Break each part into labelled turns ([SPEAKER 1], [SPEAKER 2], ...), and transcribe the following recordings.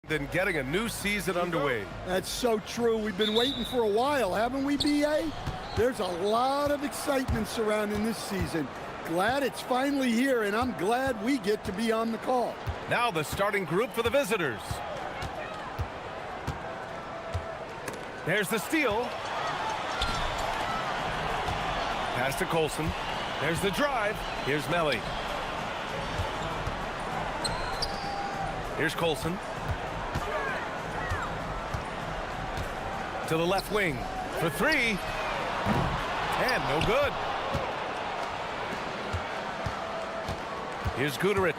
[SPEAKER 1] than getting a new season underway.
[SPEAKER 2] That's so true. We've been waiting for a while, haven't we, BA? There's a lot of excitement surrounding this season. Glad it's finally here, and I'm glad we get to be on the call.
[SPEAKER 1] Now the starting group for the visitors. There's the steal. Pass to Colson. There's the drive. Here's Melly. Here's Colson. To the left wing for three. And no good. Here's Guterich.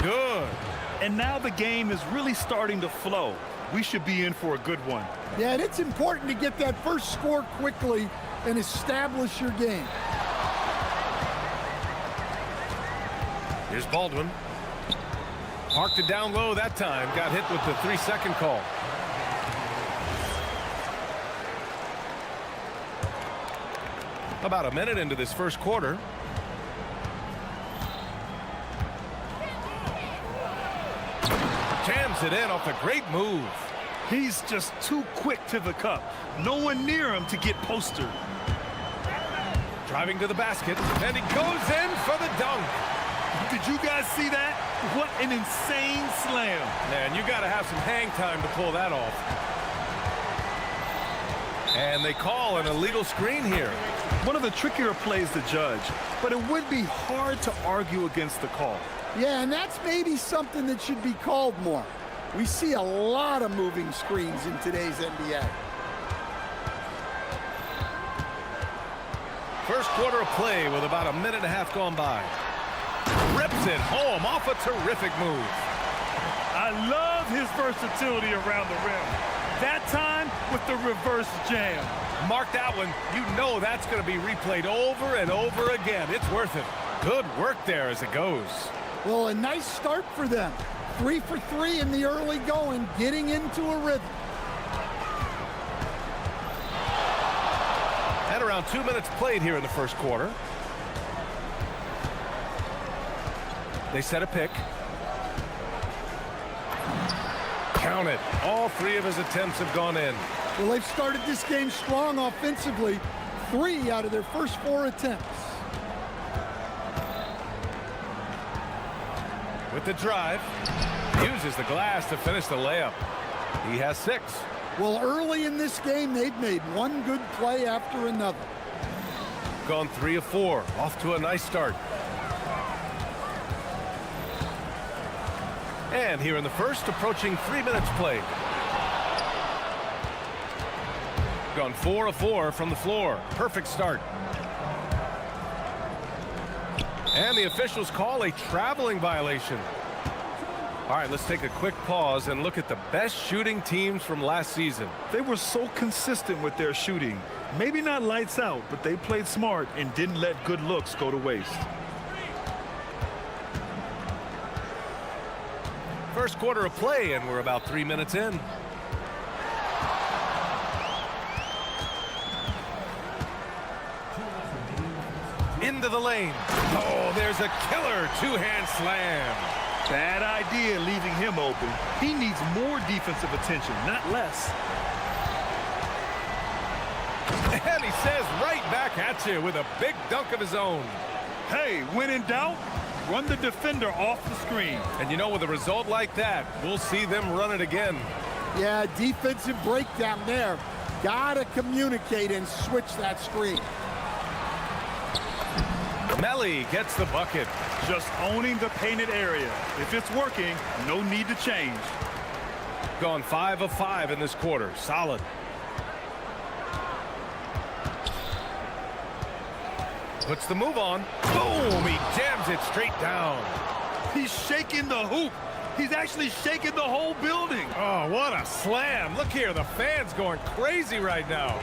[SPEAKER 1] Good.
[SPEAKER 3] And now the game is really starting to flow. We should be in for a good one.
[SPEAKER 2] Yeah, and it's important to get that first score quickly and establish your game.
[SPEAKER 1] Here's Baldwin. Parked it down low that time. Got hit with the 3-second call. About a minute into this first quarter. Jams it in off a great move.
[SPEAKER 3] He's just too quick to the cup. No one near him to get postered.
[SPEAKER 1] Driving to the basket, and he goes in for the dunk.
[SPEAKER 3] Did you guys see that? What an insane slam.
[SPEAKER 1] Man, you got to have some hang time to pull that off. And they call an illegal screen here.
[SPEAKER 3] One of the trickier plays to judge, but it would be hard to argue against the call.
[SPEAKER 2] Yeah, and that's maybe something that should be called more. We see a lot of moving screens in today's NBA.
[SPEAKER 1] First quarter of play with about a minute and a half gone by. Rips it home off a terrific move.
[SPEAKER 3] I love his versatility around the rim. That time with the reverse jam.
[SPEAKER 1] Mark that one. You know that's going to be replayed over and over again. It's worth it. Good work there as it goes.
[SPEAKER 2] Well, a nice start for them. 3 for 3 in the early going, getting into a rhythm.
[SPEAKER 1] And around 2 minutes played here in the first quarter. They set a pick. Count it. All 3 of his attempts have gone in.
[SPEAKER 2] Well, they've started this game strong offensively. 3 out of their first 4 attempts.
[SPEAKER 1] With the drive, uses the glass to finish the layup. He has 6.
[SPEAKER 2] Well, early in this game, they've made one good play after another.
[SPEAKER 1] Gone 3 of 4. Off to a nice start. And here in the first, approaching 3 minutes played. Gone 4 of 4 from the floor. Perfect start. And the officials call a traveling violation. All right, let's take a quick pause and look at the best shooting teams from last season.
[SPEAKER 3] They were so consistent with their shooting. Maybe not lights out, but they played smart and didn't let good looks go to waste.
[SPEAKER 1] First quarter of play, and we're about 3 minutes in. Into the lane. Oh, there's a killer two-hand slam.
[SPEAKER 3] Bad idea leaving him open. He needs more defensive attention, not less.
[SPEAKER 1] And he says right back at you with a big dunk of his own.
[SPEAKER 3] Hey, when in doubt, run the defender off the screen.
[SPEAKER 1] And you know, with a result like that, we'll see them run it again.
[SPEAKER 2] Yeah, defensive breakdown there. Gotta communicate and switch that screen.
[SPEAKER 1] Melly gets the bucket.
[SPEAKER 3] Just owning the painted area. If it's working, no need to change.
[SPEAKER 1] Gone 5 of 5 in this quarter. Solid. Puts the move on. Boom! He jams it straight down.
[SPEAKER 3] He's shaking the hoop. He's actually shaking the whole building.
[SPEAKER 1] Oh, what a slam. Look here, the fans going crazy right now.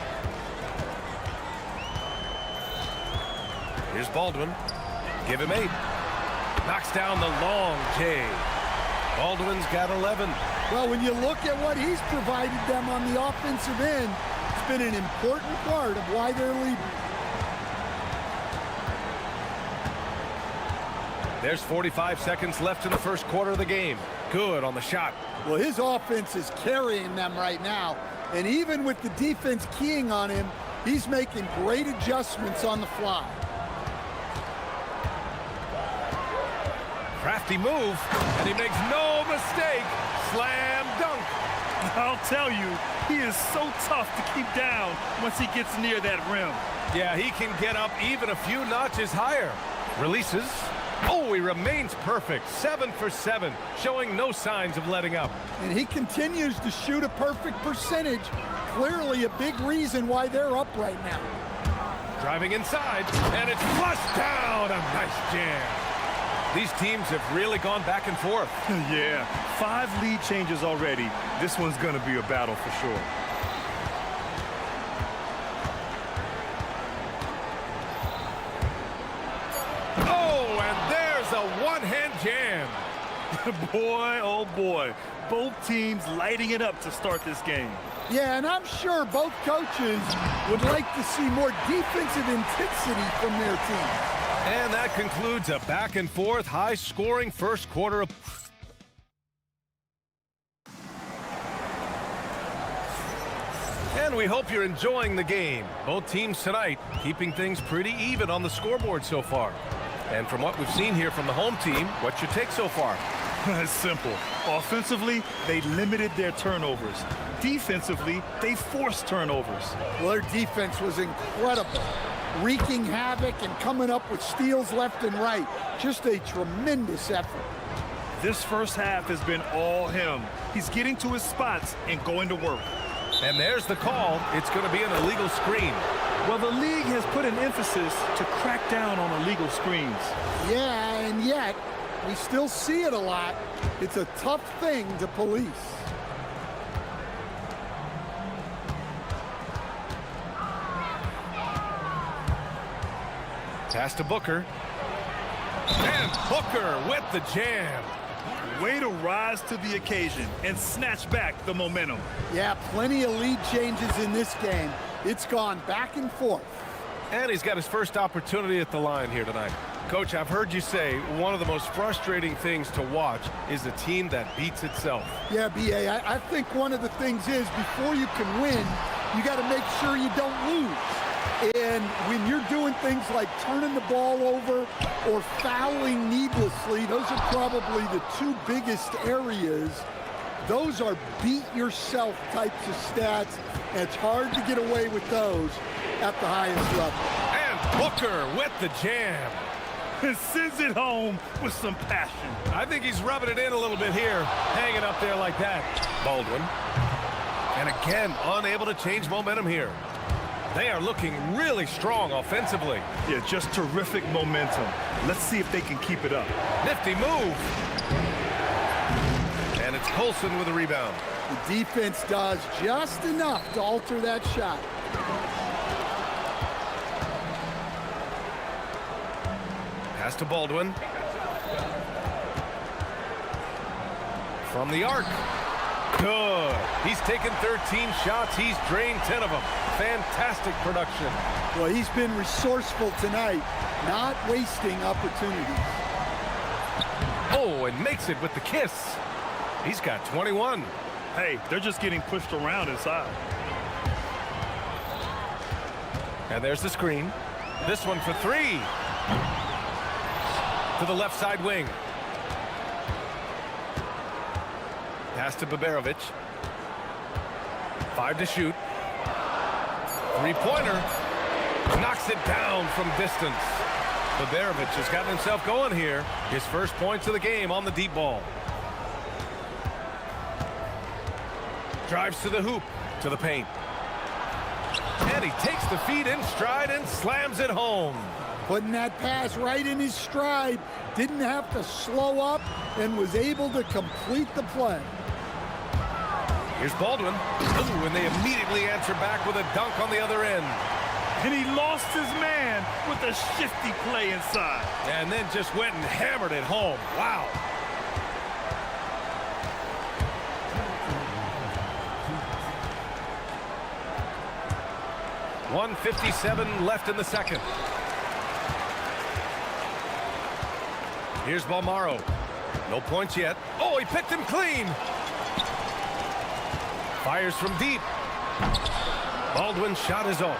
[SPEAKER 1] Here's Baldwin. Give him 8. Knocks down the long J. Baldwin's got 11.
[SPEAKER 2] Well, when you look at what he's provided them on the offensive end, it's been an important part of why they're leading.
[SPEAKER 1] There's 45 seconds left in the first quarter of the game. Good on the shot.
[SPEAKER 2] Well, his offense is carrying them right now. And even with the defense keying on him, he's making great adjustments on the fly.
[SPEAKER 1] Crafty move, and he makes no mistake. Slam dunk.
[SPEAKER 3] I'll tell you, he is so tough to keep down once he gets near that rim.
[SPEAKER 1] Yeah, he can get up even a few notches higher. Releases. Oh, he remains perfect. 7 for 7, showing no signs of letting up.
[SPEAKER 2] And he continues to shoot a perfect percentage. Clearly a big reason why they're up right now.
[SPEAKER 1] Driving inside, and it's flushed down. A nice jam. These teams have really gone back and forth.
[SPEAKER 3] Yeah, 5 lead changes already. This one's going to be a battle for sure.
[SPEAKER 1] Oh, and there's a one-hand jam.
[SPEAKER 3] Boy, oh boy. Both teams lighting it up to start this game.
[SPEAKER 2] Yeah, and I'm sure both coaches would like to see more defensive intensity from their teams.
[SPEAKER 1] And that concludes a back-and-forth, high-scoring first quarter of... And we hope you're enjoying the game. Both teams tonight keeping things pretty even on the scoreboard so far. And from what we've seen here from the home team, what's your take so far?
[SPEAKER 3] It's simple. Offensively, they limited their turnovers. Defensively, they forced turnovers.
[SPEAKER 2] Well, their defense was incredible, wreaking havoc and coming up with steals left and right. Just a tremendous effort.
[SPEAKER 3] This first half has been all him. He's getting to his spots and going to work.
[SPEAKER 1] And there's the call. It's going to be an illegal screen.
[SPEAKER 3] Well, the league has put an emphasis to crack down on illegal screens.
[SPEAKER 2] Yeah, and yet, we still see it a lot. It's a tough thing to police.
[SPEAKER 1] Pass to Booker. And Booker with the jam.
[SPEAKER 3] Way to rise to the occasion and snatch back the momentum.
[SPEAKER 2] Yeah, plenty of lead changes in this game. It's gone back and forth.
[SPEAKER 1] And he's got his first opportunity at the line here tonight. Coach, I've heard you say one of the most frustrating things to watch is a team that beats itself.
[SPEAKER 2] Yeah, B.A., I think one of the things is before you can win, you got to make sure you don't lose. And when you're doing things like turning the ball over or fouling needlessly, those are probably the 2 biggest areas. Those are beat-yourself types of stats, and it's hard to get away with those at the highest level.
[SPEAKER 1] And Booker with the jam.
[SPEAKER 3] And sends it home with some passion.
[SPEAKER 1] I think he's rubbing it in a little bit here, hanging up there like that. Baldwin. And again, unable to change momentum here. They are looking really strong offensively.
[SPEAKER 3] Yeah, just terrific momentum. Let's see if they can keep it up.
[SPEAKER 1] Nifty move. And it's Colson with a rebound.
[SPEAKER 2] The defense does just enough to alter that shot.
[SPEAKER 1] Pass to Baldwin. From the arc. Good. He's taken 13 shots. He's drained 10 of them. Fantastic production.
[SPEAKER 2] Well, he's been resourceful tonight, not wasting opportunities.
[SPEAKER 1] Oh, and makes it with the kiss. He's got 21.
[SPEAKER 3] Hey, they're just getting pushed around inside.
[SPEAKER 1] And there's the screen. This one for 3. To the left side wing. Pass to Baberovic. 5 to shoot. 3-pointer. Knocks it down from distance. Baberovic has gotten himself going here. His first points of the game on the deep ball. Drives to the hoop, to the paint. And he takes the feed in stride and slams it home.
[SPEAKER 2] Putting that pass right in his stride. Didn't have to slow up and was able to complete the play.
[SPEAKER 1] Here's Baldwin. Ooh, and they immediately answer back with a dunk on the other end.
[SPEAKER 3] And he lost his man with a shifty play inside.
[SPEAKER 1] And then just went and hammered it home. Wow. .157 left in the second. Here's Balmaro. No points yet. Oh, he picked him clean. Fires from deep. Baldwin's shot is off.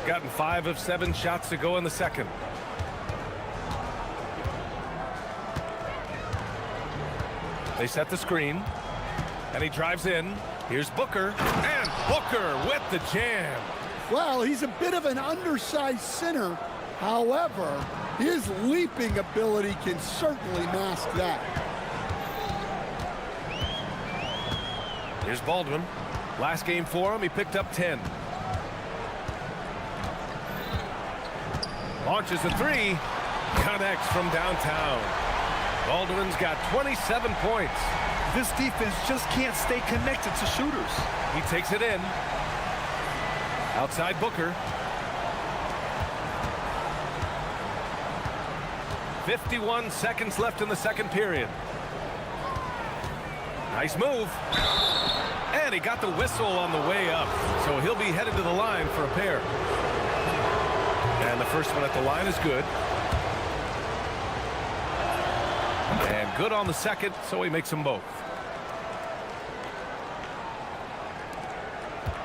[SPEAKER 1] Gotten 5 of 7 shots to go in the second. They set the screen, and he drives in. Here's Booker, and Booker with the jam.
[SPEAKER 2] Well, he's a bit of an undersized center. However, his leaping ability can certainly mask that.
[SPEAKER 1] Here's Baldwin. Last game for him, he picked up 10. Launches a 3. Connects from downtown. Baldwin's got 27 points.
[SPEAKER 3] This defense just can't stay connected to shooters.
[SPEAKER 1] He takes it in. Outside Booker. 51 seconds left in the second period. Nice move. And he got the whistle on the way up. So he'll be headed to the line for a pair. And the first one at the line is good. And good on the second, so he makes them both.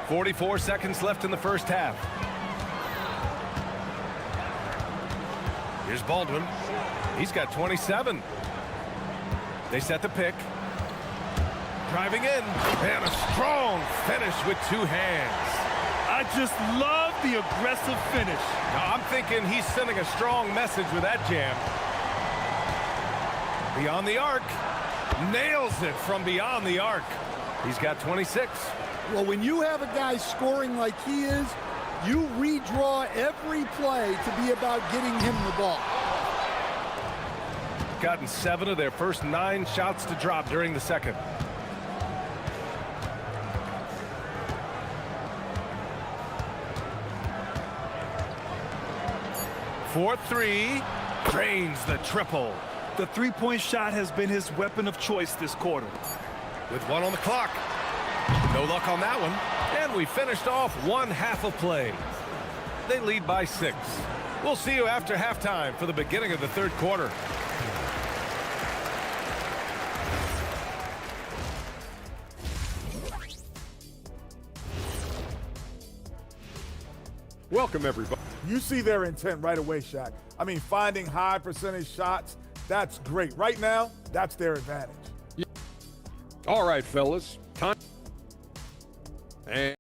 [SPEAKER 1] 44 seconds left in the first half. Here's Baldwin. He's got 27. They set the pick. Driving in, and a strong finish with 2 hands.
[SPEAKER 3] I just love the aggressive finish.
[SPEAKER 1] Now, I'm thinking he's sending a strong message with that jam. Beyond the arc. Nails it from beyond the arc. He's got 26.
[SPEAKER 2] Well, when you have a guy scoring like he is, you redraw every play to be about getting him the ball.
[SPEAKER 1] Gotten 7 of their first 9 shots to drop during the second. For 3, drains the triple.
[SPEAKER 3] The three-point shot has been his weapon of choice this quarter.
[SPEAKER 1] With 1 on the clock. No luck on that one. And we finished off 1 half of play. They lead by 6. We'll see you after halftime for the beginning of the third quarter.
[SPEAKER 4] Welcome, everybody. You see their intent right away, Shaq. I mean, finding high percentage shots, that's great. Right now, that's their advantage.
[SPEAKER 5] All right, fellas. Time. And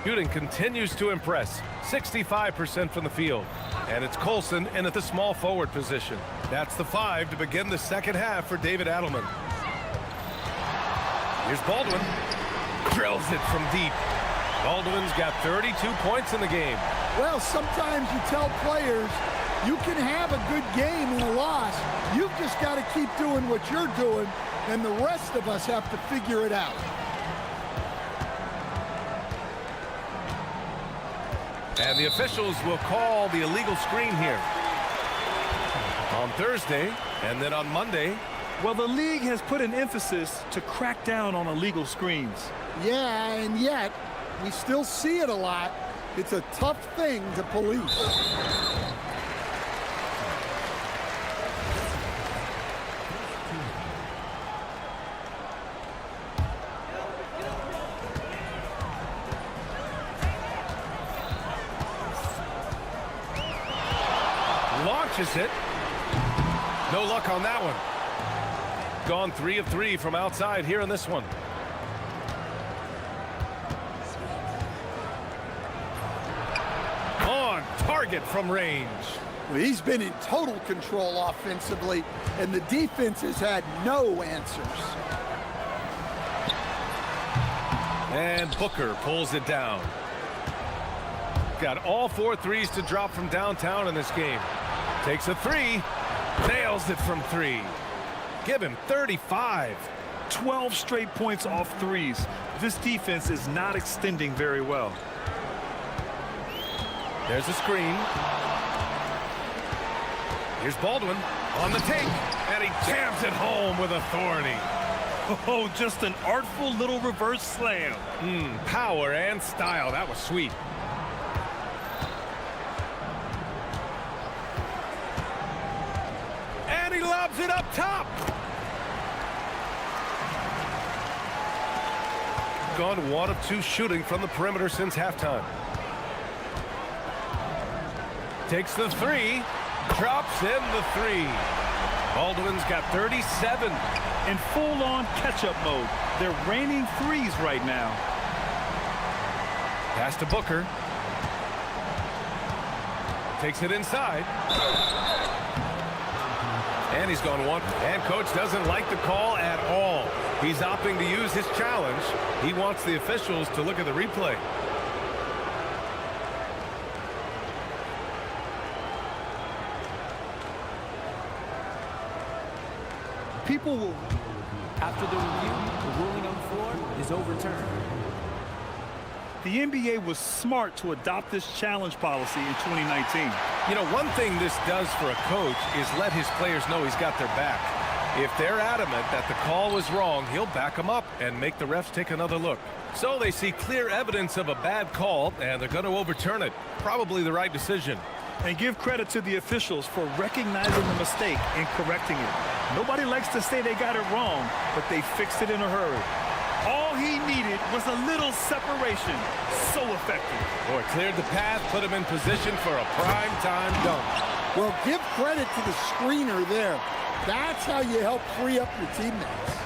[SPEAKER 1] Shooting continues to impress. 65% from the field. And it's Colson in at the small forward position. That's the 5 to begin the second half for David Adelman. Here's Baldwin. Drills it from deep. Baldwin's got 32 points in the game.
[SPEAKER 2] Well, sometimes you tell players you can have a good game in a loss. You've just got to keep doing what you're doing, and the rest of us have to figure it out.
[SPEAKER 1] And the officials will call the illegal screen here. On Thursday, and then on Monday.
[SPEAKER 3] Well, the league has put an emphasis to crack down on illegal screens.
[SPEAKER 2] Yeah, and yet, we still see it a lot. It's a tough thing to police.
[SPEAKER 1] Launches it. No luck on that one. Gone 3 of 3 from outside here in this one. On target from range.
[SPEAKER 2] Well, he's been in total control offensively, and the defense has had no answers.
[SPEAKER 1] And Booker pulls it down. Got all 4 threes to drop from downtown in this game. Takes a 3. Nails it from 3. Give him 35.
[SPEAKER 3] 12 straight points off threes. This defense is not extending very well.
[SPEAKER 1] There's a screen. Here's Baldwin on the take, and he jams it home with authority.
[SPEAKER 3] Oh, just an artful little reverse slam.
[SPEAKER 1] Power and style. That was sweet. And he lobs it up top. Gone 1 of 2 shooting from the perimeter since halftime. Takes the 3. Drops in the 3. Baldwin's got 37.
[SPEAKER 3] In full-on catch-up mode. They're raining threes right now.
[SPEAKER 1] Pass to Booker. Takes it inside. And he's gone 1. And coach doesn't like the call at all. He's opting to use his challenge. He wants the officials to look at the replay.
[SPEAKER 6] People will, after the review, the ruling on the floor is overturned.
[SPEAKER 3] The NBA was smart to adopt this challenge policy in 2019.
[SPEAKER 1] You know, one thing this does for a coach is let his players know he's got their back. If they're adamant that the call was wrong, he'll back them up and make the refs take another look. So they see clear evidence of a bad call, and they're going to overturn it. Probably the right decision.
[SPEAKER 3] And give credit to the officials for recognizing the mistake and correcting it. Nobody likes to say they got it wrong, but they fixed it in a hurry. All he needed was a little separation. So effective.
[SPEAKER 1] Boy, cleared the path, put him in position for a prime-time dunk.
[SPEAKER 2] Well, give credit to the screener there. That's how you help free up your teammates.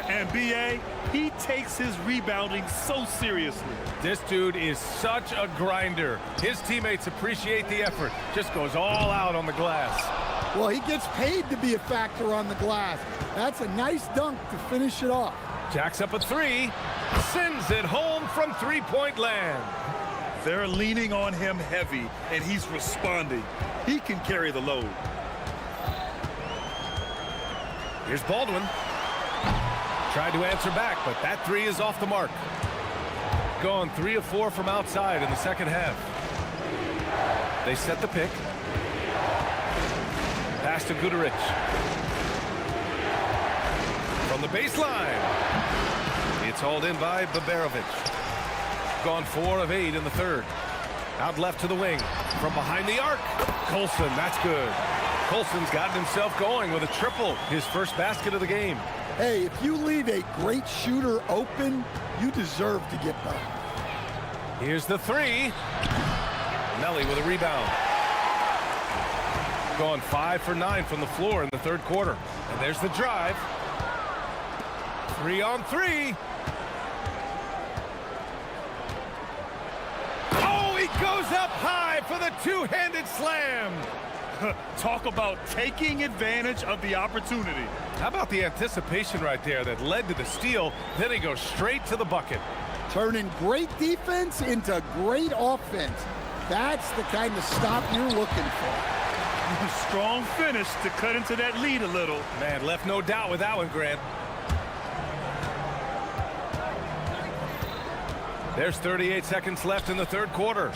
[SPEAKER 3] And B.A., he takes his rebounding so seriously.
[SPEAKER 1] This dude is such a grinder. His teammates appreciate the effort. Just goes all out on the glass.
[SPEAKER 2] Well, he gets paid to be a factor on the glass. That's a nice dunk to finish it off.
[SPEAKER 1] Jacks up a 3. Sends it home from three-point land.
[SPEAKER 3] They're leaning on him heavy, and he's responding. He can carry the load.
[SPEAKER 1] Here's Baldwin. Tried to answer back, but that 3 is off the mark. Gone 3 of 4 from outside in the second half. They set the pick. Pass to Gudarich. From the baseline. It's hauled in by Baberovich. Gone 4 of 8 in the third. Out left to the wing. From behind the arc. Colson, that's good. Colson's gotten himself going with a triple. His first basket of the game.
[SPEAKER 2] Hey, if you leave a great shooter open, you deserve to get better.
[SPEAKER 1] Here's the 3. Melly with a rebound. Gone 5 for 9 from the floor in the third quarter. And there's the drive. 3 on 3. Oh, he goes up high for the two-handed slam.
[SPEAKER 3] Talk about taking advantage of the opportunity.
[SPEAKER 1] How about the anticipation right there that led to the steal? Then he goes straight to the bucket.
[SPEAKER 2] Turning great defense into great offense. That's the kind of stop you're looking for.
[SPEAKER 3] Strong finish to cut into that lead a little.
[SPEAKER 1] Man, left no doubt with that one, Grant. There's 38 seconds left in the third quarter.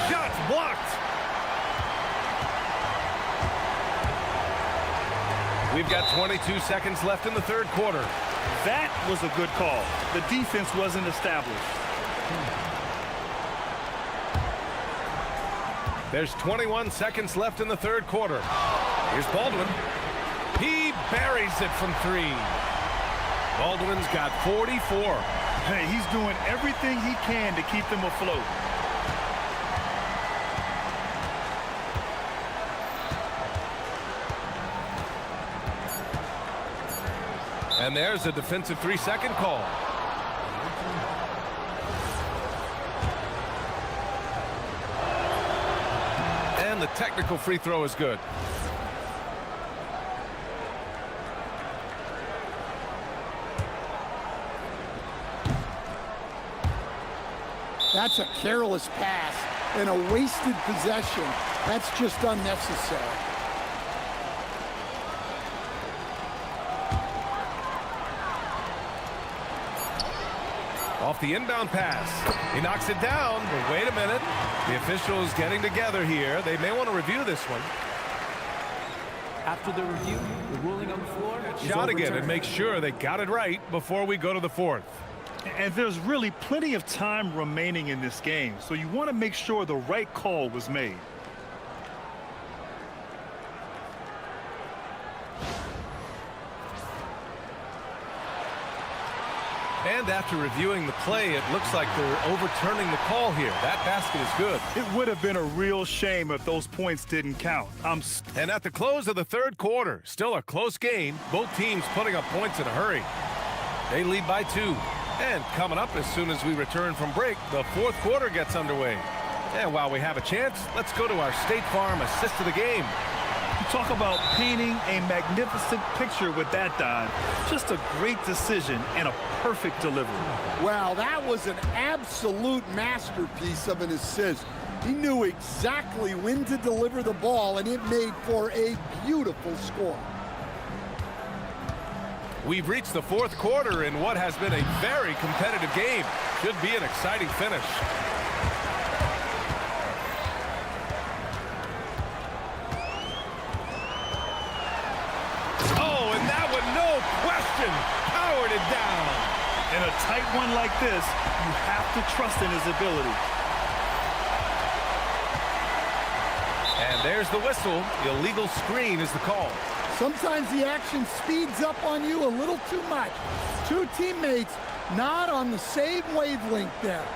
[SPEAKER 1] Shots blocked. We've got 22 seconds left in the third quarter.
[SPEAKER 3] That was a good call. The defense wasn't established.
[SPEAKER 1] There's 21 seconds left in the third quarter. Here's Baldwin. He buries it from 3. Baldwin's got 44.
[SPEAKER 3] Hey, he's doing everything he can to keep them afloat.
[SPEAKER 1] And there's a defensive 3-second call. And the technical free throw is good.
[SPEAKER 2] That's a careless pass and a wasted possession. That's just unnecessary.
[SPEAKER 1] Off the inbound pass. He knocks it down, but wait a minute. The officials getting together here. They may want to review this one.
[SPEAKER 6] After the review, the ruling on the floor is
[SPEAKER 1] Shot again and
[SPEAKER 6] overturned.
[SPEAKER 1] make sure they got it right before we go to the fourth.
[SPEAKER 3] And there's really plenty of time remaining in this game, so you want to make sure the right call was made.
[SPEAKER 1] And after reviewing the play, it looks like they're overturning the call here. That basket is good.
[SPEAKER 3] It would have been a real shame if those points didn't count.
[SPEAKER 1] And at the close of the third quarter, still a close game. Both teams putting up points in a hurry. They lead by 2. And coming up as soon as we return from break, the fourth quarter gets underway. And while we have a chance, let's go to our State Farm assist of the game.
[SPEAKER 3] You talk about painting a magnificent picture with that, Don. Just a great decision and a perfect delivery.
[SPEAKER 2] Wow, that was an absolute masterpiece of an assist. He knew exactly when to deliver the ball, and it made for a beautiful score.
[SPEAKER 1] We've reached the fourth quarter in what has been a very competitive game. Should be an exciting finish. Oh, and that one, no question, powered it down.
[SPEAKER 3] In a tight one like this, you have to trust in his ability.
[SPEAKER 1] And there's the whistle. Illegal screen is the call.
[SPEAKER 2] Sometimes the action speeds up on you a little too much. Two teammates not on the same wavelength there.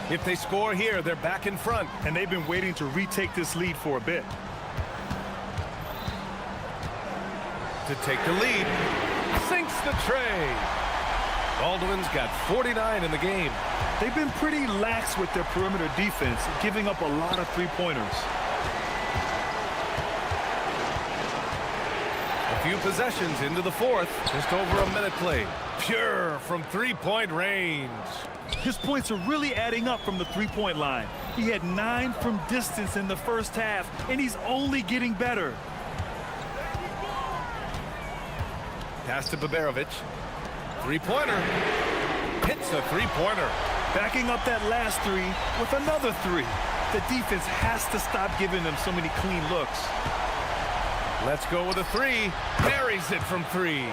[SPEAKER 1] If they score here, they're back in front.
[SPEAKER 3] And they've been waiting to retake this lead for a bit.
[SPEAKER 1] To take the lead, sinks the tray. Baldwin's got 49 in the game.
[SPEAKER 3] They've been pretty lax with their perimeter defense, giving up a lot of three-pointers.
[SPEAKER 1] A few possessions into the fourth, just over a minute played. Pure from three-point range.
[SPEAKER 3] His points are really adding up from the three-point line. He had 9 from distance in the first half, and he's only getting better.
[SPEAKER 1] Pass to Baberovic. Three-pointer. Hits a three-pointer.
[SPEAKER 3] Backing up that last 3 with another 3. The defense has to stop giving them so many clean looks.
[SPEAKER 1] Let's go with a 3. Buries it from 3.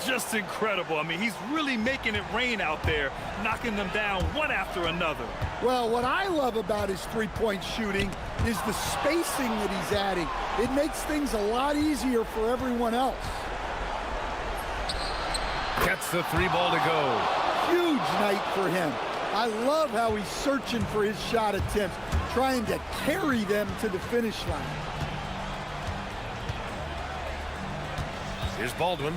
[SPEAKER 3] Just incredible. I mean, he's really making it rain out there, knocking them down one after another.
[SPEAKER 2] Well, what I love about his three-point shooting is the spacing that he's adding. It makes things a lot easier for everyone else.
[SPEAKER 1] Gets the 3 ball to go.
[SPEAKER 2] Huge night for him. I love how he's searching for his shot attempts, trying to carry them to the finish line.
[SPEAKER 1] Here's Baldwin.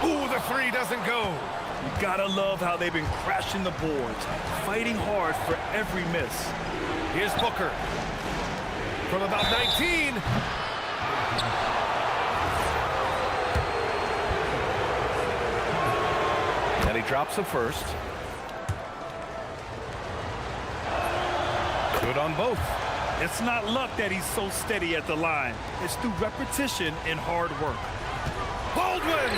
[SPEAKER 1] Ooh, the 3 doesn't go.
[SPEAKER 3] You gotta love how they've been crashing the boards, fighting hard for every miss.
[SPEAKER 1] Here's Booker. From about 19. And he drops the first. Good on both.
[SPEAKER 3] It's not luck that he's so steady at the line. It's through repetition and hard work.
[SPEAKER 1] Baldwin!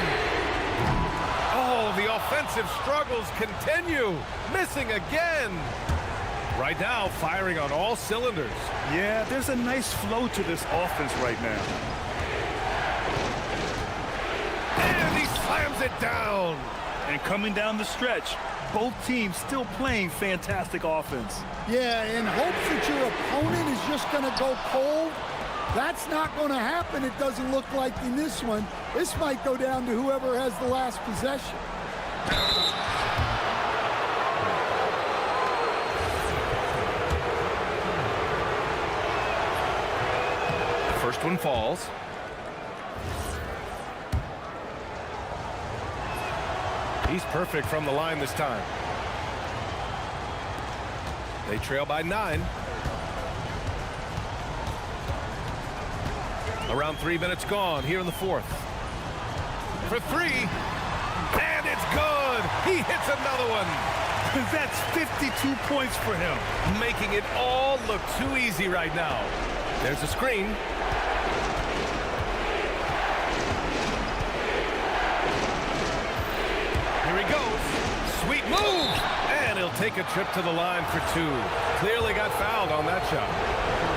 [SPEAKER 1] Oh, the offensive struggles continue. Missing again. Right now, firing on all cylinders.
[SPEAKER 3] Yeah, there's a nice flow to this offense right now.
[SPEAKER 1] And he slams it down.
[SPEAKER 3] And coming down the stretch, both teams still playing fantastic offense.
[SPEAKER 2] Yeah, in hopes that your opponent is just going to go cold, That's not going to happen, it doesn't look like in this one. This might go down to whoever has the last possession.
[SPEAKER 1] First one falls. He's perfect from the line this time. They trail by 9. Around 3 minutes gone here in the fourth. For 3. And it's good. He hits another one.
[SPEAKER 3] That's 52 points for him.
[SPEAKER 1] Making it all look too easy right now. There's a screen. Here he goes. Sweet move. And he'll take a trip to the line for 2. Clearly got fouled on that shot.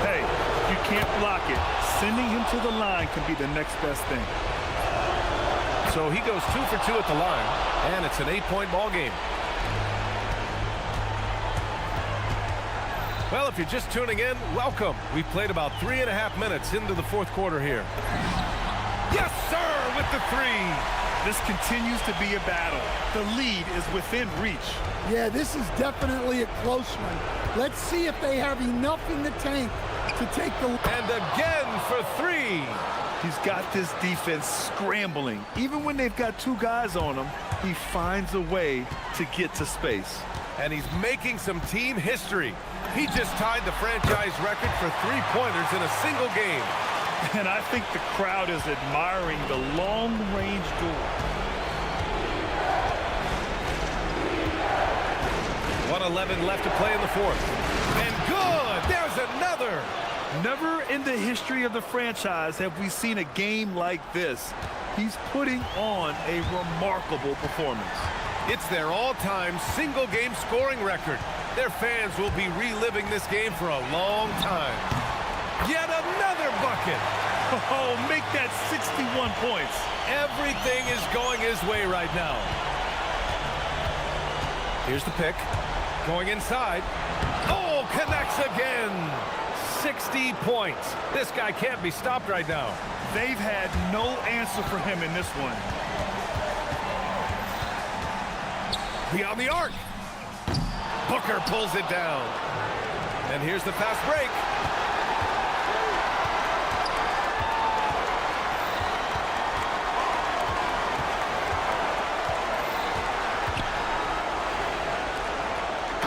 [SPEAKER 3] Hey, you can't block it. Sending him to the line can be the next best thing.
[SPEAKER 1] So he goes 2 for 2 at the line, and it's an 8-point ball game. Well, if you're just tuning in, welcome. We've played about 3.5 minutes into the fourth quarter here. Yes, sir, with the 3.
[SPEAKER 3] This continues to be a battle. The lead is within reach.
[SPEAKER 2] Yeah, this is definitely a close one. Let's see if they have enough in the tank to take the...
[SPEAKER 1] And again for 3.
[SPEAKER 3] He's got this defense scrambling. Even when they've got 2 guys on him, he finds a way to get to space.
[SPEAKER 1] And he's making some team history. He just tied the franchise record for 3-pointers in a single game.
[SPEAKER 3] And I think the crowd is admiring the long-range duel.
[SPEAKER 1] 1:11 left to play in the fourth. And good! There's another!
[SPEAKER 3] Never in the history of the franchise have we seen a game like this. He's putting on a remarkable performance.
[SPEAKER 1] It's their all-time single-game scoring record. Their fans will be reliving this game for a long time. Yet another bucket!
[SPEAKER 3] Oh, make that 61 points.
[SPEAKER 1] Everything is going his way right now. Here's the pick. Going inside. Oh, connects again! 60 points. This guy can't be stopped right now.
[SPEAKER 3] They've had no answer for him in this one.
[SPEAKER 1] Beyond the arc. Booker pulls it down. And here's the fast break.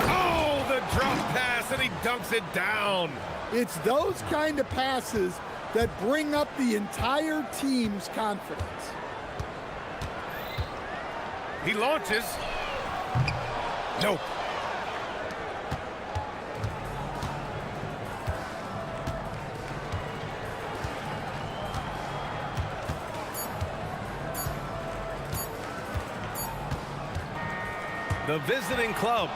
[SPEAKER 1] Oh, the drop pass, and he dunks it down.
[SPEAKER 2] It's those kind of passes that bring up the entire team's confidence.
[SPEAKER 1] He launches. Nope. The visiting club.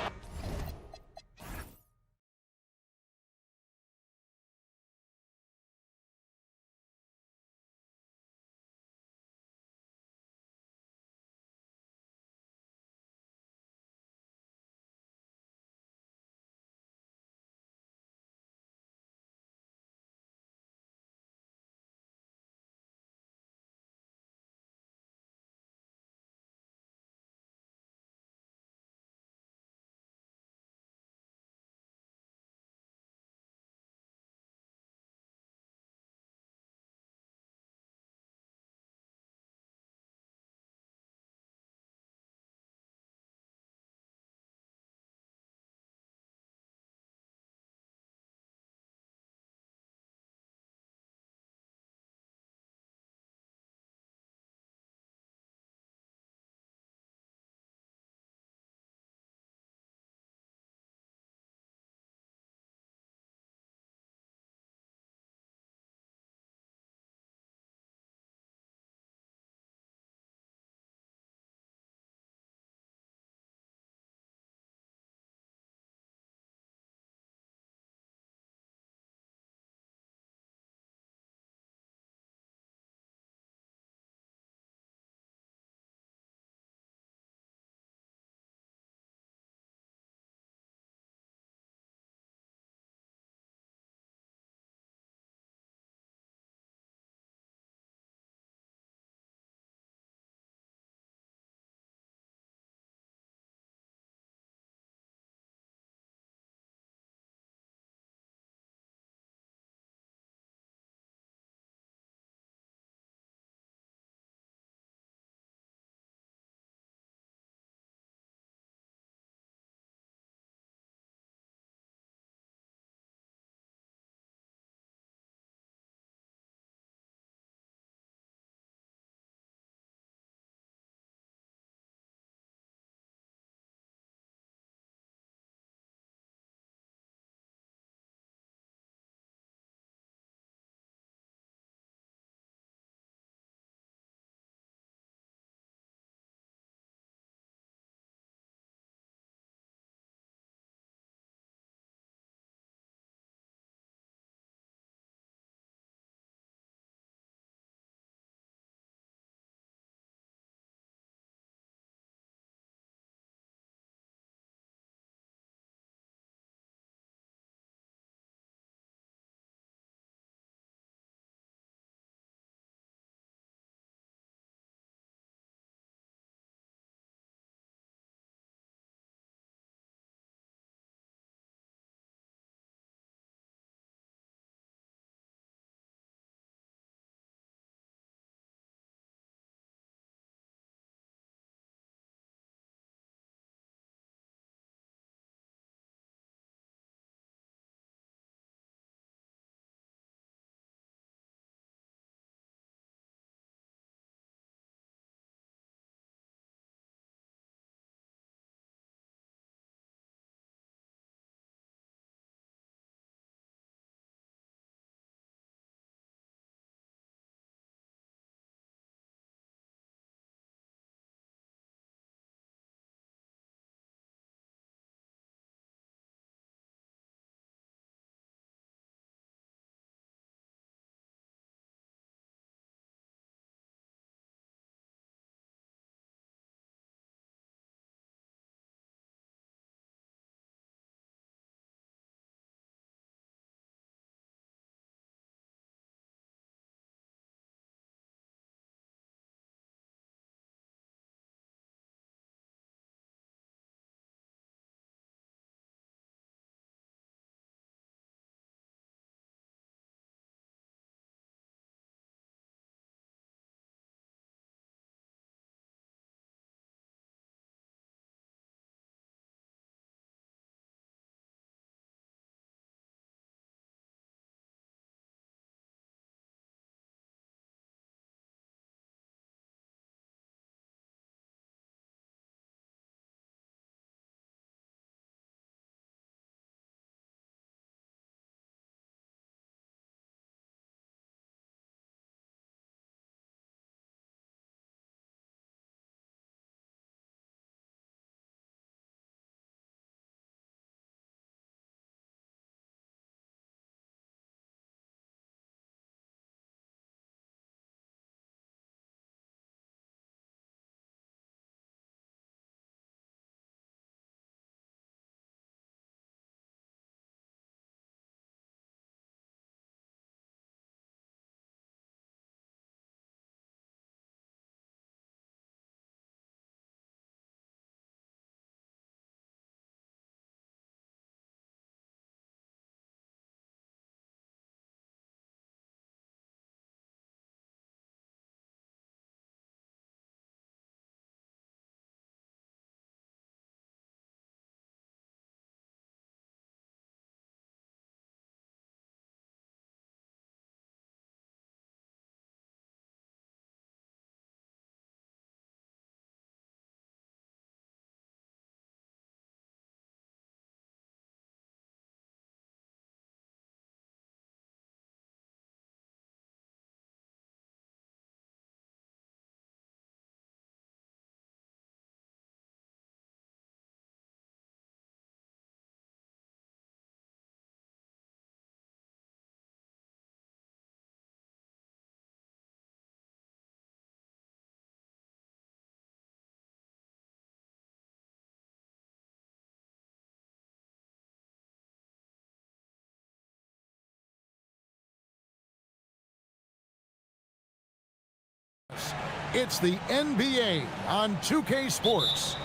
[SPEAKER 7] It's the NBA on 2K Sports.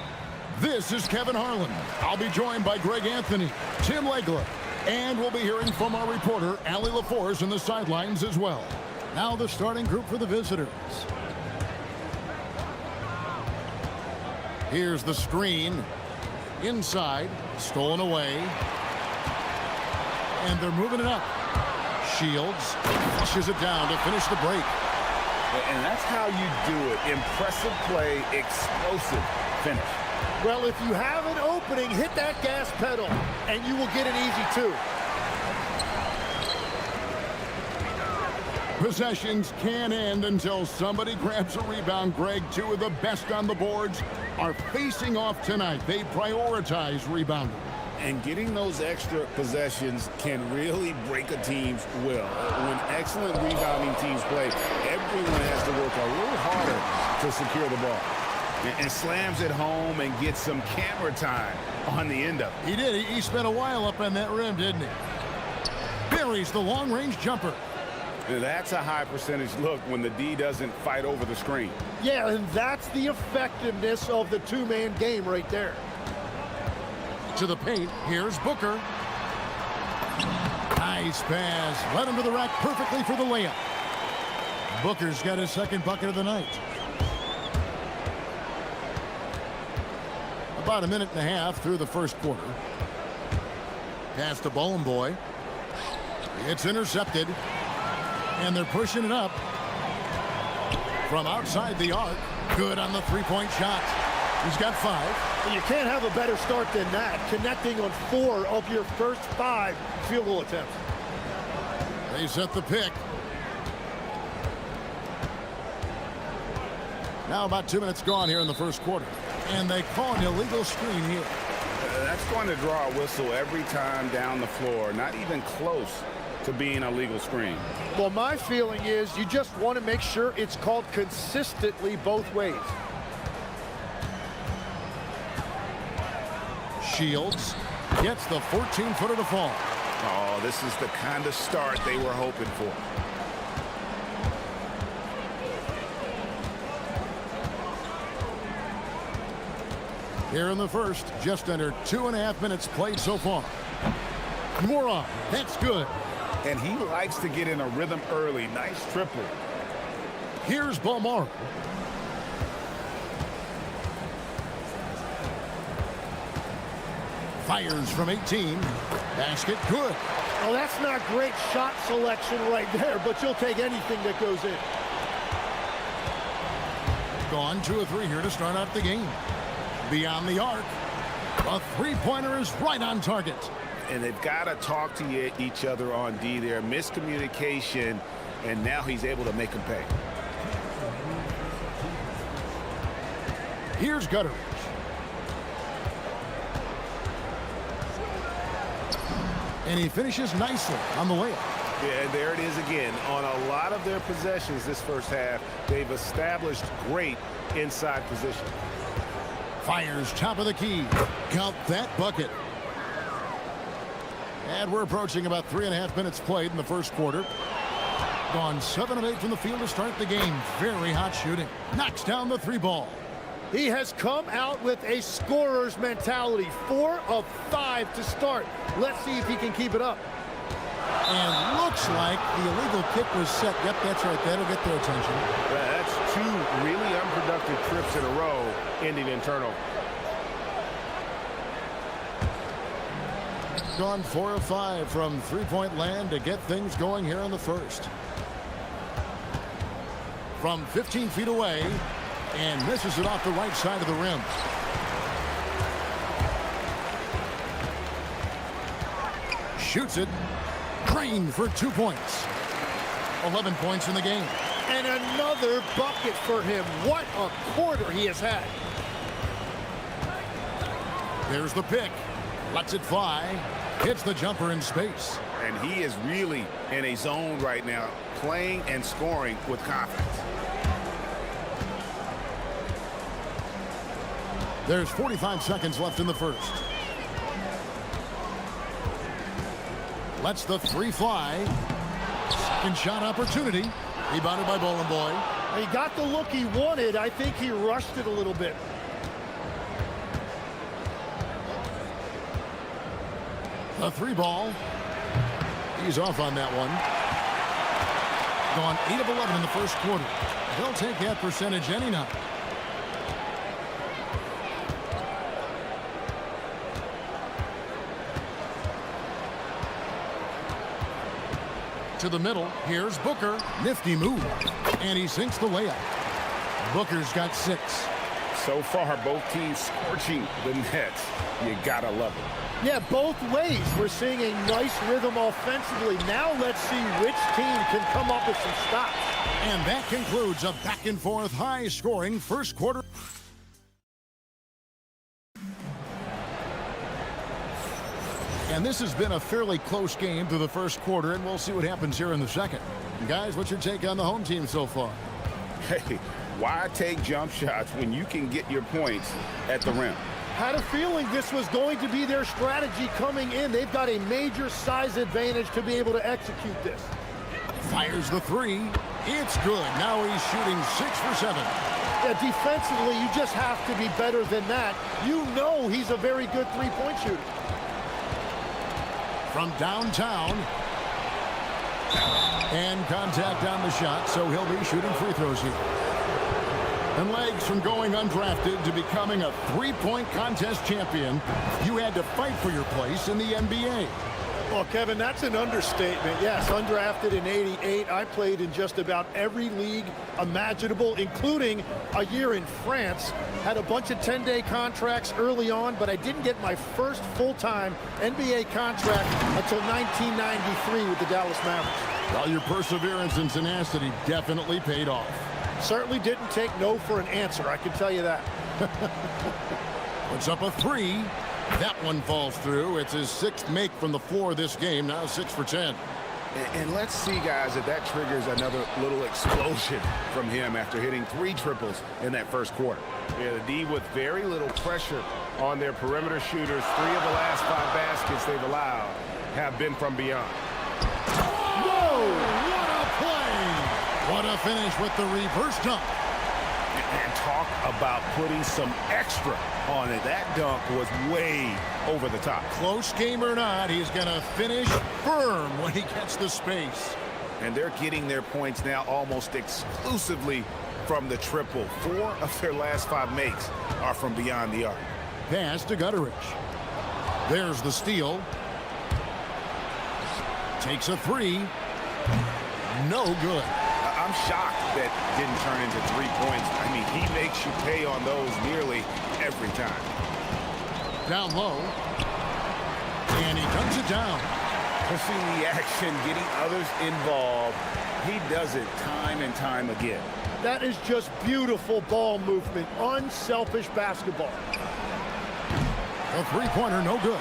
[SPEAKER 7] This is Kevin Harlan. I'll be joined by Greg Anthony, Tim Legler, and we'll be hearing from our reporter, Allie LaForce, in the sidelines as well. Now the starting group for the visitors. Here's the screen. Inside, stolen away. And they're moving it up. Shields flushes it down to finish the break.
[SPEAKER 8] And that's how you do it. Impressive play, explosive finish.
[SPEAKER 2] Well, if you have an opening, hit that gas pedal, and you will get an easy two.
[SPEAKER 7] Possessions can end until somebody grabs a rebound. Greg, two of the best on the boards are facing off tonight. They prioritize rebounding.
[SPEAKER 8] And getting those extra possessions can really break a team's will. When excellent rebounding teams play, everyone has to work a little harder to secure the ball. And slams it home and gets some camera time on the end of it.
[SPEAKER 7] He did. He spent a while up on that rim, didn't he? Buries the long-range jumper.
[SPEAKER 8] And that's a high percentage look when the D doesn't fight over the screen.
[SPEAKER 2] Yeah, and that's the effectiveness of the two-man game right there.
[SPEAKER 7] To the paint, here's Booker. Nice pass. Led him to the rack perfectly for the layup. Booker's got his second bucket of the night. About a minute and a half through the first quarter. Pass to Bowling Boy. It's intercepted. And they're pushing it up. From outside the arc. Good on the three-point shot. He's got 5.
[SPEAKER 2] And you can't have a better start than that, connecting on 4 of your first 5 field goal attempts.
[SPEAKER 7] They set the pick. Now about 2 minutes gone here in the first quarter. And they call an illegal screen here.
[SPEAKER 8] That's going to draw a whistle every time down the floor. Not even close to being a legal screen.
[SPEAKER 2] Well, my feeling is you just want to make sure it's called consistently both ways.
[SPEAKER 7] Shields gets the 14-footer to fall.
[SPEAKER 8] Oh, this is the kind of start they were hoping for.
[SPEAKER 7] Here in the first, just under 2.5 minutes played so far. Moron, that's good.
[SPEAKER 8] And he likes to get in a rhythm early. Nice triple.
[SPEAKER 7] Here's Balmar. Fires from 18. Basket good.
[SPEAKER 2] Well, that's not great shot selection right there, but you'll take anything that goes in.
[SPEAKER 7] Gone 2 of 3 here to start out the game. Beyond the arc. A three-pointer is right on target.
[SPEAKER 8] And they've got to talk to each other on D there. Miscommunication, and now he's able to make them pay.
[SPEAKER 7] Here's Gutteridge. And he finishes nicely on the layup.
[SPEAKER 8] Yeah, there it is again. On a lot of their possessions this first half, they've established great inside position.
[SPEAKER 7] Fires top of the key. Count that bucket. And we're approaching about 3.5 minutes played in the first quarter. Gone 7 of 8 from the field to start the game. Very hot shooting. Knocks down the 3 ball.
[SPEAKER 2] He has come out with a scorer's mentality. 4 of 5 to start. Let's see if he can keep it up.
[SPEAKER 7] And looks like the illegal kick was set. Yep, that's right. That'll get their attention.
[SPEAKER 8] That's 2 really unproductive trips in a row, ending in turnover.
[SPEAKER 7] Gone 4 of 5 from three-point land to get things going here in the first. From 15 feet away, and misses it off the right side of the rim. Shoots it. Drained for 2 points. 11 points in the game.
[SPEAKER 2] And another bucket for him. What a quarter he has had.
[SPEAKER 7] There's the pick. Lets it fly. Hits the jumper in space.
[SPEAKER 8] And he is really in a zone right now, playing and scoring with confidence.
[SPEAKER 7] There's 45 seconds left in the first. Lets the 3 fly. Second shot opportunity. Rebounded by Bowling Boy.
[SPEAKER 9] He got the look he wanted. I think he rushed it a little bit.
[SPEAKER 7] A 3-ball. He's off on that one. Gone 8 of 11 in the first quarter. They'll take that percentage any night. To the middle. Here's Booker. Nifty move. And he sinks the layup. Booker's got 6.
[SPEAKER 8] So far, both teams scorching the nets. You gotta love it.
[SPEAKER 9] Yeah, both ways. We're seeing a nice rhythm offensively. Now let's see which team can come up with some stops.
[SPEAKER 7] And that concludes a back-and-forth, high-scoring first quarter. And this has been a fairly close game through the first quarter, and we'll see what happens here in the second. Guys, what's your take on the home team so far?
[SPEAKER 8] Hey, why take jump shots when you can get your points at the rim?
[SPEAKER 9] Had a feeling this was going to be their strategy coming in. They've got a major size advantage to be able to execute this.
[SPEAKER 7] Fires the 3. It's good. Now he's shooting 6 for 7.
[SPEAKER 9] Yeah, defensively, you just have to be better than that. You know he's a very good three-point shooter.
[SPEAKER 7] From downtown. And contact on the shot, so he'll be shooting free throws here. And legs from going undrafted to becoming a three-point contest champion, you had to fight for your place in the NBA.
[SPEAKER 9] Well, Kevin, that's an understatement. Yes, undrafted in '88. I played in just about every league imaginable, including a year in France. Had a bunch of 10-day contracts early on, but I didn't get my first full-time NBA contract until 1993 with the Dallas Mavericks.
[SPEAKER 7] Well, your perseverance and tenacity definitely paid off.
[SPEAKER 9] Certainly didn't take no for an answer, I can tell you that.
[SPEAKER 7] Puts up a 3. That one falls through. It's his 6th make from the floor this game, now 6 for 10.
[SPEAKER 8] And let's see, guys, if that triggers another little explosion from him after hitting 3 triples in that first quarter. Yeah, the D with very little pressure on their perimeter shooters. 3 of the last 5 baskets they've allowed have been from beyond.
[SPEAKER 7] Whoa! What a play! What a finish with the reverse dunk.
[SPEAKER 8] And talk about putting some extra on it. That dunk was way over the top.
[SPEAKER 7] Close game or not, he's going to finish firm when he gets the space.
[SPEAKER 8] And they're getting their points now almost exclusively from the triple. 4 of their last 5 makes are from beyond the arc.
[SPEAKER 7] Pass to Gutteridge. There's the steal. Takes a 3. No good.
[SPEAKER 8] I'm shocked that didn't turn into 3 points. I mean, he makes you pay on those nearly every time.
[SPEAKER 7] Down low. And he dunks it down.
[SPEAKER 8] Pushing the action, getting others involved. He does it time and time again.
[SPEAKER 9] That is just beautiful ball movement. Unselfish basketball.
[SPEAKER 7] A 3-pointer, no good.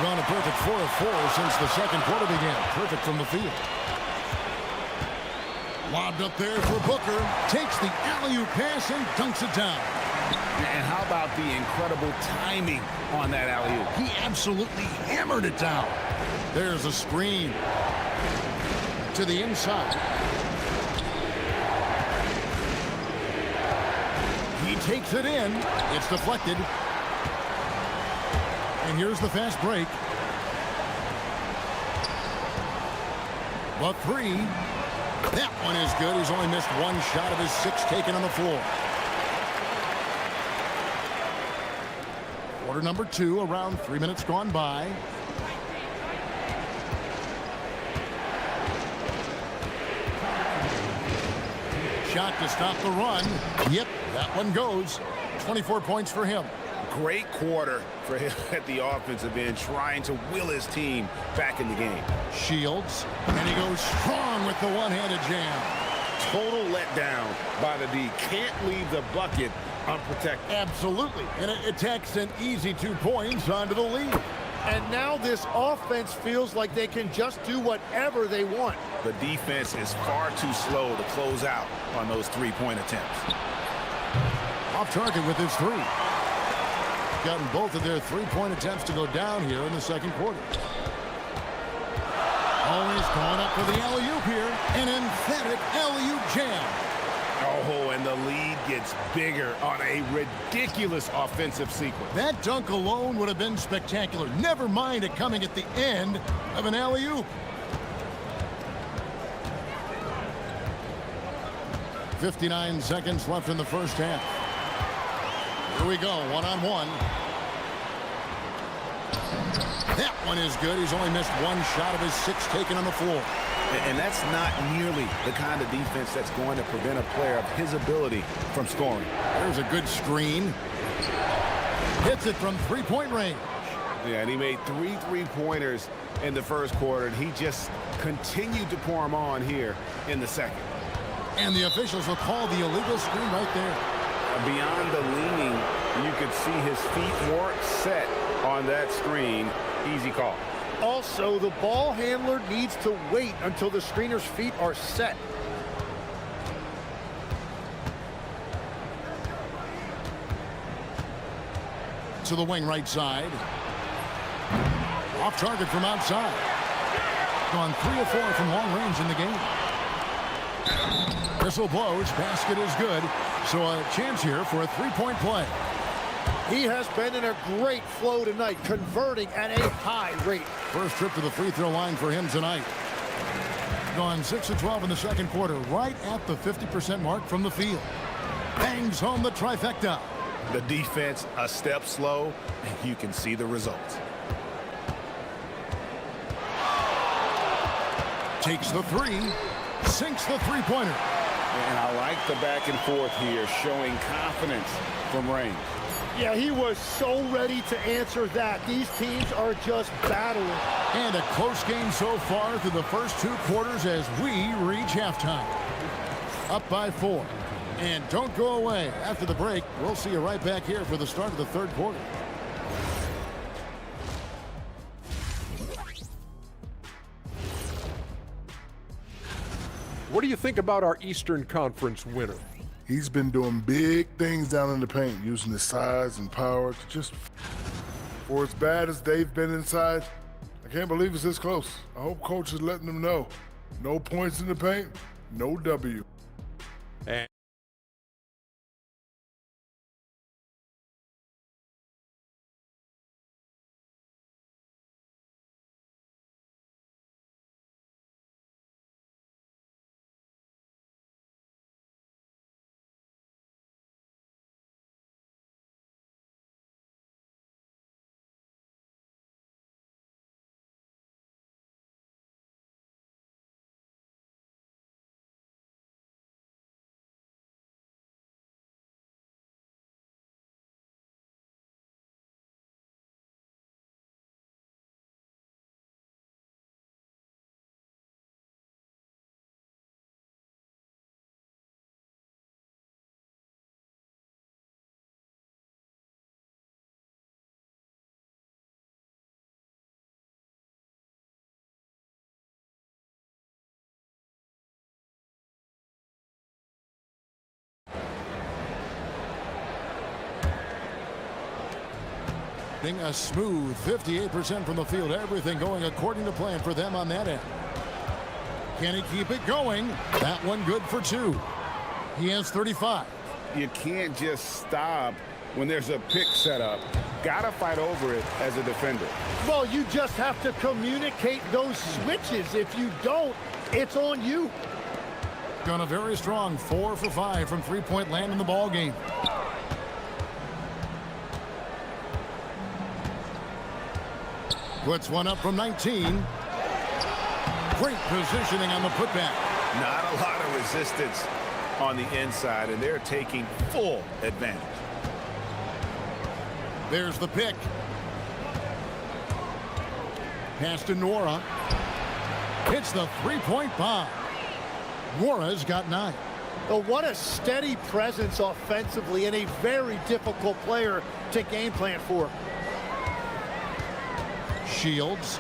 [SPEAKER 7] Gone a perfect 4 of 4 since the second quarter began. Perfect from the field. Lobbed up there for Booker. Takes the alley-oop pass and dunks it down.
[SPEAKER 8] And how about the incredible timing on that alley-oop?
[SPEAKER 7] He absolutely hammered it down. There's a screen. To the inside. He takes it in. It's deflected. And here's the fast break. The 3. That one is good. He's only missed 1 shot of his 6 taken on the floor. Quarter number 2, around 3 minutes gone by. Shot to stop the run. Yep, that one goes. 24 points for him.
[SPEAKER 8] Great quarter for him at the offensive end, trying to will his team back in the game.
[SPEAKER 7] Shields, and he goes strong with the one-handed jam.
[SPEAKER 8] Total letdown by the D. Can't leave the bucket unprotected.
[SPEAKER 7] Absolutely, and it takes an easy 2 points onto the lead.
[SPEAKER 9] And now this offense feels like they can just do whatever they want.
[SPEAKER 8] The defense is far too slow to close out on those 3-point attempts.
[SPEAKER 7] Off target with his 3. Gotten both of their 3-point attempts to go down here in the second quarter. Always going up for the alley-oop here. An emphatic alley-oop jam.
[SPEAKER 8] the lead gets bigger on a ridiculous offensive sequence.
[SPEAKER 7] That dunk alone would have been spectacular. Never mind it coming at the end of an alley-oop. 59 seconds left in the first half. Here we go, one-on-one. That one is good. He's only missed one shot of his 6 taken on the floor.
[SPEAKER 8] And that's not nearly the kind of defense that's going to prevent a player of his ability from scoring.
[SPEAKER 7] There's a good screen. Hits it from three-point range.
[SPEAKER 8] Yeah, and he made 3 three-pointers in the first quarter, and he just continued to pour them on here in the second.
[SPEAKER 7] And the officials will call the illegal screen right there.
[SPEAKER 8] Beyond the leaning, you could see his feet weren't set on that screen. Easy call.
[SPEAKER 9] Also, the ball handler needs to wait until the screener's feet are set.
[SPEAKER 7] To the wing right side. Off target from outside. Gone 3 of 4 from long range in the game. Whistle blows. Basket is good. So a chance here for a three-point play.
[SPEAKER 9] He has been in a great flow tonight, converting at a high rate.
[SPEAKER 7] First trip to the free throw line for him tonight. Gone 6 of 12 in the second quarter, right at the 50% mark from the field. Bangs home the trifecta.
[SPEAKER 8] The defense a step slow, and you can see the results.
[SPEAKER 7] Takes the 3, sinks the three-pointer.
[SPEAKER 8] And I like the back and forth here, showing confidence from range.
[SPEAKER 9] Yeah, he was so ready to answer that. These teams are just battling.
[SPEAKER 7] And a close game so far through the first 2 quarters as we reach halftime. Up by 4. And don't go away. After the break, we'll see you right back here for the start of the third quarter.
[SPEAKER 5] What do you think about our Eastern Conference winner?
[SPEAKER 10] He's been doing big things down in the paint, using his size and power to just... For as bad as they've been inside, I can't believe it's this close. I hope coach is letting them know. No points in the paint, no W.
[SPEAKER 5] And
[SPEAKER 7] A smooth 58% from the field. Everything going according to plan for them on that end. Can he keep it going? That one good for 2. He has 35.
[SPEAKER 8] You can't just stop when there's a pick set up. Gotta fight over it as a defender.
[SPEAKER 9] Well, you just have to communicate those switches. If you don't, it's on you.
[SPEAKER 7] Gone a very strong 4 for 5 from three-point land in the ball game. Puts one up from 19. Great positioning on the putback.
[SPEAKER 8] Not a lot of resistance on the inside, and they're taking full advantage.
[SPEAKER 7] There's the pick. Pass to Nora. Hits the three-point bomb. Nora's got 9.
[SPEAKER 9] Oh, what a steady presence offensively and a very difficult player to game plan for.
[SPEAKER 7] Shields.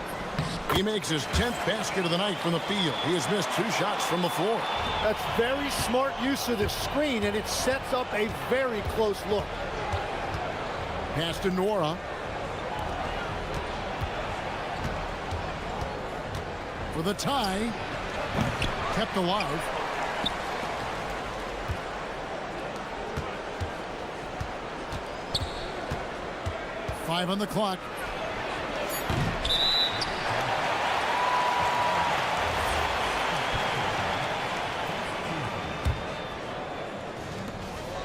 [SPEAKER 7] He makes his 10th basket of the night from the field. He has missed 2 shots from the floor.
[SPEAKER 9] That's very smart use of the screen, and it sets up a very close look.
[SPEAKER 7] Pass to Nora. For the tie. Kept alive. 5 on the clock.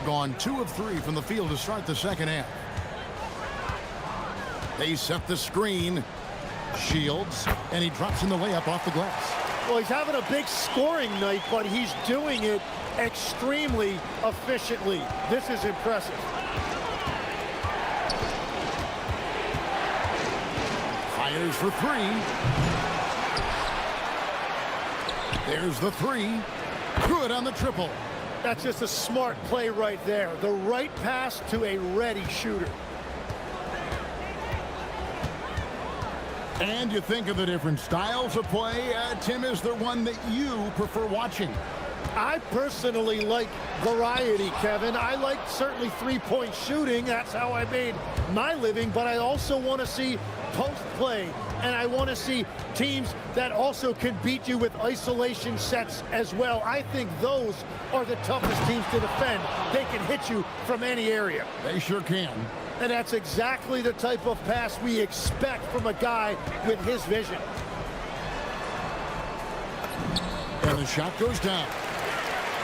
[SPEAKER 7] Gone 2 of 3 from the field to start the second half. They set the screen. Shields, and he drops in the layup off the glass.
[SPEAKER 9] Well, he's having a big scoring night, but he's doing it extremely efficiently. This is impressive.
[SPEAKER 7] Fires for 3. There's the 3. Good on the triple.
[SPEAKER 9] That's just a smart play right there. The right pass to a ready shooter.
[SPEAKER 7] And you think of the different styles of play. Tim, is there one that you prefer watching?
[SPEAKER 9] I personally like variety, Kevin. I like certainly three-point shooting. That's how I made my living. But I also want to see post play. And I want to see teams that also can beat you with isolation sets as well. I think those are the toughest teams to defend. They can hit you from any area.
[SPEAKER 7] They sure can.
[SPEAKER 9] And that's exactly the type of pass we expect from a guy with his vision.
[SPEAKER 7] And the shot goes down.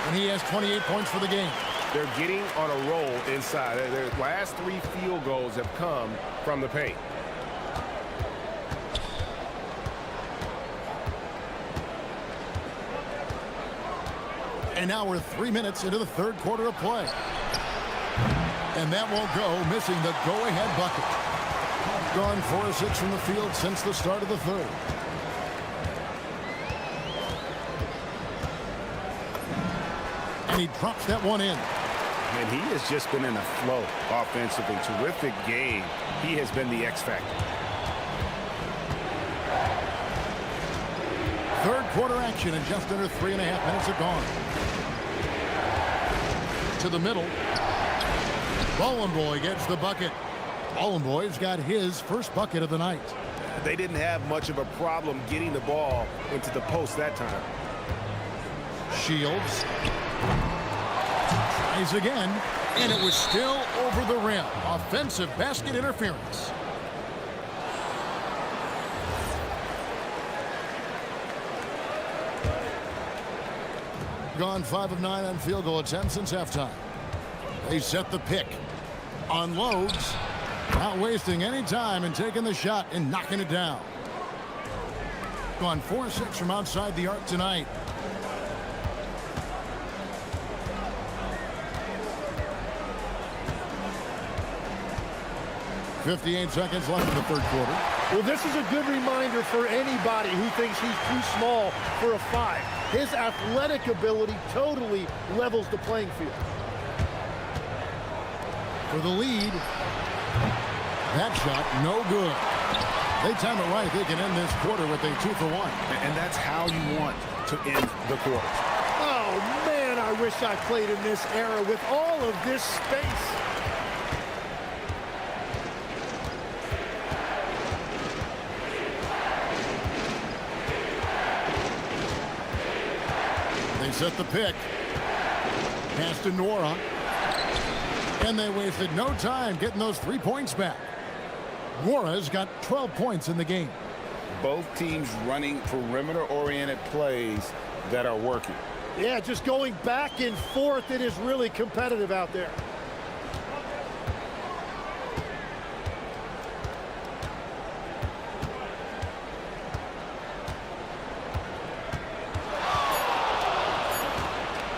[SPEAKER 7] And he has 28 points for the game.
[SPEAKER 8] They're getting on a roll inside. Their last 3 field goals have come from the paint.
[SPEAKER 7] And now we're 3 minutes into the third quarter of play. And that won't go, missing the go-ahead bucket. Gone 4 of 6 from the field since the start of the third. And he drops that one in.
[SPEAKER 8] And he has just been in a flow offensively. Terrific game. He has been the X factor.
[SPEAKER 7] Third quarter action, and just under 3.5 minutes are gone. To the middle. Boy gets the bucket. Boy's got his first bucket of the night.
[SPEAKER 8] They didn't have much of a problem getting the ball into the post that time.
[SPEAKER 7] Shields. Tries again, and it was still over the rim. Offensive basket interference. Gone 5 of 9 on field goal attempts since halftime. They set the pick. Unloads. Not wasting any time and taking the shot and knocking it down. Gone 4 of 6 from outside the arc tonight. .58 seconds left in the third quarter.
[SPEAKER 9] Well, this is a good reminder for anybody who thinks he's too small for a 5. His athletic ability totally levels the playing field.
[SPEAKER 7] For the lead. That shot, no good. They time it right. They can end this quarter with a 2-for-1.
[SPEAKER 8] And that's how you want to end the quarter.
[SPEAKER 9] Oh, man, I wish I played in this era with all of this space.
[SPEAKER 7] They set the pick. Pass to Nora. And they wasted no time getting those 3 points back. Nora's got 12 points in the game.
[SPEAKER 8] Both teams running perimeter-oriented plays that are working.
[SPEAKER 9] Yeah, just going back and forth. It is really competitive out there.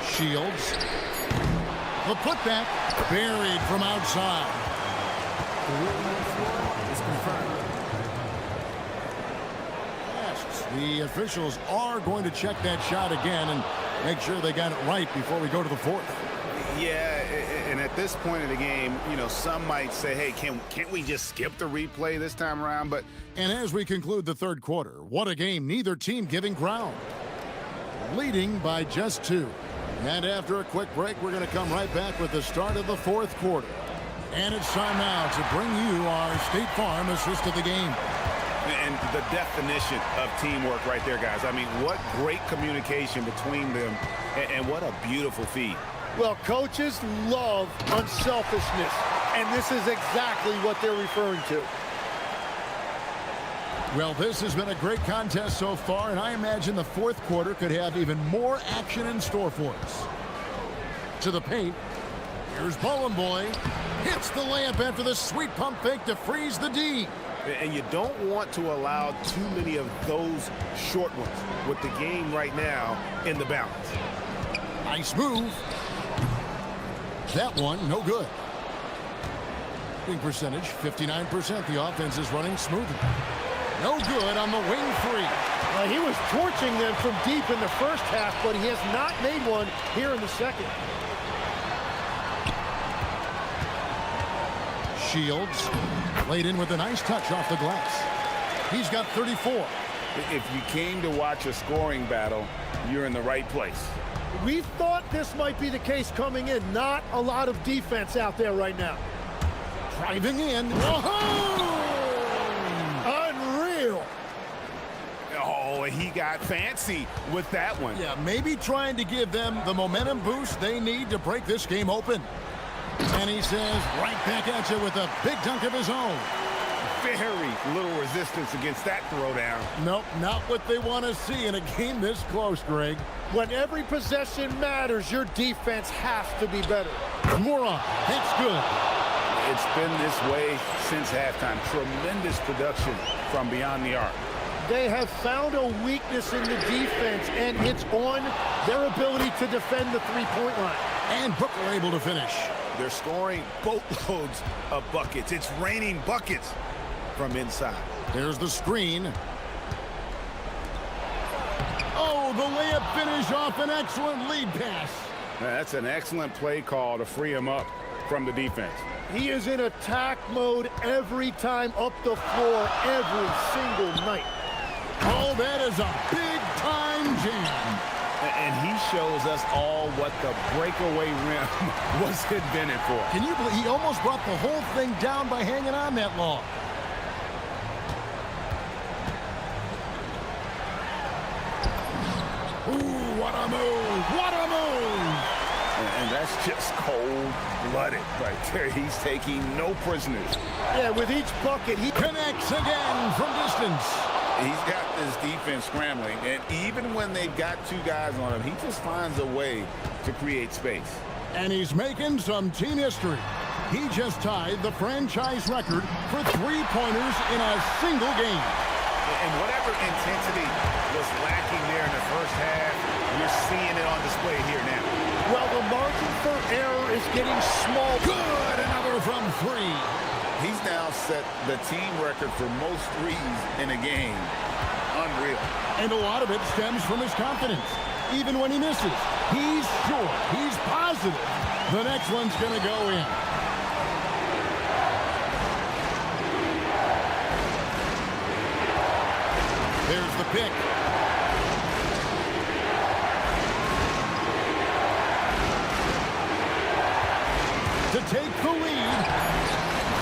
[SPEAKER 7] Shields. The putback buried from outside.
[SPEAKER 6] The ruling on the floor is confirmed.
[SPEAKER 7] Yes, the officials are going to check that shot again and make sure they got it right before we go to the fourth.
[SPEAKER 8] Yeah, and at this point of the game, you know, some might say, hey, can't we just skip the replay this time around? But
[SPEAKER 7] and as we conclude the third quarter, what a game, neither team giving ground. Leading by just 2. And after a quick break, we're going to come right back with the start of the fourth quarter. And it's time now to bring you our State Farm assist of the game.
[SPEAKER 8] And the definition of teamwork right there, guys. I mean, what great communication between them, and what a beautiful feed.
[SPEAKER 9] Well, coaches love unselfishness. And this is exactly what they're referring to.
[SPEAKER 7] Well, this has been a great contest so far, and I imagine the fourth quarter could have even more action in store for us. To the paint. Here's Bowling Boy. Hits the layup after the sweet pump fake to freeze the D.
[SPEAKER 8] And you don't want to allow too many of those short ones with the game right now in the balance.
[SPEAKER 7] Nice move. That one, no good. Shooting percentage, 59%. The offense is running smoothly. No good on the wing three.
[SPEAKER 9] He was torching them from deep in the first half, but he has not made one here in the second.
[SPEAKER 7] Shields laid in with a nice touch off the glass. He's got 34.
[SPEAKER 8] If you came to watch a scoring battle, you're in the right place.
[SPEAKER 9] We thought this might be the case coming in. Not a lot of defense out there right now.
[SPEAKER 7] Driving in. Whoa!
[SPEAKER 9] Unreal.
[SPEAKER 8] Oh, he got fancy with that one.
[SPEAKER 7] Yeah, maybe trying to give them the momentum boost they need to break this game open. And he says right back at you with a big dunk of his own.
[SPEAKER 8] Very little resistance against that throwdown.
[SPEAKER 7] Nope, not what they want to see in a game this close, Greg.
[SPEAKER 9] When every possession matters, your defense has to be better.
[SPEAKER 7] Moron, that's good.
[SPEAKER 8] It's been this way since halftime. Tremendous production from beyond the arc.
[SPEAKER 9] They have found a weakness in the defense, and it's on their ability to defend the three-point line.
[SPEAKER 7] And Booker able to finish.
[SPEAKER 8] They're scoring boatloads of buckets. It's raining buckets from inside.
[SPEAKER 7] There's the screen. Oh, the layup finish off an excellent lead pass.
[SPEAKER 8] That's an excellent play call to free him up from the defense.
[SPEAKER 9] He is in attack mode every time up the floor, every single night.
[SPEAKER 7] Oh, that is a big-time jam.
[SPEAKER 8] And he shows us all what the breakaway rim was invented for.
[SPEAKER 7] Can you believe he almost brought the whole thing down by hanging on that long? Ooh, what a move! What a move!
[SPEAKER 8] And that's just cold-blooded right there. He's taking no prisoners.
[SPEAKER 9] Yeah, with each bucket, he
[SPEAKER 7] Connects again from distance.
[SPEAKER 8] He's got this defense scrambling, and even when they've got two guys on him, he just finds a way to create space.
[SPEAKER 7] And he's making some team history. He just tied the franchise record for three-pointers in a single game.
[SPEAKER 8] And whatever intensity was lacking there in the first half, you're seeing it on display here now.
[SPEAKER 9] well, the margin for error is getting small.
[SPEAKER 7] Good, another from three.
[SPEAKER 8] He's now set the team record for most threes in a game. Unreal.
[SPEAKER 7] And a lot of it stems from his confidence. Even when he misses, he's sure, he's positive the next one's going to go in. There's the pick. To take the lead.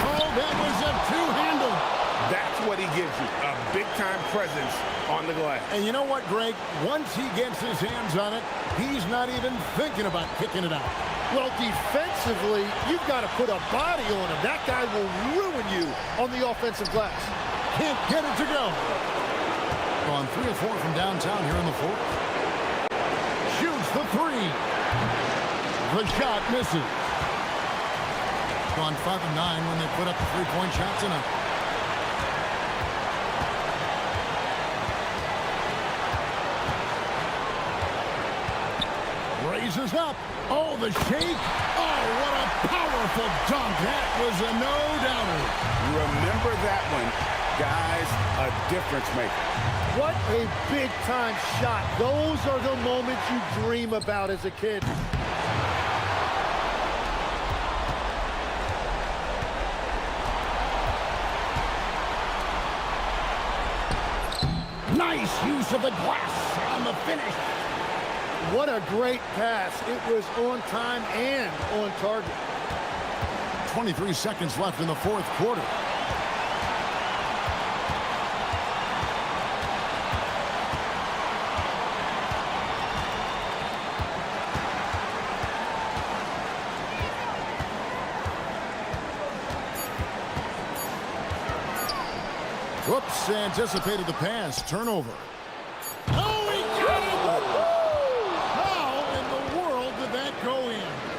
[SPEAKER 7] Oh, that was a two-handle.
[SPEAKER 8] That's what he gives you, a big-time presence on the glass.
[SPEAKER 7] And you know what, Greg? Once he gets his hands on it, he's not even thinking about kicking it out.
[SPEAKER 9] Well, defensively, you've got to put a body on him. That guy will ruin you on the offensive glass.
[SPEAKER 7] Can't get it to go. On 3 of 4 from downtown here in the fourth. Shoots the three. The shot misses. Gone 5 of 9 when they put up the three-point shot tonight. Raises up. Oh, the shake. Oh, what a powerful dunk. That was a no-doubter.
[SPEAKER 8] Remember that one. Guys, a difference maker.
[SPEAKER 9] What a big-time shot. Those are the moments you dream about as a kid.
[SPEAKER 7] Nice use of the glass on the finish.
[SPEAKER 9] What a great pass. It was on time and on target.
[SPEAKER 7] 23 seconds left in the fourth quarter. Whoops, anticipated the pass. Turnover. Oh, he got it! How in the world did that go in?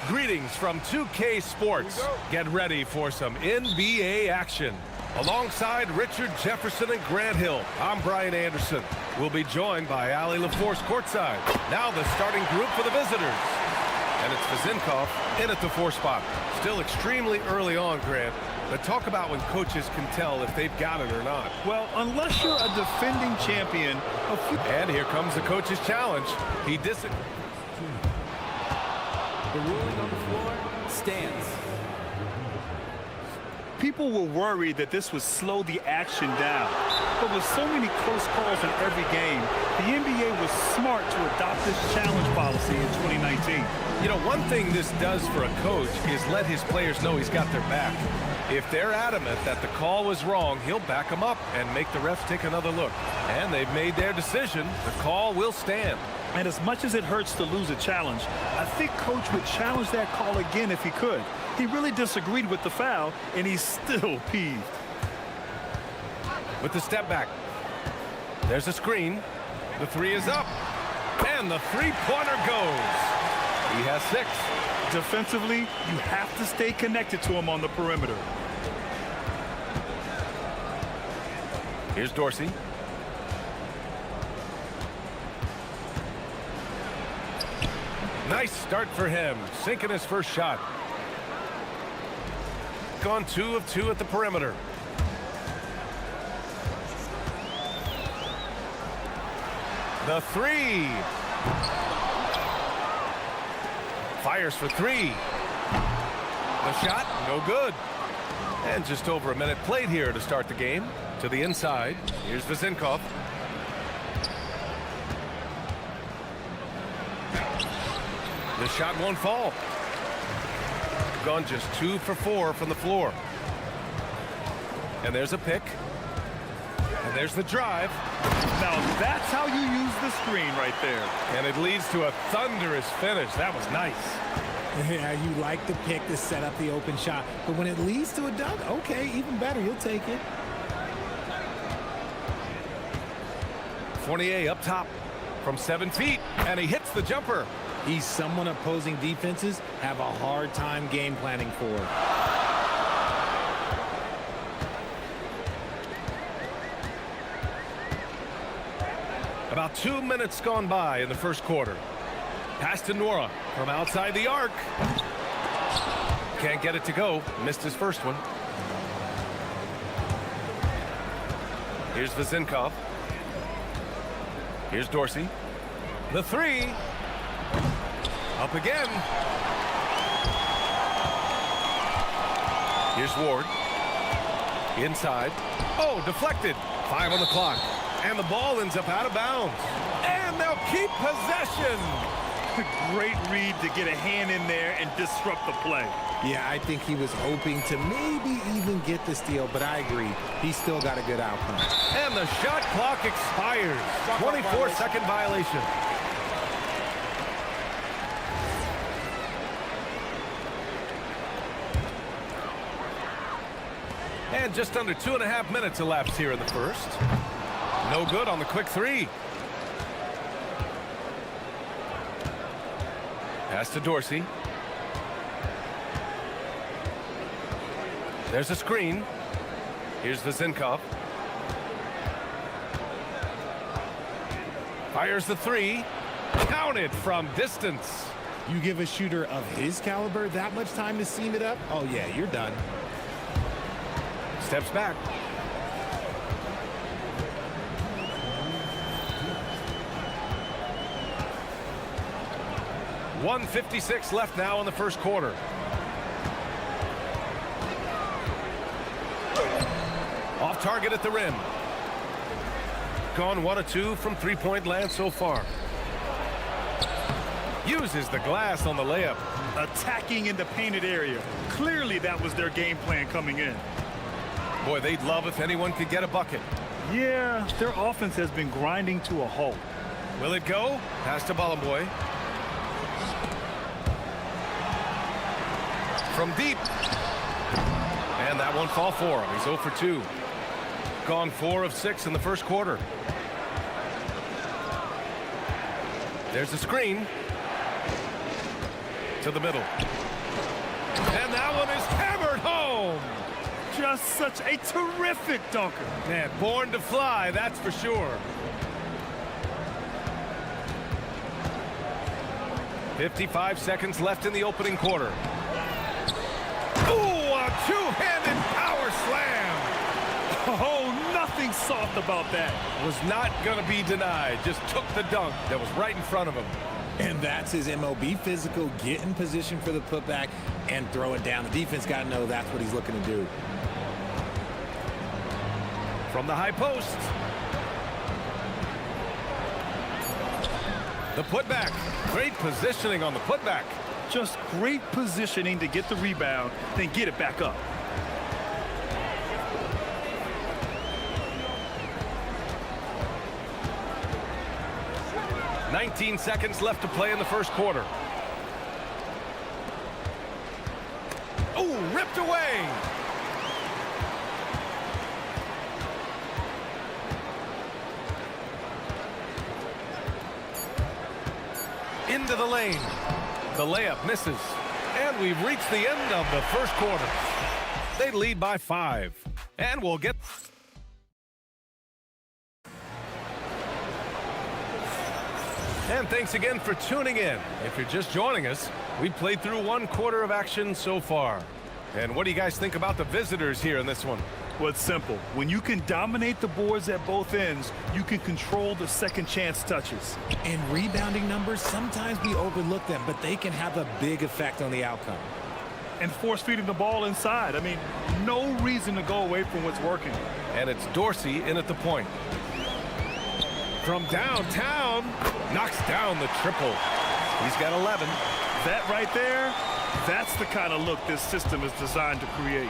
[SPEAKER 1] Greetings from 2K Sports. Get ready for some NBA action. Alongside Richard Jefferson and Grant Hill, I'm Brian Anderson. We'll be joined by Ali LaForce courtside. Now the starting group for the visitors. And it's Vazinkov in at the 4 spot. Still extremely early on, Grant. But talk about when coaches can tell if they've got it or not.
[SPEAKER 3] Well, unless you're a defending champion.
[SPEAKER 1] And here comes the coach's challenge. The
[SPEAKER 6] ruling on the floor stands.
[SPEAKER 3] People were worried that this would slow the action down. But with so many close calls in every game, the NBA was smart to adopt this challenge policy in 2019.
[SPEAKER 1] You know, one thing this does for a coach is let his players know he's got their back. If they're adamant that the call was wrong, he'll back them up and make the refs take another look. And they've made their decision. The call will stand.
[SPEAKER 3] And as much as it hurts to lose a challenge, I think Coach would challenge that call again if he could. He really disagreed with the foul, and he's still peeved.
[SPEAKER 1] With the step back. There's a screen. The 3 is up. And the three-pointer goes. He has 6.
[SPEAKER 3] Defensively, you have to stay connected to him on the perimeter.
[SPEAKER 1] Here's Dorsey. Nice start for him. Sinking his first shot. Gone 2 of 2 at the perimeter. The 3. Fires for 3. The shot, no good. And just over a minute played here to start the game. To the inside. Here's Vazinkov. The shot won't fall. Gone just 2 for 4 from the floor. And there's a pick. And there's the drive.
[SPEAKER 3] Now that's how you use the screen right there.
[SPEAKER 1] And it leads to a thunderous finish. That was nice.
[SPEAKER 6] Yeah, you like the pick to set up the open shot. But when it leads to a dunk, okay, even better. You'll take it.
[SPEAKER 1] Fournier up top from 7 feet. And he hits the jumper.
[SPEAKER 6] He's someone opposing defenses have a hard time game planning for.
[SPEAKER 1] About 2 minutes gone by in the first quarter. Pass to Nora from outside the arc. Can't get it to go. Missed his first one. Here's Vazinkov. Here's Dorsey. The 3. Up again. Here's Ward. Inside. Oh, deflected. 5 on the clock. And the ball ends up out of bounds. And they'll keep possession.
[SPEAKER 3] Great read to get a hand in there and disrupt the play.
[SPEAKER 6] Yeah, I think he was hoping to maybe even get the steal, but I agree. He still got a good outcome.
[SPEAKER 1] And the shot clock expires. 24-second violation. And just under 2.5 minutes elapsed here in the first. No good on the quick 3. Pass to Dorsey. There's a screen. Here's Vazinkov. Fires the 3. Counted from distance.
[SPEAKER 6] You give a shooter of his caliber that much time to seam it up? Oh, yeah, you're done.
[SPEAKER 1] Steps back. .156 left now in the first quarter. Off target at the rim. Gone 1 of 2 from three-point land so far. Uses the glass on the layup.
[SPEAKER 3] Attacking in the painted area. Clearly that was their game plan coming in.
[SPEAKER 1] Boy, they'd love if anyone could get a bucket.
[SPEAKER 3] Yeah, their offense has been grinding to a halt.
[SPEAKER 1] Will it go? Pass to Bolomboy. From deep. And that won't fall for him. He's 0 for 2. Gone 4 of 6 in the first quarter. There's a screen. to the middle. And that one is hammered home.
[SPEAKER 3] Just such a terrific dunker.
[SPEAKER 1] Man, born to fly, that's for sure. 55 seconds left in the opening quarter. Ooh, a two-handed power slam.
[SPEAKER 3] Oh, nothing soft about that.
[SPEAKER 1] Was not going to be denied. Just took the dunk that was right in front of him.
[SPEAKER 6] And that's his MO. Be physical, get in position for the putback, and throw it down. The defense got to know that's what he's looking to do.
[SPEAKER 1] From the high post. The putback. Great positioning on the putback.
[SPEAKER 3] Just great positioning to get the rebound, then get it back up.
[SPEAKER 1] "19 seconds left to play in the first quarter. Oh, ripped away. Into the lane. The layup misses. And we've reached the end of the first quarter. They lead by 5. And we'll get... And thanks again for tuning in. If you're just joining us, we played through one quarter of action so far. And what do you guys think about the visitors here in this one?
[SPEAKER 3] Well, it's simple. When you can dominate the boards at both ends, you can control the second chance touches.
[SPEAKER 6] And rebounding numbers, sometimes we overlook them, but they can have a big effect on the outcome.
[SPEAKER 3] And force-feeding the ball inside. I mean, no reason to go away from what's working.
[SPEAKER 1] And it's Dorsey in at the point. From downtown, knocks down the triple. He's got 11.
[SPEAKER 3] That right there, that's the kind of look this system is designed to create.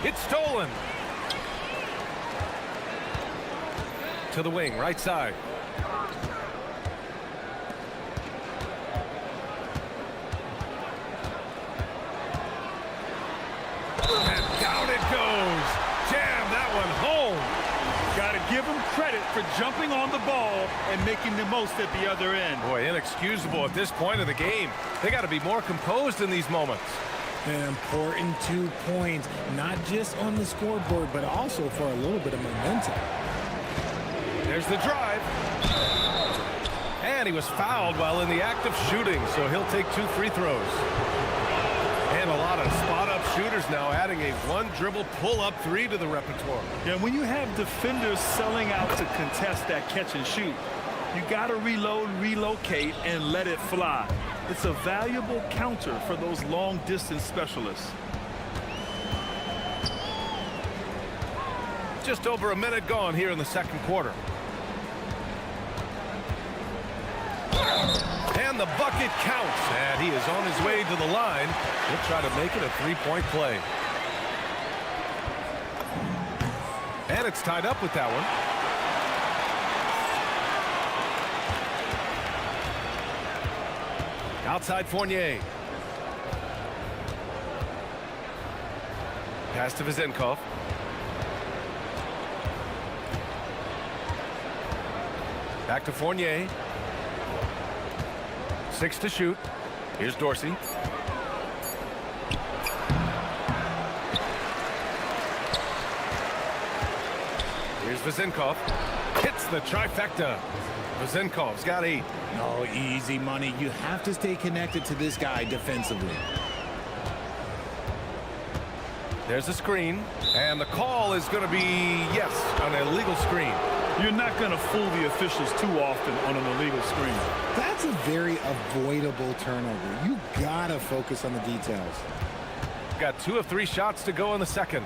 [SPEAKER 1] It's stolen. To the wing, right side. And down it goes. Jam that one home.
[SPEAKER 3] Got to give him credit for jumping on the ball and making the most at the other end.
[SPEAKER 1] Boy, inexcusable at this point of the game. They got to be more composed in these moments.
[SPEAKER 6] An important 2 points, not just on the scoreboard, but also for a little bit of momentum.
[SPEAKER 1] There's the drive. And he was fouled while in the act of shooting, so he'll take 2 free throws. And a lot of spot-up shooters now, adding a one-dribble pull-up 3 to the repertoire.
[SPEAKER 3] Yeah, when you have defenders selling out to contest that catch and shoot, you got to reload, relocate, and let it fly. It's a valuable counter for those long-distance specialists.
[SPEAKER 1] Just over a minute gone here in the second quarter. And the bucket counts, and he is on his way to the line. He'll try to make it a 3-point play. And it's tied up with that one. Outside Fournier. Pass to Vezenkov. Back to Fournier. 6 to shoot. Here's Dorsey. Here's Vezenkov. Hits the trifecta. Vezenkov's got 8.
[SPEAKER 6] No, easy money. You have to stay connected to this guy defensively.
[SPEAKER 1] There's a screen, and the call is going to be, yes, an illegal screen.
[SPEAKER 3] You're not going to fool the officials too often on an illegal screen.
[SPEAKER 6] That's a very avoidable turnover. You gotta focus on the details.
[SPEAKER 1] Got 2 of 3 shots to go in the second.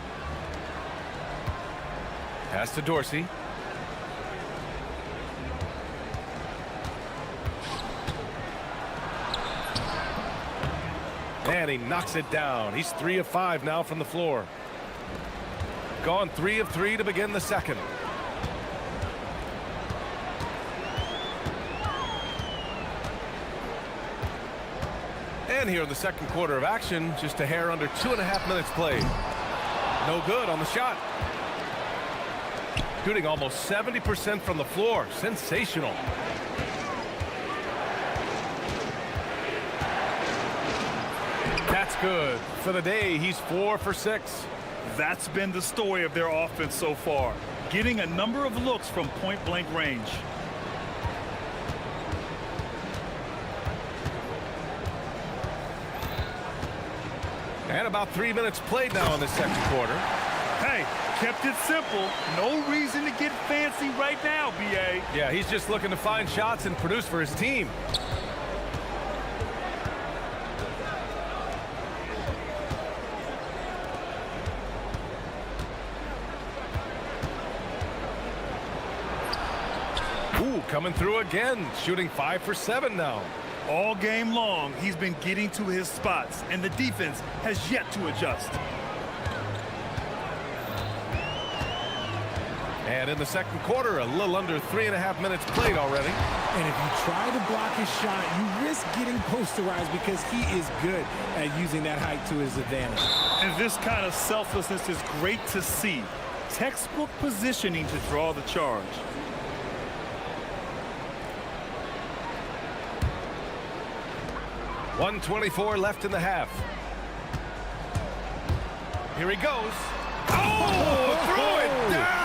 [SPEAKER 1] Pass to Dorsey. And he knocks it down. He's 3 of 5 now from the floor. Gone 3 of 3 to begin the second. And here in the second quarter of action, just a hair under 2.5 minutes played. No good on the shot. Shooting almost 70% from the floor. Sensational. That's good. For the day, he's 4 for 6.
[SPEAKER 3] That's been the story of their offense so far, getting a number of looks from point-blank range.
[SPEAKER 1] And about 3 minutes played now in the second quarter.
[SPEAKER 3] Hey, kept it simple. No reason to get fancy right now, B.A.
[SPEAKER 1] Yeah, he's just looking to find shots and produce for his team. Ooh, coming through again, shooting 5 for 7 now.
[SPEAKER 3] All game long, he's been getting to his spots, and the defense has yet to adjust.
[SPEAKER 1] And in the second quarter, a little under 3.5 minutes played already.
[SPEAKER 6] And if you try to block his shot, you risk getting posterized because he is good at using that height to his advantage.
[SPEAKER 3] And this kind of selflessness is great to see. Textbook positioning to draw the charge.
[SPEAKER 1] .124 left in the half. Here he goes. Oh, threw it down!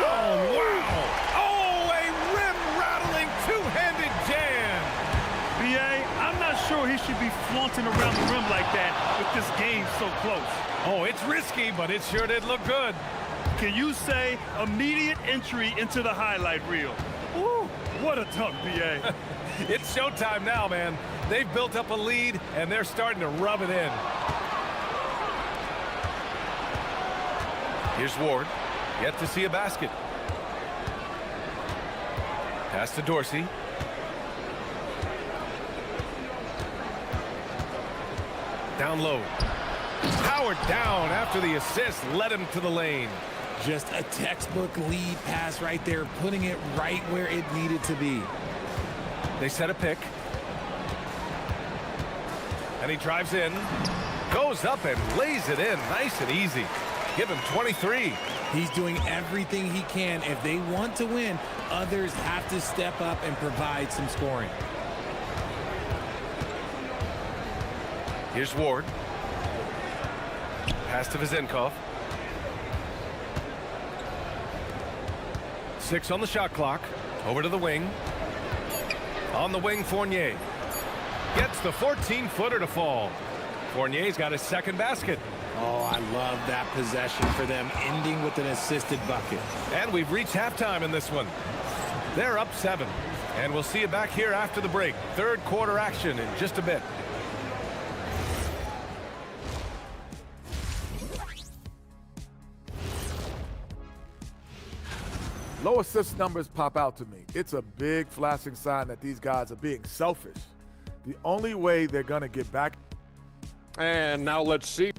[SPEAKER 1] Wow! Oh, a rim-rattling two-handed jam!
[SPEAKER 3] B.A., I'm not sure he should be flaunting around the rim like that with this game so close.
[SPEAKER 1] Oh, it's risky, but it sure did look good.
[SPEAKER 3] Can you say immediate entry into the highlight reel? Ooh, what a dunk, B.A.
[SPEAKER 1] It's showtime now, man. They've built up a lead, and they're starting to rub it in. Here's Ward. Yet to see a basket. Pass to Dorsey. Down low. Powered down after the assist led him to the lane.
[SPEAKER 6] Just a textbook lead pass right there, putting it right where it needed to be.
[SPEAKER 1] They set a pick. And he drives in. Goes up and lays it in nice and easy. Give him 23.
[SPEAKER 6] He's doing everything he can. If they want to win, others have to step up and provide some scoring.
[SPEAKER 1] Here's Ward. Pass to Vizenkov. 6 on the shot clock. Over to the wing. On the wing, Fournier. Gets the 14-footer to fall. Fournier's got his second basket.
[SPEAKER 6] Oh, I love that possession for them, ending with an assisted bucket.
[SPEAKER 1] And we've reached halftime in this one. They're up 7. And we'll see you back here after the break. Third quarter action in just a bit.
[SPEAKER 4] Low assist numbers pop out to me. It's a big flashing sign that these guys are being selfish. The only way they're going to get back.
[SPEAKER 5] And now let's see.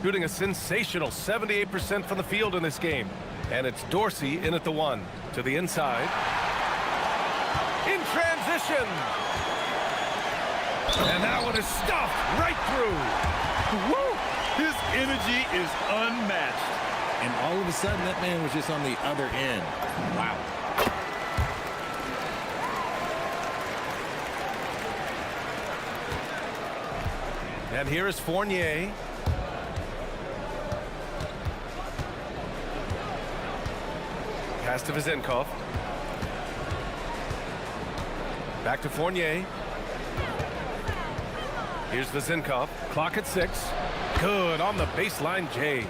[SPEAKER 1] Shooting a sensational 78% from the field in this game. And it's Dorsey in at the 1. To the inside. In transition. And that one is stuffed right through.
[SPEAKER 3] Woo! His energy is unmatched.
[SPEAKER 6] And all of a sudden, that man was just on the other end. Wow.
[SPEAKER 1] And here is Fournier. Pass to Vizenkov. Back to Fournier. Here's Vezenkov. Clock at 6. Good on the baseline, Jay.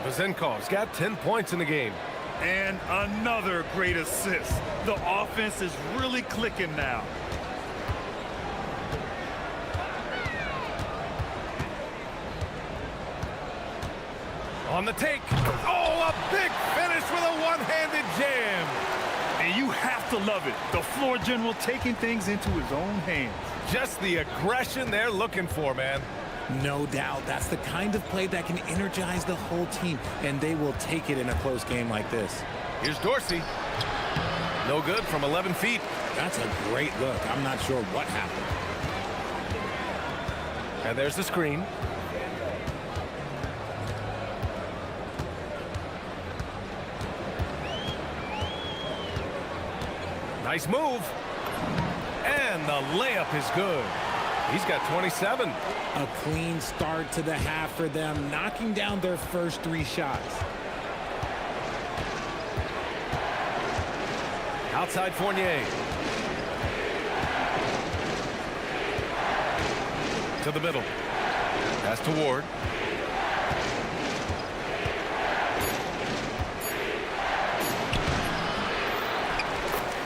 [SPEAKER 1] Vezenkov's got 10 points in the game.
[SPEAKER 3] And another great assist. The offense is really clicking now.
[SPEAKER 1] On the take. Oh, a big finish with a one-handed jam.
[SPEAKER 3] And you have to love it. The floor general taking things into his own hands.
[SPEAKER 1] Just the aggression they're looking for, man.
[SPEAKER 6] No doubt. That's the kind of play that can energize the whole team, and they will take it in a close game like this.
[SPEAKER 1] Here's Dorsey. No good from 11 feet.
[SPEAKER 6] That's a great look. I'm not sure what happened.
[SPEAKER 1] And there's the screen. Nice move. And the layup is good. He's got 27.
[SPEAKER 6] A clean start to the half for them, knocking down their first 3 shots.
[SPEAKER 1] Outside Fournier. To the middle. Pass to Ward.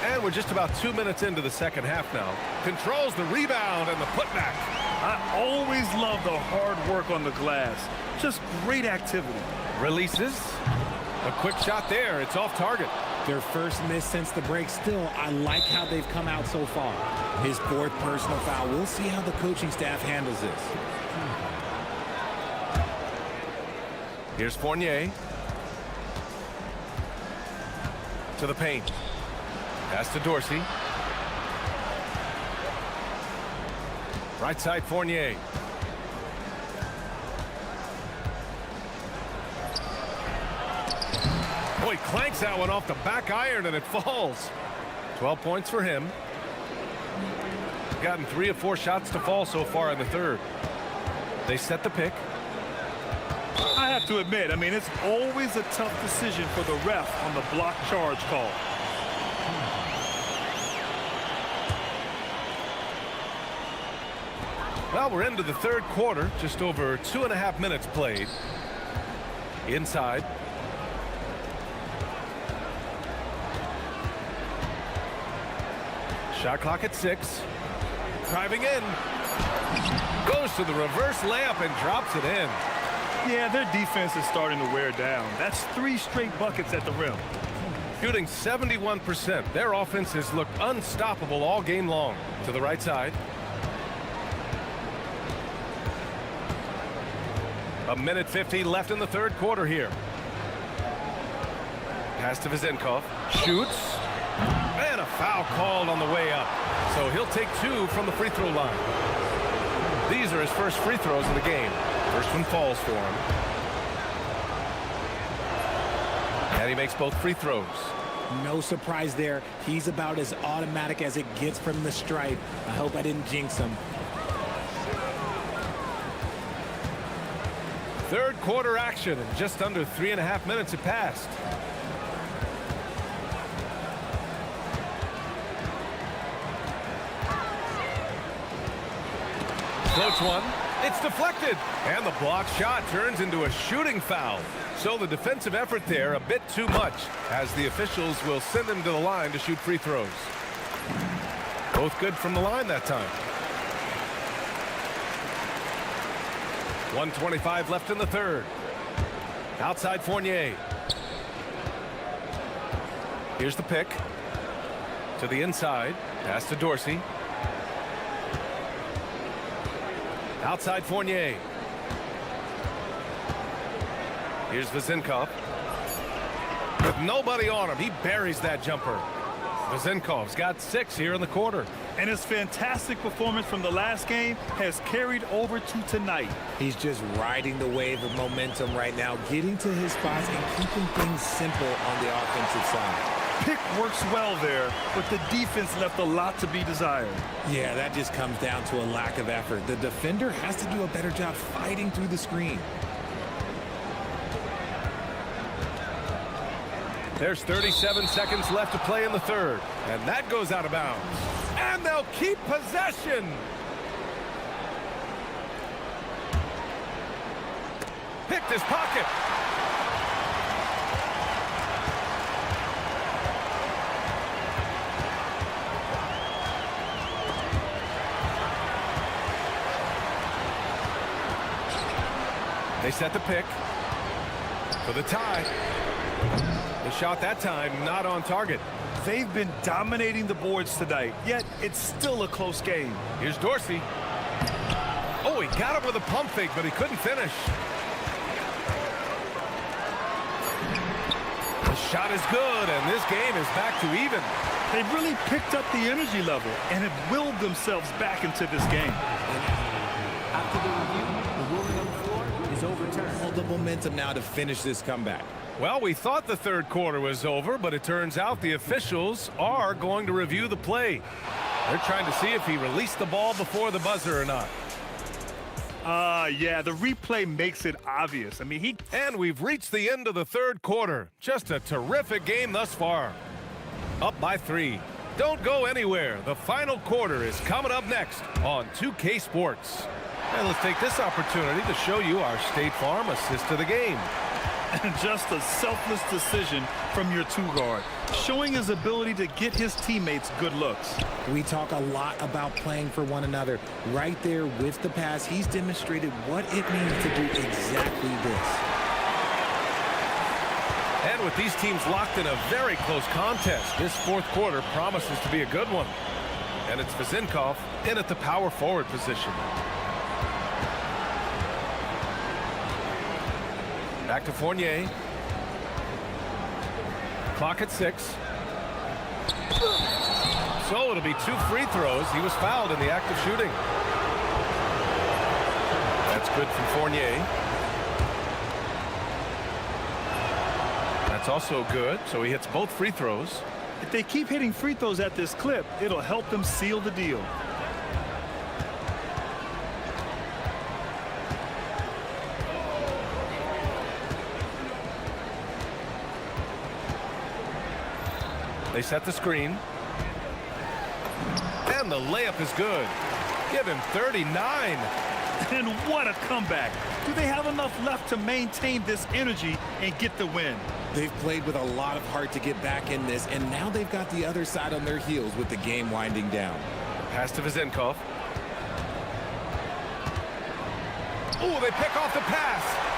[SPEAKER 1] And we're just about 2 minutes into the second half now. Controls the rebound and the putback.
[SPEAKER 3] I always love the hard work on the glass. Just great activity.
[SPEAKER 1] Releases. A quick shot there. It's off target.
[SPEAKER 6] Their first miss since the break. Still, I like how they've come out so far. His 4th personal foul. We'll see how the coaching staff handles this.
[SPEAKER 1] Here's Fournier. To the paint. Pass to Dorsey. Right side Fournier. Oh, he clanks that one off the back iron and it falls. 12 points for him. Gotten 3 of 4 shots to fall so far in the third. They set the pick.
[SPEAKER 3] I have to admit, I mean, it's always a tough decision for the ref on the block charge call.
[SPEAKER 1] Well, we're into the third quarter. Just over 2.5 minutes played. Inside. Shot clock at 6. Driving in. Goes to the reverse layup and drops it in.
[SPEAKER 3] Yeah, their defense is starting to wear down. That's 3 straight buckets at the rim.
[SPEAKER 1] Shooting 71%. Their offense has looked unstoppable all game long. To the right side. A minute 50 left in the third quarter here. Pass to Vezenkov. Shoots. And a foul called on the way up. So he'll take 2 from the free throw line. These are his first free throws of the game. First one falls for him. And he makes both free throws.
[SPEAKER 6] No surprise there. He's about as automatic as it gets from the stripe. I hope I didn't jinx him.
[SPEAKER 1] Third quarter action, and just under 3.5 minutes have passed. Floats one. It's deflected. And the block shot turns into a shooting foul. So the defensive effort there a bit too much, as the officials will send him to the line to shoot free throws. Both good from the line that time. 1:25 left in the third. Outside Fournier. Here's the pick. To the inside. Pass to Dorsey. Outside Fournier. Here's Vezenkov. With nobody on him, he buries that jumper. Vezenkov's got 6 here in the quarter.
[SPEAKER 3] And his fantastic performance from the last game has carried over to tonight.
[SPEAKER 6] He's just riding the wave of momentum right now, getting to his spots and keeping things simple on the offensive side.
[SPEAKER 3] Pick works well there, but the defense left a lot to be desired.
[SPEAKER 6] Yeah, that just comes down to a lack of effort. The defender has to do a better job fighting through the screen.
[SPEAKER 1] There's 37 seconds left to play in the third, and that goes out of bounds. And they'll keep possession. Picked his pocket. They set the pick for the tie. The shot that time not on target.
[SPEAKER 3] They've been dominating the boards tonight, yet it's still a close game.
[SPEAKER 1] Here's Dorsey. Oh, he got it with a pump fake, but he couldn't finish. The shot is good, and this game is back to even.
[SPEAKER 3] They've really picked up the energy level and have willed themselves back into this game.
[SPEAKER 6] After the review, the ruling on the floor is overturned. All the momentum now to finish this comeback.
[SPEAKER 1] Well, we thought the third quarter was over, but it turns out the officials are going to review the play. They're trying to see if he released the ball before the buzzer or not.
[SPEAKER 3] Yeah, the replay makes it obvious. I mean,
[SPEAKER 1] And we've reached the end of the third quarter. Just a terrific game thus far. Up by 3. Don't go anywhere. The final quarter is coming up next on 2K Sports. And let's take this opportunity to show you our State Farm assist to the game.
[SPEAKER 3] And just a selfless decision from your two-guard, showing his ability to get his teammates good looks.
[SPEAKER 6] We talk a lot about playing for one another. Right there with the pass, he's demonstrated what it means to do exactly this.
[SPEAKER 1] And with these teams locked in a very close contest, this fourth quarter promises to be a good one. And it's Vazinkov in at the power forward position. Back to Fournier. Clock at 6. So it'll be 2 free throws. He was fouled in the act of shooting. That's good from Fournier. That's also good, so he hits both free throws.
[SPEAKER 3] If they keep hitting free throws at this clip, it'll help them seal the deal.
[SPEAKER 1] They set the screen. And the layup is good. Give him 39.
[SPEAKER 3] And what a comeback. Do they have enough left to maintain this energy and get the win?
[SPEAKER 6] They've played with a lot of heart to get back in this, and now they've got the other side on their heels with the game winding down.
[SPEAKER 1] Pass to Vazinkov. Oh, they pick off the pass.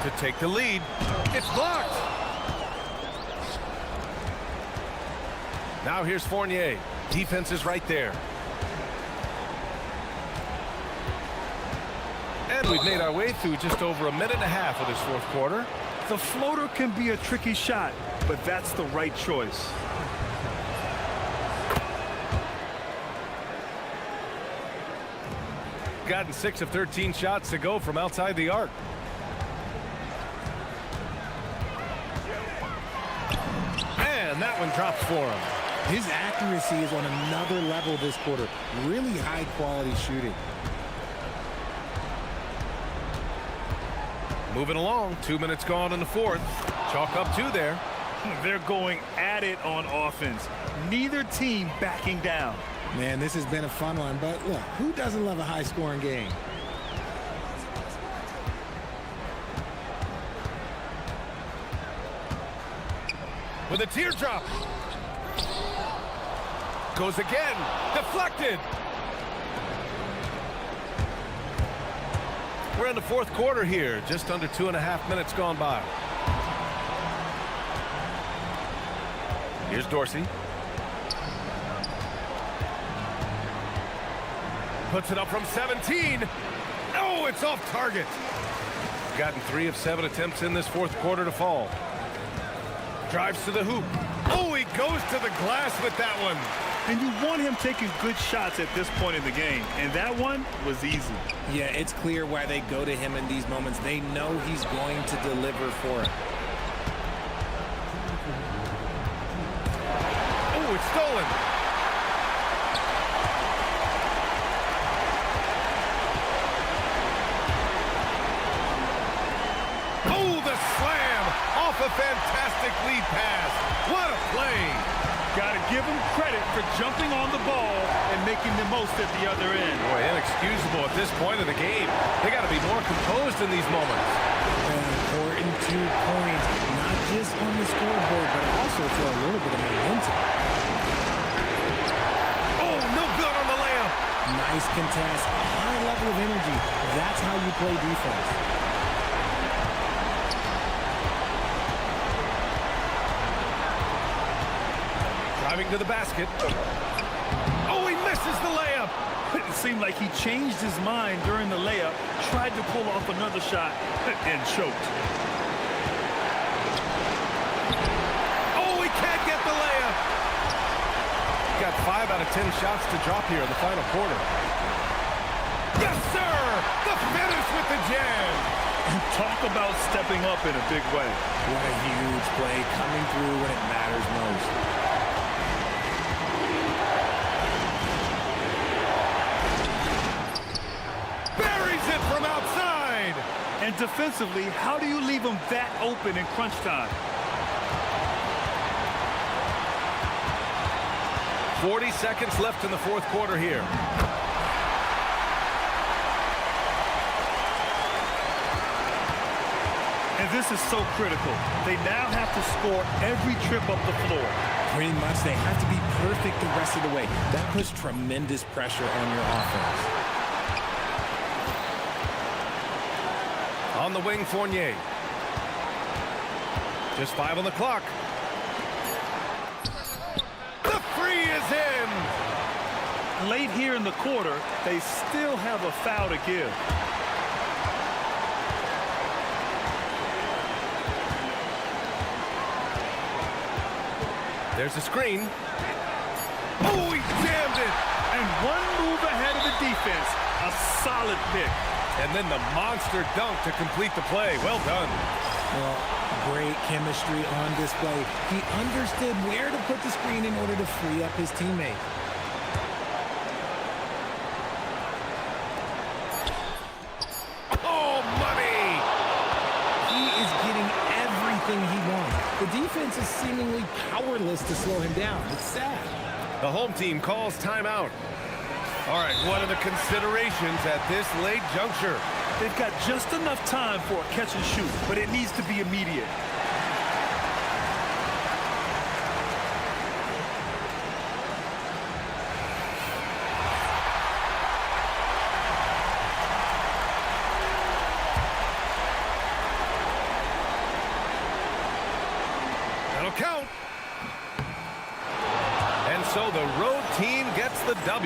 [SPEAKER 1] To take the lead. It's blocked. Now here's Fournier. Defense is right there. And we've made our way through just over a minute and a half of this fourth quarter.
[SPEAKER 3] The floater can be a tricky shot, but that's the right choice.
[SPEAKER 1] Gotten 6 of 13 shots to go from outside the arc. And that one drops for him.
[SPEAKER 6] His accuracy is on another level this quarter. Really high quality shooting.
[SPEAKER 1] Moving along, 2 minutes gone in the fourth. Chalk up 2 there.
[SPEAKER 3] They're going at it on offense. Neither team backing down.
[SPEAKER 6] Man, this has been a fun one, but look, who doesn't love a high-scoring game?
[SPEAKER 1] With a teardrop. Goes again. Deflected. We're in the fourth quarter here. Just under 2.5 minutes gone by. Here's Dorsey. Puts it up from 17. Oh, it's off target. Gotten 3 of 7 attempts in this fourth quarter to fall. Drives to the hoop. Oh, he goes to the glass with that one.
[SPEAKER 3] And you want him taking good shots at this point in the game. And that one was easy.
[SPEAKER 6] Yeah, it's clear why they go to him in these moments. They know he's going to deliver for it.
[SPEAKER 1] Oh, it's stolen. Oh, the slam off a fantastic fantastic lead pass. What a play.
[SPEAKER 3] Got to give him credit for jumping on the ball and making the most at the other end.
[SPEAKER 1] Boy, inexcusable at this point of the game. They got to be more composed in these moments.
[SPEAKER 6] An important 2 points, not just on the scoreboard, but also for a little bit of momentum.
[SPEAKER 1] Oh, no good on the layup.
[SPEAKER 6] Nice contest, high level of energy. That's how you play defense.
[SPEAKER 1] Driving to the basket. Oh, he misses the layup.
[SPEAKER 3] It seemed like he changed his mind during the layup, tried to pull off another shot, and choked.
[SPEAKER 1] Oh, he can't get the layup. Got 5 out of 10 shots to drop here in the final quarter. Yes, sir! The finish with the jam.
[SPEAKER 3] Talk about stepping up in a big way.
[SPEAKER 6] What a huge play, coming through when it matters most.
[SPEAKER 1] Buries it from outside.
[SPEAKER 3] And defensively, how do you leave him that open in crunch time?
[SPEAKER 1] 40 seconds left in the fourth quarter here.
[SPEAKER 3] And this is so critical. They now have to score every trip up the floor.
[SPEAKER 6] Pretty much, they have to be perfect the rest of the way. That puts tremendous pressure on your offense.
[SPEAKER 1] On the wing, Fournier. Just 5 on the clock. The free is in.
[SPEAKER 3] Late here in the quarter, they still have a foul to give.
[SPEAKER 1] There's a screen. Oh, he jammed it.
[SPEAKER 3] And one move ahead of the defense. A solid pick.
[SPEAKER 1] And then the monster dunk to complete the play. Well done.
[SPEAKER 6] Well, great chemistry on display. He understood where to put the screen in order to free up his teammate.
[SPEAKER 1] Oh, money!
[SPEAKER 6] He is getting everything he wants. The defense is seemingly powerless to slow him down. It's sad.
[SPEAKER 1] The home team calls timeout. All right, what are the considerations at this late juncture?
[SPEAKER 3] They've got just enough time for a catch and shoot, but it needs to be immediate.
[SPEAKER 1] That'll count. And so the road team gets the W.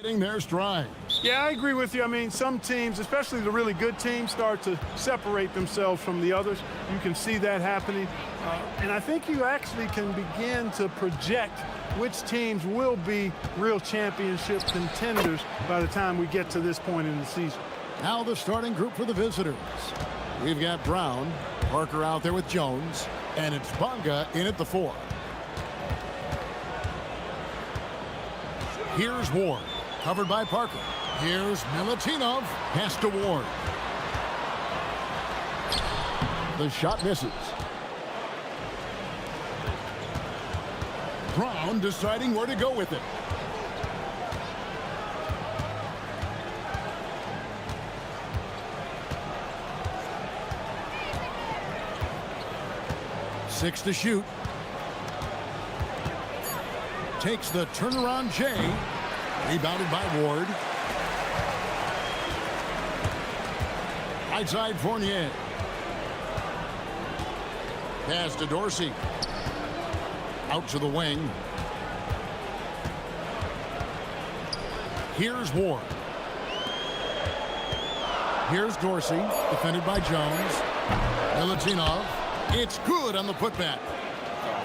[SPEAKER 7] getting their stride.
[SPEAKER 9] Yeah, I agree with you. I mean, some teams, especially the really good teams, start to separate themselves from the others. You can see that happening. And I think you actually can begin to project which teams will be real championship contenders by the time we get to this point in the season.
[SPEAKER 7] Now the starting group for the visitors. We've got Brown, Parker out there with Jones, and it's Bonga in at the 4. Here's Ward, covered by Parker. Here's Milutinov, pass to Ward. The shot misses. Brown deciding where to go with it. Six to shoot. Takes the turnaround J. Rebounded by Ward. Right side Fournier. Pass to Dorsey. Out to the wing. Here's Ward. Here's Dorsey, defended by Jones. Milutinov. It's good on the putback.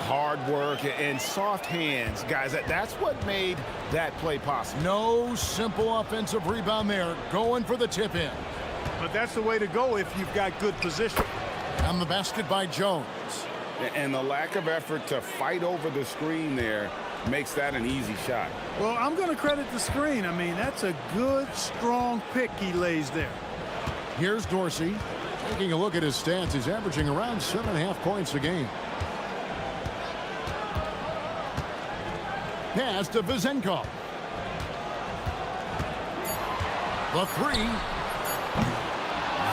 [SPEAKER 8] Hard work and soft hands, guys. That's what made that play possible.
[SPEAKER 7] No simple offensive rebound there. Going for the tip in.
[SPEAKER 9] But that's the way to go if you've got good position.
[SPEAKER 7] On the basket by Jones.
[SPEAKER 8] And the lack of effort to fight over the screen there makes that an easy shot.
[SPEAKER 9] Well, I'm going to credit the screen. I mean, that's a good, strong pick he lays there.
[SPEAKER 7] Here's Dorsey. Taking a look at his stats, he's averaging around 7.5 points a game. Pass to Vezenkov. The 3.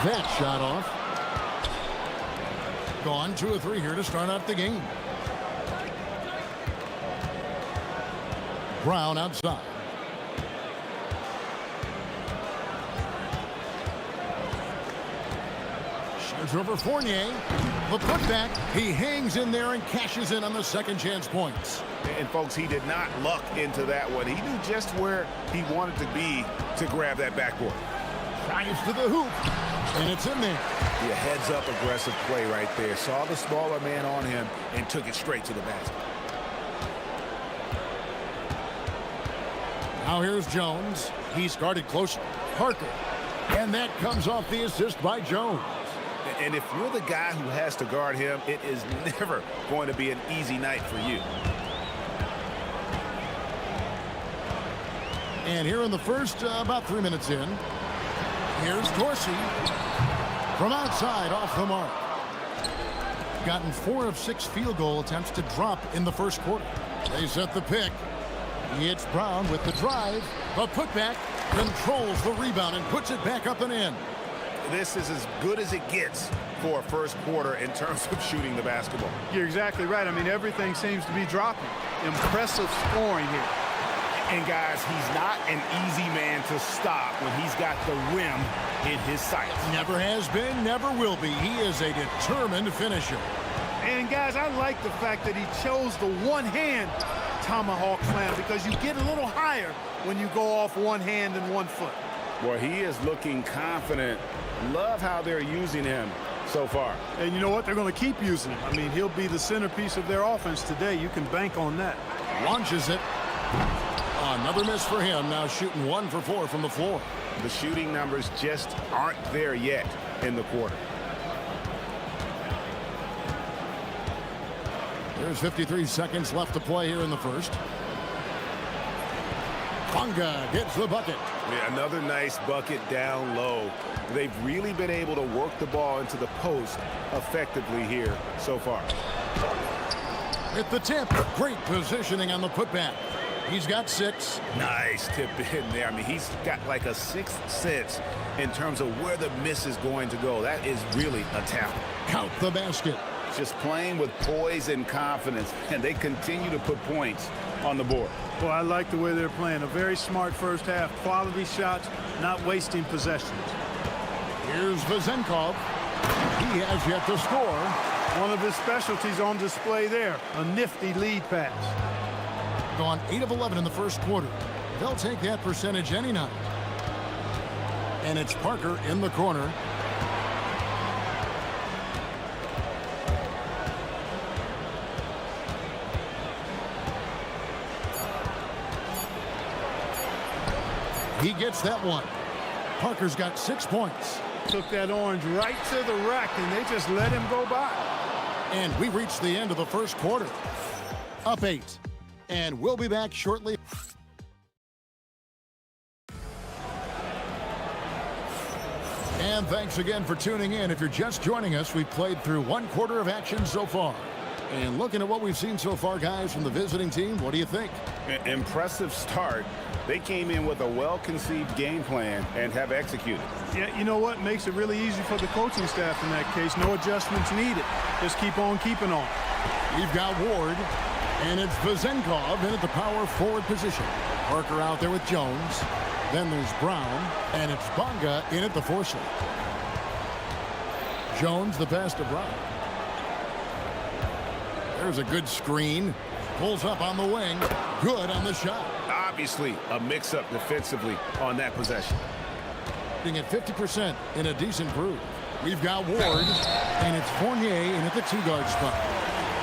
[SPEAKER 7] That shot off. Gone 2 of 3 here to start out the game. Brown outside. Shoots over Fournier. The putback. He hangs in there and cashes in on the second chance points.
[SPEAKER 8] And folks, he did not luck into that one. He knew just where he wanted to be to grab that backboard.
[SPEAKER 7] Drives to the hoop, and it's in there.
[SPEAKER 8] Yeah, heads up aggressive play right there. Saw the smaller man on him and took it straight to the basket.
[SPEAKER 7] Now here's Jones. He's guarded close. Parker. And that comes off the assist by Jones.
[SPEAKER 8] And if you're the guy who has to guard him, it is never going to be an easy night for you.
[SPEAKER 7] And here in the first, about 3 minutes in, here's Dorsey from outside off the mark. Gotten 4 of 6 field goal attempts to drop in the first quarter. They set the pick. It's Brown with the drive. The putback controls the rebound and puts it back up and in.
[SPEAKER 8] This is as good as it gets for a first quarter in terms of shooting the basketball.
[SPEAKER 9] You're exactly right. I mean, everything seems to be dropping. Impressive scoring here.
[SPEAKER 8] And guys, he's not an easy man to stop when he's got the rim in his sights.
[SPEAKER 7] Never has been, never will be. He is a determined finisher.
[SPEAKER 9] And guys, I like the fact that he chose the one-hand tomahawk slam because you get a little higher when you go off one hand and 1 foot.
[SPEAKER 8] Well, he is looking confident. Love how they're using him so far.
[SPEAKER 9] And you know what? They're going to keep using him. I mean, he'll be the centerpiece of their offense today. You can bank on that.
[SPEAKER 7] Launches it. Another miss for him. Now shooting 1 for 4 from the floor.
[SPEAKER 8] The shooting numbers just aren't there yet in the quarter.
[SPEAKER 7] There's 53 seconds left to play here in the first. Bonga gets the bucket.
[SPEAKER 8] Yeah, another nice bucket down low. They've really been able to work the ball into the post effectively here so far.
[SPEAKER 7] At the tip, great positioning on the putback. He's got 6.
[SPEAKER 8] Nice tip in there. I mean, he's got like a 6th sense in terms of where the miss is going to go. That is really a talent.
[SPEAKER 7] Count the basket.
[SPEAKER 8] Just playing with poise and confidence, and they continue to put points on the board.
[SPEAKER 9] Well, I like the way they're playing. A very smart first half. Quality shots, not wasting possessions.
[SPEAKER 7] Here's Vezenkov. He has yet to score.
[SPEAKER 9] One of his specialties on display there. A nifty lead pass.
[SPEAKER 7] Gone 8 of 11 in the first quarter. They'll take that percentage any night. And it's Parker in the corner. He gets that one. Parker's got 6 points.
[SPEAKER 9] Took that orange right to the rack, and they just let him go by.
[SPEAKER 7] And we reached the end of the first quarter. Up 8. And we'll be back shortly. And thanks again for tuning in. If you're just joining us, we've played through 1 quarter of action so far. And looking at what we've seen so far, guys, from the visiting team, what do you think?
[SPEAKER 8] Impressive start. They came in with a well-conceived game plan and have executed.
[SPEAKER 9] Yeah, you know what? Makes it really easy for the coaching staff in that case. No adjustments needed. Just keep on keeping on.
[SPEAKER 7] We've got Ward, and it's Vazenkov in at the power forward position. Parker out there with Jones. Then there's Brown, and it's Bonga in at the 4 slot. Jones, the pass to Brown. There's a good screen. Pulls up on the wing. Good on the shot.
[SPEAKER 8] Obviously, a mix-up defensively on that possession.
[SPEAKER 7] At 50% in a decent groove. We've got Ward, and it's Fournier in at the 2-guard spot.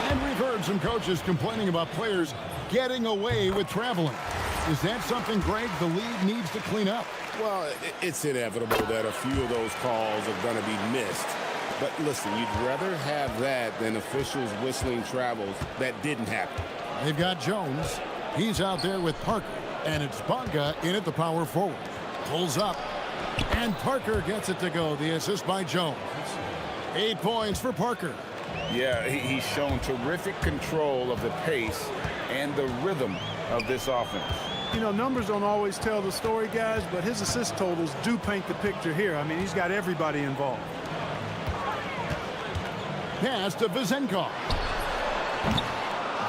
[SPEAKER 7] And we've heard some coaches complaining about players getting away with traveling. Is that something, Greg, the league needs to clean up?
[SPEAKER 8] Well, it's inevitable that a few of those calls are going to be missed. But listen, you'd rather have that than officials whistling travels that didn't happen.
[SPEAKER 7] They've got Jones. He's out there with Parker. And it's Bonga in at the power forward. Pulls up. And Parker gets it to go. The assist by Jones. 8 points for Parker.
[SPEAKER 8] Yeah, he's shown terrific control of the pace and the rhythm of this offense.
[SPEAKER 9] You know, numbers don't always tell the story, guys, but his assist totals do paint the picture here. I mean, he's got everybody involved.
[SPEAKER 7] Pass to Vazenkov.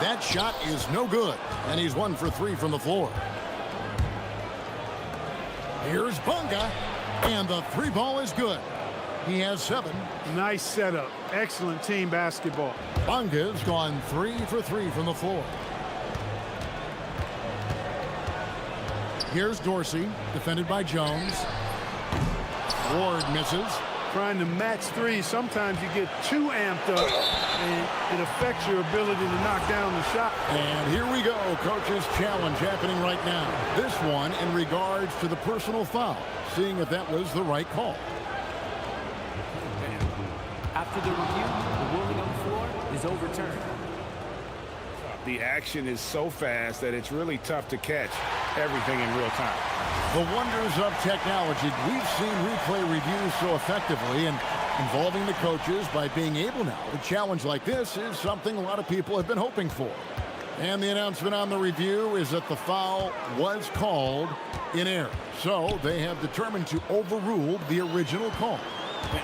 [SPEAKER 7] That shot is no good, and he's 1 for 3 from the floor. Here's Bonga, and the 3 ball is good. He has 7.
[SPEAKER 9] Nice setup. Excellent team basketball.
[SPEAKER 7] Bonga's gone 3 for 3 from the floor. Here's Dorsey, defended by Jones. Ward misses.
[SPEAKER 9] Trying to match 3, sometimes you get too amped up, and it affects your ability to knock down the shot.
[SPEAKER 7] And here we go, coach's challenge happening right now. This one in regards to the personal foul, seeing if that was the right call.
[SPEAKER 11] After the review, the ruling on the floor is overturned.
[SPEAKER 8] The action is so fast that it's really tough to catch everything in real time.
[SPEAKER 7] The wonders of technology. We've seen replay reviews so effectively, and involving the coaches by being able now to challenge like this is something a lot of people have been hoping for. And the announcement on the review is that the foul was called in error. So they have determined to overrule the original call.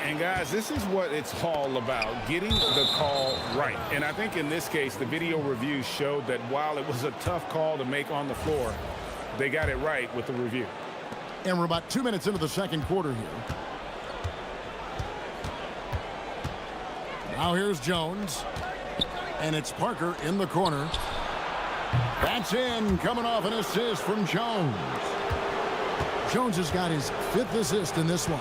[SPEAKER 8] And guys, this is what it's all about, getting the call right. And I think in this case, the video review showed that while it was a tough call to make on the floor, they got it right with the review.
[SPEAKER 7] And we're about 2 minutes into the second quarter here. Now here's Jones. And it's Parker in the corner. That's in, coming off an assist from Jones. Jones has got his 5th assist in this one.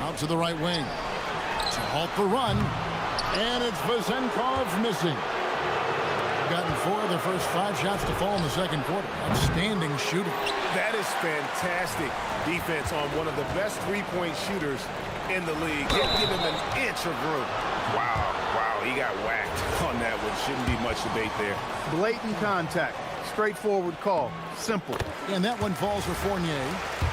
[SPEAKER 7] Out to the right wing. To halt the run. And it's Vazenkov missing. Gotten 4 of the first 5 shots to fall in the second quarter. Outstanding shooting.
[SPEAKER 8] That is fantastic defense on one of the best 3-point shooters in the league. Didn't give him an inch of room. Wow, he got whacked on that one. Shouldn't be much debate there.
[SPEAKER 9] Blatant contact. Straightforward call. Simple.
[SPEAKER 7] And that one falls for Fournier.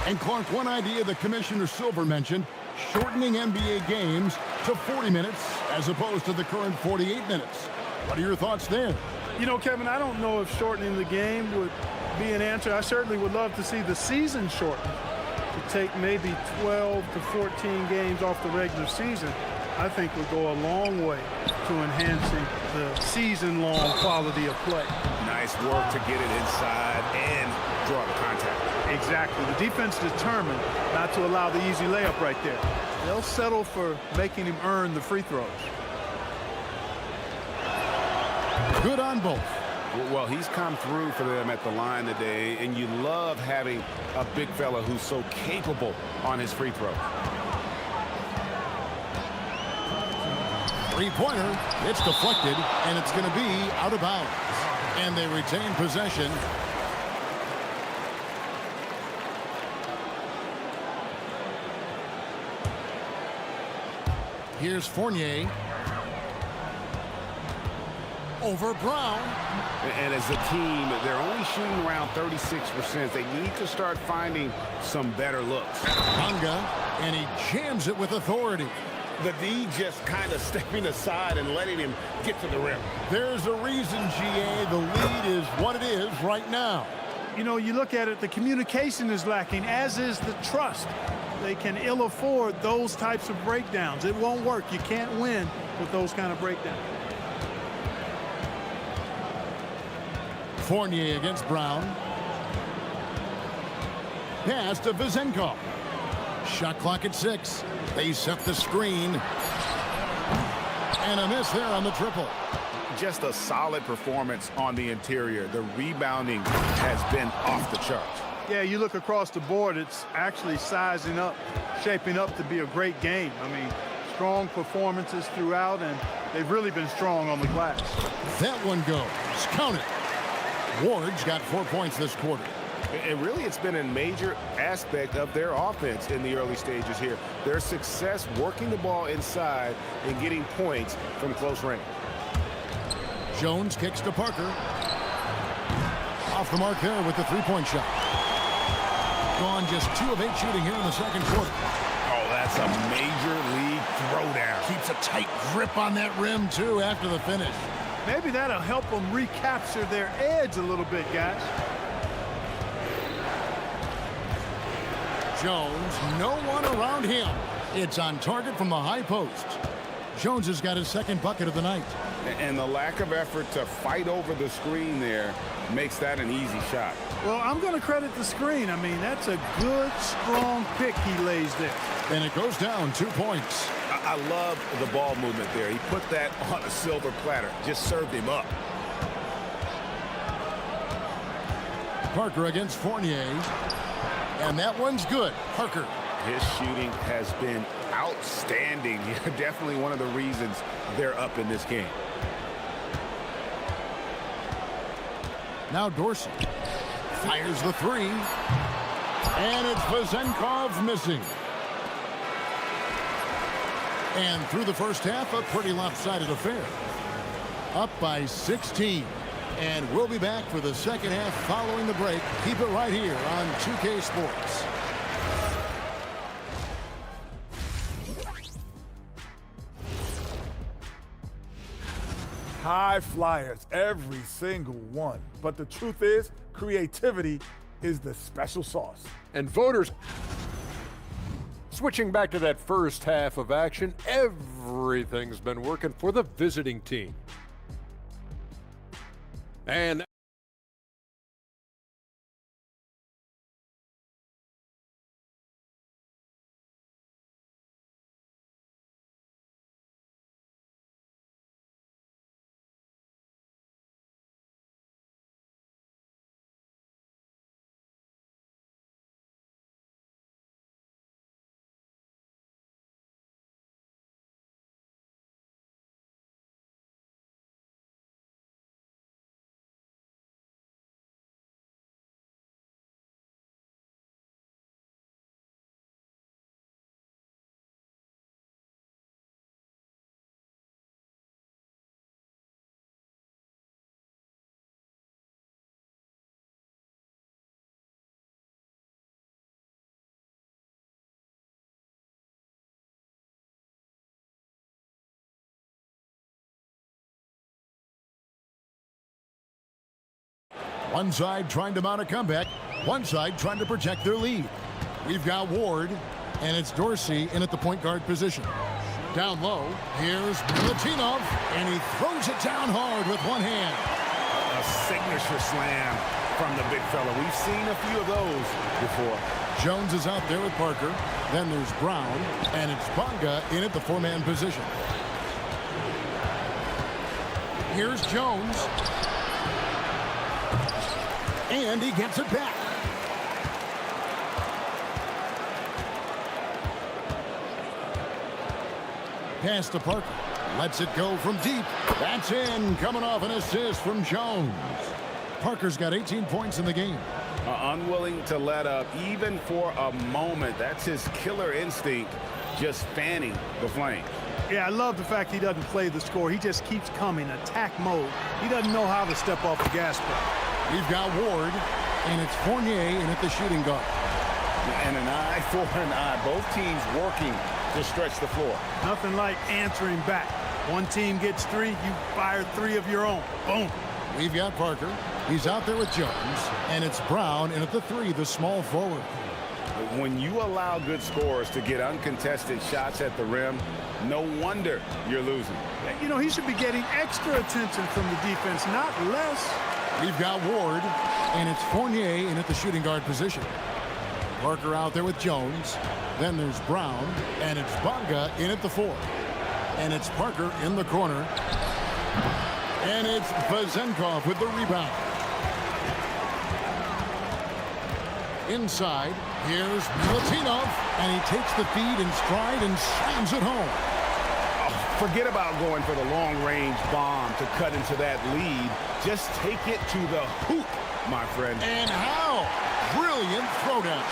[SPEAKER 7] And Clark, one idea that Commissioner Silver mentioned, shortening NBA games to 40 minutes as opposed to the current 48 minutes. What are your thoughts there?
[SPEAKER 9] You know, Kevin, I don't know if shortening the game would be an answer. I certainly would love to see the season shortened to take maybe 12 to 14 games off the regular season. I think would go a long way to enhancing the season-long quality of play.
[SPEAKER 8] Nice work to get it inside and draw the contact.
[SPEAKER 9] Exactly. The defense determined not to allow the easy layup right there. They'll settle for making him earn the free throws.
[SPEAKER 7] Good on both.
[SPEAKER 8] Well, he's come through for them at the line today, and you love having a big fella who's so capable on his free throw.
[SPEAKER 7] Three-pointer, it's deflected, and it's going to be out of bounds. And they retain possession. Here's Fournier. Over Brown.
[SPEAKER 8] And as a team, they're only shooting around 36%. They need to start finding some better looks.
[SPEAKER 7] Bonga, and he jams it with authority.
[SPEAKER 8] The D just kind of stepping aside and letting him get to the rim.
[SPEAKER 7] There's a reason, GA, the lead is what it is right now.
[SPEAKER 3] You know, you look at it, the communication is lacking, as is the trust. They can ill afford those types of breakdowns. It won't work. You can't win with those kind of breakdowns.
[SPEAKER 7] Fournier against Brown. Pass to Vizenkov. Shot clock at 6. They set the screen. And a miss there on the triple.
[SPEAKER 8] Just a solid performance on the interior. The rebounding has been off the charts.
[SPEAKER 3] Yeah, you look across the board, it's actually sizing up, shaping up to be a great game. I mean, strong performances throughout, and they've really been strong on the glass.
[SPEAKER 7] That one goes. Count it. Ward's got 4 points this quarter.
[SPEAKER 8] And really, it's been a major aspect of their offense in the early stages here. Their success working the ball inside and getting points from close range.
[SPEAKER 7] Jones kicks to Parker. Off the mark there with the three-point shot. Gone just 2 of 8 shooting here in the second quarter.
[SPEAKER 8] Oh, that's a major league throwdown.
[SPEAKER 7] Keeps a tight grip on that rim, too, after the finish.
[SPEAKER 3] Maybe that'll help them recapture their edge a little bit, guys.
[SPEAKER 7] Jones, no one around him. It's on target from the high post. Jones has got his second bucket of the night.
[SPEAKER 8] And the lack of effort to fight over the screen there makes that an easy shot.
[SPEAKER 3] Well, I'm going to credit the screen. I mean, that's a good, strong pick he lays there.
[SPEAKER 7] And it goes down 2 points.
[SPEAKER 8] I love the ball movement there. He put that on a silver platter. Just served him up.
[SPEAKER 7] Parker against Fournier. And that one's good. Parker.
[SPEAKER 8] His shooting has been outstanding. Definitely one of the reasons they're up in this game.
[SPEAKER 7] Now Dorsey fires the three. And it's Vizenkov missing. And through the first half, a pretty lopsided affair. Up by 16. And we'll be back for the second half following the break. Keep it right here on 2K Sports.
[SPEAKER 4] High flyers, every single one. But the truth is, creativity is the special sauce.
[SPEAKER 5] And voters, switching back to that first half of action, everything's been working for the visiting team. And
[SPEAKER 7] one side trying to mount a comeback, one side trying to protect their lead. We've got Ward, and it's Dorsey in at the point guard position. Down low, here's Latinov, and he throws it down hard with one hand.
[SPEAKER 8] A signature slam from the big fella. We've seen a few of those before.
[SPEAKER 7] Jones is out there with Parker. Then there's Brown, and it's Bonga in at the four-man position. Here's Jones. And he gets it back. Pass to Parker. Lets it go from deep. That's in. Coming off an assist from Jones. Parker's got 18 points in the game.
[SPEAKER 8] Unwilling to let up even for a moment. That's his killer instinct, just fanning the flame.
[SPEAKER 9] Yeah, I love the fact he doesn't play the score. He just keeps coming, attack mode. He doesn't know how to step off the gas pedal.
[SPEAKER 7] We've got Ward, and it's Fournier in at the shooting guard.
[SPEAKER 8] And an eye for an eye. Both teams working to stretch the floor.
[SPEAKER 9] Nothing like answering back. One team gets 3, you fire 3 of your own. Boom.
[SPEAKER 7] We've got Parker. He's out there with Jones, and it's Brown in at the 3, the small forward.
[SPEAKER 8] When you allow good scorers to get uncontested shots at the rim, no wonder you're losing.
[SPEAKER 9] You know, he should be getting extra attention from the defense, not less.
[SPEAKER 7] We've got Ward, and it's Fournier in at the shooting guard position. Parker out there with Jones. Then there's Brown, and it's Bonga in at the 4. And it's Parker in the corner. And it's Vazenkov with the rebound. Inside, here's Milutinov, and he takes the feed in stride and slams it home.
[SPEAKER 8] Forget about going for the long-range bomb to cut into that lead. Just take it to the hoop, my friend.
[SPEAKER 7] And how? Brilliant throwdown.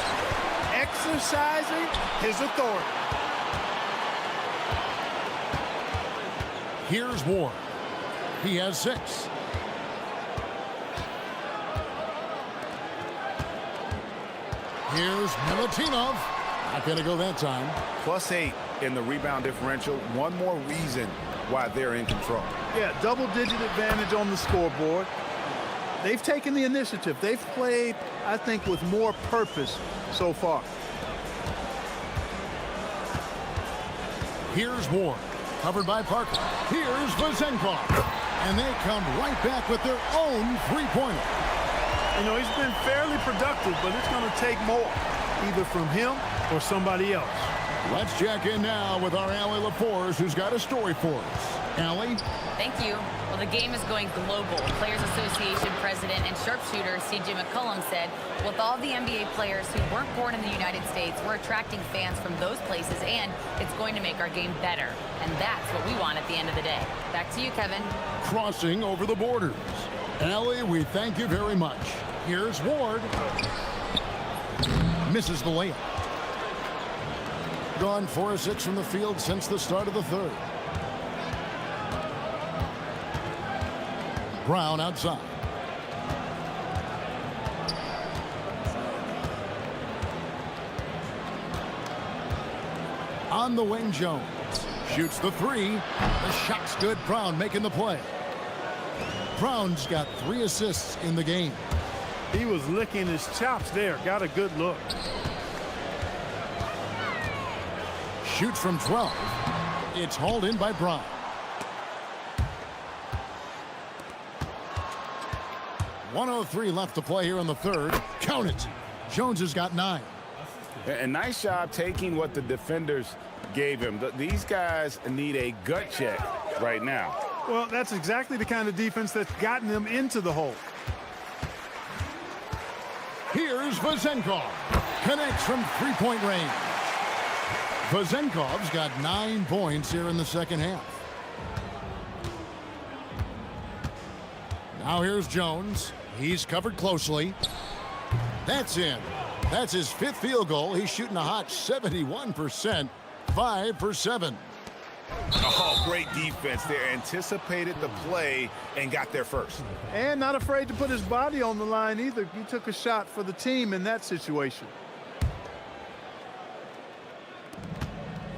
[SPEAKER 9] Exercising his authority.
[SPEAKER 7] Here's Ward. He has 6. Here's Milutinov. Not going to go that time.
[SPEAKER 8] +8 in the rebound differential. One more reason why they're in control.
[SPEAKER 9] Yeah, double-digit advantage on the scoreboard. They've taken the initiative. They've played, I think, with more purpose so far.
[SPEAKER 7] Here's Ward. Covered by Parker. Here's Vazenkov. And they come right back with their own three-pointer.
[SPEAKER 9] You know, he's been fairly productive, but it's going to take more, either from him or somebody else.
[SPEAKER 7] Let's check in now with our Allie LaForce, who's got a story for us. Allie?
[SPEAKER 12] Thank you. Well, the game is going global. Players Association President and sharpshooter C.J. McCollum said, with all the NBA players who weren't born in the United States, we're attracting fans from those places, and it's going to make our game better. And that's what we want at the end of the day. Back to you, Kevin.
[SPEAKER 7] Crossing over the borders. Allie, we thank you very much. Here's Ward. Misses the layup. Gone 4 of 6 from the field since the start of the third. Brown outside. On the wing, Jones. Shoots the 3. The shot's good. Brown making the play. Brown's got 3 assists in the game.
[SPEAKER 9] He was licking his chops there. Got a good look.
[SPEAKER 7] Shoots from 12. It's hauled in by Brown. .103 left to play here in the third. Count it. Jones has got 9.
[SPEAKER 8] A nice job taking what the defenders gave him. These guys need a gut check right now.
[SPEAKER 9] Well, that's exactly the kind of defense that's gotten them into the hole.
[SPEAKER 7] Here's Vazenkov. Connects from three-point range. Vazenkov's got 9 points here in the second half. Now here's Jones. He's covered closely. That's in. That's his 5th field goal. He's shooting a hot 71%. 5 for 7.
[SPEAKER 8] Oh, great defense there. Anticipated the play and got there first.
[SPEAKER 9] And not afraid to put his body on the line either. He took a shot for the team in that situation.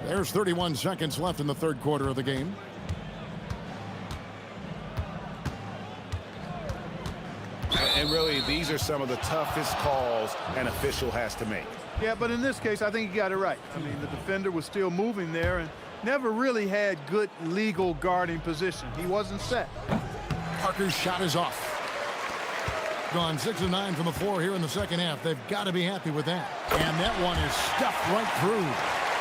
[SPEAKER 7] There's 31 seconds left in the third quarter of the game.
[SPEAKER 8] And really, these are some of the toughest calls an official has to make.
[SPEAKER 9] Yeah, but in this case, I think he got it right. I mean, the defender was still moving there and never really had good legal guarding position. He wasn't set.
[SPEAKER 7] Parker's shot is off. Gone 6 of 9 from the floor here in the second half. They've got to be happy with that. And that one is stuffed right through.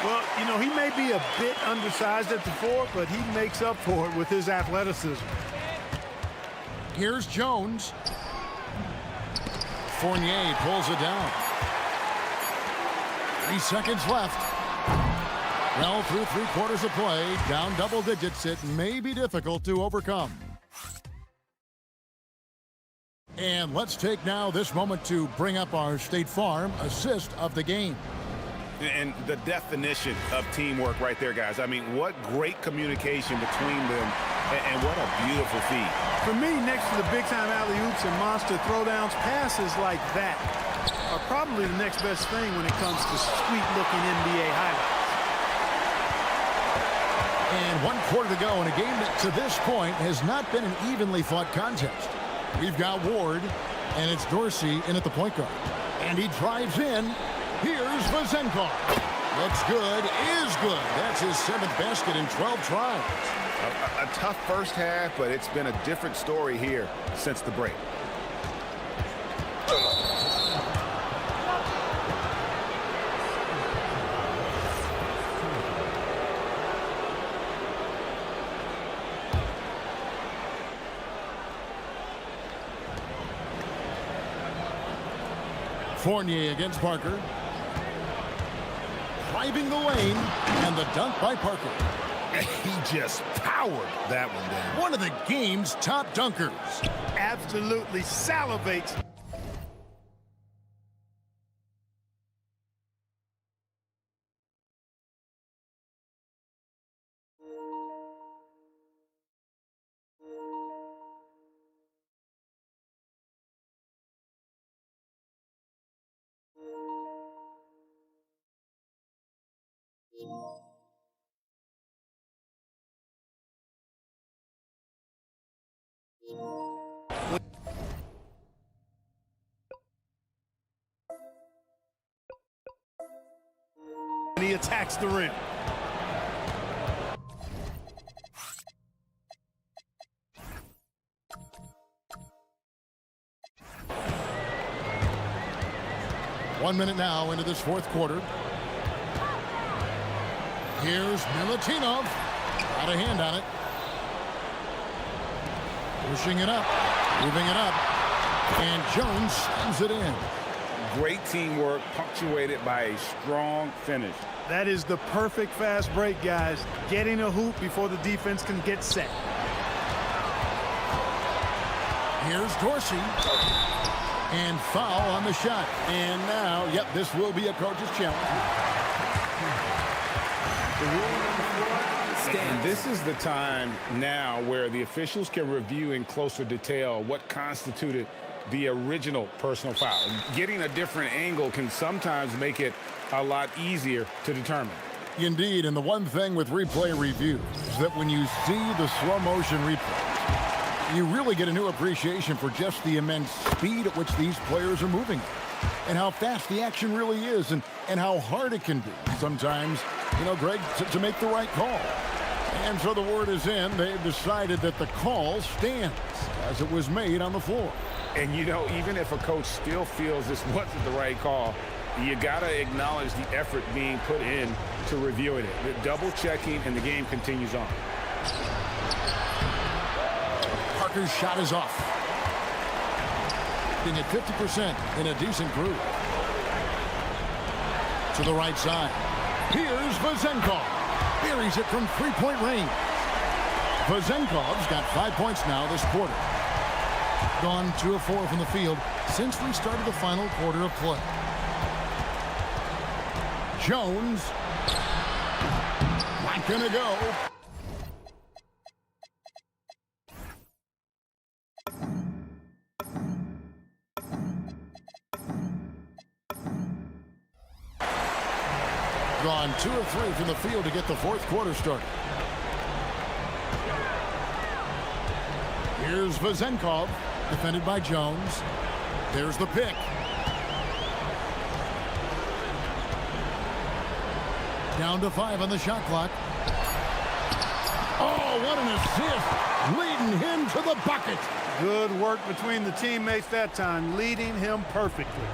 [SPEAKER 9] Well, you know, he may be a bit undersized at the 4, but he makes up for it with his athleticism.
[SPEAKER 7] Here's Jones. Fournier pulls it down. 3 seconds left. Well, through 3/4 of play, down double digits, it may be difficult to overcome. And let's take now this moment to bring up our State Farm assist of the game.
[SPEAKER 8] And the definition of teamwork right there, guys. I mean, what great communication between them, and what a beautiful feed.
[SPEAKER 9] For me, next to the big-time alley-oops and monster throwdowns, passes like that are probably the next best thing when it comes to sweet-looking NBA highlights.
[SPEAKER 7] And 1/4 to go in a game that to this point has not been an evenly fought contest. We've got Ward, and it's Dorsey in at the point guard. And he drives in. Here's Vazenkov. Looks good, is good. That's his 7th basket in 12 tries.
[SPEAKER 8] A tough first half, but it's been a different story here since the break.
[SPEAKER 7] Fournier against Parker. Driving the lane, and the dunk by Parker.
[SPEAKER 8] He just powered that one down.
[SPEAKER 7] One of the game's top dunkers.
[SPEAKER 9] Absolutely salivates. And he attacks the rim.
[SPEAKER 7] One minute now into this 4th quarter. Here's Milutinov. Got a hand on it. Pushing it up, moving it up, and Jones slams it in.
[SPEAKER 8] Great teamwork, punctuated by a strong finish.
[SPEAKER 9] That is the perfect fast break, guys. Getting a hoop before the defense can get set.
[SPEAKER 7] Here's Dorsey. And foul on the shot. And now, yep, this will be a coach's challenge.
[SPEAKER 8] And this is the time now where the officials can review in closer detail what constituted the original personal foul. Getting a different angle can sometimes make it a lot easier to determine.
[SPEAKER 7] Indeed, and the one thing with replay review is that when you see the slow motion replay, you really get a new appreciation for just the immense speed at which these players are moving and how fast the action really is and how hard it can be sometimes, you know, Greg, to make the right call. And so the word is in. They've decided that the call stands as it was made on the floor.
[SPEAKER 8] And, you know, even if a coach still feels this wasn't the right call, you got to acknowledge the effort being put in to reviewing it. The double checking, and the game continues on.
[SPEAKER 7] Parker's shot is off. Being at 50% in a decent groove. To the right side. Here's Vazenkov. Buries it from 3-point range. Vazenkov's got 5 points now this quarter. Gone 2 of 4 from the field since we started the final quarter of play. Jones. Not gonna go. Gone 2 of 3 from the field to get the 4th quarter started. Here's Vazenkov, defended by Jones. There's the pick. Down to 5 on the shot clock. Oh, what an assist! Leading him to the bucket.
[SPEAKER 9] Good work between the teammates that time, leading him perfectly.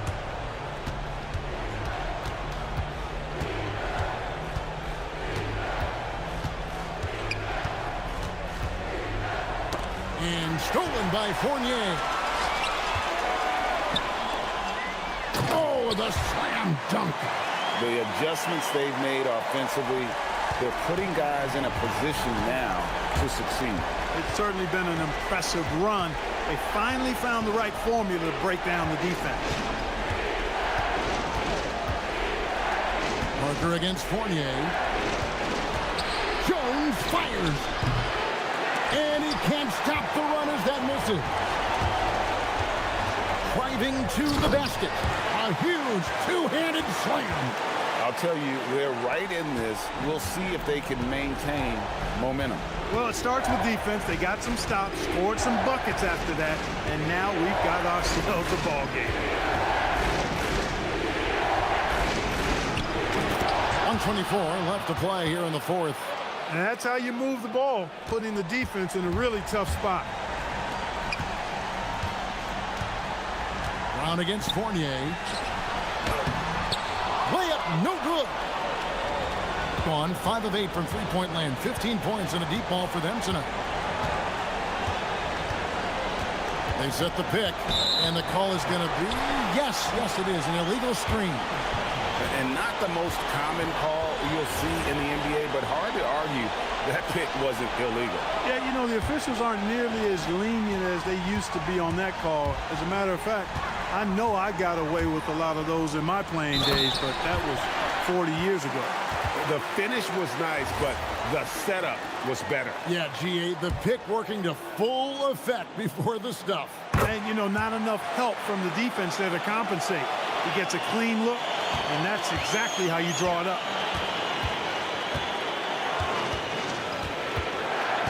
[SPEAKER 9] And stolen by Fournier.
[SPEAKER 7] with a slam dunk.
[SPEAKER 8] The adjustments they've made offensively, they're putting guys in a position now to succeed.
[SPEAKER 3] It's certainly been an impressive run. They finally found the right formula to break down the defense.
[SPEAKER 7] Parker against Fournier. Jones fires. And he can't stop the run as that misses. Driving to the basket. A huge two-handed slam.
[SPEAKER 8] I'll tell you, they're right in this. We'll see if they can maintain momentum.
[SPEAKER 3] Well, it starts with defense. They got some stops, scored some buckets after that, and now we've got ourselves a ball game.
[SPEAKER 7] 124 left to play here in the fourth.
[SPEAKER 3] And that's how you move the ball, putting the defense in a really tough spot.
[SPEAKER 7] Brown against Fournier. Layup, no good. Gone 5 of 8 from three-point land. 15 points and a deep ball for them tonight. They set the pick, and the call is going to be, yes, it is, an illegal screen.
[SPEAKER 8] And not the most common call you'll see in the NBA, but hard to argue that pick wasn't illegal.
[SPEAKER 3] Yeah, you know, the officials aren't nearly as lenient as they used to be on that call. As a matter of fact, I know I got away with a lot of those in my playing days, but that was 40 years ago.
[SPEAKER 8] The finish was nice, but the setup was better.
[SPEAKER 7] Yeah, GA, the pick working to full effect before the stuff.
[SPEAKER 3] And, you know, not enough help from the defense there to compensate. He gets a clean look, and that's exactly how you draw it up.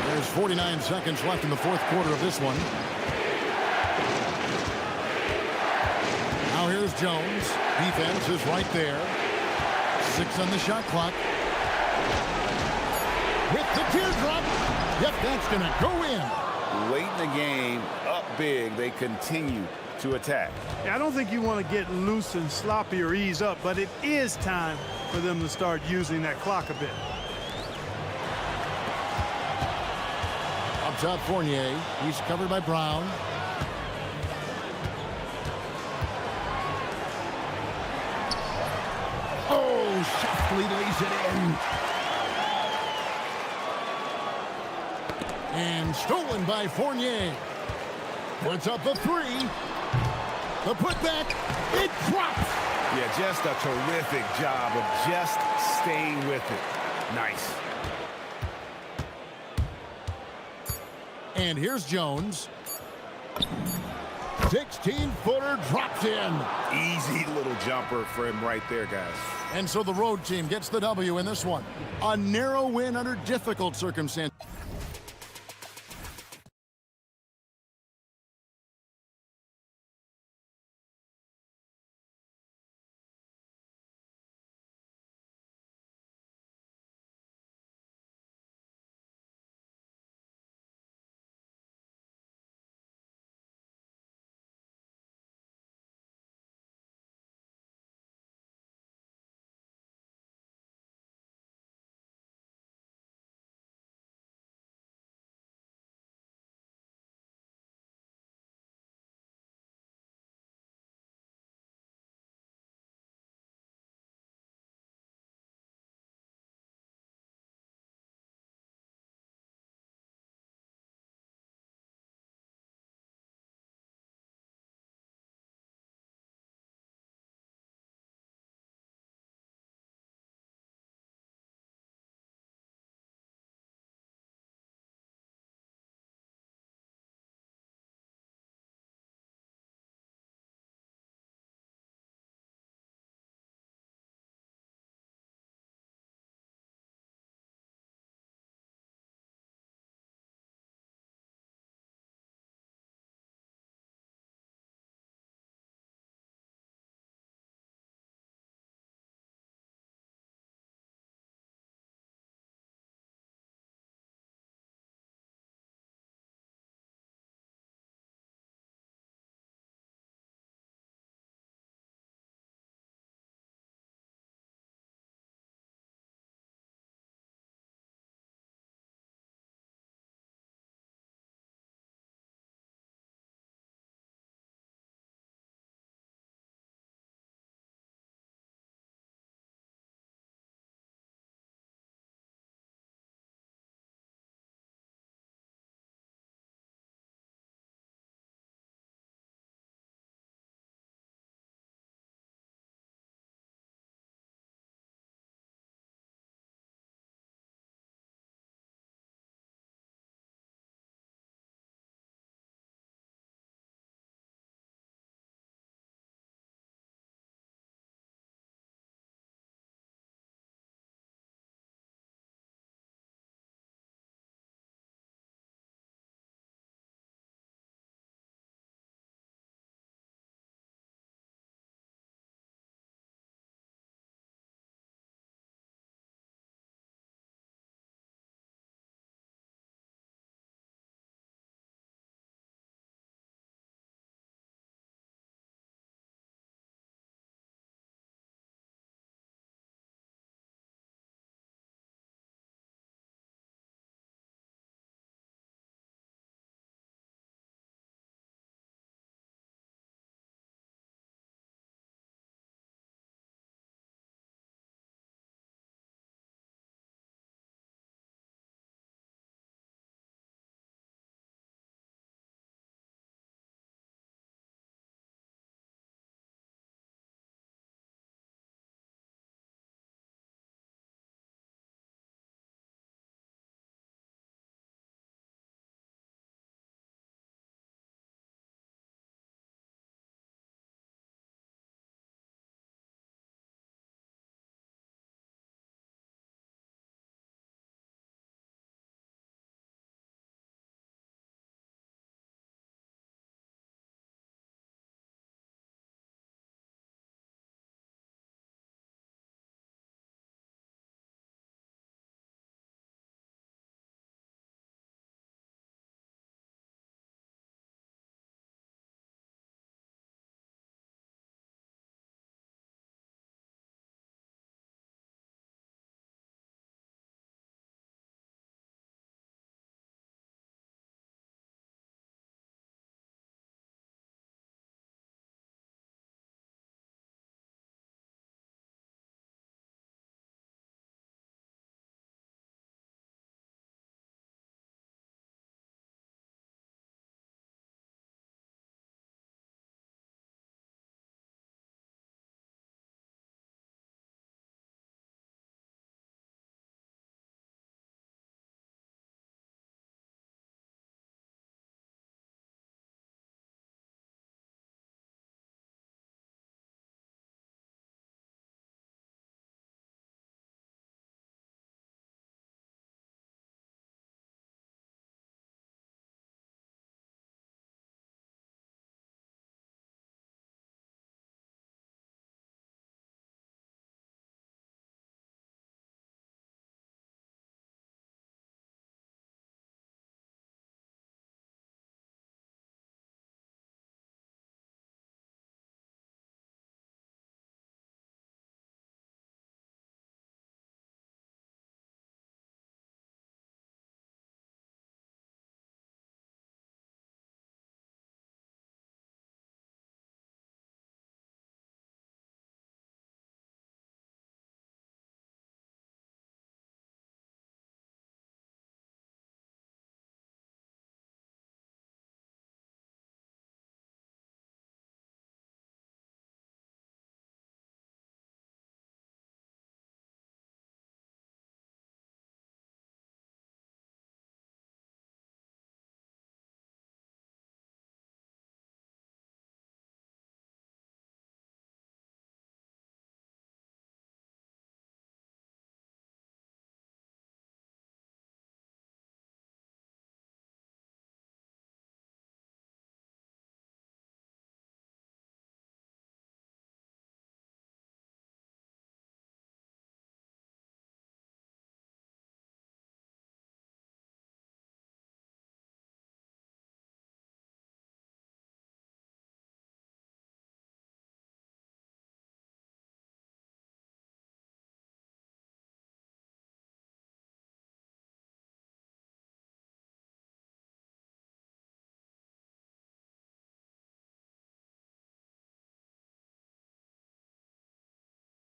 [SPEAKER 7] There's 49 seconds left in the fourth quarter of this one. Now here's Jones. Defense is right there. 6 on the shot clock. With the teardrop. Yep, that's going to go in.
[SPEAKER 8] Late in the game, up big, they continue to attack.
[SPEAKER 3] Yeah, I don't think you want to get loose and sloppy or ease up, but it is time for them to start using that clock a bit.
[SPEAKER 7] Up top, Fournier. He's covered by Brown. Oh, softly lays it in. And stolen by Fournier. Puts up the three. The putback. It drops.
[SPEAKER 8] Yeah, just a terrific job of just staying with it. Nice.
[SPEAKER 7] And here's Jones. 16-footer drops in.
[SPEAKER 8] Easy little jumper for him right there, guys.
[SPEAKER 7] And so the road team gets the W in this one. A narrow win under difficult circumstances.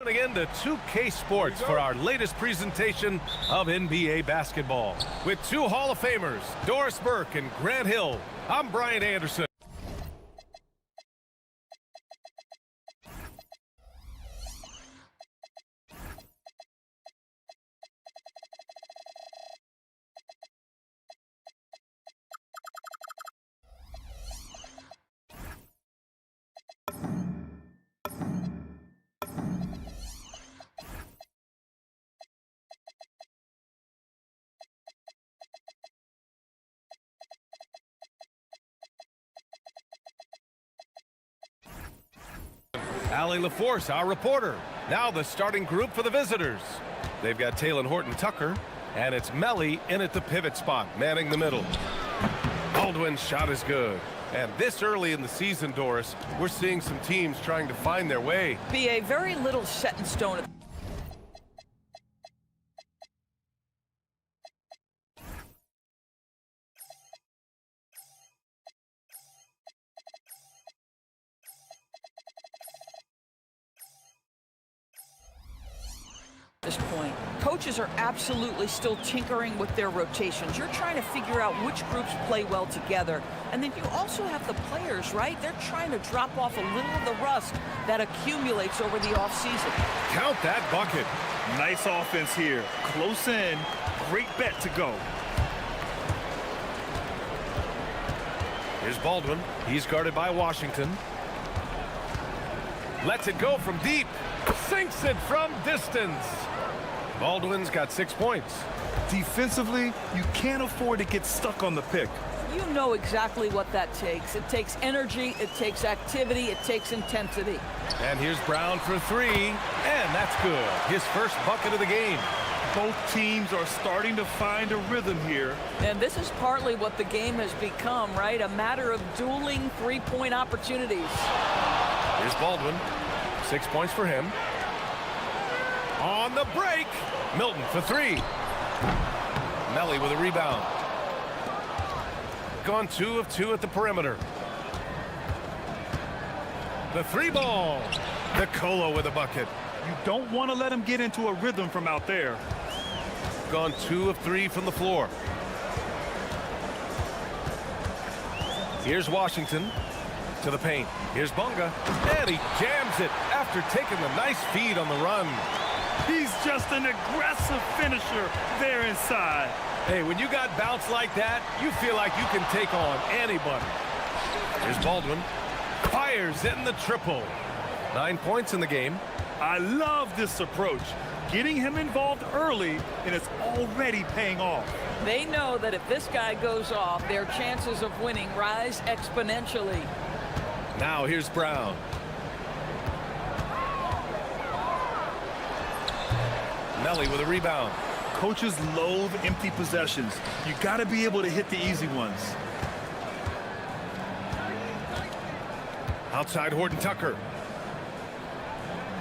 [SPEAKER 1] Tuning in to 2K Sports for our latest presentation of NBA basketball. With two Hall of Famers, Doris Burke and Grant Hill, I'm Brian Anderson. Allie LaForce, our reporter. Now the starting group for the visitors. They've got Taylor Horton-Tucker, and it's Melly in at the pivot spot, manning the middle. Baldwin's shot is good. And this early in the season, Doris, we're seeing some teams trying to find their way.
[SPEAKER 13] BA, very little set in stone. This point, coaches are absolutely still tinkering with their rotations. You're trying to figure out which groups play well together, and then you also have the players, right? They're trying to drop off a little of the rust that accumulates over the offseason.
[SPEAKER 1] Count that bucket.
[SPEAKER 3] Nice offense here. Close in. Great bet to go.
[SPEAKER 1] Here's Baldwin. He's guarded by Washington. Lets it go from deep. Sinks it from distance. Baldwin's got 6 points.
[SPEAKER 3] Defensively, you can't afford to get stuck on the pick.
[SPEAKER 13] You know exactly what that takes. It takes energy, it takes activity, it takes intensity.
[SPEAKER 1] And here's Brown for three, and that's good. His first bucket of the game.
[SPEAKER 3] Both teams are starting to find a rhythm here.
[SPEAKER 13] And this is partly what the game has become, right? A matter of dueling three-point opportunities.
[SPEAKER 1] Here's Baldwin. 6 points for him. On the break, Milton for three. Melly with a rebound. Gone 2 of 2 at the perimeter. The three ball. Nicola with a bucket.
[SPEAKER 3] You don't want to let him get into a rhythm from out there.
[SPEAKER 1] Gone 2 of 3 from the floor. Here's Washington to the paint. Here's Bunga, and he jams it after taking the nice feed on the run.
[SPEAKER 3] He's just an aggressive finisher there inside.
[SPEAKER 1] Hey, when you got bounce like that, you feel like you can take on anybody. Here's Baldwin. Fires in the triple. 9 points in the game.
[SPEAKER 3] I love this approach. Getting him involved early, and it's already paying off.
[SPEAKER 13] They know that if this guy goes off, their chances of winning rise exponentially.
[SPEAKER 1] Now here's Brown. Melly with a rebound.
[SPEAKER 3] Coaches loathe empty possessions. You got to be able to hit the easy ones.
[SPEAKER 1] Outside Horton-Tucker.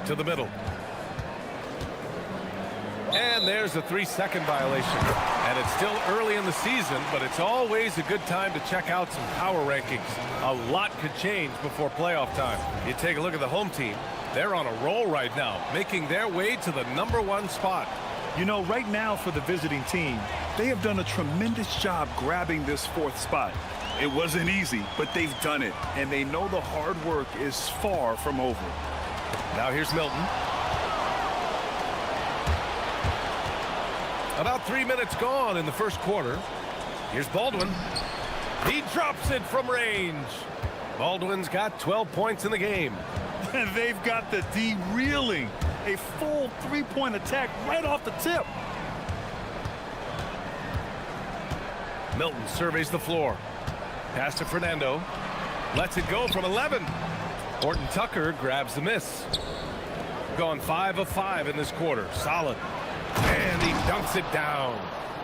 [SPEAKER 1] To the middle. And there's a 3-second violation. And it's still early in the season, but it's always a good time to check out some power rankings. A lot could change before playoff time. You take a look at the home team. They're on a roll right now, making their way to the #1 spot.
[SPEAKER 3] You know, right now for the visiting team, they have done a tremendous job grabbing this 4th spot. It wasn't easy, but they've done it, and they know the hard work is far from over.
[SPEAKER 1] Now here's Milton. About 3 minutes gone in the first quarter. Here's Baldwin. He drops it from range. Baldwin's got 12 points in the game.
[SPEAKER 3] And they've got the D reeling. A full 3-point attack right off the tip.
[SPEAKER 1] Milton surveys the floor. Pass to Fernando. Lets it go from 11. Horton-Tucker grabs the miss. Gone 5 of 5 in this quarter. Solid. And he dunks it down.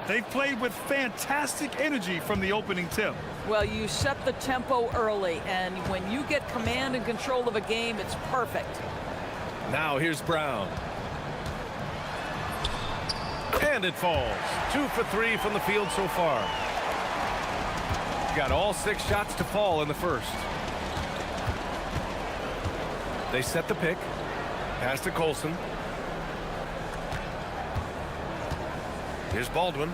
[SPEAKER 3] They've played with fantastic energy from the opening tip.
[SPEAKER 13] Well, you set the tempo early, and when you get command and control of a game, it's perfect.
[SPEAKER 1] Now here's Brown. And it falls. 2 for 3 from the field so far. Got all 6 shots to fall in the first. They set the pick. Pass to Colson. Here's Baldwin.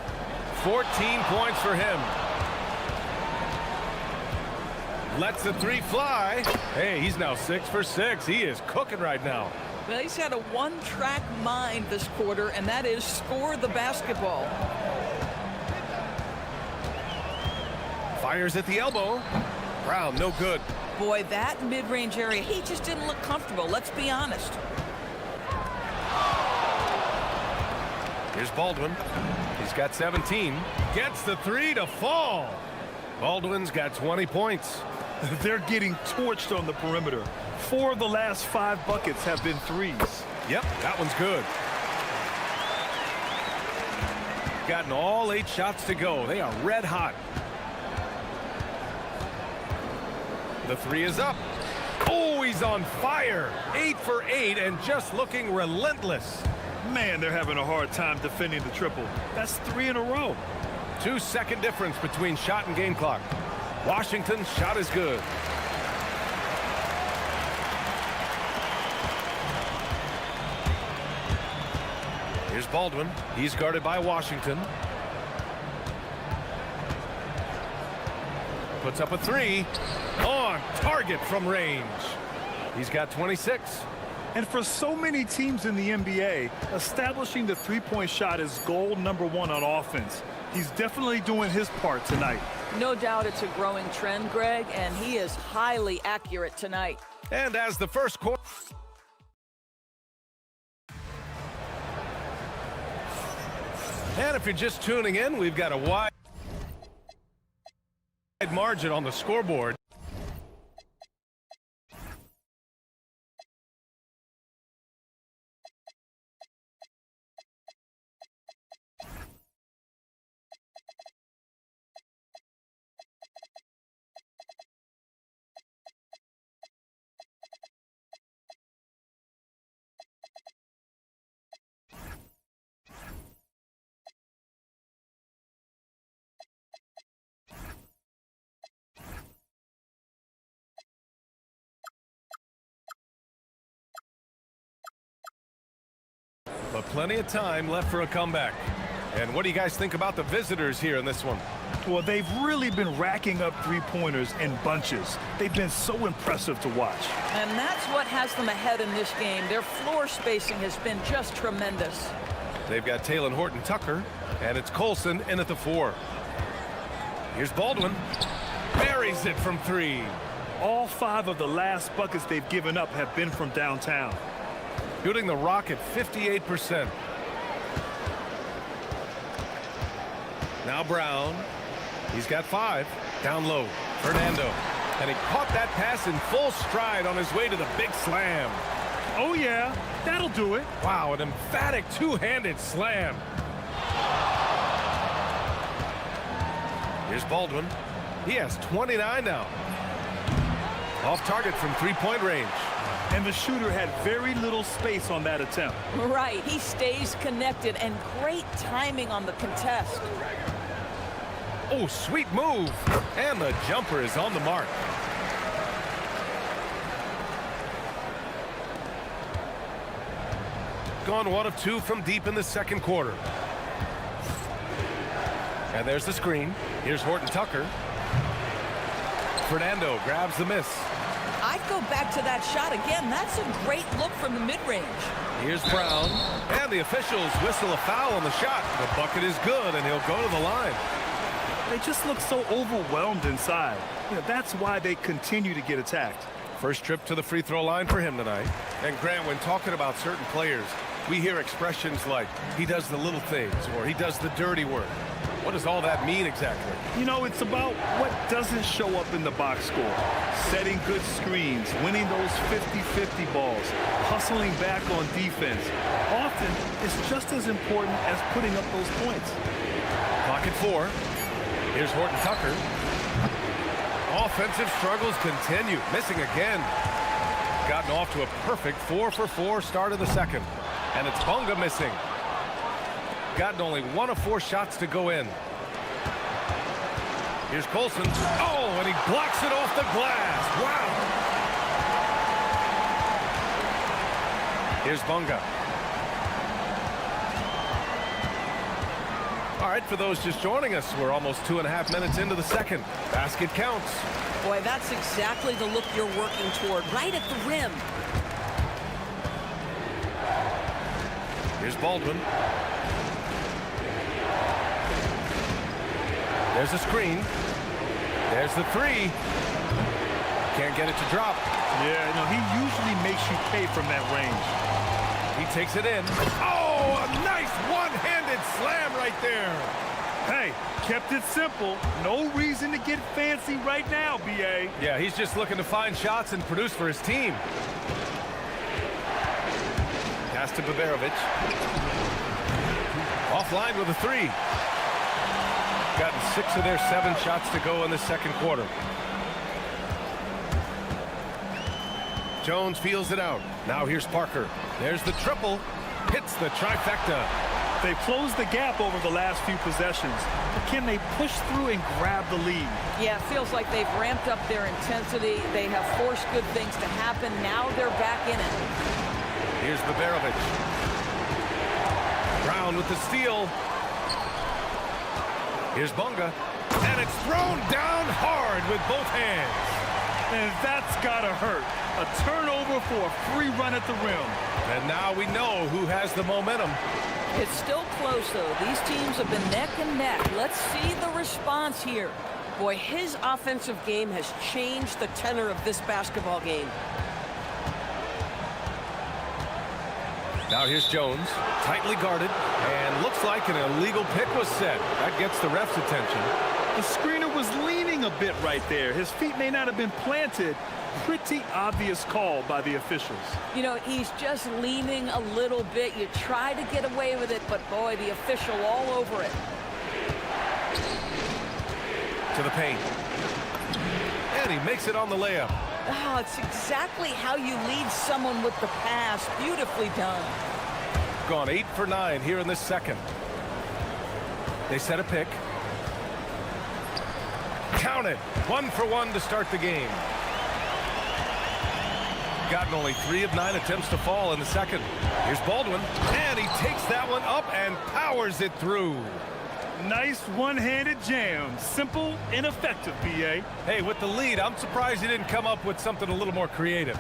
[SPEAKER 1] 14 points for him. Lets the three fly. Hey, he's now 6 for 6. He is cooking right now.
[SPEAKER 13] Well, he's had a one-track mind this quarter, and that is score the basketball.
[SPEAKER 1] Fires at the elbow. Brown, no good.
[SPEAKER 13] Boy, that mid-range area, he just didn't look comfortable. Let's be honest.
[SPEAKER 1] Here's Baldwin. He's got 17. Gets the three to fall. Baldwin's got 20 points.
[SPEAKER 3] They're getting torched on the perimeter. 4 of the last 5 buckets have been threes.
[SPEAKER 1] Yep, that one's good. Gotten all 8 shots to go. They are red hot. The three is up. Oh, he's on fire. 8 for 8 and just looking relentless.
[SPEAKER 3] Man, they're having a hard time defending the triple. That's 3 in a row.
[SPEAKER 1] 2-second difference between shot and game clock. Washington's shot is good. Here's Baldwin. He's guarded by Washington. Puts up a three. On target from range. He's got 26.
[SPEAKER 3] And for so many teams in the NBA, establishing the three-point shot is goal number 1 on offense. He's definitely doing his part tonight.
[SPEAKER 13] No doubt it's a growing trend, Greg, and he is highly accurate tonight.
[SPEAKER 1] And as the first quarter. And if you're just tuning in, we've got a wide margin on the scoreboard. But plenty of time left for a comeback. And what do you guys think about the visitors here in this one?
[SPEAKER 3] Well, they've really been racking up three-pointers in bunches. They've been so impressive to watch.
[SPEAKER 13] And that's what has them ahead in this game. Their floor spacing has been just tremendous.
[SPEAKER 1] They've got Taylor Horton-Tucker, and it's Colson in at the 4. Here's Baldwin. Buries it from 3.
[SPEAKER 3] All 5 of the last buckets they've given up have been from downtown.
[SPEAKER 1] Shooting the rock at 58%. Now Brown. He's got 5. Down low. Fernando. And he caught that pass in full stride on his way to the big slam.
[SPEAKER 3] Oh, yeah. That'll do it.
[SPEAKER 1] Wow, an emphatic two-handed slam. Here's Baldwin. He has 29 now. Off target from three-point range.
[SPEAKER 3] And the shooter had very little space on that attempt.
[SPEAKER 13] Right. He stays connected and great timing on the contest.
[SPEAKER 1] Oh, sweet move. And the jumper is on the mark. Gone 1 of 2 from deep in the second quarter. And there's the screen. Here's Horton-Tucker. Fernando grabs the miss.
[SPEAKER 13] I'd go back to that shot again. That's a great look from the mid-range.
[SPEAKER 1] Here's Brown. And the officials whistle a foul on the shot. The bucket is good, and he'll go to the line.
[SPEAKER 3] They just look so overwhelmed inside. You know, that's why they continue to get attacked.
[SPEAKER 1] First trip to the free throw line for him tonight. And Grant, when talking about certain players, we hear expressions like, he does the little things, or he does the dirty work. What does all that mean exactly?
[SPEAKER 3] You know, it's about what doesn't show up in the box score. Setting good screens, winning those 50-50 balls, hustling back on defense. Often, it's just as important as putting up those points.
[SPEAKER 1] Clock at 4. Here's Horton-Tucker. Offensive struggles continue. Missing again. Gotten off to a perfect 4-for-4 start of the second. And it's Bunga missing. Gotten only 1 of 4 shots to go in. Here's Colson. Oh, and he blocks it off the glass. Wow. Here's Bunga. All right, for those just joining us, we're almost 2.5 minutes into the second. Basket counts.
[SPEAKER 13] Boy, that's exactly the look you're working toward, right at the rim.
[SPEAKER 1] Here's Baldwin. There's a screen. There's the three. Can't get it to drop.
[SPEAKER 3] Yeah, no, he usually makes you pay from that range.
[SPEAKER 1] He takes it in. Oh, a nice one-handed slam right there.
[SPEAKER 3] Hey, kept it simple. No reason to get fancy right now, B.A.
[SPEAKER 1] Yeah, he's just looking to find shots and produce for his team. Pass to Baberovic. Offline with a three. Gotten 6 of their 7 shots to go in the second quarter. Jones feels it out. Now here's Parker. There's the triple. Hits the trifecta.
[SPEAKER 3] They've closed the gap over the last few possessions. But can they push through and grab the lead?
[SPEAKER 13] Yeah, it feels like they've ramped up their intensity. They have forced good things to happen. Now they're back in it.
[SPEAKER 1] Here's Baberovic. Brown with the steal. Here's Bunga. And it's thrown down hard with both hands.
[SPEAKER 3] And that's gotta hurt. A turnover for a free run at the rim.
[SPEAKER 1] And now we know who has the momentum.
[SPEAKER 13] It's still close, though. These teams have been neck and neck. Let's see the response here. Boy, his offensive game has changed the tenor of this basketball game.
[SPEAKER 1] Now here's Jones, tightly guarded, and looks like an illegal pick was set. That gets the ref's attention.
[SPEAKER 3] The screener was leaning a bit right there. His feet may not have been planted. Pretty obvious call by the officials.
[SPEAKER 13] You know, he's just leaning a little bit. You try to get away with it, but boy, the official all over it.
[SPEAKER 1] To the paint. And he makes it on the layup.
[SPEAKER 13] Oh, it's exactly how you lead someone with the pass. Beautifully done.
[SPEAKER 1] Gone 8 for 9 here in this second. They set a pick. Count it. 1 for 1 to start the game. Gotten only 3 of 9 attempts to fall in the second. Here's Baldwin. And he takes that one up and powers it through.
[SPEAKER 3] Nice one-handed jam. Simple and effective, B.A.
[SPEAKER 1] Hey, with the lead, I'm surprised he didn't come up with something a little more creative.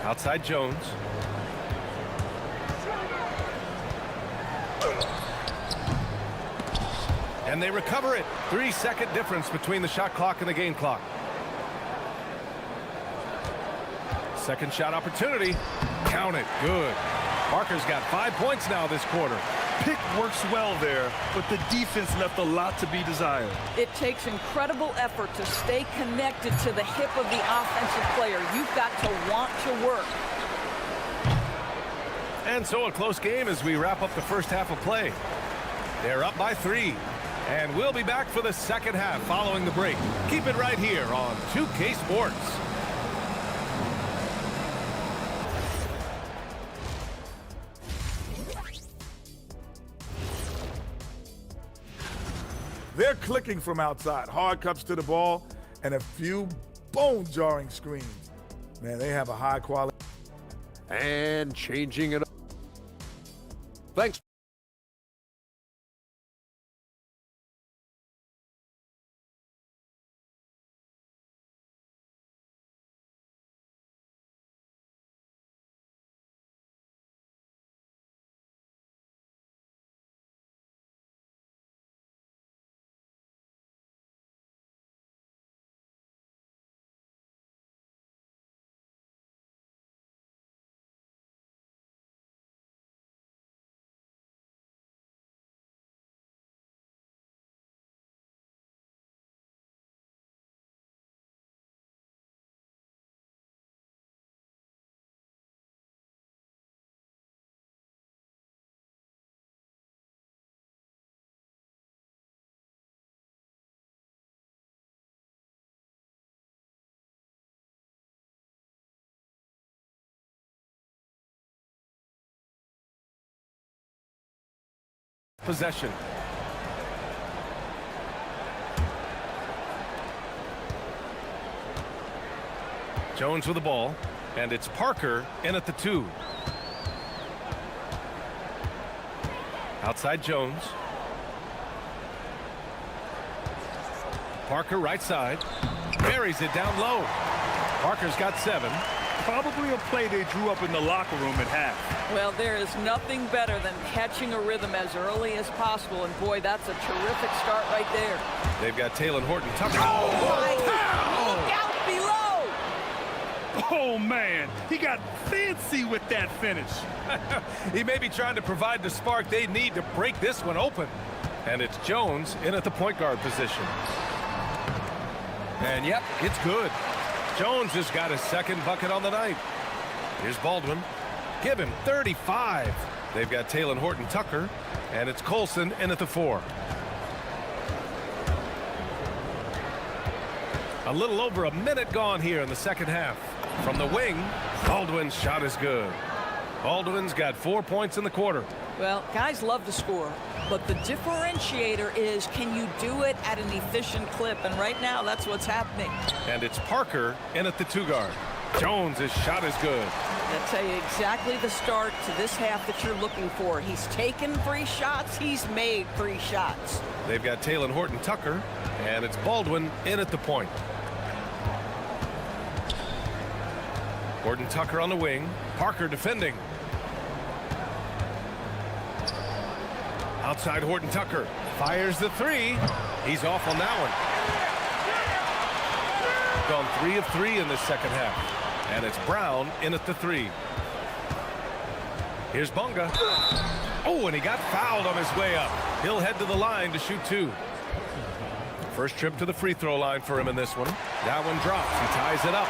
[SPEAKER 1] Outside Jones. And they recover it. 3-second difference between the shot clock and the game clock. Second shot opportunity. Count it. Good. Parker's got 5 points now this quarter.
[SPEAKER 3] Pick works well there, but the defense left a lot to be desired.
[SPEAKER 13] It takes incredible effort to stay connected to the hip of the offensive player. You've got to want to work.
[SPEAKER 1] And so a close game as we wrap up the first half of play. They're up by 3. And we'll be back for the second half following the break. Keep it right here on 2K Sports.
[SPEAKER 4] They're clicking from outside. Hard cups to the ball and a few bone-jarring screens. Man, they have a high quality.
[SPEAKER 5] And changing it up. Thanks.
[SPEAKER 1] Possession. Jones with the ball, and it's Parker in at the 2. Outside Jones. Parker right side. Buries it down low. Parker's got 7.
[SPEAKER 3] Probably a play they drew up in the locker room at half.
[SPEAKER 13] Well, there is nothing better than catching a rhythm as early as possible, and boy, that's a terrific start right there.
[SPEAKER 1] They've got Taylor Horton Tucker.
[SPEAKER 13] Look out below!
[SPEAKER 3] Oh, man, he got fancy with that finish.
[SPEAKER 1] He may be trying to provide the spark they need to break this one open. And it's Jones in at the point guard position. And yep, it's good. Jones has got his second bucket on the night. Here's Baldwin. Give him 35. They've got Taylor Horton Tucker, and it's Colson in at the 4. A little over a minute gone here in the second half. From the wing, Baldwin's shot is good. Baldwin's got 4 points in the quarter.
[SPEAKER 13] Well, guys love to score, but the differentiator is, can you do it at an efficient clip? And right now, that's what's happening.
[SPEAKER 1] And it's Parker in at the 2 guard. Jones' shot is good.
[SPEAKER 13] I'll tell you exactly the start to this half that you're looking for. He's taken 3 shots. He's made 3 shots.
[SPEAKER 1] They've got Taylor Horton Tucker, and it's Baldwin in at the point. Horton Tucker on the wing. Parker defending. Outside Horton Tucker. Fires the 3. He's off on that one. Gone 3 of 3 in this second half. And it's Brown in at the 3. Here's Bunga. Oh, and he got fouled on his way up. He'll head to the line to shoot 2. First trip to the free throw line for him in this one. That one drops. He ties it up.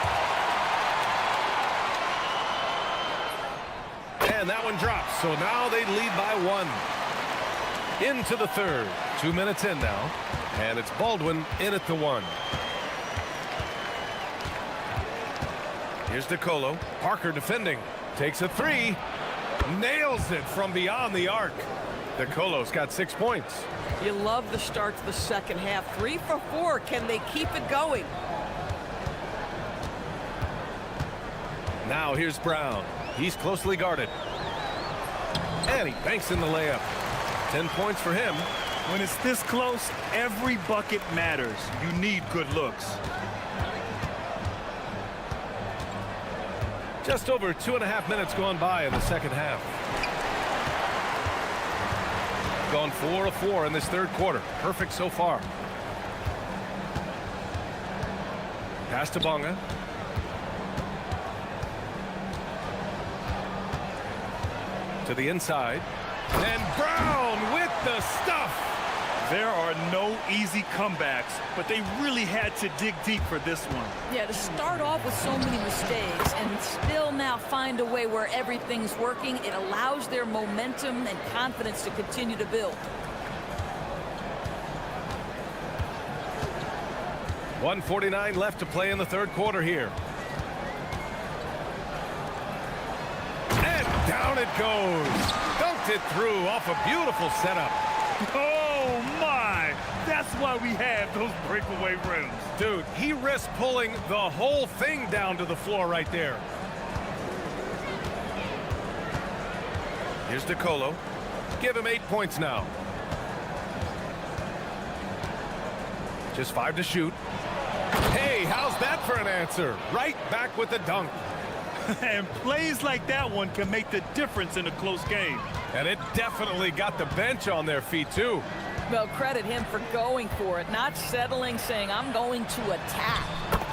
[SPEAKER 1] And that one drops. So now they lead by 1. Into the third. 2 minutes in now. And it's Baldwin in at the 1. Here's DeColo. Parker defending. Takes a 3. Nails it from beyond the arc. DeColo's got 6 points.
[SPEAKER 13] You love the start to the second half. 3 for 4. Can they keep it going?
[SPEAKER 1] Now here's Brown. He's closely guarded. And he banks in the layup. 10 points for him.
[SPEAKER 3] When it's this close, every bucket matters. You need good looks.
[SPEAKER 1] Just over 2.5 minutes gone by in the second half. Gone 4 of 4 in this third quarter. Perfect so far. Pass to Bunga. To the inside. And Brown with the stuff.
[SPEAKER 3] There are no easy comebacks, but they really had to dig deep for this one.
[SPEAKER 13] Yeah, to start off with so many mistakes and still now find a way where everything's working, it allows their momentum and confidence to continue to build.
[SPEAKER 1] 1:49 left to play in the third quarter here. And down it goes. Dunked it through off a beautiful setup.
[SPEAKER 3] Oh, my! That's why we have those breakaway rims.
[SPEAKER 1] Dude, he risked pulling the whole thing down to the floor right there. Here's DeColo. Give him 8 points now. Just 5 to shoot. Hey, how's that for an answer? Right back with the dunk.
[SPEAKER 3] And plays like that one can make the difference in a close game.
[SPEAKER 1] And it definitely got the bench on their feet, too.
[SPEAKER 13] Well, credit him for going for it, not settling, saying, I'm going to attack.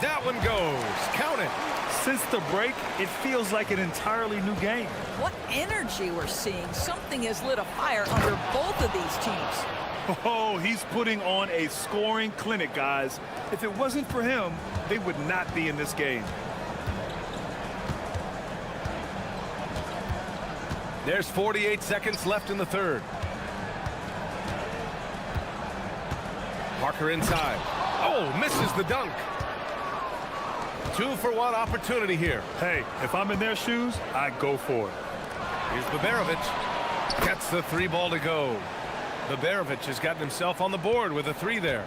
[SPEAKER 1] That one goes. Count it.
[SPEAKER 3] Since the break, it feels like an entirely new game.
[SPEAKER 13] What energy we're seeing. Something has lit a fire under both of these teams.
[SPEAKER 3] Oh, he's putting on a scoring clinic, guys. If it wasn't for him, they would not be in this game.
[SPEAKER 1] There's 48 seconds left in the third. Parker inside. Oh, misses the dunk. 2-for-1 opportunity here.
[SPEAKER 3] Hey, if I'm in their shoes, I go for it.
[SPEAKER 1] Here's Baberovic. Gets the 3 ball to go. Baberovic has gotten himself on the board with a 3 there.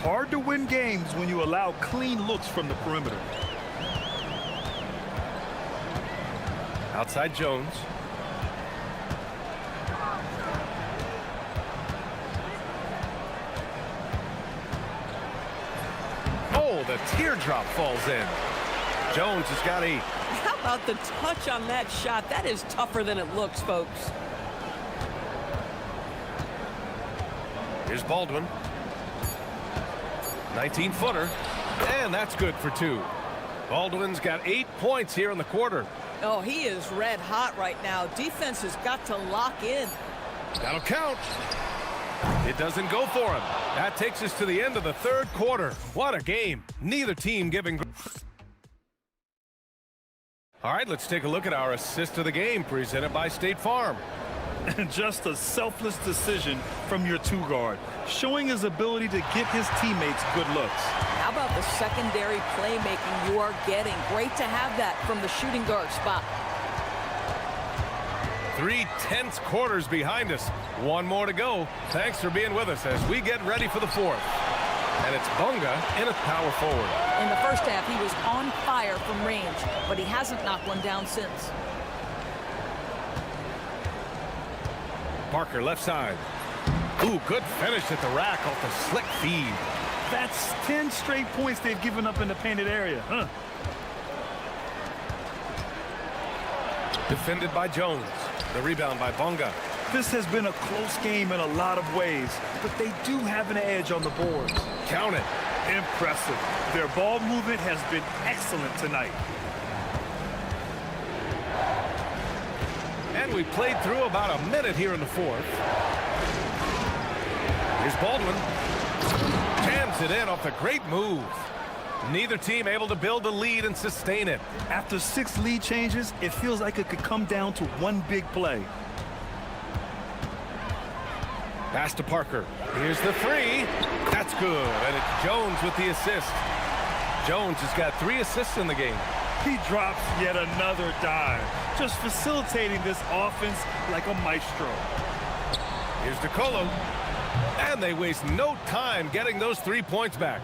[SPEAKER 3] Hard to win games when you allow clean looks from the perimeter.
[SPEAKER 1] Outside Jones. the teardrop falls in. Jones has got 8.
[SPEAKER 13] How about the touch on that shot? That is tougher than it looks, folks.
[SPEAKER 1] Here's Baldwin. 19-footer. And that's good for 2. Baldwin's got 8 points here in the quarter.
[SPEAKER 13] Oh, he is red hot right now. Defense has got to lock in.
[SPEAKER 1] That'll count. It doesn't go for him. That takes us to the end of the third quarter. What a game. Neither team giving... All right, let's take a look at our assist of the game presented by State Farm.
[SPEAKER 3] Just a selfless decision from your 2-guard, showing his ability to get his teammates good looks.
[SPEAKER 13] How about the secondary playmaking you are getting? Great to have that from the shooting guard spot.
[SPEAKER 1] 3 tense quarters behind us. 1 more to go. Thanks for being with us as we get ready for the 4th. And it's Bunga in a power forward.
[SPEAKER 13] In the first half, he was on fire from range, but he hasn't knocked one down since.
[SPEAKER 1] Parker left side. Ooh, good finish at the rack off the slick feed.
[SPEAKER 3] That's 10 straight points they've given up in the painted area, huh?
[SPEAKER 1] Defended by Jones. The rebound by Bunga.
[SPEAKER 3] This has been a close game in a lot of ways, but they do have an edge on the boards.
[SPEAKER 1] Count it.
[SPEAKER 3] Impressive. Their ball movement has been excellent tonight.
[SPEAKER 1] And we played through about a minute here in the 4th. Here's Baldwin. Jams it in off a great move. Neither team able to build a lead and sustain it.
[SPEAKER 3] After 6 lead changes, it feels like it could come down to one big play.
[SPEAKER 1] Pass to Parker. Here's the 3. That's good. And it's Jones with the assist. Jones has got 3 assists in the game.
[SPEAKER 3] He drops yet another dive, just facilitating this offense like a maestro.
[SPEAKER 1] Here's DeColo. And they waste no time getting those 3 points back.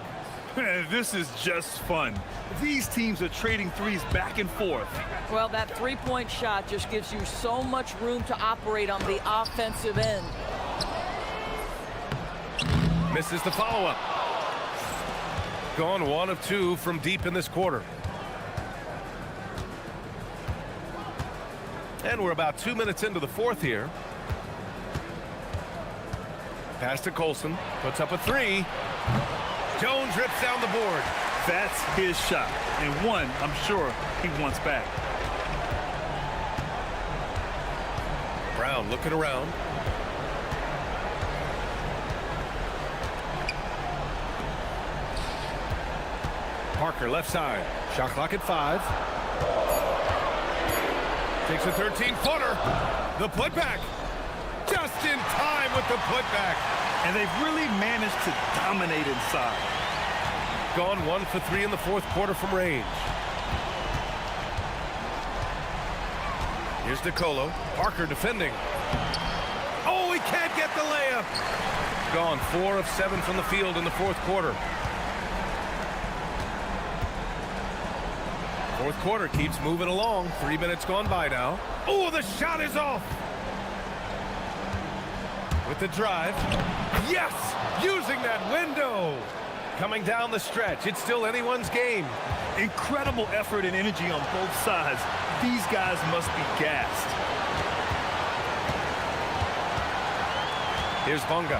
[SPEAKER 3] This is just fun. These teams are trading threes back and forth.
[SPEAKER 13] Well, that 3-point shot just gives you so much room to operate on the offensive end.
[SPEAKER 1] Misses the follow-up. Gone 1 of 2 from deep in this quarter. And we're about 2 minutes into the 4th here. Pass to Colson. Puts up a 3. Jones rips down the board.
[SPEAKER 3] That's his shot, and one I'm sure he wants back.
[SPEAKER 1] Brown looking around. Parker left side. Shot clock at 5. Takes a 13-footer. The putback. Just in time with the putback.
[SPEAKER 3] And they've really managed to dominate inside.
[SPEAKER 1] Gone 1 for 3 in the 4th quarter from range. Here's DeColo. Parker defending. Oh, he can't get the layup. Gone 4 of 7 from the field in the 4th quarter. 4th quarter keeps moving along. 3 minutes gone by now. Oh, the shot is off. With the drive. Yes! Using that window. Coming down the stretch. It's still anyone's game.
[SPEAKER 3] Incredible effort and energy on both sides. These guys must be gassed.
[SPEAKER 1] Here's Bunga.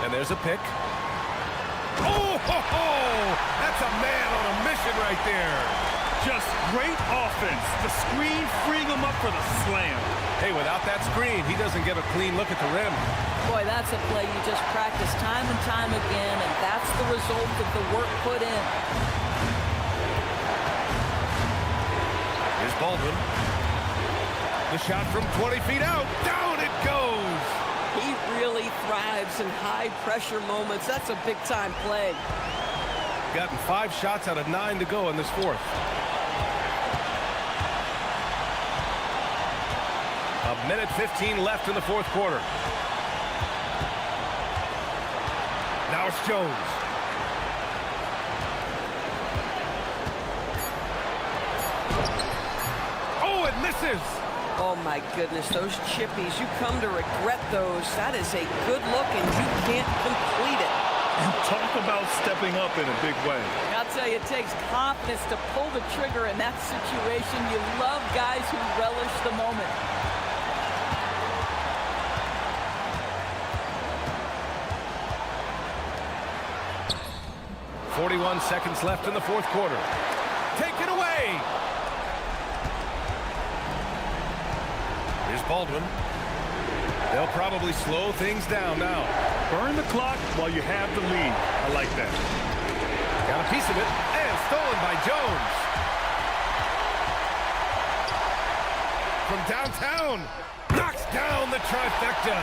[SPEAKER 1] And there's a pick. Oh, ho, ho! That's a man on a mission right there.
[SPEAKER 3] Just great offense. The screen freeing him up for the slam.
[SPEAKER 1] Hey, without that screen, he doesn't get a clean look at the rim.
[SPEAKER 13] Boy, that's a play you just practice time and time again, and that's the result of the work put in.
[SPEAKER 1] Here's Baldwin. The shot from 20 feet out. Down it goes.
[SPEAKER 13] He really thrives in high-pressure moments. That's a big-time play.
[SPEAKER 1] Gotten 5 shots out of 9 to go in this 4th. A minute 15 left in the 4th quarter. Now it's Jones. Oh, it misses.
[SPEAKER 13] Oh, my goodness, those chippies, you come to regret those. That is a good look, and you can't complete it.
[SPEAKER 3] And talk about stepping up in a big way.
[SPEAKER 13] I'll tell you, it takes confidence to pull the trigger in that situation. You love guys who relish the moment.
[SPEAKER 1] .41 seconds left in the fourth quarter. Take it away. Here's Baldwin. They'll probably slow things down now.
[SPEAKER 3] Burn the clock while you have the lead. I like that.
[SPEAKER 1] Got a piece of it, and stolen by Jones. From downtown, knocks down the trifecta.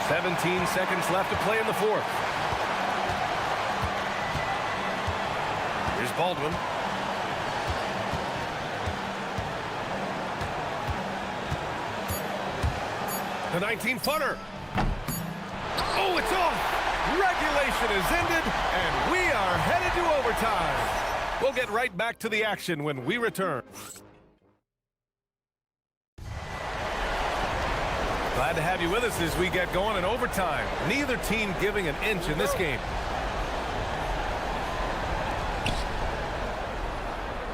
[SPEAKER 1] 17 seconds left to play in the fourth. Here's Baldwin. The 19-footer. Oh, it's off. Regulation is ended, and we are headed to overtime. We'll get right back to the action when we return. Glad to have you with us as we get going in overtime. Neither team giving an inch in this game.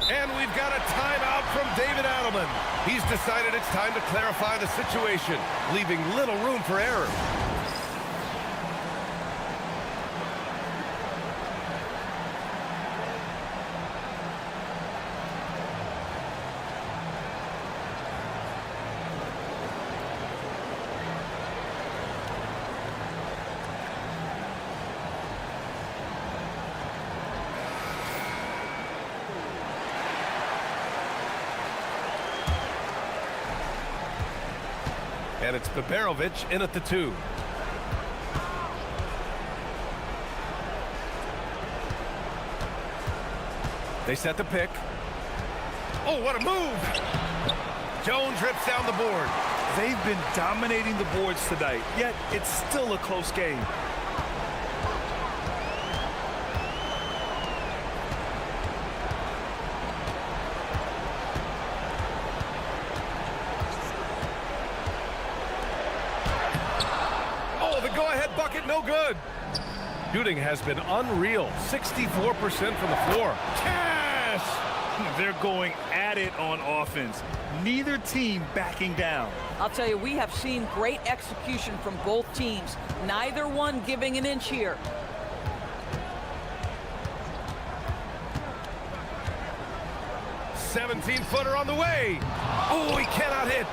[SPEAKER 1] And we've got a timeout from David Adelman. He's decided it's time to clarify the situation, leaving little room for error. And it's Babarovic in at the 2. They set the pick. Oh, what a move! Jones rips down the board.
[SPEAKER 3] They've been dominating the boards tonight, yet it's still a close game.
[SPEAKER 1] No good. Shooting has been unreal. 64% from the floor. Cash!
[SPEAKER 3] They're going at it on offense. Neither team backing down.
[SPEAKER 13] I'll tell you, we have seen great execution from both teams. Neither one giving an inch here.
[SPEAKER 1] .17-footer on the way. Oh, he cannot hit.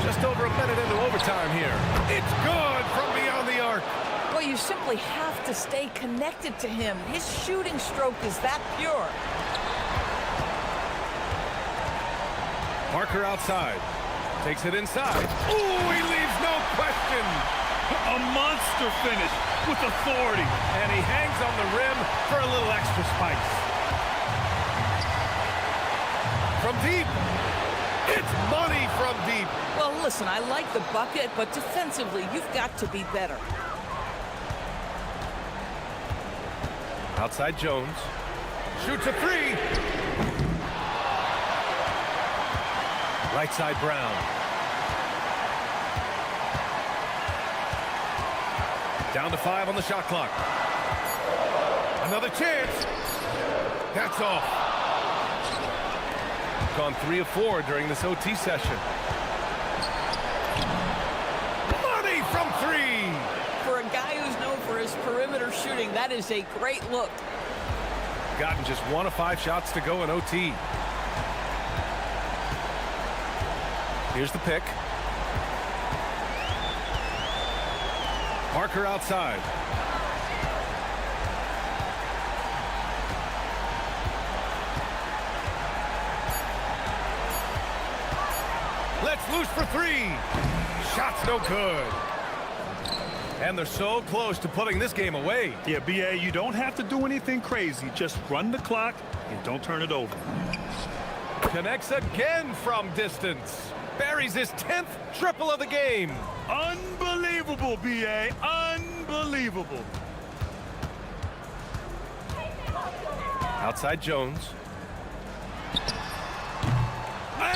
[SPEAKER 1] Just over a minute into overtime here. It's good from beyond the arc.
[SPEAKER 13] Well, you simply have to stay connected to him. His shooting stroke is that pure.
[SPEAKER 1] Parker outside. Takes it inside. Ooh, he leaves no question.
[SPEAKER 3] A monster finish with authority.
[SPEAKER 1] And he hangs on the rim for a little extra spice. From deep. It's money from deep.
[SPEAKER 13] Well, listen, I like the bucket, but defensively, you've got to be better.
[SPEAKER 1] Outside Jones. Shoots a 3. Right side Brown. Down to 5 on the shot clock. Another chance. That's off. Gone 3 of 4 during this OT session. Money from 3.
[SPEAKER 13] For a guy who's known for his perimeter shooting, that is a great look.
[SPEAKER 1] Gotten just 1 of 5 shots to go in OT. Here's the pick. Parker outside. Let's loose for 3. Shot's no good. And they're so close to putting this game away.
[SPEAKER 3] Yeah, BA, you don't have to do anything crazy. Just run the clock and don't turn it over.
[SPEAKER 1] Connects again from distance. Buries his 10th triple of the game.
[SPEAKER 3] Unbelievable, BA. Unbelievable.
[SPEAKER 1] Outside Jones.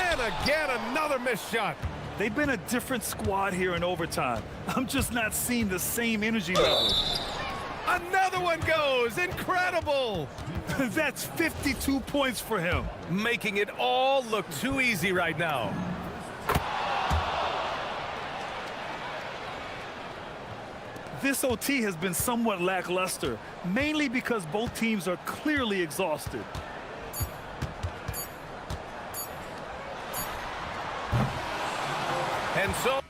[SPEAKER 1] And again, another missed shot.
[SPEAKER 3] They've been a different squad here in overtime. I'm just not seeing the same energy level.
[SPEAKER 1] Another one goes. Incredible.
[SPEAKER 3] That's 52 points for him.
[SPEAKER 1] Making it all look too easy right now.
[SPEAKER 3] This OT has been somewhat lackluster, mainly because both teams are clearly exhausted.
[SPEAKER 1] And so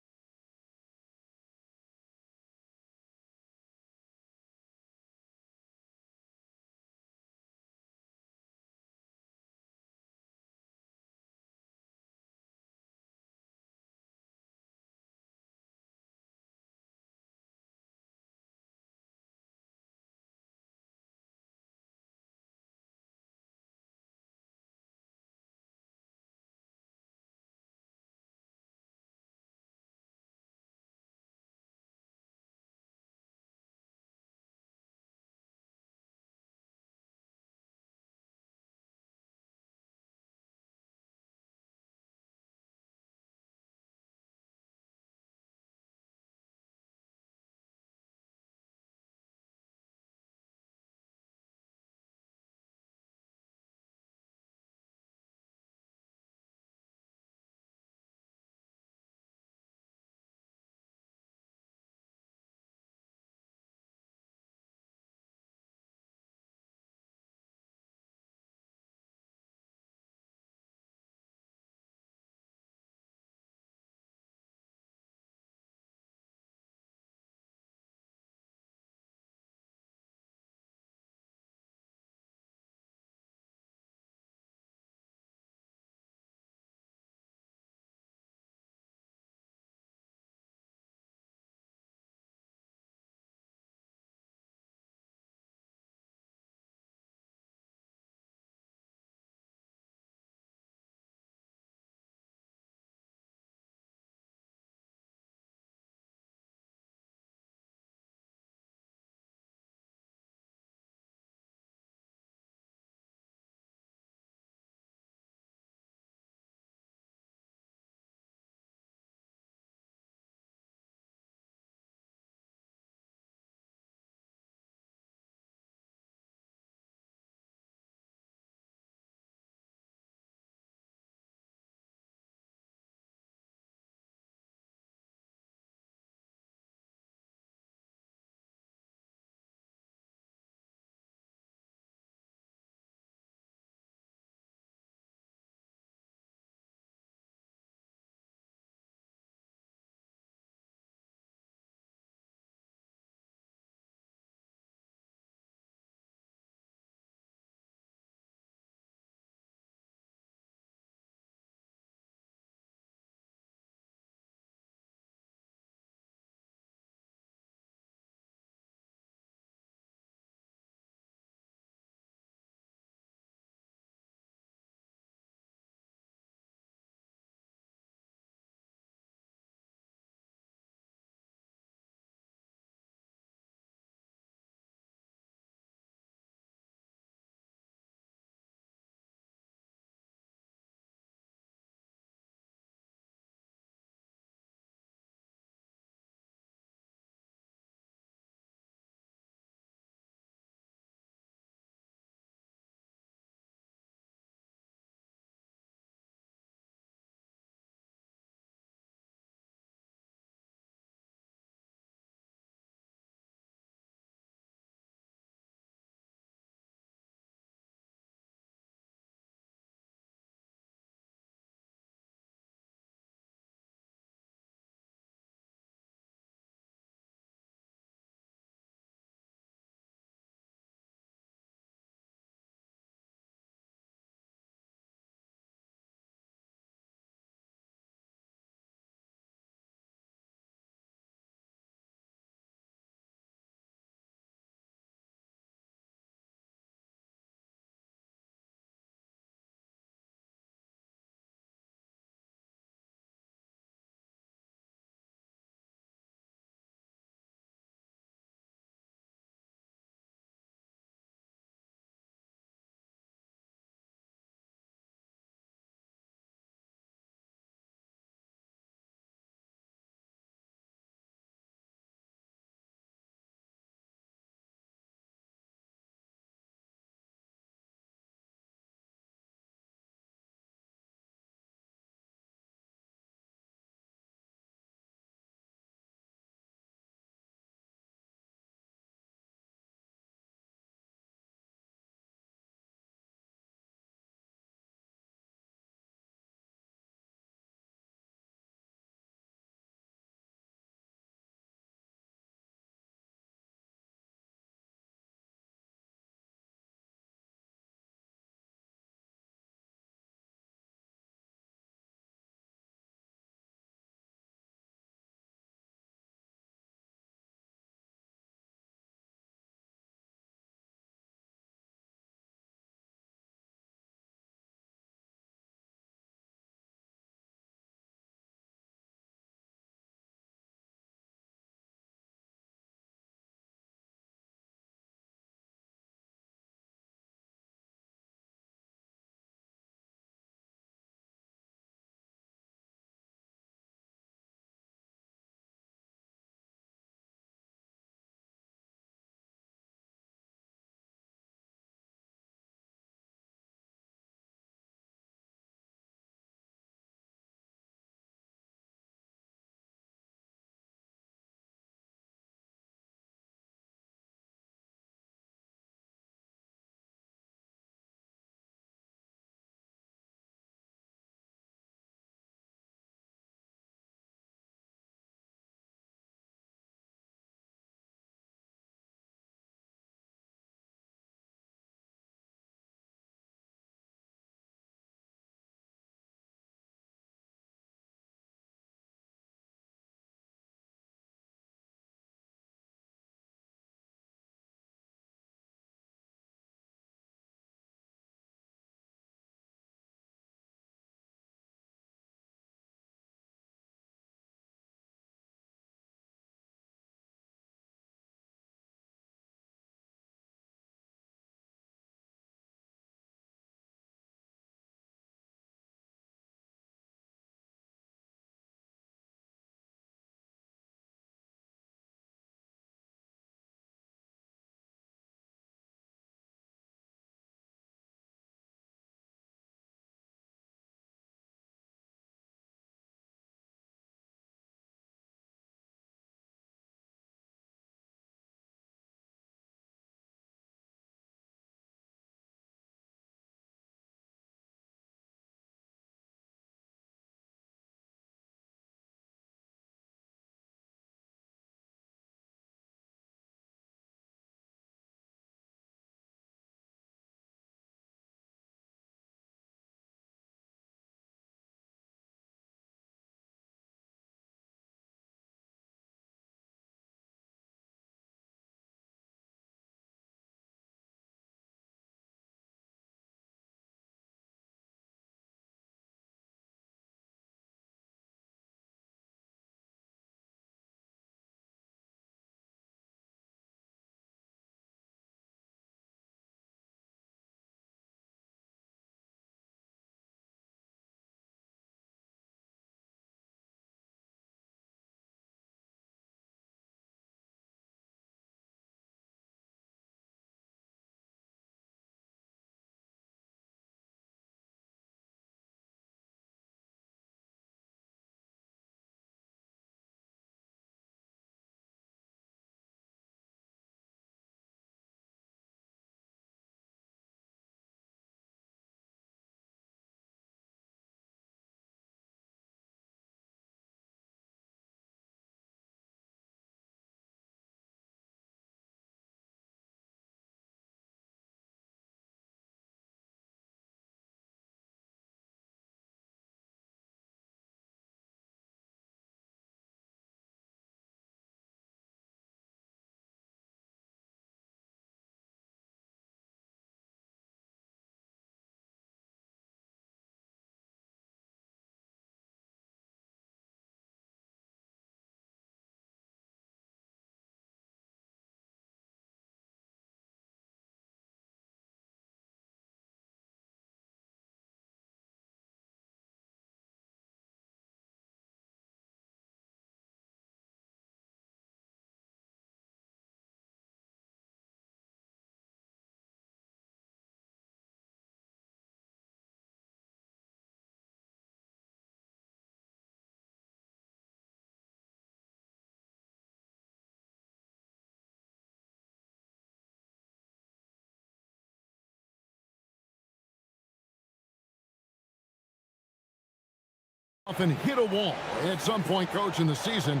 [SPEAKER 7] Often hit a wall at some point, Coach, in the season.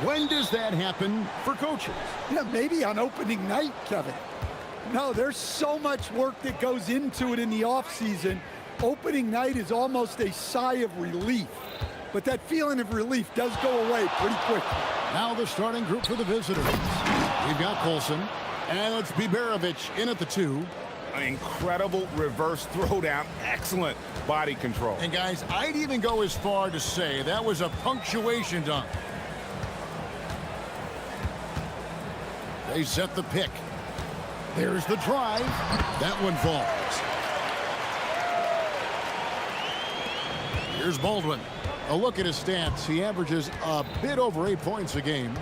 [SPEAKER 7] When does that happen for coaches?
[SPEAKER 2] Yeah, maybe on opening night, Kevin. No, there's so much work that goes into it in the offseason. Opening night is almost a sigh of relief. But that feeling of relief does go away pretty quickly.
[SPEAKER 7] Now the starting group for the visitors. We've got Colson, and it's Biberovic in at the 2.
[SPEAKER 8] An incredible reverse throwdown. Excellent body control.
[SPEAKER 7] And guys, I'd even go as far to say that was a punctuation dunk. They set the pick. There's the drive. That one falls. Here's Baldwin. A look at his stats. He averages a bit over 8 points a game.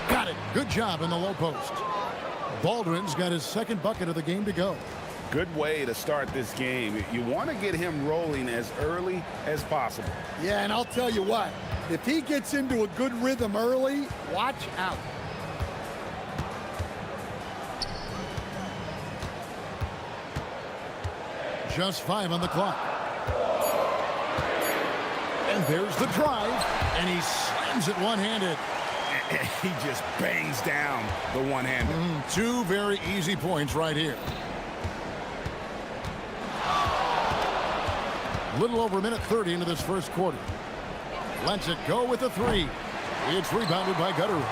[SPEAKER 7] Got it. Good job in the low post. Baldwin's got his second bucket of the game to go.
[SPEAKER 8] Good way to start this game. You want to get him rolling as early as possible.
[SPEAKER 2] Yeah, and I'll tell you what, if he gets into a good rhythm early, watch out.
[SPEAKER 7] Just 5 on the clock. And there's the drive, and he slams it one-handed.
[SPEAKER 8] He just bangs down the one-hander.
[SPEAKER 7] 2 very easy points right here. Little over a minute 30 into this first quarter. Lets it go with a 3. It's rebounded by Gutteridge.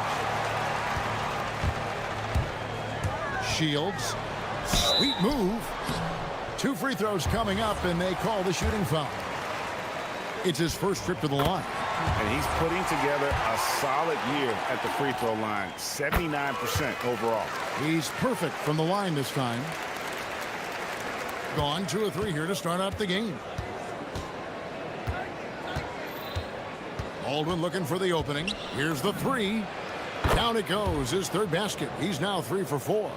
[SPEAKER 7] Shields. Sweet move. 2 free throws coming up, and they call the shooting foul. It's his first trip to the line.
[SPEAKER 8] And he's putting together a solid year at the free throw line. 79% overall.
[SPEAKER 7] He's perfect from the line this time. Gone 2 of 3 here to start out the game. Baldwin looking for the opening. Here's the 3. Down it goes. His third basket. He's now 3 for 4.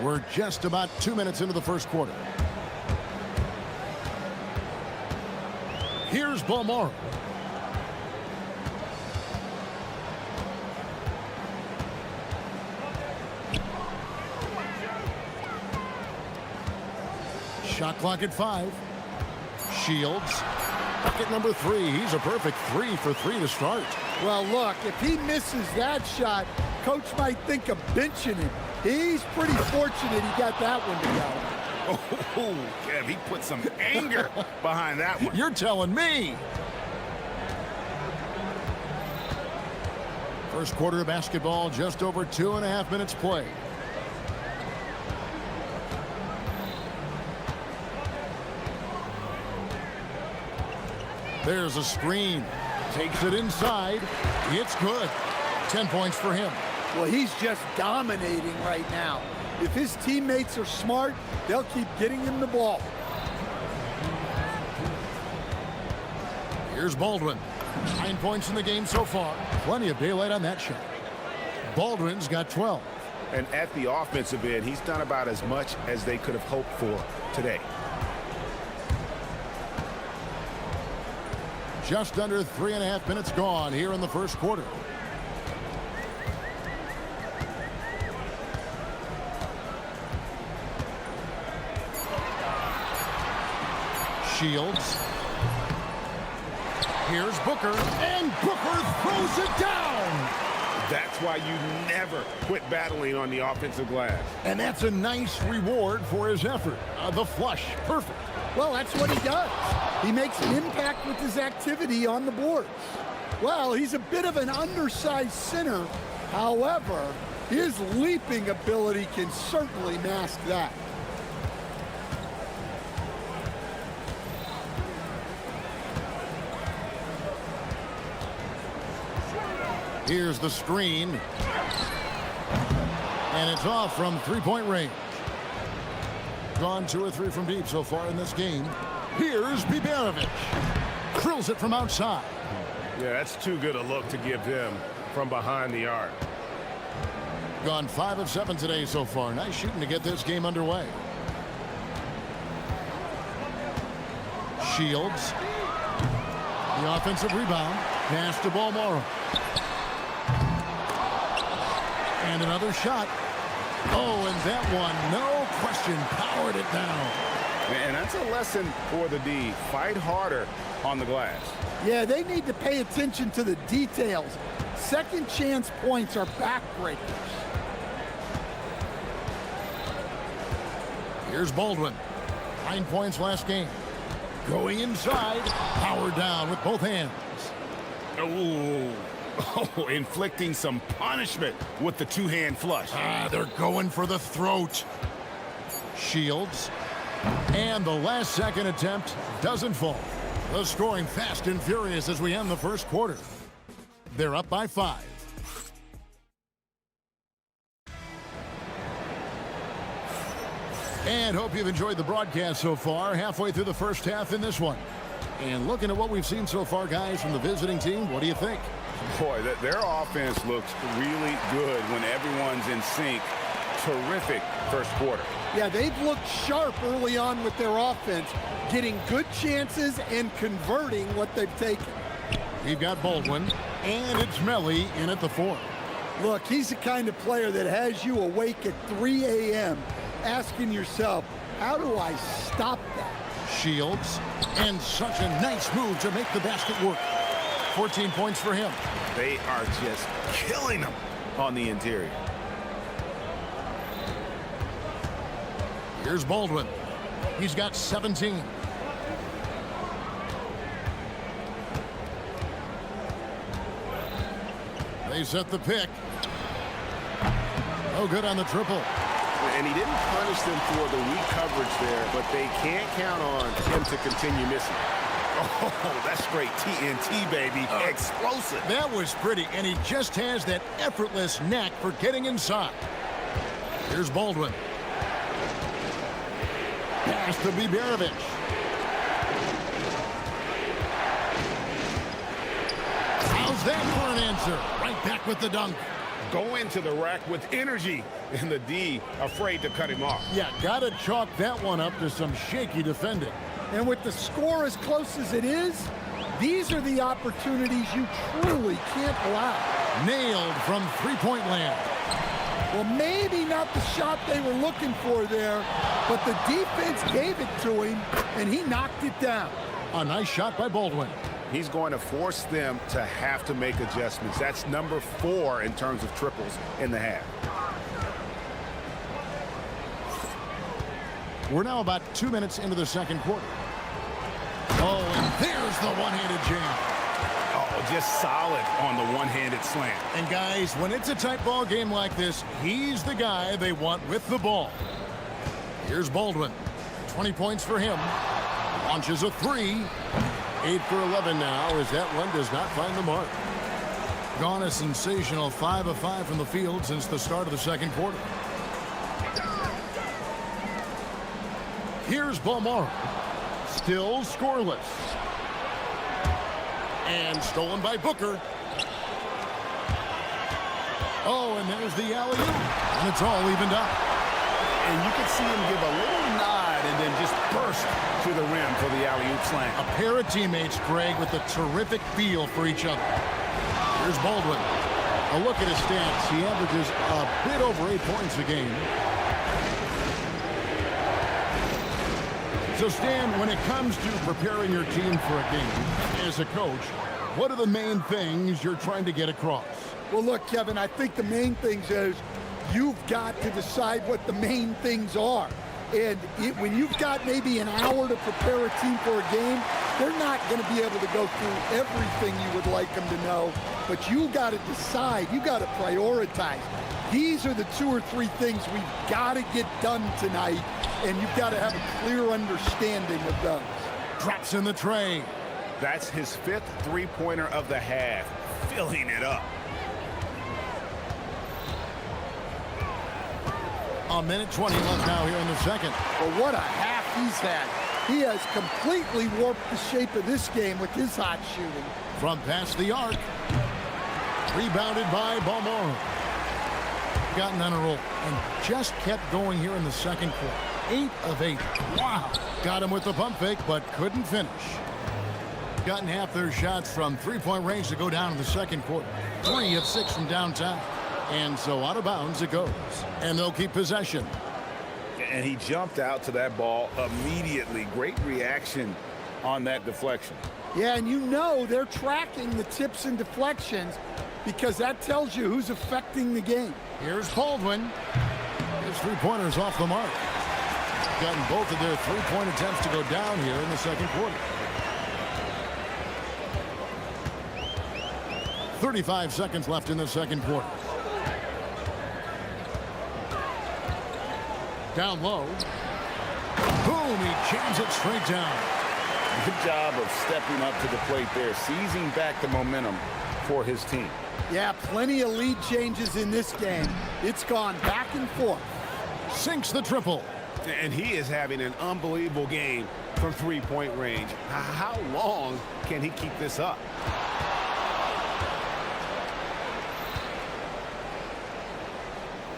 [SPEAKER 7] We're just about 2 minutes into the first quarter. Here's Balmore. Shot clock at 5. Shields. Bucket number 3. He's a perfect 3 for 3 to start.
[SPEAKER 2] Well, look, if he misses that shot, coach might think of benching him. He's pretty fortunate he got that one to go.
[SPEAKER 8] Oh, Kev, he put some anger behind that one.
[SPEAKER 7] You're telling me. First quarter of basketball, just over 2.5 minutes played. There's a screen. Takes it inside. It's good. 10 points for him.
[SPEAKER 2] Well, he's just dominating right now. If his teammates are smart, they'll keep getting him the ball.
[SPEAKER 7] Here's Baldwin. 9 points in the game so far. Plenty of daylight on that shot. Baldwin's got 12.
[SPEAKER 8] And at the offensive end, he's done about as much as they could have hoped for today.
[SPEAKER 7] Just under 3.5 minutes gone here in the first quarter. Shields. Here's Booker, and Booker throws it down.
[SPEAKER 8] That's why you never quit battling on the offensive glass.
[SPEAKER 7] And that's a nice reward for his effort. The flush, perfect.
[SPEAKER 2] Well, that's what he does. He makes an impact with his activity on the boards. Well, he's a bit of an undersized center. However, his leaping ability can certainly mask that.
[SPEAKER 7] Here's the screen. And it's off from three-point range. Gone 2 or 3 from deep so far in this game. Here's Biberovic. Drills it from outside.
[SPEAKER 8] Yeah, that's too good a look to give him from behind the arc.
[SPEAKER 7] Gone 5 of 7 today so far. Nice shooting to get this game underway. Shields. The offensive rebound. Pass to Balmore. And another shot. Oh, and that one, no question, powered it down.
[SPEAKER 8] And that's a lesson for the D. Fight harder on the glass.
[SPEAKER 2] Yeah, they need to pay attention to the details. Second chance points are backbreakers.
[SPEAKER 7] Here's Baldwin. 9 points last game. Going inside, powered down with both hands.
[SPEAKER 8] Oh, inflicting some punishment with the two-hand flush.
[SPEAKER 7] They're going for the throat. Shields. And the last second attempt doesn't fall. The scoring fast and furious as we end the first quarter. They're up by 5. And hope you've enjoyed the broadcast so far. Halfway through the first half in this one. And looking at what we've seen so far, guys, from the visiting team, what do you think?
[SPEAKER 8] Boy, their offense looks really good when everyone's in sync. Terrific first quarter.
[SPEAKER 2] Yeah, they've looked sharp early on with their offense, getting good chances and converting what they've taken.
[SPEAKER 7] We've got Baldwin, and it's Melly in at the 4.
[SPEAKER 2] Look, he's the kind of player that has you awake at 3 a.m. asking yourself, how do I stop that?
[SPEAKER 7] Shields, and such a nice move to make the basket work. 14 points for him.
[SPEAKER 8] They are just killing them on the interior.
[SPEAKER 7] Here's Baldwin. He's got 17. They set the pick. Oh, good on the triple.
[SPEAKER 8] And he didn't punish them for the weak coverage there, but they can't count on him to continue missing. Oh, that's great TNT, baby. Explosive.
[SPEAKER 7] That was pretty, and he just has that effortless knack for getting inside. Here's Baldwin. Pass to Biberovic. How's that for an answer? Right back with the dunk.
[SPEAKER 8] Go into the rack with energy, and the D afraid to cut him off.
[SPEAKER 7] Yeah, gotta chalk that one up to some shaky defending.
[SPEAKER 2] And with the score as close as it is, these are the opportunities you truly can't allow.
[SPEAKER 7] Nailed from three-point land.
[SPEAKER 2] Well, maybe not the shot they were looking for there, but the defense gave it to him, and he knocked it down.
[SPEAKER 7] A nice shot by Baldwin.
[SPEAKER 8] He's going to force them to have to make adjustments. That's number 4 in terms of triples in the half.
[SPEAKER 7] We're now about 2 minutes into the second quarter. Oh, and there's the one-handed jam.
[SPEAKER 8] Oh, just solid on the one-handed slam.
[SPEAKER 7] And guys, when it's a tight ball game like this, he's the guy they want with the ball. Here's Baldwin. 20 points for him. Launches a 3. 8 for 11 now as that one does not find the mark. Gone a sensational 5 of 5 from the field since the start of the second quarter. Here's Balmar. Still scoreless. And stolen by Booker. Oh, and there's the alley-oop. And it's all evened up.
[SPEAKER 8] And you can see him give a little nod and then just burst to the rim for the alley-oop slam.
[SPEAKER 7] A pair of teammates, Greg, with a terrific feel for each other. Here's Baldwin. A look at his stats. He averages a bit over 8 points a game. So, Stan, when it comes to preparing your team for a game, as a coach, what are the main things you're trying to get across?
[SPEAKER 2] Well, look, Kevin, I think the main things is you've got to decide what the main things are. And when you've got maybe an hour to prepare a team for a game, they're not going to be able to go through everything you would like them to know. But you got to decide. You got to prioritize. These are the 2 or 3 things we've got to get done tonight, and you've got to have a clear understanding of those.
[SPEAKER 7] Drops in the tray.
[SPEAKER 8] That's his 5th three-pointer of the half, filling it up.
[SPEAKER 7] A minute 20 left now here in the second.
[SPEAKER 2] Well, what a half he's had. He has completely warped the shape of this game with his hot shooting.
[SPEAKER 7] From past the arc. Rebounded by Balmore. Gotten on a roll and just kept going here in the second quarter. 8 of 8. Wow. Got him with the pump fake, but couldn't finish. Gotten half their shots from three-point range to go down in the second quarter. 3 of 6 from downtown. And so out of bounds it goes. And they'll keep possession.
[SPEAKER 8] And he jumped out to that ball immediately. Great reaction on that deflection.
[SPEAKER 2] Yeah, and you know they're tracking the tips and deflections because that tells you who's affecting the game.
[SPEAKER 7] Here's Baldwin. His three-pointers off the mark. Gotten both of their three-point attempts to go down here in the second quarter. 35 seconds left in the second quarter. Down low. Boom, he jams it straight down.
[SPEAKER 8] Good job of stepping up to the plate there, seizing back the momentum for his team.
[SPEAKER 2] Yeah, plenty of lead changes in this game. It's gone back and forth.
[SPEAKER 7] Sinks the triple.
[SPEAKER 1] And he is having an unbelievable game from three-point range. How long can he keep this up?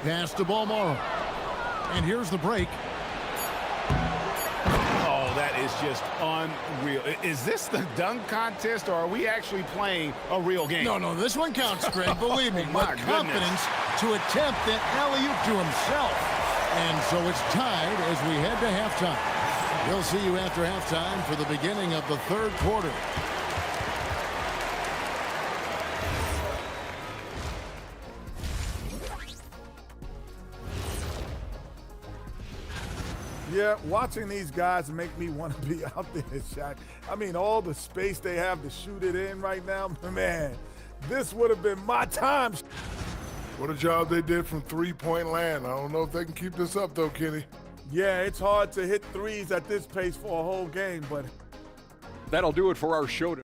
[SPEAKER 7] Pass to Ballmore. And here's the break.
[SPEAKER 1] Oh, that is just unreal. Is this the dunk contest, or are we actually playing a real game?
[SPEAKER 7] No, this one counts, Greg. Believe me, with confidence to attempt that alley-oop to himself. And so it's tied as we head to halftime. We'll see you after halftime for the beginning of the third quarter.
[SPEAKER 4] Yeah, watching these guys make me want to be out there, Shaq. I mean, all the space they have to shoot it in right now, man, this would have been my time.
[SPEAKER 10] What a job they did from three-point land. I don't know if they can keep this up, though, Kenny.
[SPEAKER 4] Yeah, it's hard to hit threes at this pace for a whole game, but
[SPEAKER 5] That'll do it for our show.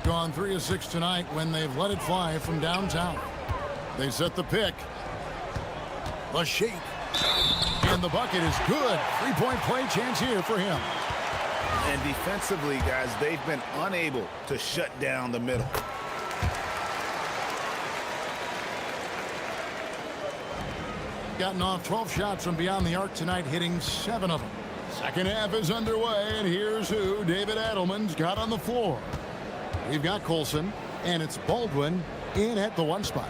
[SPEAKER 7] Gone 3 of 6 tonight when they've let it fly from downtown. They set the pick. The shake. And the bucket is good. Three-point play chance here for him.
[SPEAKER 8] And defensively, guys, they've been unable to shut down the middle.
[SPEAKER 7] Gotten off 12 shots from beyond the arc tonight, hitting 7 of them. Second half is underway, and here's who David Adelman's got on the floor. We've got Colson, and it's Baldwin in at the 1 spot.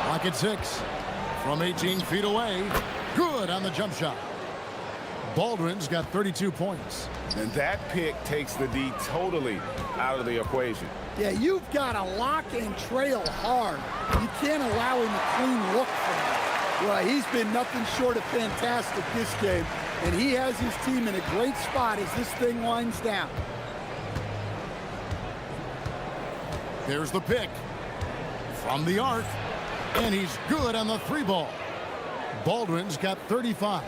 [SPEAKER 7] Clock at 6. From 18 feet away. Good on the jump shot. Baldwin's got 32 points.
[SPEAKER 8] And that pick takes the D totally out of the equation.
[SPEAKER 2] Yeah, you've got to lock and trail hard. You can't allow him a clean look from that. Well, he's been nothing short of fantastic this game, and he has his team in a great spot as this thing winds down.
[SPEAKER 7] There's the pick from the arc, and he's good on the 3 ball. Baldwin's got 35.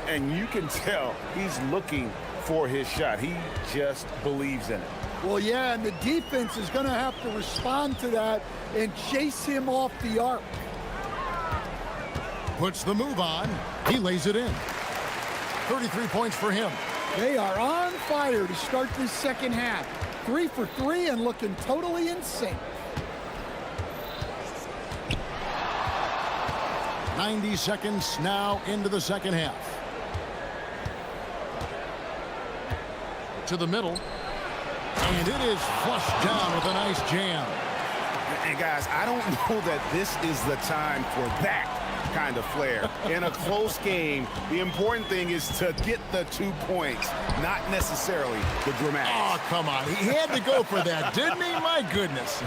[SPEAKER 8] And you can tell he's looking for his shot. He just believes in it.
[SPEAKER 2] Well, yeah, and the defense is going to have to respond to that and chase him off the arc.
[SPEAKER 7] Puts the move on. He lays it in. 33 points for him.
[SPEAKER 2] They are on fire to start this second half. 3 for 3 and looking totally in sync.
[SPEAKER 7] 90 seconds now into the second half. To the middle. And it is flushed down with a nice jam.
[SPEAKER 8] And guys, I don't know that this is the time for that kind of flair. In a close game, the important thing is to get the 2 points, not necessarily the dramatics.
[SPEAKER 7] Oh, come on. He had to go for that, didn't he? My goodness.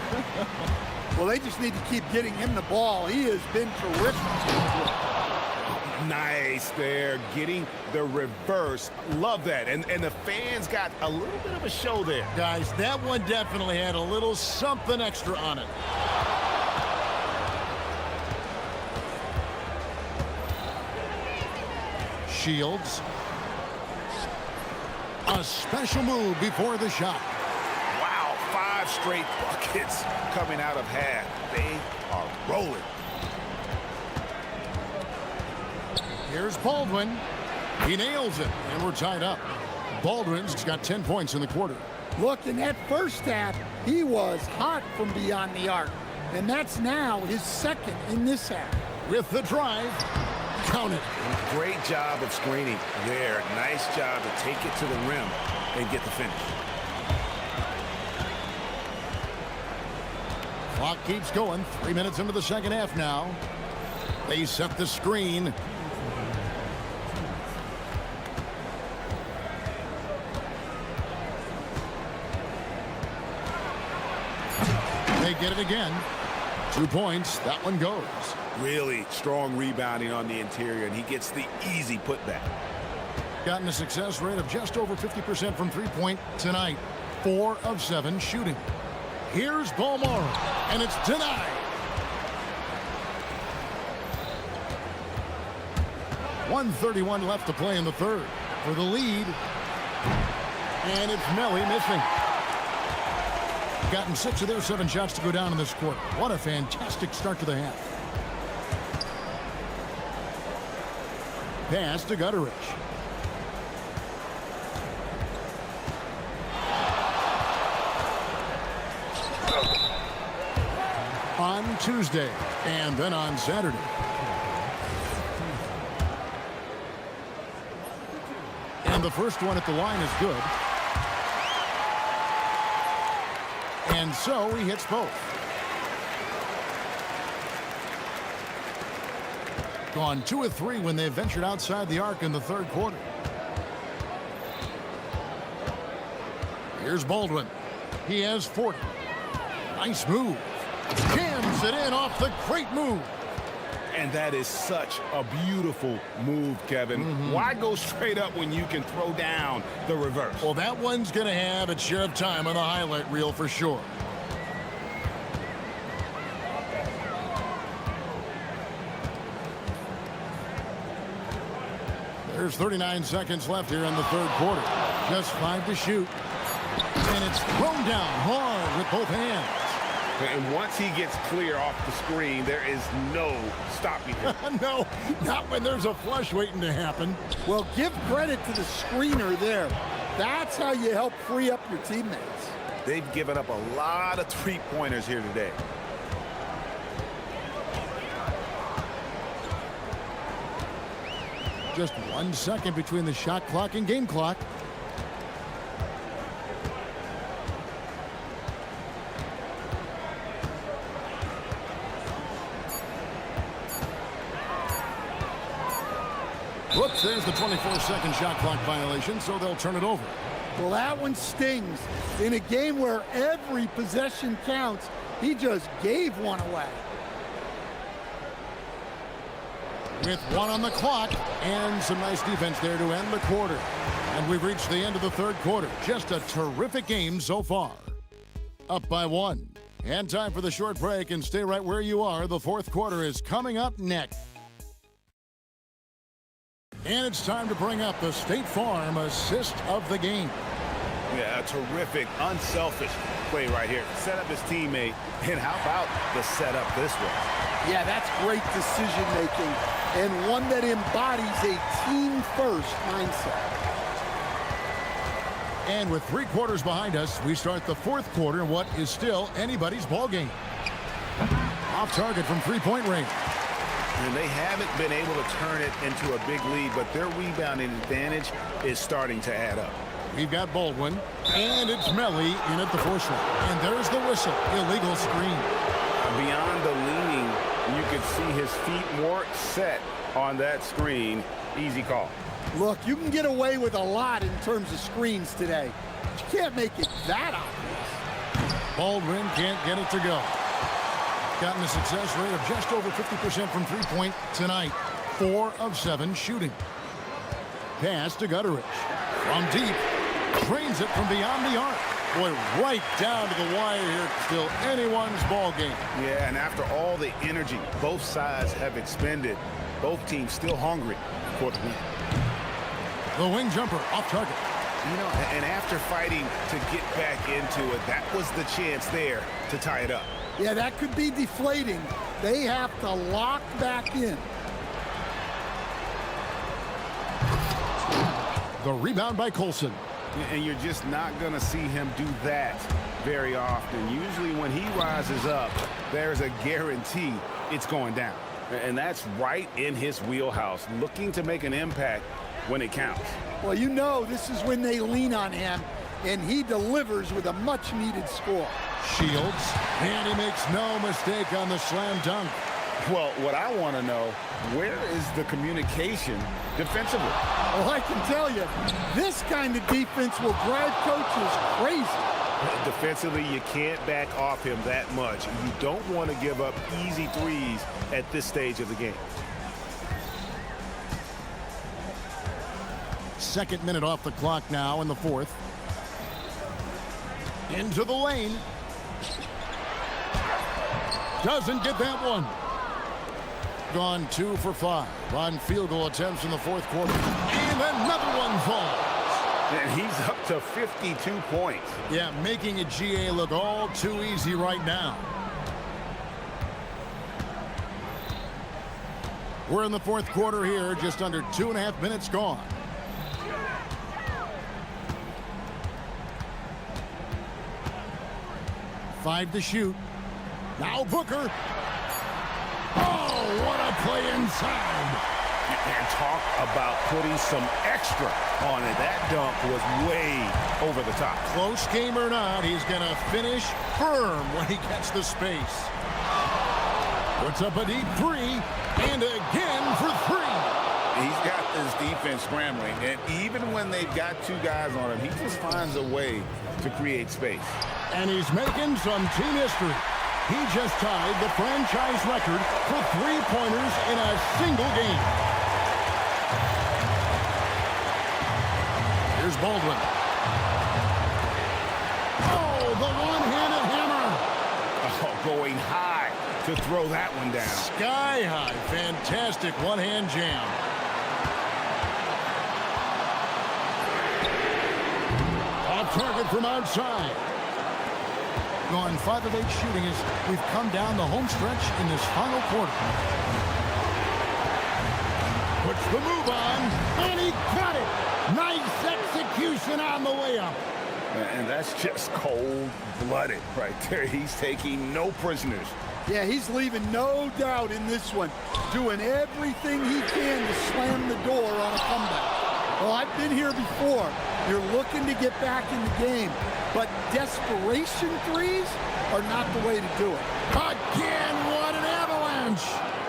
[SPEAKER 2] Well, they just need to keep getting him the ball. He has been terrific.
[SPEAKER 8] Nice there, getting the reverse. Love that. And the fans got a little bit of a show there.
[SPEAKER 7] Guys, that one definitely had a little something extra on it. Shields. A special move before the shot.
[SPEAKER 8] Wow, 5 straight buckets coming out of half. They are rolling.
[SPEAKER 7] Here's Baldwin. He nails it, and we're tied up. Baldwin's got 10 points in the quarter.
[SPEAKER 2] Look, in that first half, he was hot from beyond the arc. And that's now his second in this half.
[SPEAKER 7] With the drive, count it.
[SPEAKER 8] Great job of screening there. Nice job to take it to the rim and get the finish.
[SPEAKER 7] Clock keeps going. 3 minutes into the second half now. They set the screen. They get it again. 2 points. That one goes.
[SPEAKER 8] Really strong rebounding on the interior, and he gets the easy putback.
[SPEAKER 7] Gotten a success rate of just over 50% from three-point tonight. 4 of 7 shooting. Here's Balmore, and it's denied. .131 left to play in the third for the lead. And it's Melly missing. Gotten 6 of their 7 shots to go down in this quarter. What a fantastic start to the half. Pass to Gutterich. On Tuesday and then on Saturday. And the first one at the line is good. And so he hits both. Gone 2 of 3 when they ventured outside the arc in the third quarter. Here's Baldwin. He has 40. Nice move. Jams it in off the great move.
[SPEAKER 8] And that is such a beautiful move, Kevin. Why go straight up when you can throw down the reverse?
[SPEAKER 7] Well, that one's going to have its share of time on the highlight reel for sure. There's 39 seconds left here in the third quarter. Just 5 to shoot. And it's thrown down hard with both hands.
[SPEAKER 8] And once he gets clear off the screen, there is no stopping him.
[SPEAKER 7] No, not when there's a flush waiting to happen.
[SPEAKER 2] Well, give credit to the screener there. That's how you help free up your teammates.
[SPEAKER 8] They've given up a lot of three-pointers here today.
[SPEAKER 7] Just 1 second between the shot clock and game clock. Whoops, there's the 24-second shot clock violation, so they'll turn it over.
[SPEAKER 2] Well, that one stings. In a game where every possession counts, he just gave one away.
[SPEAKER 7] With 1 on the clock and some nice defense there to end the quarter. And we've reached the end of the third quarter. Just a terrific game so far. Up by 1. And time for the short break, and stay right where you are. The fourth quarter is coming up next. And it's time to bring up the State Farm assist of the game.
[SPEAKER 8] Yeah, a terrific, unselfish play right here. Set up his teammate, and how about the setup this way?
[SPEAKER 2] Yeah, that's great decision-making, and one that embodies a team-first mindset.
[SPEAKER 7] And with 3 quarters behind us, we start the fourth quarter in what is still anybody's ball game. Off target from three-point range.
[SPEAKER 8] And they haven't been able to turn it into a big lead, but their rebounding advantage is starting to add up.
[SPEAKER 7] We've got Baldwin, and it's Melly in at the force line. And there's the whistle. Illegal screen.
[SPEAKER 8] Beyond the leaning, you could see his feet more set on that screen. Easy call.
[SPEAKER 2] Look, you can get away with a lot in terms of screens today. But you can't make it that obvious.
[SPEAKER 7] Baldwin can't get it to go. Gotten a success rate of just over 50% from three-point tonight. 4 of 7 shooting. Pass to Gutteridge. From deep. Drains it from beyond the arc. Boy, right down to the wire here. Still anyone's ball game.
[SPEAKER 8] Yeah, and after all the energy both sides have expended, both teams still hungry for the win.
[SPEAKER 7] The wing jumper off target.
[SPEAKER 8] You know, and after fighting to get back into it, that was the chance there to tie it up.
[SPEAKER 2] Yeah, that could be deflating. They have to lock back in.
[SPEAKER 7] The rebound by Colson.
[SPEAKER 8] And you're just not going to see him do that very often. Usually when he rises up, there's a guarantee it's going down. And that's right in his wheelhouse, looking to make an impact when it counts.
[SPEAKER 2] Well, you know this is when they lean on him, and he delivers with a much-needed score.
[SPEAKER 7] Shields, and he makes no mistake on the slam dunk.
[SPEAKER 8] Well, what I want to know, where is the communication defensively?
[SPEAKER 2] Well, I can tell you, this kind of defense will drive coaches crazy.
[SPEAKER 8] Defensively, you can't back off him that much. You don't want to give up easy threes at this stage of the game.
[SPEAKER 7] Second minute off the clock now in the fourth. Into the lane. Doesn't get that one. Gone 2 for 5 on field goal attempts in the fourth quarter. And another one falls.
[SPEAKER 8] And he's up to 52 points.
[SPEAKER 7] Yeah, making a GA look all too easy right now. We're in the fourth quarter here, just under 2.5 minutes gone. Five to shoot. Now Booker. Oh, what a play inside.
[SPEAKER 8] And talk about putting some extra on it. That dunk was way over the top.
[SPEAKER 7] Close game or not, he's going to finish firm when he gets the space. Puts up a deep three, and again for 3.
[SPEAKER 8] He's got this defense scrambling, and even when they've got 2 guys on him, he just finds a way to create space.
[SPEAKER 7] And he's making some team history. He just tied the franchise record for 3-pointers in a single game. Here's Baldwin. Oh, the one-handed hammer.
[SPEAKER 8] Oh, going high to throw that one down.
[SPEAKER 7] Sky high. Fantastic one-hand jam. Off target from outside. Gone 5 of 8 shooting as we've come down the home stretch in this final quarter. Puts the move on, and he got it. Nice execution on the way up.
[SPEAKER 8] And that's just cold-blooded right there. He's taking no prisoners.
[SPEAKER 2] Yeah, he's leaving no doubt in this one. Doing everything he can to slam the door on a comeback. Well, I've been here before. You're looking to get back in the game. But desperation threes are not the way to do it.
[SPEAKER 7] Again, what an avalanche!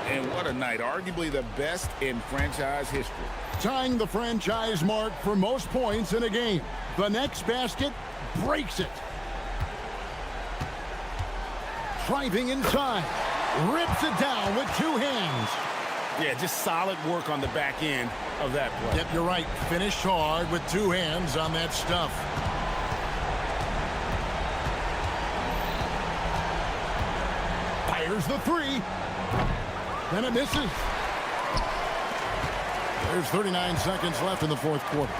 [SPEAKER 8] And what a night. Arguably the best in franchise history.
[SPEAKER 7] Tying the franchise mark for most points in a game. The next basket breaks it. Driving inside. Rips it down with 2 hands.
[SPEAKER 8] Yeah, just solid work on the back end of that play.
[SPEAKER 7] Yep, you're right. Finished hard with 2 hands on that stuff. Fires the 3. Then it misses. There's 39 seconds left in the fourth quarter.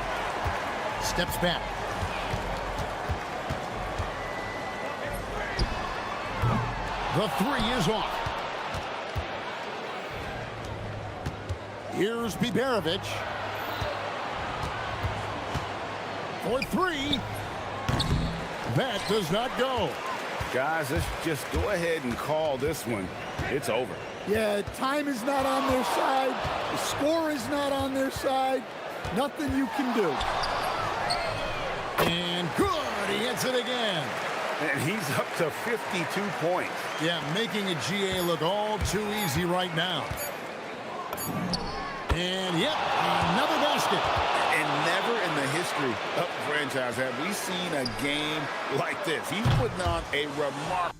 [SPEAKER 7] Steps back. The 3 is off. Here's Biberovic. For 3. That does not go.
[SPEAKER 8] Guys, let's just go ahead and call this one. It's over.
[SPEAKER 2] Yeah, time is not on their side. The score is not on their side. Nothing you can do.
[SPEAKER 7] And good. He hits it again.
[SPEAKER 8] And he's up to 52 points.
[SPEAKER 7] Yeah, making a GA look all too easy right now. And yep, another basket.
[SPEAKER 8] And never in the history of the franchise have we seen a game like this. He's putting on a remarkable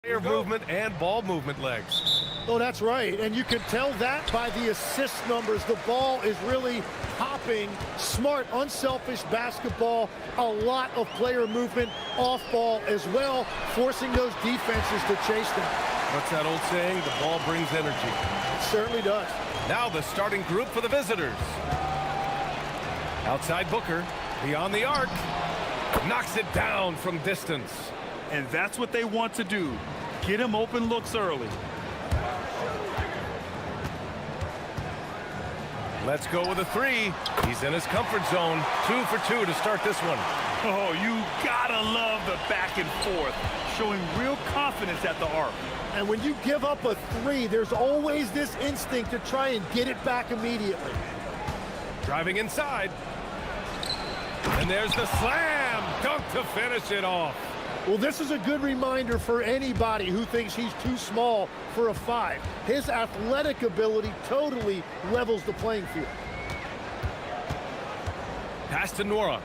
[SPEAKER 1] Player movement and ball movement legs.
[SPEAKER 9] Oh, that's right. And you can tell that by the assist numbers. The ball is really hopping. Smart, unselfish basketball. A lot of player movement off ball as well, forcing those defenses to chase them.
[SPEAKER 1] What's that old saying? The ball brings energy.
[SPEAKER 9] It certainly does.
[SPEAKER 1] Now the starting group for the visitors. Outside Booker, beyond the arc. Knocks it down from distance.
[SPEAKER 3] And that's what they want to do. Get him open looks early.
[SPEAKER 1] Let's go with a three. He's in his comfort zone. 2 for 2 to start this one.
[SPEAKER 3] Oh, you gotta love the back and forth, showing real confidence at the arc.
[SPEAKER 9] And when you give up a three, there's always this instinct to try and get it back immediately.
[SPEAKER 1] Driving inside. And there's the slam. Dunk to finish it off.
[SPEAKER 9] Well, this is a good reminder for anybody who thinks he's too small for a 5. His athletic ability totally levels the playing field.
[SPEAKER 1] Pass to Nora.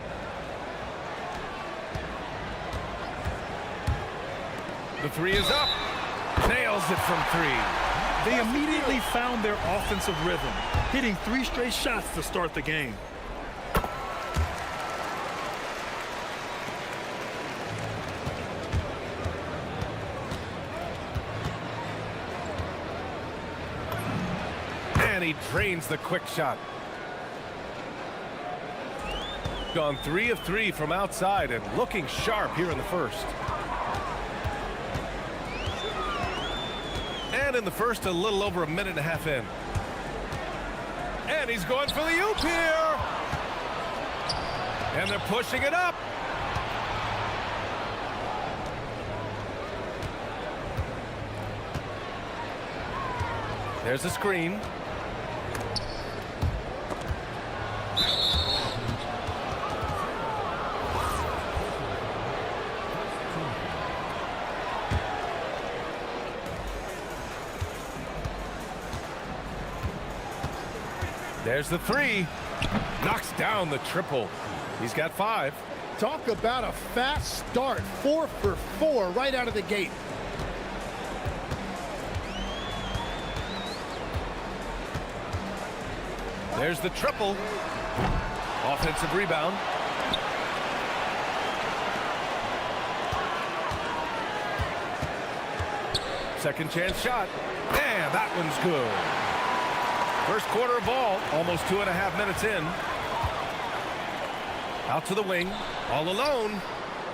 [SPEAKER 1] The three is up. Nails it from 3.
[SPEAKER 3] They immediately found their offensive rhythm, hitting 3 straight shots to start the game.
[SPEAKER 1] And he drains the quick shot. Gone 3 of 3 from outside and looking sharp here in the first. And in the first, a little over a minute and a half in. And he's going for the oop here. And they're pushing it up. There's a screen. There's the three. Knocks down the triple. He's got 5.
[SPEAKER 9] Talk about a fast start. 4 for 4 right out of the gate.
[SPEAKER 1] There's the triple. Offensive rebound. Second chance shot. And that one's good. First quarter of ball, almost 2.5 minutes in. Out to the wing, all alone.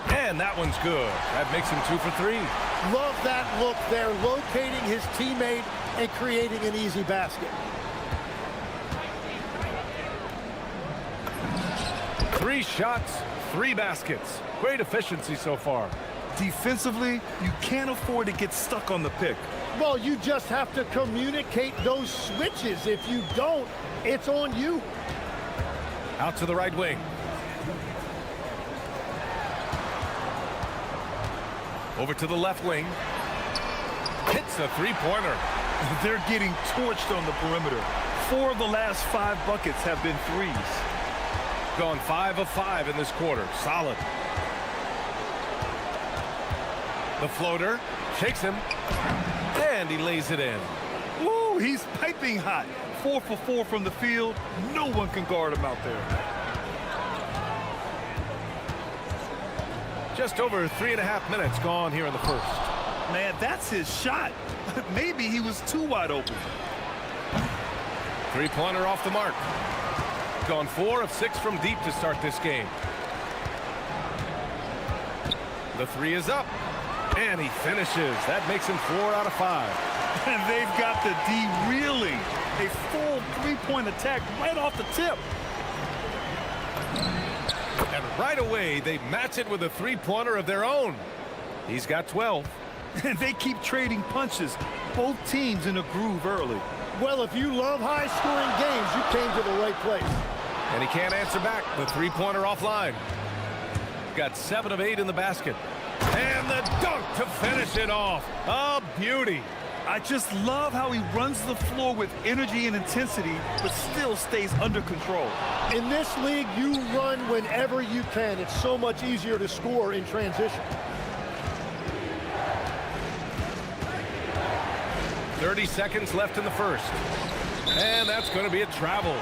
[SPEAKER 1] And that one's good. That makes him 2 for 3.
[SPEAKER 9] Love that look there, locating his teammate and creating an easy basket.
[SPEAKER 1] 3 shots, 3 baskets. Great efficiency so far.
[SPEAKER 3] Defensively, you can't afford to get stuck on the pick.
[SPEAKER 9] Well, you just have to communicate those switches. If you don't, it's on you.
[SPEAKER 1] Out to the right wing. Over to the left wing. Hits a 3-pointer.
[SPEAKER 3] They're getting torched on the perimeter. 4 of the last 5 buckets have been threes.
[SPEAKER 1] Gone 5 of 5 in this quarter. Solid. The floater shakes him. And he lays it in.
[SPEAKER 3] Woo, he's piping hot. 4 for 4 from the field. No one can guard him out there.
[SPEAKER 1] Just over 3.5 minutes gone here in the first.
[SPEAKER 3] Man, that's his shot. Maybe he was too wide open.
[SPEAKER 1] 3-pointer off the mark. Gone 4 of 6 from deep to start this game. The 3 is up. And he finishes. That makes him 4 out of 5.
[SPEAKER 3] And they've got the D reeling. A full 3-point attack right off the tip.
[SPEAKER 1] And right away, they match it with a 3-pointer of their own. He's got 12.
[SPEAKER 3] And they keep trading punches. Both teams in a groove early.
[SPEAKER 9] Well, if you love high-scoring games, you came to the right place.
[SPEAKER 1] And he can't answer back. The 3-pointer offline. Got 7 of 8 in the basket. And the dunk to finish it off. A beauty.
[SPEAKER 3] I just love how he runs the floor with energy and intensity, but still stays under control.
[SPEAKER 9] In this league, you run whenever you can. It's so much easier to score in transition.
[SPEAKER 1] 30 seconds left in the first. And that's going to be a travel.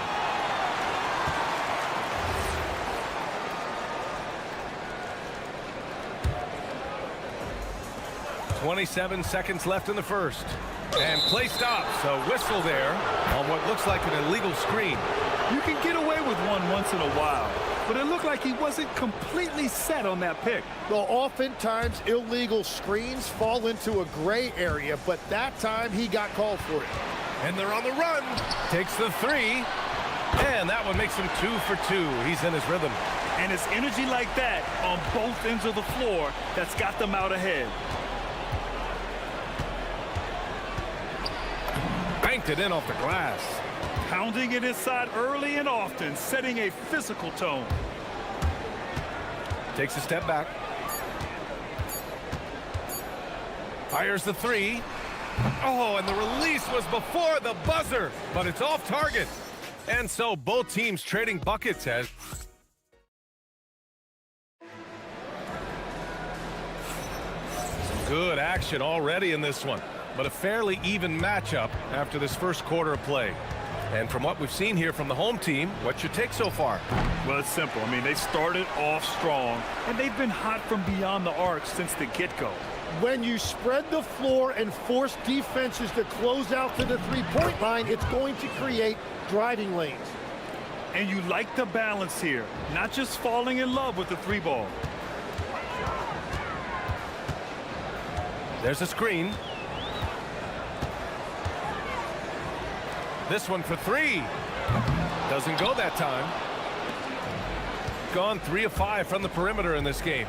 [SPEAKER 1] .27 seconds left in the first. And play stops. A whistle there on what looks like an illegal screen.
[SPEAKER 3] You can get away with one once in a while, but it looked like he wasn't completely set on that pick.
[SPEAKER 9] Well, oftentimes illegal screens fall into a gray area, but that time he got called for it.
[SPEAKER 1] And they're on the run. Takes the three. And that one makes him 2 for 2. He's in his rhythm.
[SPEAKER 3] And it's energy like that on both ends of the floor that's got them out ahead.
[SPEAKER 1] Banked it in off the glass.
[SPEAKER 3] Pounding it inside early and often, setting a physical tone.
[SPEAKER 1] Takes a step back. Fires the three. Oh, and the release was before the buzzer, but it's off target. And so both teams trading buckets as some good action already in this one, but a fairly even matchup after this first quarter of play. And from what we've seen here from the home team, what's your take so far?
[SPEAKER 3] Well, it's simple. I mean, they started off strong, and they've been hot from beyond the arc since the get-go.
[SPEAKER 9] When you spread the floor and force defenses to close out to the three-point line, it's going to create driving lanes.
[SPEAKER 3] And you like the balance here, not just falling in love with the three ball.
[SPEAKER 1] There's a screen. This one for three. Doesn't go that time. Gone 3 of 5 from the perimeter in this game.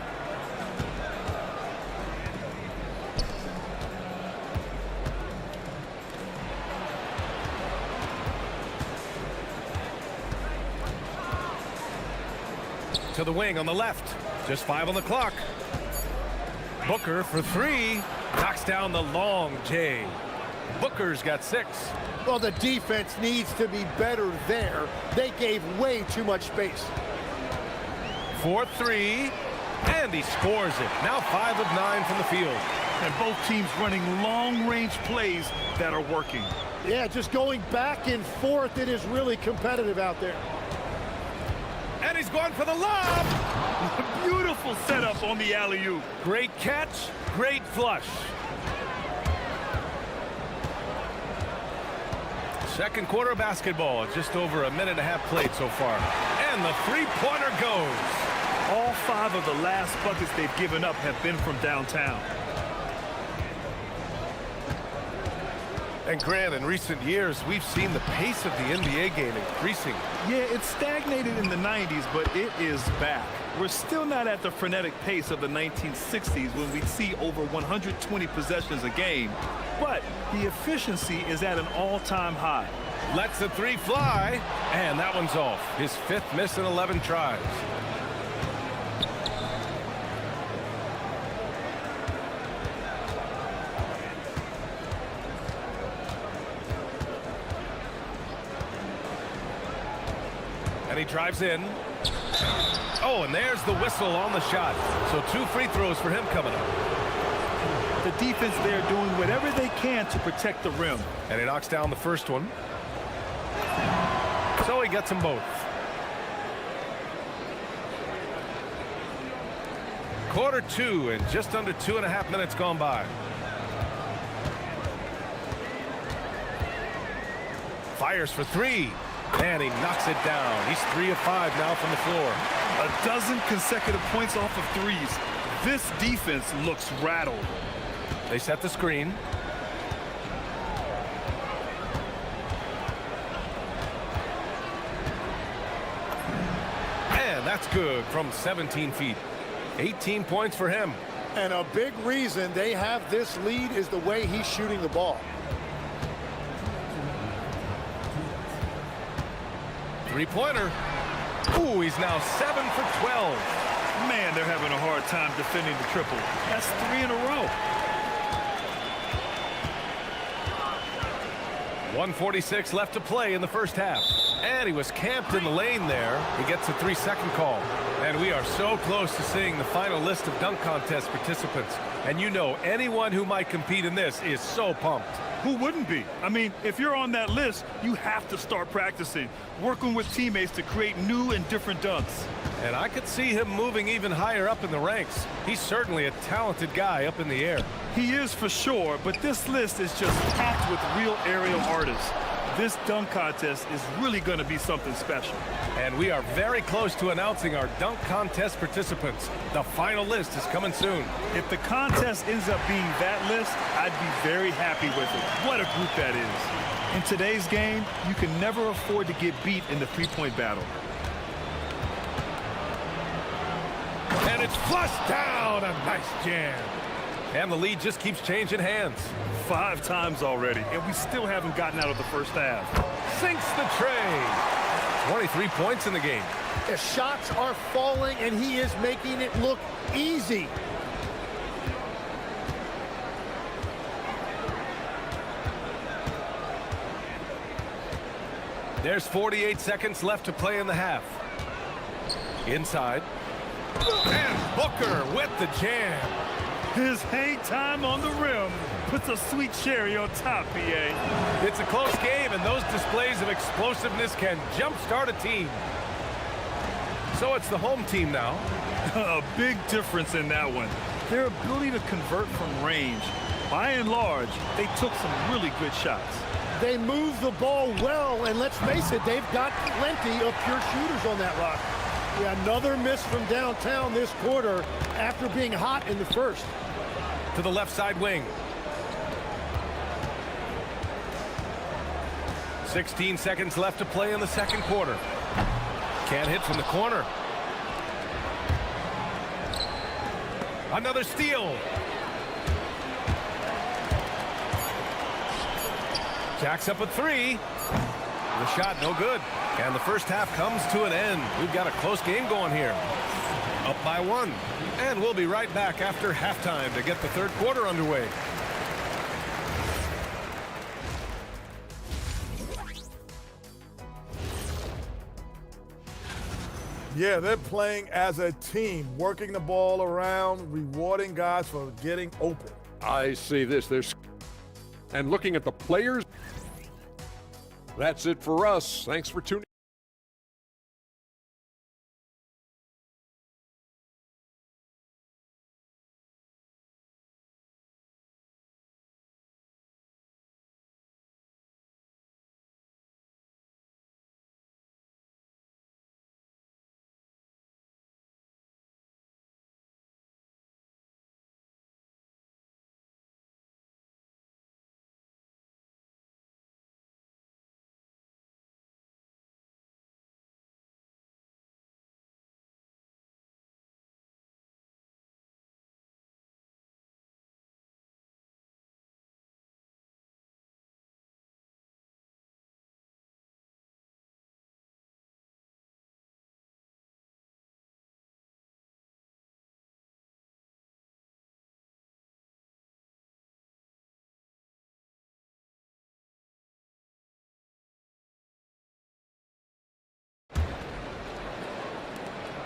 [SPEAKER 1] To the wing on the left. Just 5 on the clock. Booker for three. Knocks down the long J. Booker's got 6.
[SPEAKER 9] Well, the defense needs to be better there. They gave way too much space.
[SPEAKER 1] 4-3, and he scores it. Now 5 of 9 from the field.
[SPEAKER 3] And both teams running long-range plays that are working.
[SPEAKER 9] Yeah, just going back and forth. It is really competitive out there.
[SPEAKER 1] And he's going for the lob.
[SPEAKER 3] Beautiful setup on the alley-oop.
[SPEAKER 1] Great catch, great flush. Second quarter of basketball, just over a minute and a half played so far. And the three-pointer goes.
[SPEAKER 3] All 5 of the last buckets they've given up have been from downtown.
[SPEAKER 1] And Grant, in recent years, we've seen the pace of the NBA game increasing.
[SPEAKER 3] Yeah, it stagnated in the 90s, but it is back. We're still not at the frenetic pace of the 1960s when we'd see over 120 possessions a game. But the efficiency is at an all-time high.
[SPEAKER 1] Lets the three fly, and that one's off. His 5th miss in 11 tries. And he drives in. Oh, and there's the whistle on the shot. So 2 free throws for him coming up.
[SPEAKER 3] The defense there doing whatever they can to protect the rim.
[SPEAKER 1] And he knocks down the first one. So he gets them both. Quarter 2 and just under 2.5 minutes gone by. Fires for 3. And he knocks it down. He's 3 of 5 now from the floor.
[SPEAKER 3] A dozen consecutive points off of threes. This defense looks rattled.
[SPEAKER 1] They set the screen. And that's good from 17 feet. 18 points for him.
[SPEAKER 9] And a big reason they have this lead is the way he's shooting the ball.
[SPEAKER 1] Three-pointer. Ooh, he's now 7 for 12.
[SPEAKER 3] Man, they're having a hard time defending the triple. That's 3 in a row.
[SPEAKER 1] 1:46 left to play in the first half. And he was camped in the lane there. He gets a 3-second call. And we are so close to seeing the final list of dunk contest participants. And you know, anyone who might compete in this is so pumped.
[SPEAKER 3] Who wouldn't be? I mean, if you're on that list, you have to start practicing, working with teammates to create new and different dunks.
[SPEAKER 1] And I could see him moving even higher up in the ranks. He's certainly a talented guy up in the air.
[SPEAKER 3] He is for sure, but this list is just packed with real aerial artists. This dunk contest is really going to be something special.
[SPEAKER 1] And we are very close to announcing our dunk contest participants. The final list is coming soon.
[SPEAKER 3] If the contest ends up being that list, I'd be very happy with it. What a group that is. In today's game, you can never afford to get beat in the three-point battle.
[SPEAKER 1] And it's flushed down. A nice jam. And the lead just keeps changing hands.
[SPEAKER 3] 5 times already, and we still haven't gotten out of the first half.
[SPEAKER 1] Sinks the tray. 23 points in the game.
[SPEAKER 9] The shots are falling, and he is making it look easy.
[SPEAKER 1] There's 48 seconds left to play in the half. Inside. And Booker with the jam.
[SPEAKER 3] His hang time on the rim puts a sweet cherry on top, PA.
[SPEAKER 1] It's a close game, and those displays of explosiveness can jumpstart a team. So it's the home team now.
[SPEAKER 3] A big difference in that one. Their ability to convert from range. By and large, they took some really good shots.
[SPEAKER 9] They move the ball well, and let's face it, they've got plenty of pure shooters on that roster. Yeah, another miss from downtown this quarter after being hot in the first.
[SPEAKER 1] To the left side wing. 16 seconds left to play in the second quarter. Can't hit from the corner. Another steal. Jacks up a 3. The shot no good. And the first half comes to an end. We've got a close game going here. Up by 1. And we'll be right back after halftime to get the third quarter underway.
[SPEAKER 4] Yeah, they're playing as a team, working the ball around, rewarding guys for getting open.
[SPEAKER 5] I see this. And looking at the players, that's it for us. Thanks for tuning in.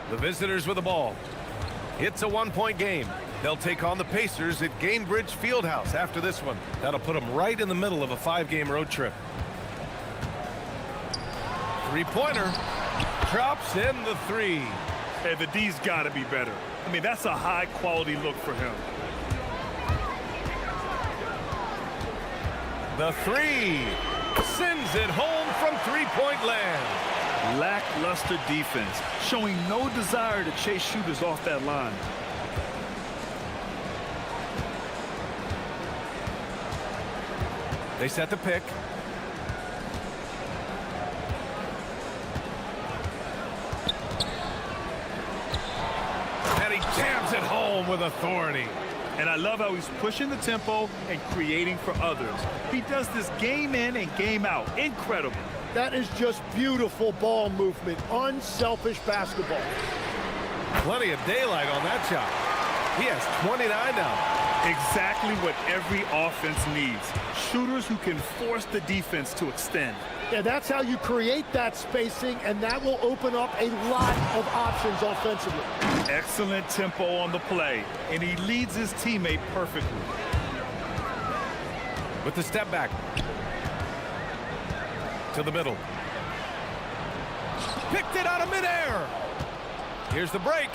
[SPEAKER 1] The visitors with the ball. It's a one-point game. They'll take on the Pacers at Gainbridge Fieldhouse after this one. That'll put them right in the middle of a 5-game road trip. Three-pointer. Drops in the 3.
[SPEAKER 3] Hey, the D's got to be better. I mean, that's a high-quality look for him.
[SPEAKER 1] The 3. Sends it home from three-point land.
[SPEAKER 3] Lackluster defense, showing no desire to chase shooters off that line.
[SPEAKER 1] They set the pick. And he jams it home with authority.
[SPEAKER 3] And I love how he's pushing the tempo and creating for others. He does this game in and game out. Incredible.
[SPEAKER 9] That is just beautiful ball movement, unselfish basketball.
[SPEAKER 1] Plenty of daylight on that shot. He has 29 now.
[SPEAKER 3] Exactly what every offense needs. Shooters who can force the defense to extend.
[SPEAKER 9] Yeah, that's how you create that spacing, and that will open up a lot of options offensively.
[SPEAKER 3] Excellent tempo on the play, and he leads his teammate perfectly.
[SPEAKER 1] With the step back. To the middle. Picked it out of midair. Here's the break.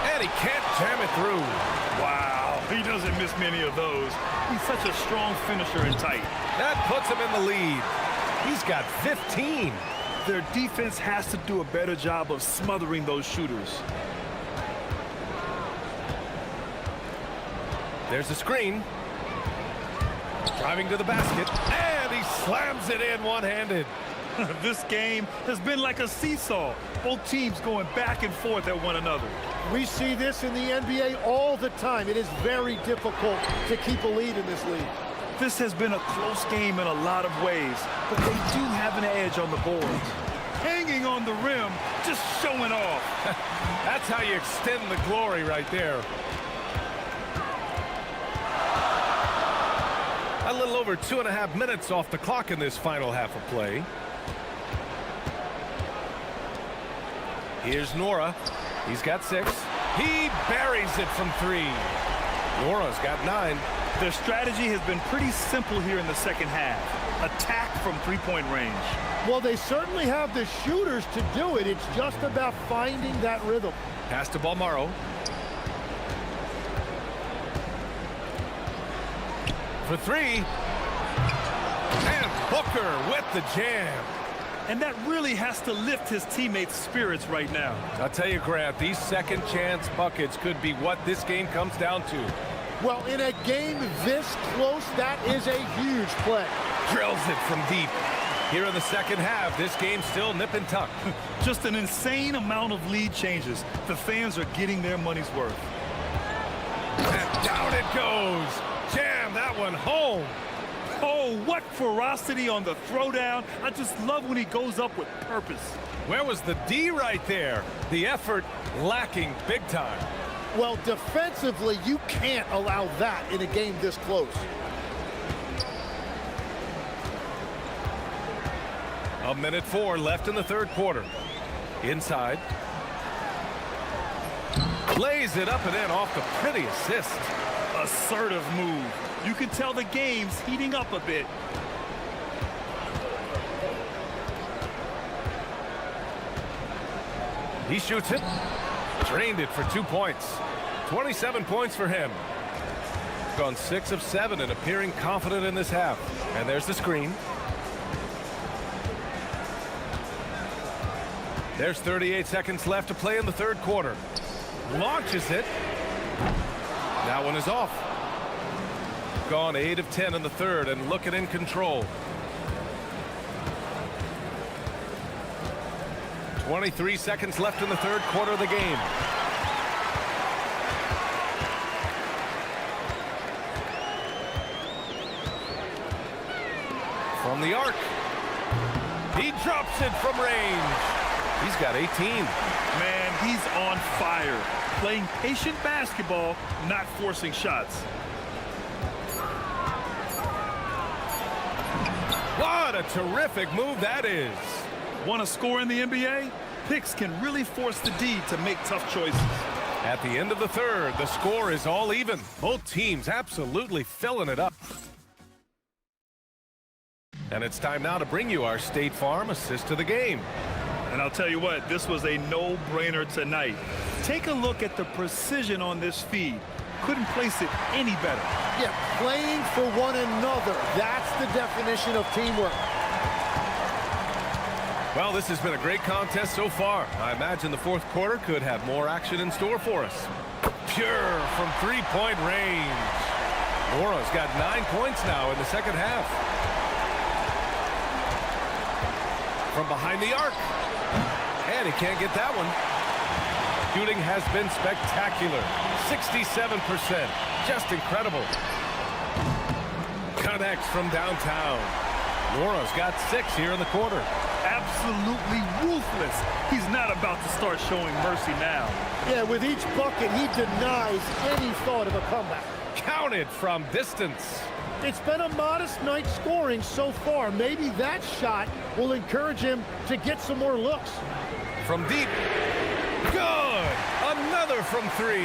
[SPEAKER 1] And he can't jam it through.
[SPEAKER 3] Wow, he doesn't miss many of those. He's such a strong finisher and tight.
[SPEAKER 1] That puts him in the lead. He's got 15.
[SPEAKER 3] Their defense has to do a better job of smothering those shooters.
[SPEAKER 1] There's the screen. Driving to the basket, and he slams it in one-handed.
[SPEAKER 3] This game has been like a seesaw. Both teams going back and forth at one another.
[SPEAKER 9] We see this in the NBA all the time. It is very difficult to keep a lead in this league.
[SPEAKER 3] This has been a close game in a lot of ways, but they do have an edge on the boards. Hanging on the rim, just showing off.
[SPEAKER 1] That's how you extend the glory right there. A little over 2.5 minutes off the clock in this final half of play. Here's Nora. He's got 6. He buries it from 3. Nora's got 9.
[SPEAKER 3] Their strategy has been pretty simple here in the second half. Attack from three-point range.
[SPEAKER 9] Well, they certainly have the shooters to do it. It's just about finding that rhythm.
[SPEAKER 1] Pass to Balmaro. For 3. And Booker with the jam.
[SPEAKER 3] And that really has to lift his teammates' spirits right now.
[SPEAKER 1] I'll tell you, Grant, these second chance buckets could be what this game comes down to.
[SPEAKER 9] Well, in a game this close, that is a huge play.
[SPEAKER 1] Drills it from deep. Here in the second half, this game's still nip and tuck.
[SPEAKER 3] Just an insane amount of lead changes. The fans are getting their money's worth.
[SPEAKER 1] And down it goes. Jam that one home.
[SPEAKER 3] Oh, what ferocity on the throwdown. I just love when he goes up with purpose.
[SPEAKER 1] Where was the D right there? The effort lacking big time.
[SPEAKER 9] Well, defensively, you can't allow that in a game this close.
[SPEAKER 1] A minute 4 left in the third quarter. Inside. Lays it up and in off the pretty assist.
[SPEAKER 3] Assertive move. You can tell the game's heating up a bit.
[SPEAKER 1] He shoots it. Drained it for 2 points. 27 points for him. Gone 6 of 7 and appearing confident in this half. And there's the screen. There's 38 seconds left to play in the third quarter. Launches it. That one is off. Gone 8 of 10 in the third and looking in control. 23 seconds left in the third quarter of the game. From the arc. He drops it from range. He's got 18.
[SPEAKER 3] Man, he's on fire. Playing patient basketball, not forcing shots.
[SPEAKER 1] What a terrific move that is.
[SPEAKER 3] Want to score in the NBA? Picks can really force the D to make tough choices.
[SPEAKER 1] At the end of the third, the score is all even. Both teams absolutely filling it up. And it's time now to bring you our State Farm assist to the game.
[SPEAKER 3] And I'll tell you what, this was a no-brainer tonight. Take a look at the precision on this feed. Couldn't place it any better.
[SPEAKER 9] Yeah, playing for one another. That's the definition of teamwork.
[SPEAKER 1] Well, this has been a great contest so far. I imagine the fourth quarter could have more action in store for us. Pure from three-point range. Nora's got 9 points now in the second half. From behind the arc. And he can't get that one. shooting has been spectacular. 67%. Just incredible. Connects from downtown. Nora's got 6 here in the quarter.
[SPEAKER 3] Absolutely ruthless. He's not about to start showing mercy now.
[SPEAKER 9] Yeah, with each bucket, he denies any thought of a comeback.
[SPEAKER 1] Counted from distance.
[SPEAKER 9] It's been a modest night scoring so far. Maybe that shot will encourage him to get some more looks.
[SPEAKER 1] From deep. Good! Another from 3.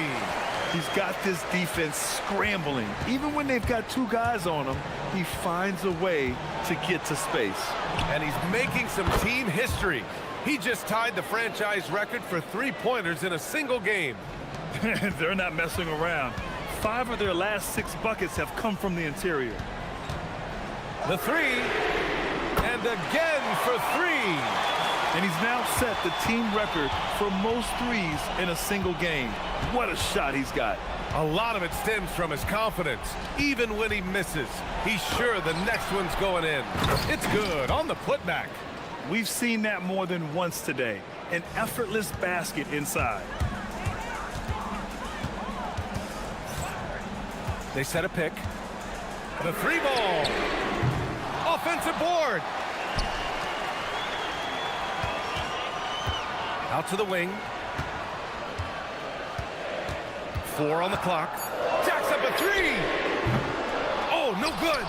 [SPEAKER 3] He's got this defense scrambling. Even when they've got 2 guys on him, he finds a way to get to space.
[SPEAKER 1] And he's making some team history. He just tied the franchise record for 3-pointers in a single game.
[SPEAKER 3] They're not messing around. 5 of their last 6 buckets have come from the interior.
[SPEAKER 1] The 3. And again for 3.
[SPEAKER 3] And he's now set the team record for most threes in a single game. What a shot he's got.
[SPEAKER 1] A lot of it stems from his confidence. Even when he misses, he's sure the next one's going in. It's good on the putback.
[SPEAKER 3] We've seen that more than once today. An effortless basket inside.
[SPEAKER 1] They set a pick. The 3 ball. Offensive board. Out to the wing. 4 on the clock. Jacks up a 3. Oh, no good.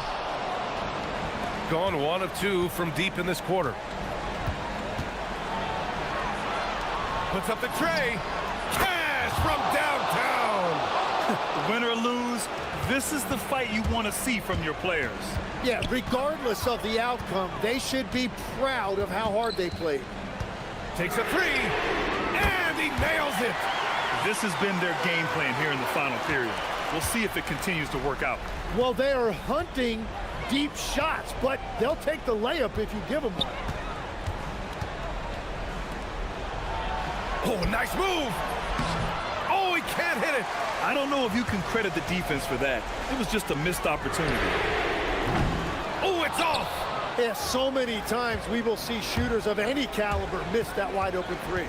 [SPEAKER 1] Gone 1 of 2 from deep in this quarter. Puts up the tray. Cash from downtown.
[SPEAKER 3] Win or lose, this is the fight you want to see from your players.
[SPEAKER 9] Yeah, regardless of the outcome, they should be proud of how hard they played.
[SPEAKER 1] Takes a 3, and he nails it.
[SPEAKER 3] This has been their game plan here in the final period. We'll see if it continues to work out.
[SPEAKER 9] Well, they are hunting deep shots, but they'll take the layup if you give them one.
[SPEAKER 1] Oh, nice move. Oh, he can't hit it.
[SPEAKER 3] I don't know if you can credit the defense for that. It was just a missed opportunity.
[SPEAKER 1] Oh, it's off.
[SPEAKER 9] Yeah, so many times we will see shooters of any caliber miss that wide open 3.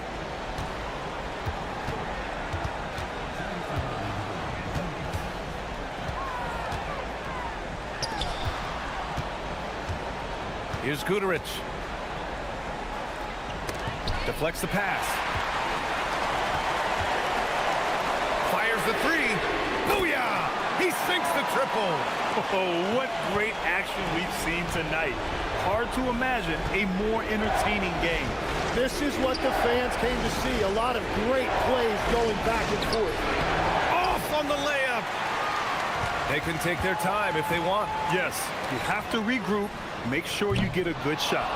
[SPEAKER 1] Here's Guterich. Deflects the pass. Fires the 3. Booyah! He sinks the triple.
[SPEAKER 3] Oh, what great action we've seen tonight. Hard to imagine a more entertaining game.
[SPEAKER 9] This is what the fans came to see. A lot of great plays going back and forth.
[SPEAKER 1] Off on the layup. They can take their time if they want.
[SPEAKER 3] Yes, you have to regroup. Make sure you get a good shot.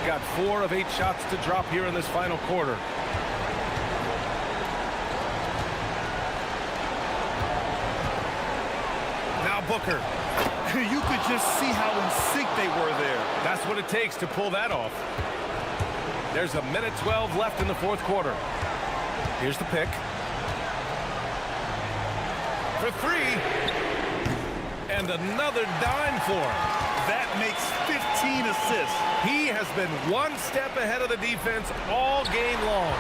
[SPEAKER 1] Got 4 of 8 shots to drop here in this final quarter. Now Booker.
[SPEAKER 3] You could just see how in sync they were there.
[SPEAKER 1] That's what it takes to pull that off. There's a minute 12 left in the 4th quarter. Here's the pick. For 3. And another dime for him.
[SPEAKER 3] That makes 15 assists.
[SPEAKER 1] He has been 1 step ahead of the defense all game long.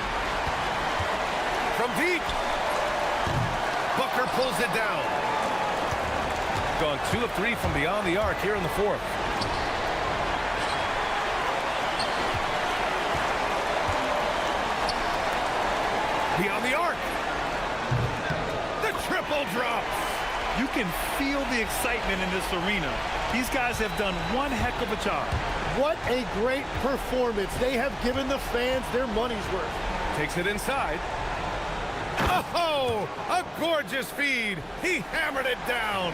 [SPEAKER 1] From deep. Booker pulls it down. Gone 2 of 3 from beyond the arc here in the 4th. Beyond the arc. The triple drops.
[SPEAKER 3] You can feel the excitement in this arena. These guys have done one heck of a job.
[SPEAKER 9] What a great performance. They have given the fans their money's worth.
[SPEAKER 1] Takes it inside. Oh, a gorgeous feed. He hammered it down.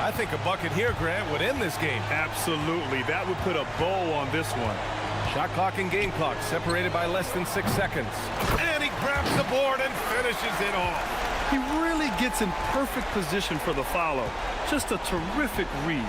[SPEAKER 1] I think a bucket here, Grant, would end this game.
[SPEAKER 3] Absolutely. That would put a bow on this one.
[SPEAKER 1] Shot clock and game clock separated by less than 6 seconds. And he grabs the board and finishes it off.
[SPEAKER 3] He really gets in perfect position for the follow. Just a terrific read.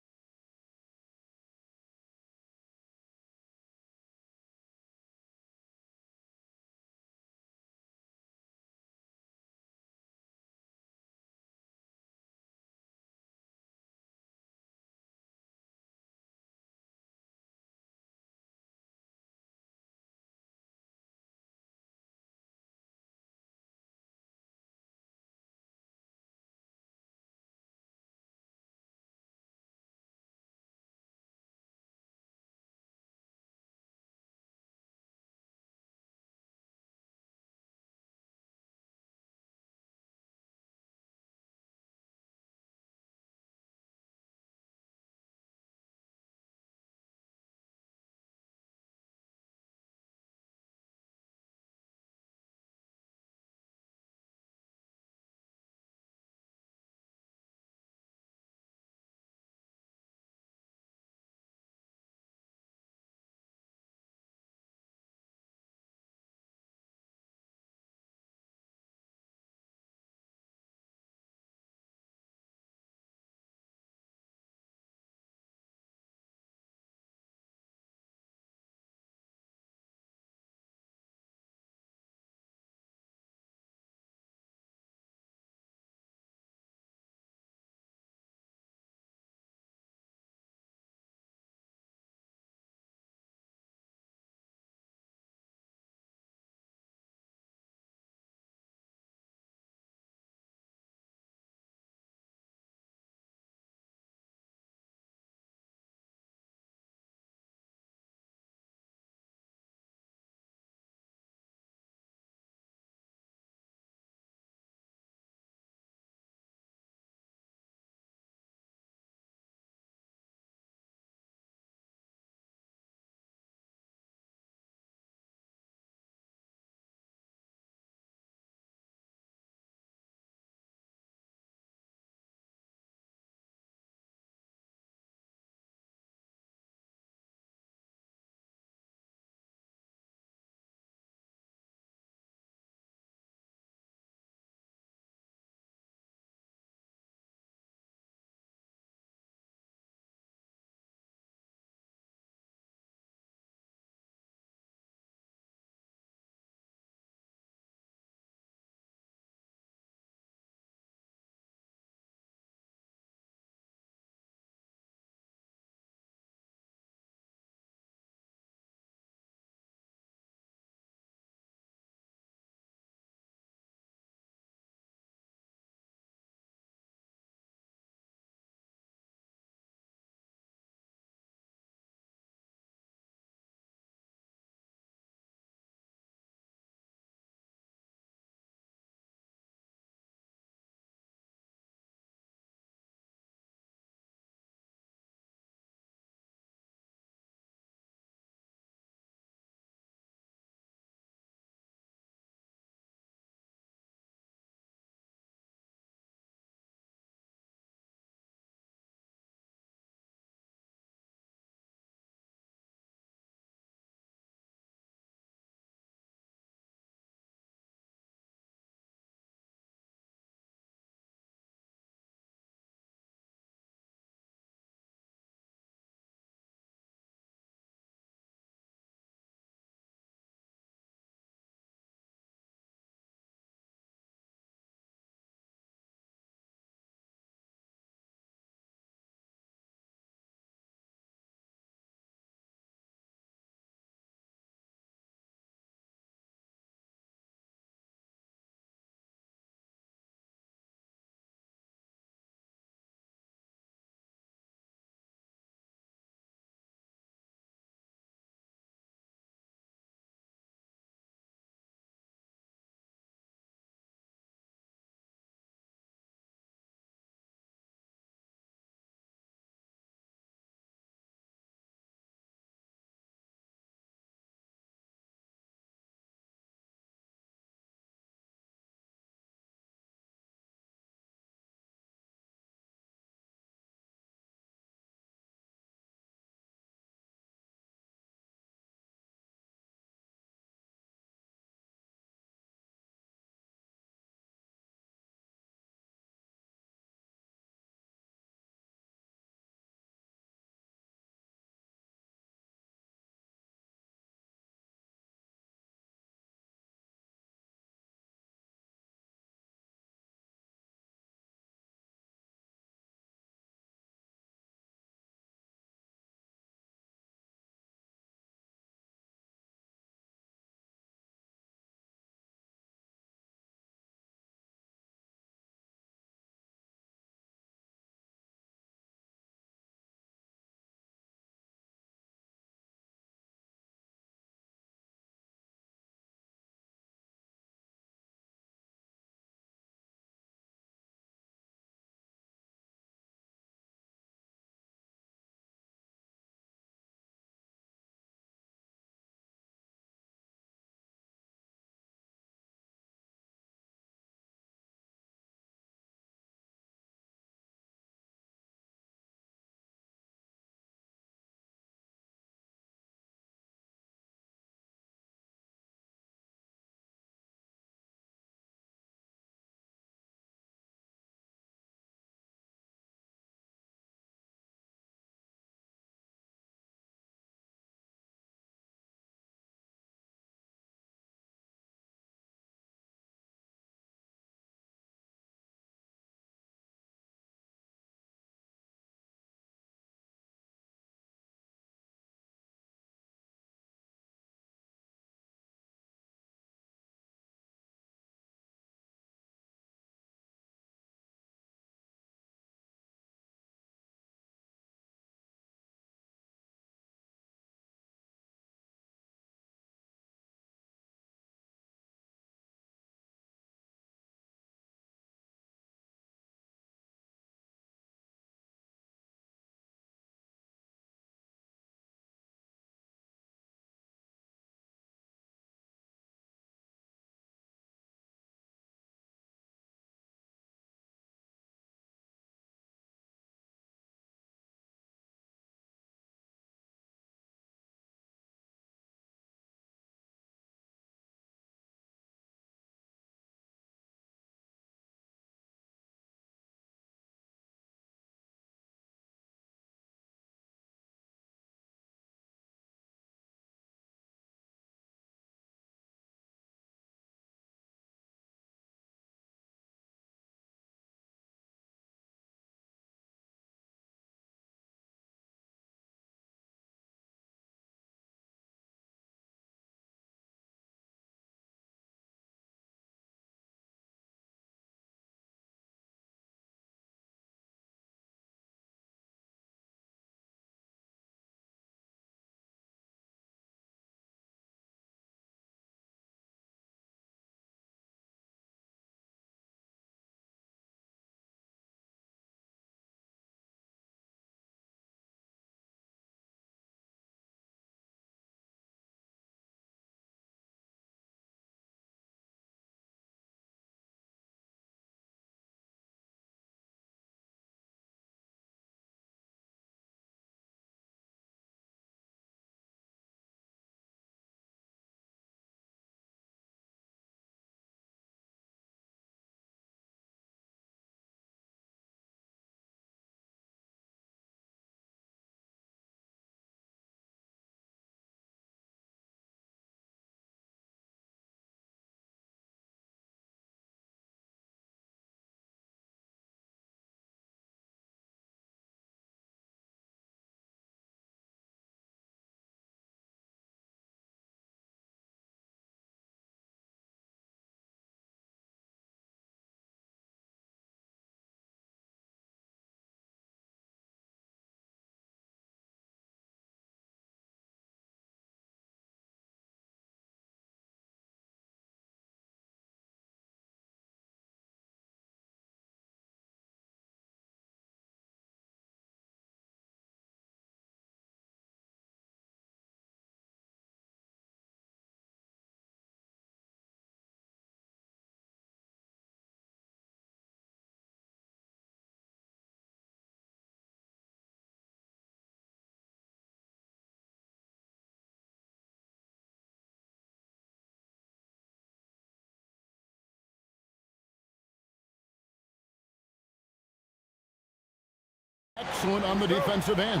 [SPEAKER 7] Excellent on the defensive end.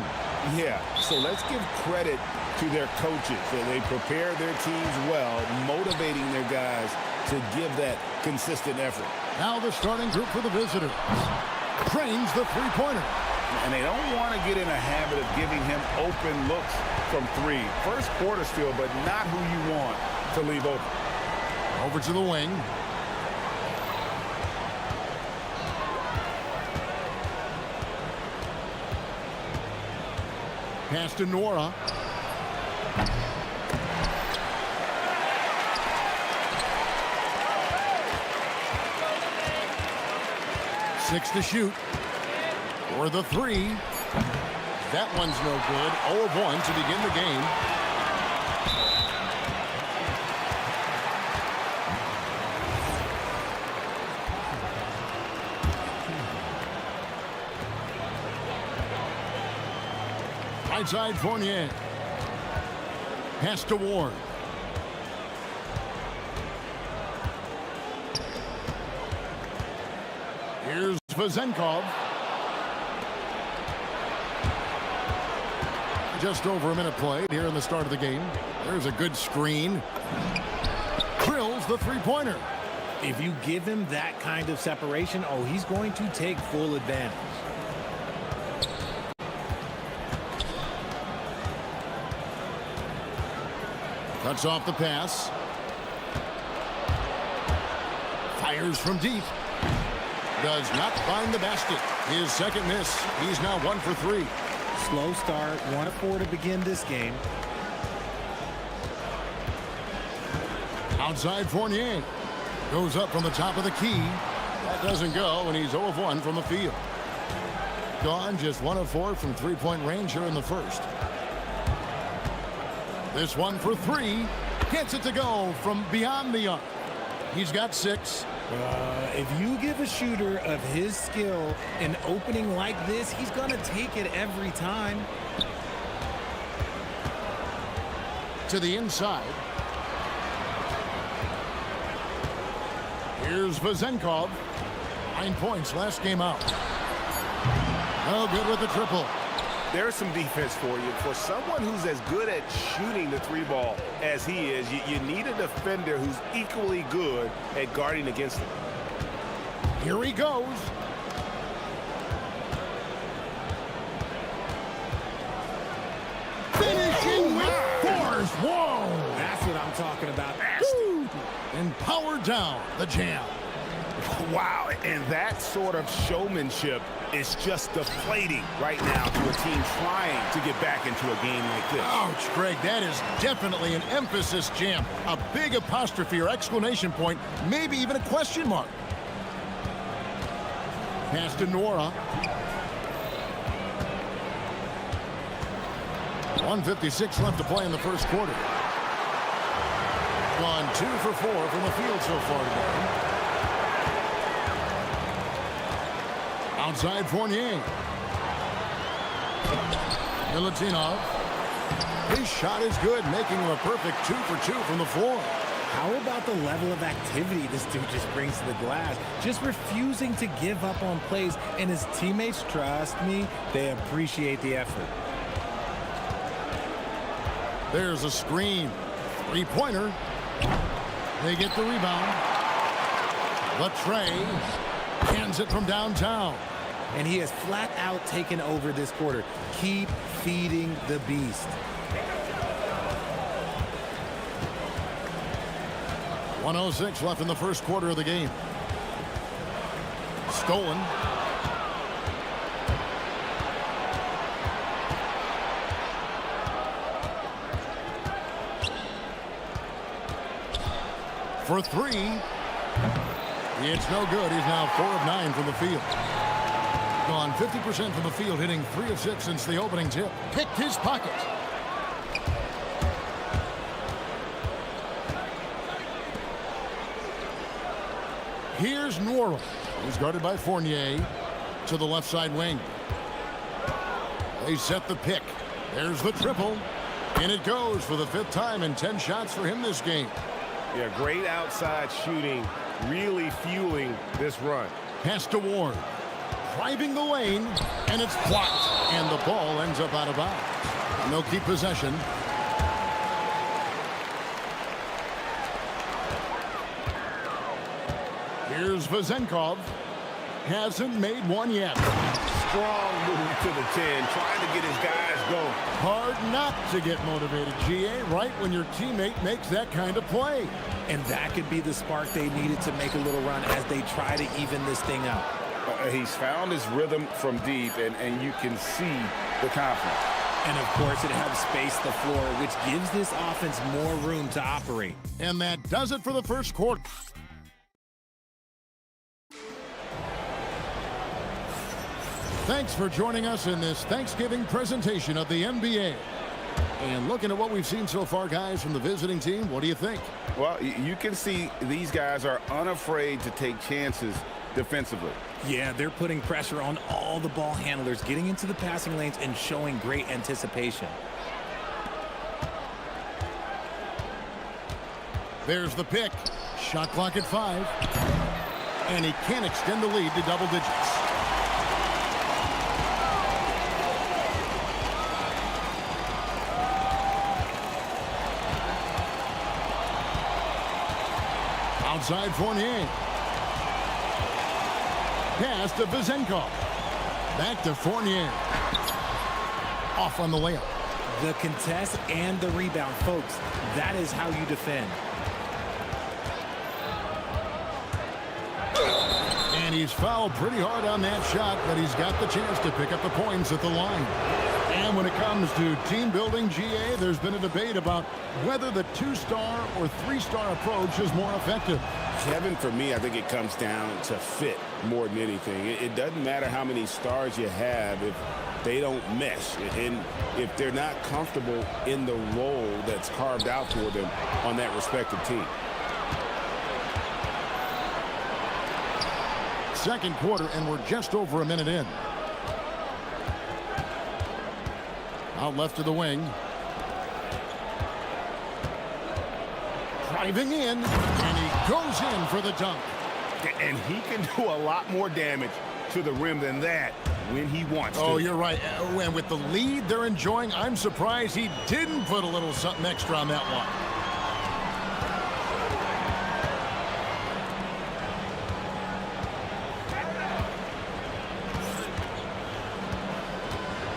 [SPEAKER 8] Yeah, so let's give credit to their coaches. They prepare their teams well, motivating their guys to give that consistent effort.
[SPEAKER 7] Now the starting group for the visitors. Trains the three-pointer.
[SPEAKER 8] And they don't want to get in a habit of giving him open looks from three. First quarter still, but not who you want to leave open.
[SPEAKER 7] Over to the wing. Pass to Nora. Six to shoot. For the three. That one's no good. 0 of 1 to begin the game. Right side Fournier. Pass to Ward. Here's Vazenkov. Just over a minute played here in the start of the game. There's a good screen. Drills the three-pointer.
[SPEAKER 6] If you give him that kind of separation, oh, he's going to take full advantage.
[SPEAKER 7] Cuts off the pass. Fires from deep. Does not find the basket. His second miss. He's now 1 for 3.
[SPEAKER 6] Slow start, 1 of 4 to begin this game.
[SPEAKER 7] Outside Fournier. Goes up from the top of the key. That doesn't go, and he's 0 of 1 from the field. Gone just 1 of 4 from three-point range here in the first. This one for 3. Gets it to go from beyond the arc. He's got 6.
[SPEAKER 6] If you give a shooter of his skill an opening like this, he's going to take it every time.
[SPEAKER 7] To the inside. Here's Vazenkov. 9 points last game out. Oh, good with the triple.
[SPEAKER 8] There's some defense for you. For someone who's as good at shooting the three ball as he is, you need a defender who's equally good at guarding against him.
[SPEAKER 7] Here he goes. Finishing with force. Whoa.
[SPEAKER 6] That's what I'm talking about.
[SPEAKER 7] Woo. And powered down the jam.
[SPEAKER 8] Wow, and that sort of showmanship is just deflating right now to a team trying to get back into a game like this.
[SPEAKER 7] Ouch, Greg, that is definitely an emphasis jam. A big apostrophe or exclamation point, maybe even a question mark. Pass to Nora. 1:56 left to play in the first quarter. Gone 2 for 4 from the field so far today. Outside Fournier. Milutinov. His shot is good, making him a perfect 2 for 2 from the floor.
[SPEAKER 6] How about the level of activity this dude just brings to the glass? Just refusing to give up on plays, and his teammates, trust me, they appreciate the effort.
[SPEAKER 7] There's a screen. Three-pointer. They get the rebound. Latre cans it from downtown.
[SPEAKER 6] And he has flat out taken over this quarter. Keep feeding the beast.
[SPEAKER 7] 1:06 left in the first quarter of the game. Stolen. For 3. It's no good. He's now 4 of 9 from the field. Gone 50% from the field, hitting 3 of 6 since the opening tip. Picked his pocket. Here's Nora, who's guarded by Fournier, to the left side wing. They set the pick. There's the triple. And it goes for the 5th time and 10 shots for him this game.
[SPEAKER 8] Yeah, great outside shooting, really fueling this run.
[SPEAKER 7] Pass to Ward. driving the lane, and it's blocked, and the ball ends up out of bounds. And they'll keep possession. Here's Vezenkov. Hasn't made one yet.
[SPEAKER 8] Strong move to the 10, trying to get his guys going.
[SPEAKER 7] Hard not to get motivated, GA, right when your teammate makes that kind of play.
[SPEAKER 6] And that could be the spark they needed to make a little run as they try to even this thing up.
[SPEAKER 8] He's found his rhythm from deep, and you can see the confidence.
[SPEAKER 6] And, of course, it helps space the floor, which gives this offense more room to operate.
[SPEAKER 7] And that does it for the first quarter. Thanks for joining us in this Thanksgiving presentation of the NBA. And looking at what we've seen so far, guys, from the visiting team, what do you think?
[SPEAKER 8] Well, you can see these guys are unafraid to take chances defensively.
[SPEAKER 6] Yeah, they're putting pressure on all the ball handlers, getting into the passing lanes and showing great anticipation.
[SPEAKER 7] There's the pick. Shot clock at 5. And he can extend the lead to double digits. Outside Fournier. Pass to Vezenkov. Back to Fournier. Off on the layup.
[SPEAKER 6] The contest and the rebound, folks. That is how you defend.
[SPEAKER 7] And he's fouled pretty hard on that shot, but he's got the chance to pick up the points at the line. And when it comes to team building, GA, there's been a debate about whether the 2-star or 3-star approach is more effective.
[SPEAKER 8] Kevin, for me, I think it comes down to fit more than anything. It doesn't matter how many stars you have if they don't mesh, and if they're not comfortable in the role that's carved out for them on that respective team.
[SPEAKER 7] Second quarter, and we're just over a minute in. Out left to the wing. Driving in, and he goes in for the dunk.
[SPEAKER 8] And he can do a lot more damage to the rim than that when he wants to.
[SPEAKER 7] Oh, you're right. And with the lead they're enjoying, I'm surprised he didn't put a little something extra on that one.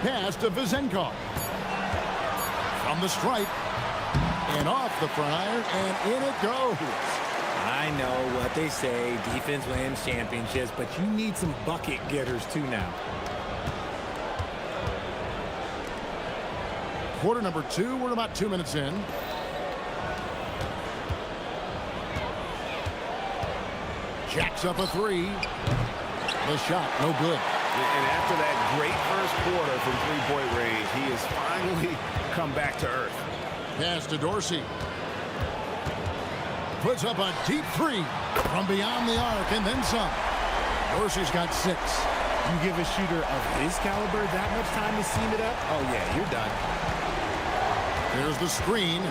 [SPEAKER 7] Pass to Vezenkov. From the stripe. And off the front iron, and in it goes.
[SPEAKER 6] I know what they say, defense wins championships, but you need some bucket getters too now.
[SPEAKER 7] Quarter number 2, we're about 2 minutes in. Jacks up a 3. The shot, no good.
[SPEAKER 8] And after that great first quarter from three-point range, he has finally come back to earth.
[SPEAKER 7] Pass to Dorsey. Puts up a deep 3 from beyond the arc and then some. Dorsey's got 6.
[SPEAKER 6] You give a shooter of his caliber that much time to seam it up? Oh, yeah, you're done.
[SPEAKER 7] There's the screen.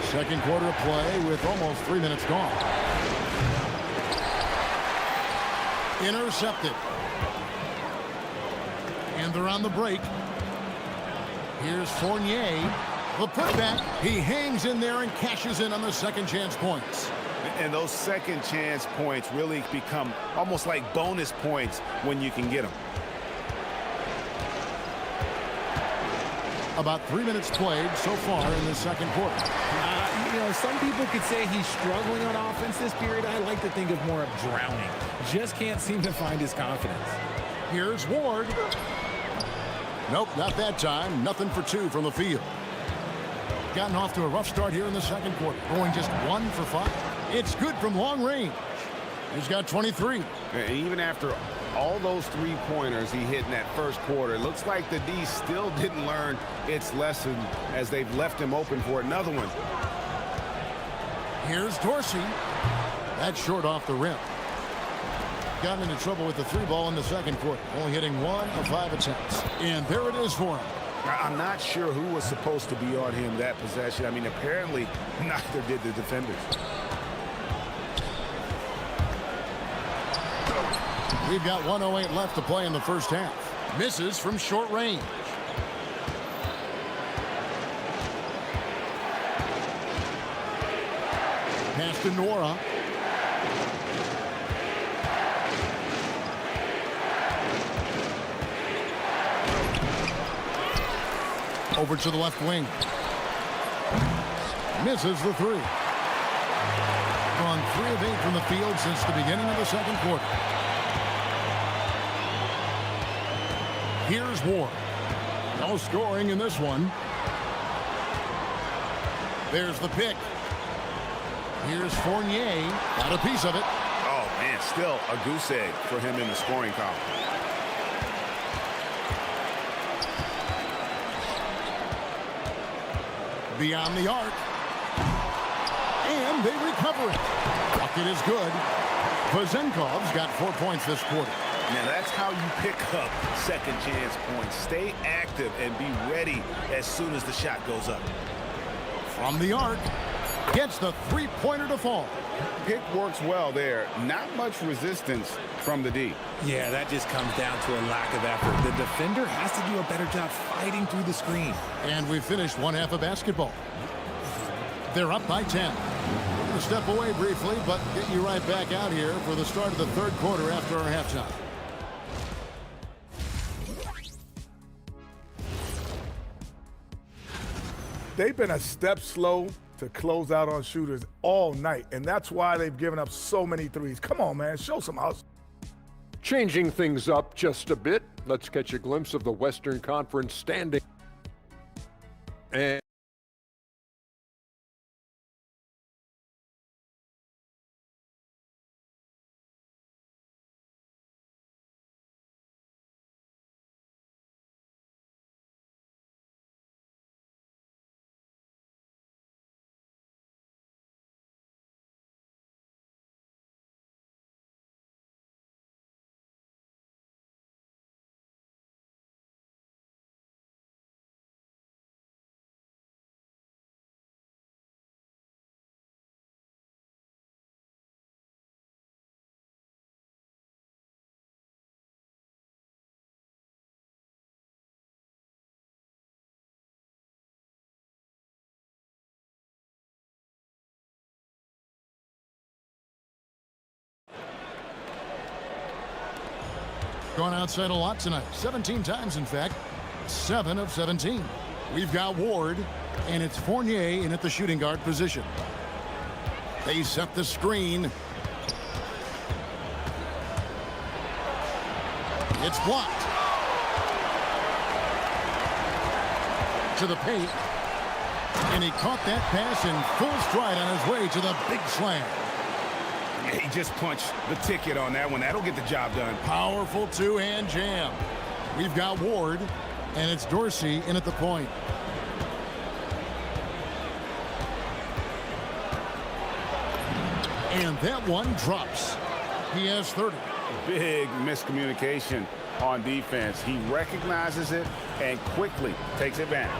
[SPEAKER 7] Second quarter of play with almost 3 minutes gone. Intercepted. And they're on the break. Here's Fournier. The putback. He hangs in there and cashes in on the second chance points.
[SPEAKER 8] And those second chance points really become almost like bonus points when you can get them.
[SPEAKER 7] About 3 minutes played so far in the second quarter.
[SPEAKER 6] You know, some people could say he's struggling on offense this period. I like to think of more of drowning. Just can't seem to find his confidence.
[SPEAKER 7] Here's Ward. Nope, not that time. Nothing for 2 from the field. Gotten off to a rough start here in the second quarter. Going just 1 for 5. It's good from long range. He's got 23.
[SPEAKER 8] And even after all those three-pointers he hit in that first quarter, it looks like the D still didn't learn its lesson as they've left him open for another one.
[SPEAKER 7] Here's Dorsey. That's short off the rim. Gotten into trouble with the 3-ball in the second quarter. Only hitting 1 of 5 attempts. And there it is for him.
[SPEAKER 8] I'm not sure who was supposed to be on him that possession. I mean, apparently neither did the defenders.
[SPEAKER 7] We've got 1:08 left to play in the first half. Misses from short range. Pass to Nora. Over to the left wing. Misses the three. Gone 3 of 8 from the field since the beginning of the second quarter. Here's Ward. No scoring in this one. There's the pick. Here's Fournier. Got a piece of it.
[SPEAKER 8] Oh, man, still a goose egg for him in the scoring column.
[SPEAKER 7] Beyond the arc. And they recover it. Bucket is good. Vazenkov's got 4 points this quarter.
[SPEAKER 8] Now that's how you pick up second chance points. Stay active and be ready as soon as the shot goes up.
[SPEAKER 7] From the arc. Gets the three-pointer to fall.
[SPEAKER 8] Pick works well there. Not much resistance from the D.
[SPEAKER 6] Yeah, that just comes down to a lack of effort. The defender has to do a better job fighting through the screen.
[SPEAKER 7] And we finished one half of basketball. They're up by 10. We're going to step away briefly, but get you right back out here for the start of the third quarter after our halftime.
[SPEAKER 4] They've been a step slow to close out on shooters all night, and that's why they've given up so many threes. Come on, man, show some hustle.
[SPEAKER 5] Changing things up just a bit, let's catch a glimpse of the Western Conference standing. And
[SPEAKER 7] Gone outside a lot tonight. 17 times, in fact. 7 of 17. We've got Ward, and it's Fournier in at the shooting guard position. They set the screen. It's blocked. To the paint. And he caught that pass in full stride on his way to the big slam.
[SPEAKER 8] He just punched the ticket on that one. That'll get the job done.
[SPEAKER 7] Powerful two-hand jam. We've got Ward, and it's Dorsey in at the point. And that one drops. He has 30.
[SPEAKER 8] Big miscommunication on defense. He recognizes it and quickly takes advantage.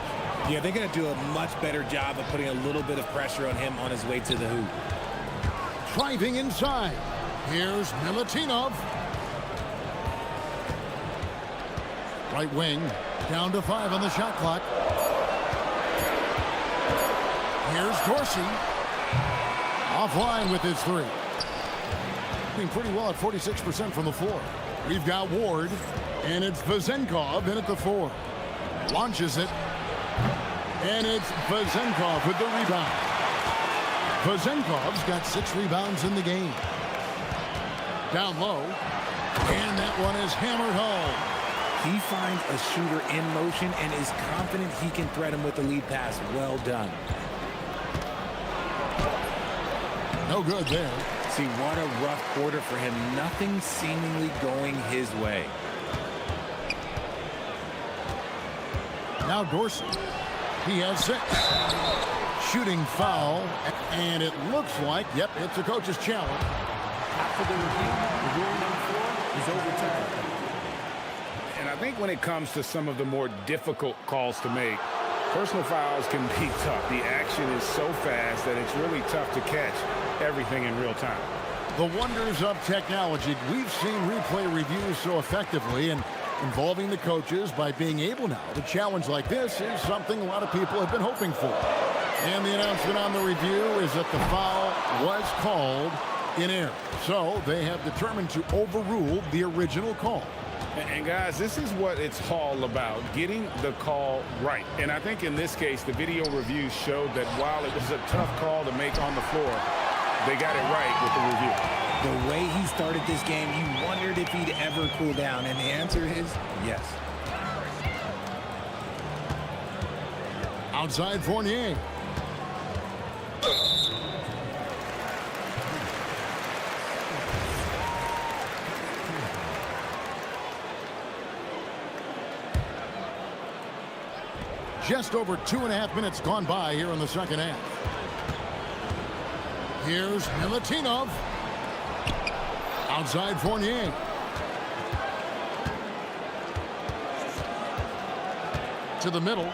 [SPEAKER 6] Yeah, they're going to do a much better job of putting a little bit of pressure on him on his way to the hoop.
[SPEAKER 7] Driving inside. Here's Milutinov. Right wing. Down to 5 on the shot clock. Here's Dorsey. Offline with his three. Doing pretty well at 46% from the floor. We've got Ward. And it's Vazenkov in at the 4. Launches it. And it's Vazenkov with the rebound. Vazenkov's got 6 rebounds in the game. Down low. And that one is hammered home.
[SPEAKER 6] He finds a shooter in motion and is confident he can thread him with the lead pass. Well done.
[SPEAKER 7] No good there.
[SPEAKER 6] See, what a rough quarter for him. Nothing seemingly going his way.
[SPEAKER 7] Now Dorsey. He has 6. Shooting foul, and it looks like, yep, it's a coach's challenge.
[SPEAKER 11] After the review, the ruling on the floor is overturned.
[SPEAKER 8] And I think when it comes to some of the more difficult calls to make, personal fouls can be tough. The action is so fast that it's really tough to catch everything in real time.
[SPEAKER 7] The wonders of technology. We've seen replay reviews so effectively, and involving the coaches by being able now to challenge like this is something a lot of people have been hoping for. And the announcement on the review is that the foul was called in error. So they have determined to overrule the original call.
[SPEAKER 8] And guys, this is what it's all about, getting the call right. And I think in this case, the video review showed that while it was a tough call to make on the floor, they got it right with the review.
[SPEAKER 6] The way he started this game, you wondered if he'd ever cool down, and the answer is yes.
[SPEAKER 7] Outside Fournier. Just over 2.5 minutes gone by here in the second half. Here's Milutinov. Outside Fournier. To the middle.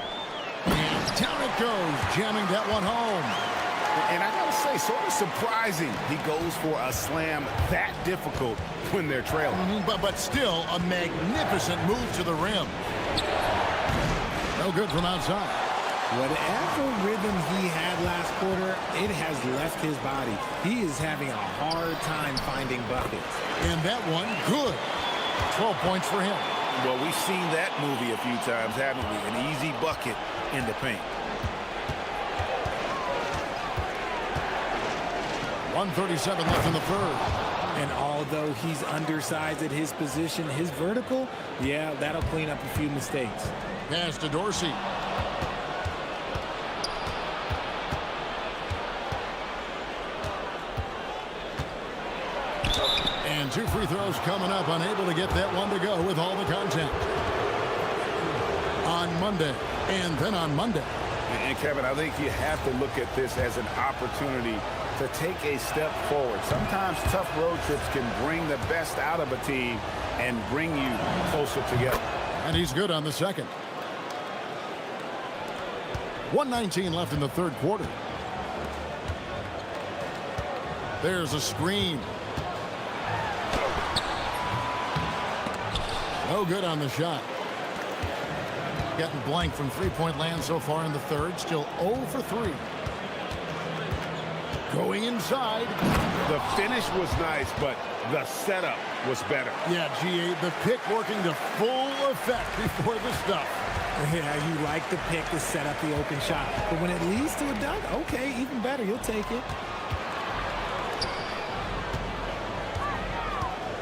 [SPEAKER 7] And down it goes, jamming that one home.
[SPEAKER 8] And I gotta say, sort of surprising he goes for a slam that difficult when they're trailing.
[SPEAKER 7] But still a magnificent move to the rim. No good from outside.
[SPEAKER 6] Whatever rhythm he had last quarter, it has left his body. He is having a hard time finding buckets.
[SPEAKER 7] And that one, good. 12 points for him.
[SPEAKER 8] Well, we've seen that movie a few times, haven't we? An easy bucket in the paint.
[SPEAKER 7] 1:37 left in the third.
[SPEAKER 6] And although he's undersized at his position, his vertical, yeah, that'll clean up a few mistakes.
[SPEAKER 7] Pass to Dorsey. And 2 free throws coming up, unable to get that one to go with all the content. On Monday, and then on Monday.
[SPEAKER 8] And Kevin, I think you have to look at this as an opportunity to take a step forward. Sometimes tough road trips can bring the best out of a team and bring you closer together.
[SPEAKER 7] And he's good on the second. 1:19 left in the third quarter. There's a screen. No good on the shot. Getting blank from three-point land so far in the third. Still 0 for 3. Going inside.
[SPEAKER 8] The finish was nice, but the setup was better.
[SPEAKER 7] Yeah, G8, the pick working to full effect before the stuff.
[SPEAKER 6] Yeah, you like the pick to set up the open shot. But when it leads to a dunk, okay, even better. You'll take it.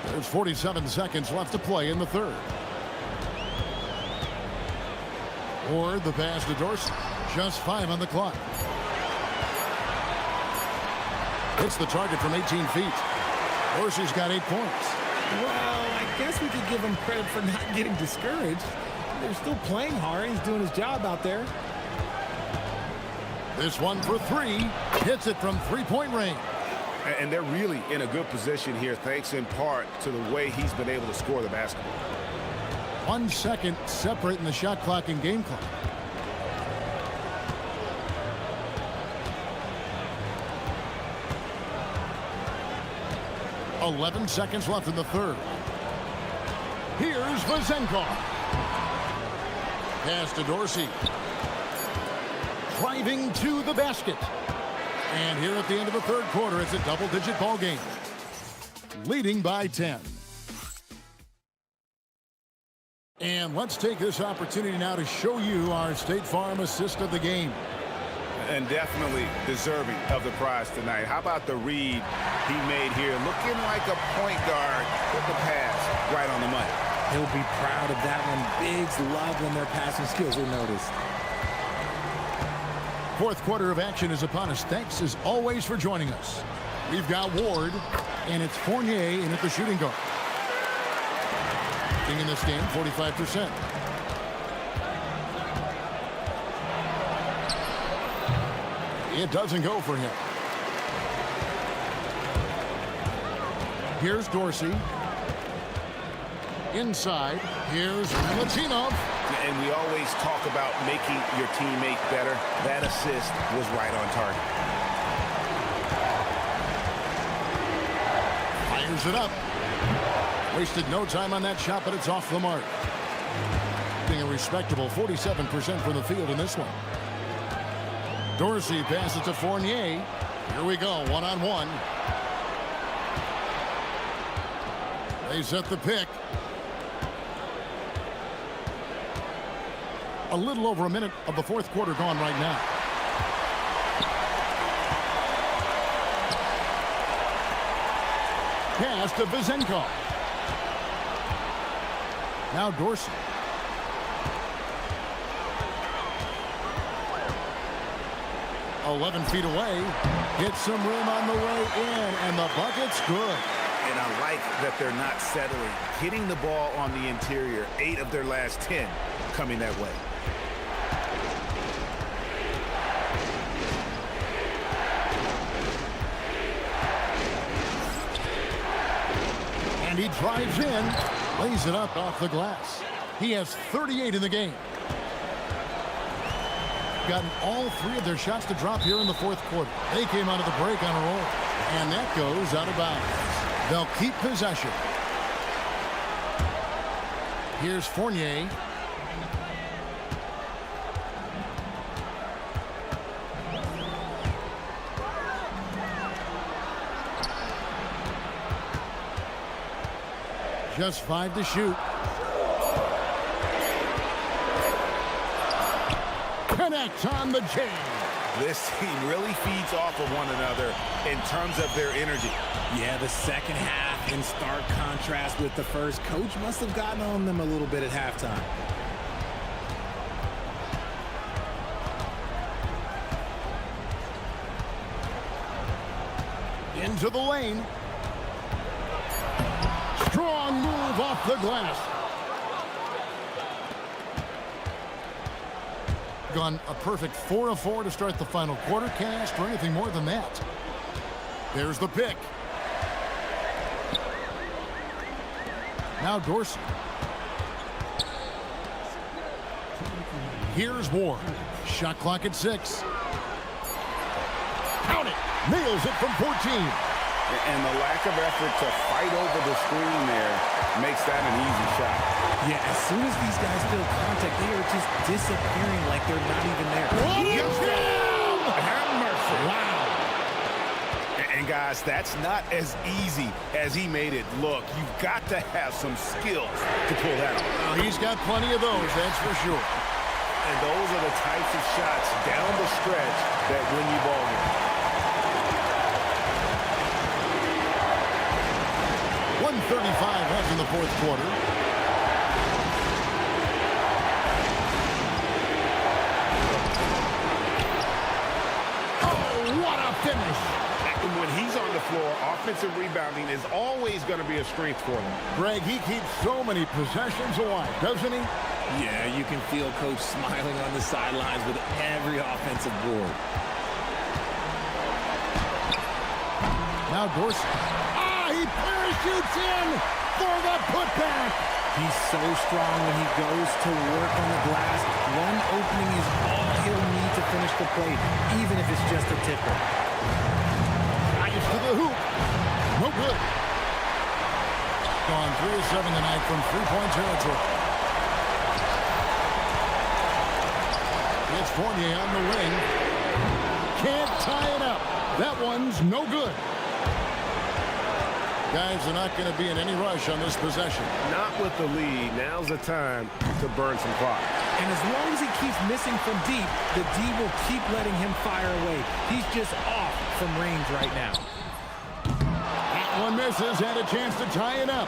[SPEAKER 7] There's 47 seconds left to play in the third. Or the pass to Dorsey. Just 5 on the clock. Hits the target from 18 feet. Dorsey's got 8 points.
[SPEAKER 6] Well, I guess we could give him credit for not getting discouraged. They're still playing hard. He's doing his job out there.
[SPEAKER 7] This one for 3. Hits it from three-point range.
[SPEAKER 8] And they're really in a good position here, thanks in part to the way he's been able to score the basketball.
[SPEAKER 7] 1 second separating the shot clock and game clock. .11 seconds left in the third. Here's Vazenkov. Pass to Dorsey. Driving to the basket. And here at the end of the third quarter, it's a double-digit ball game. Leading by 10. And let's take this opportunity now to show you our State Farm assist of the game.
[SPEAKER 8] And definitely deserving of the prize tonight. How about the read he made here? Looking like a point guard with the pass right on the money.
[SPEAKER 6] He'll be proud of that one. Bigs love when their passing skills are noticed.
[SPEAKER 7] Fourth quarter of action is upon us. Thanks as always for joining us. We've got Ward, and it's Fournier in at the shooting guard. In this game, 45%. It doesn't go for him. Here's Dorsey. Inside. Here's Milutinov.
[SPEAKER 8] And we always talk about making your teammate better. That assist was right on target.
[SPEAKER 7] Fires it up. Wasted no time on that shot, but it's off the mark. Being a respectable 47% from the field in this one. Dorsey passes to Fournier. Here we go, one-on-one. They set the pick. A little over a minute of the fourth quarter gone right now. Pass to Vizenko. Now Dorsey. "11 feet away, hits some rim on the way in, and the bucket's good."
[SPEAKER 8] And I like that they're not settling. Hitting the ball on the interior, 8 of their last 10 coming that way.
[SPEAKER 7] And he drives in, lays it up off the glass. He has 38 in the game. Gotten all 3 of their shots to drop here in the fourth quarter. They came out of the break on a roll. And that goes out of bounds. They'll keep possession. Here's Fournier. Just 5 to shoot. Connect on the chain.
[SPEAKER 8] This team really feeds off of one another in terms of their energy.
[SPEAKER 6] Yeah, the second half in stark contrast with the first. Coach must have gotten on them a little bit at halftime.
[SPEAKER 7] Into the lane. Strong move off the glass. Gone a perfect 4 of 4 to start the final quarter. Can't ask for anything more than that. There's the pick. Now Dorsey. Here's Ward. Shot clock at 6. Count it. Nails it from 14.
[SPEAKER 8] And the lack of effort to fight over the screen there makes that an easy shot.
[SPEAKER 6] Yeah, as soon as these guys feel contact, they are just disappearing like they're not even there.
[SPEAKER 8] Have mercy. Wow. And guys, that's not as easy as he made it look. You've got to have some skills to pull that off.
[SPEAKER 7] Well, he's got plenty of those, that's for sure.
[SPEAKER 8] And those are the types of shots down the stretch that win you ball games.
[SPEAKER 7] 1:35 left in the fourth quarter. Oh, what a finish!
[SPEAKER 8] And when he's on the floor, offensive rebounding is always going to be a strength for them.
[SPEAKER 7] Greg, he keeps so many possessions alive, doesn't he?
[SPEAKER 6] Yeah, you can feel Coach smiling on the sidelines with every offensive board.
[SPEAKER 7] Now Dorsey. He parachutes in for the putback.
[SPEAKER 6] He's so strong when he goes to work on the glass. One opening is all he'll need to finish the play, even if it's just a tipper.
[SPEAKER 7] Gets to the hoop. No good. Gone 3 of 7 tonight from 3-point territory. It's Fournier on the wing. Can't tie it up. That one's no good. Guys are not going to be in any rush on this possession.
[SPEAKER 8] Not with the lead. Now's the time to burn some clock.
[SPEAKER 6] And as long as he keeps missing from deep, the D will keep letting him fire away. He's just off from range right now.
[SPEAKER 7] That one misses, had a chance to tie it up.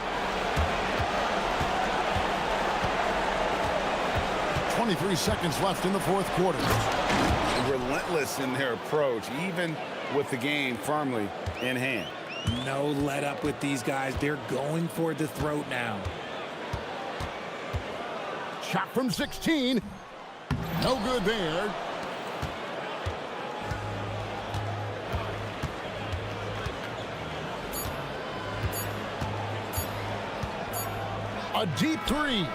[SPEAKER 7] 23 seconds left in the fourth quarter.
[SPEAKER 8] Relentless in their approach, even with the game firmly in hand.
[SPEAKER 6] No let up with these guys. They're going for the throat now.
[SPEAKER 7] Shot from 16. No good there. A deep 3.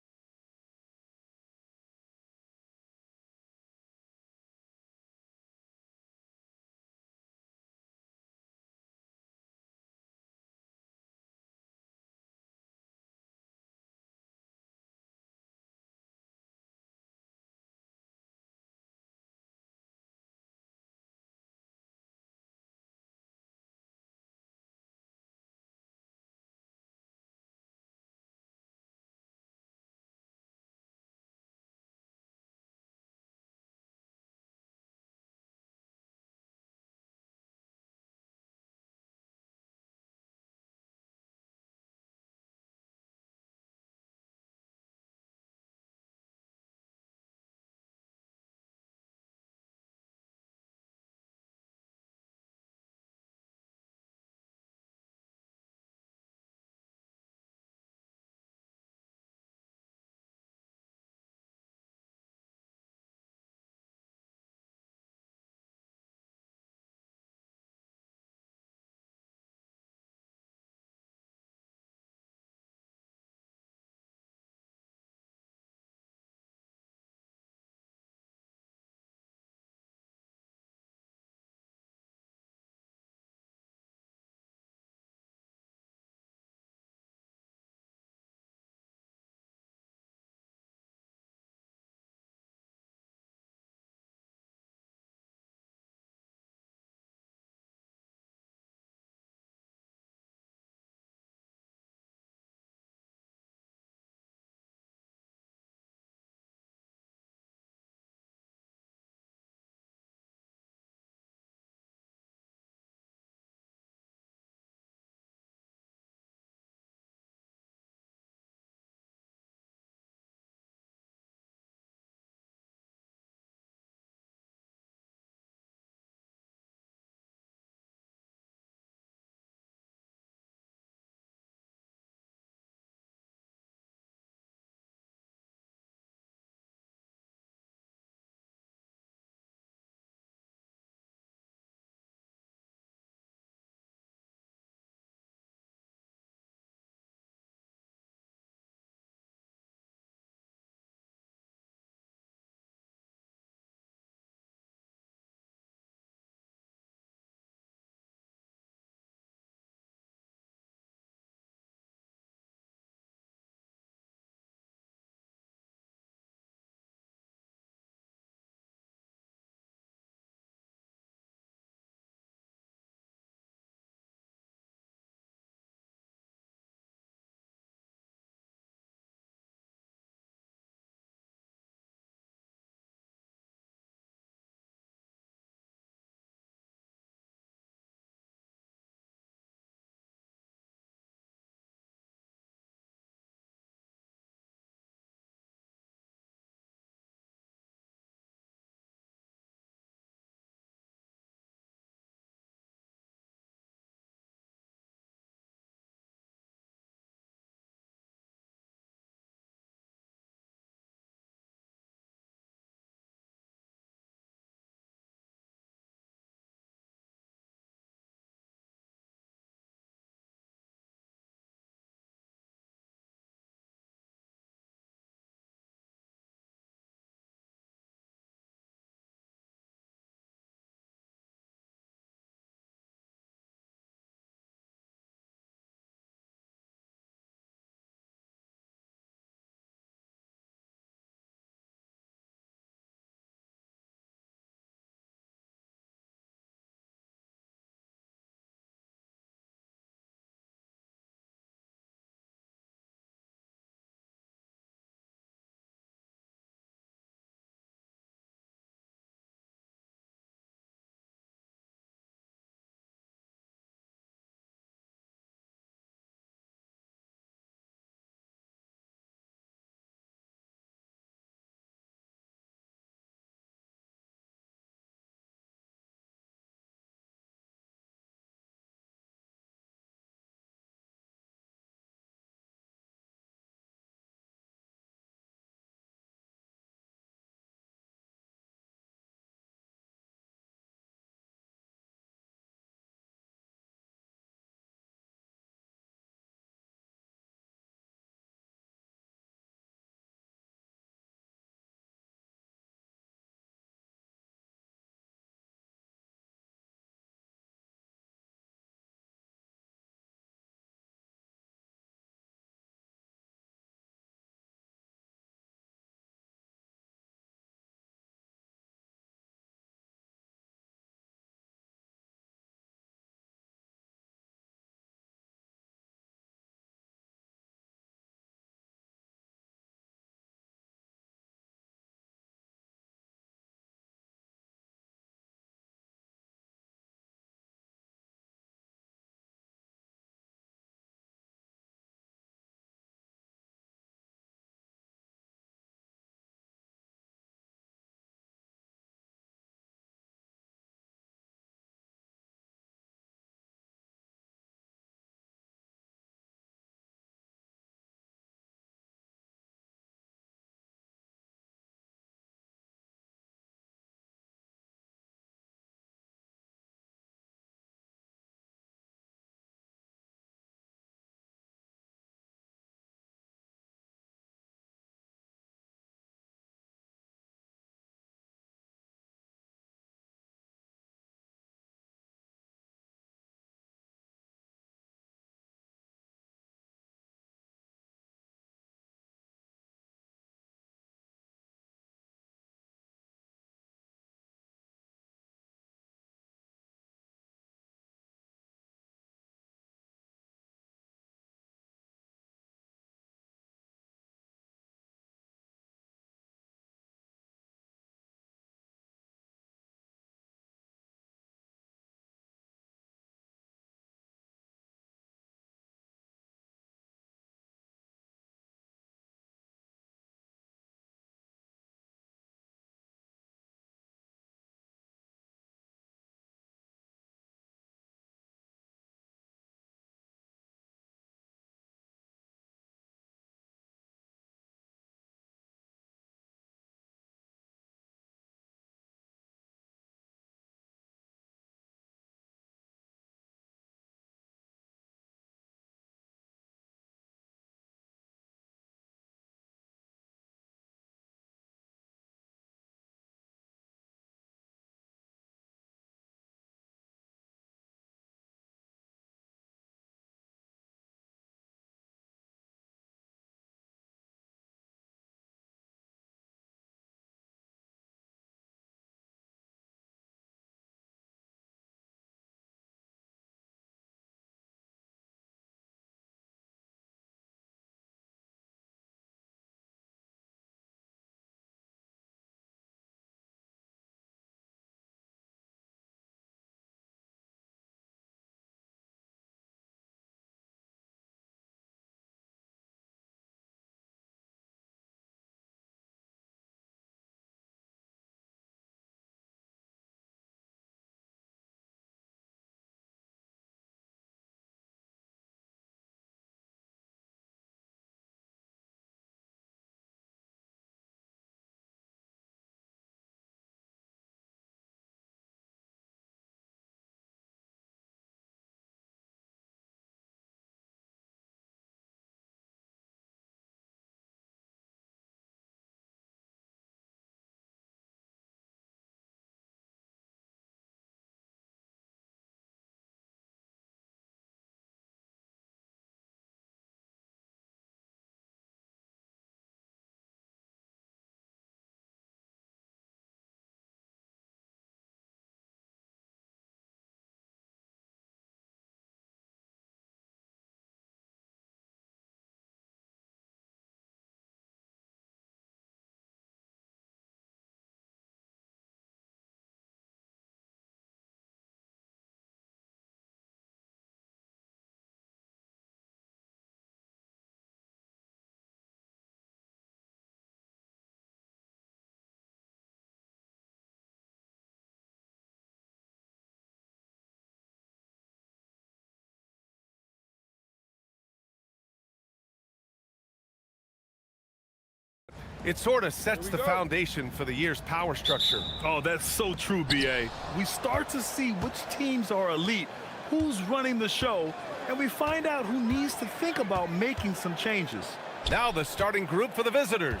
[SPEAKER 1] It sort of sets the foundation for the year's power structure.
[SPEAKER 3] Oh, that's so true, B.A. We start to see which teams are elite, who's running the show, and we find out who needs to think about making some changes.
[SPEAKER 1] Now the starting group for the visitors.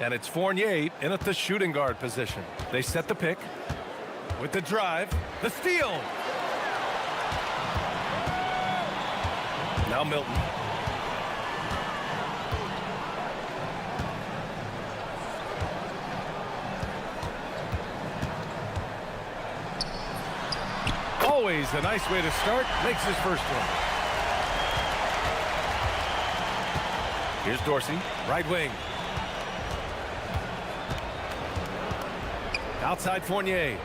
[SPEAKER 1] And it's Fournier in at the shooting guard position. They set the pick with the drive, the steal. Now Milton. Always a nice way to start. Makes his first one. Here's Dorsey, right wing. Outside Fournier.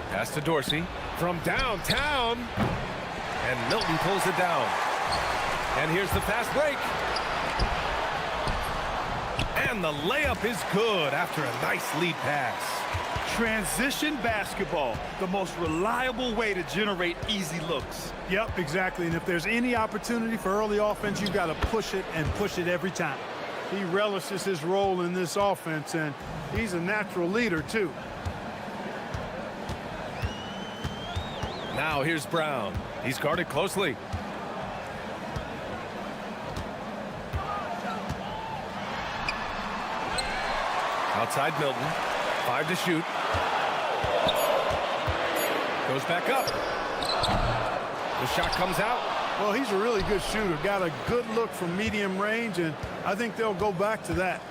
[SPEAKER 1] Pass to Dorsey from downtown. And Milton pulls it down. And here's the fast break. And the layup is good after a nice lead pass.
[SPEAKER 3] Transition basketball, the most reliable way to generate easy looks.
[SPEAKER 9] Yep, exactly. And if there's any opportunity for early offense, you've got to push it and push it every time. He relishes his role in this offense, and he's a natural leader, too.
[SPEAKER 1] Now here's Brown. He's guarded closely. Outside Milton. 5 to shoot. Goes back up. The shot comes out.
[SPEAKER 9] Well, he's a really good shooter. Got a good look from medium range, and I think they'll go back to that.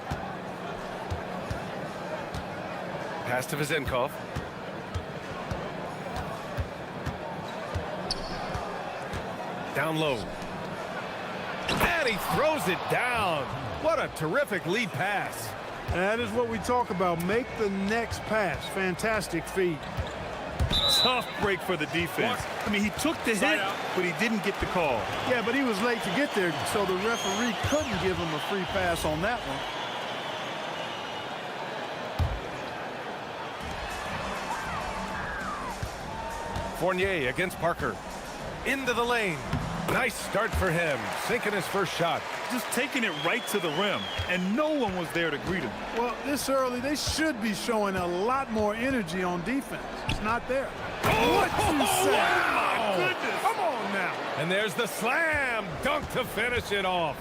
[SPEAKER 1] Pass to Vizenkov. Down low. And he throws it down. What a terrific lead pass.
[SPEAKER 9] That is what we talk about. Make the next pass. Fantastic feed.
[SPEAKER 3] Tough break for the defense. I mean, he took the hit, but he didn't get the call.
[SPEAKER 9] Yeah, but he was late to get there, so the referee couldn't give him a free pass on that one.
[SPEAKER 1] Fournier against Parker. Into the lane. Nice start for him. Sinking his first shot.
[SPEAKER 3] Just taking it right to the rim, and no one was there to greet him.
[SPEAKER 9] Well, this early, they should be showing a lot more energy on defense. It's not there. What you say?
[SPEAKER 3] My goodness.
[SPEAKER 9] Come on now.
[SPEAKER 1] And there's the slam dunk to finish it off.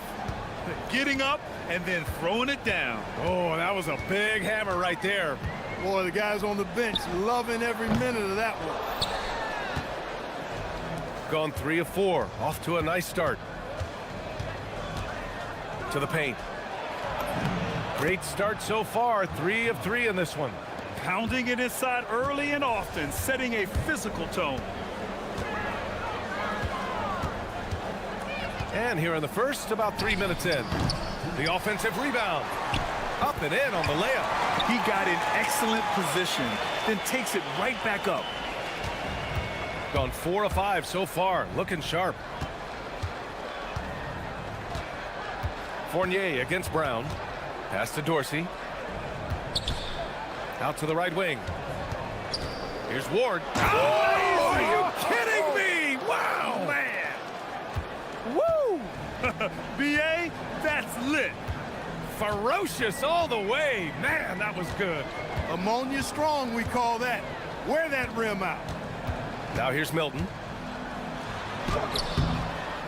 [SPEAKER 3] Getting up and then throwing it down.
[SPEAKER 1] Oh, that was a big hammer right there.
[SPEAKER 9] Boy, the guys on the bench loving every minute of that one.
[SPEAKER 1] Gone 3 of 4. Off to a nice start. To the paint. Great start so far. 3 of 3 in this one.
[SPEAKER 3] Pounding it inside early and often, setting a physical tone.
[SPEAKER 1] And here in the first, about 3 minutes in. The offensive rebound. Up and in on the layup.
[SPEAKER 3] He got in excellent position, then takes it right back up.
[SPEAKER 1] Gone 4 of 5 so far. Looking sharp. Fournier against Brown. Pass to Dorsey. Out to the right wing. Here's Ward. Oh, are you kidding me? Wow, man.
[SPEAKER 3] Woo! B.A., that's lit.
[SPEAKER 1] Ferocious all the way. Man, that was good.
[SPEAKER 9] Ammonia strong, we call that. Wear that rim out.
[SPEAKER 1] Now here's Milton.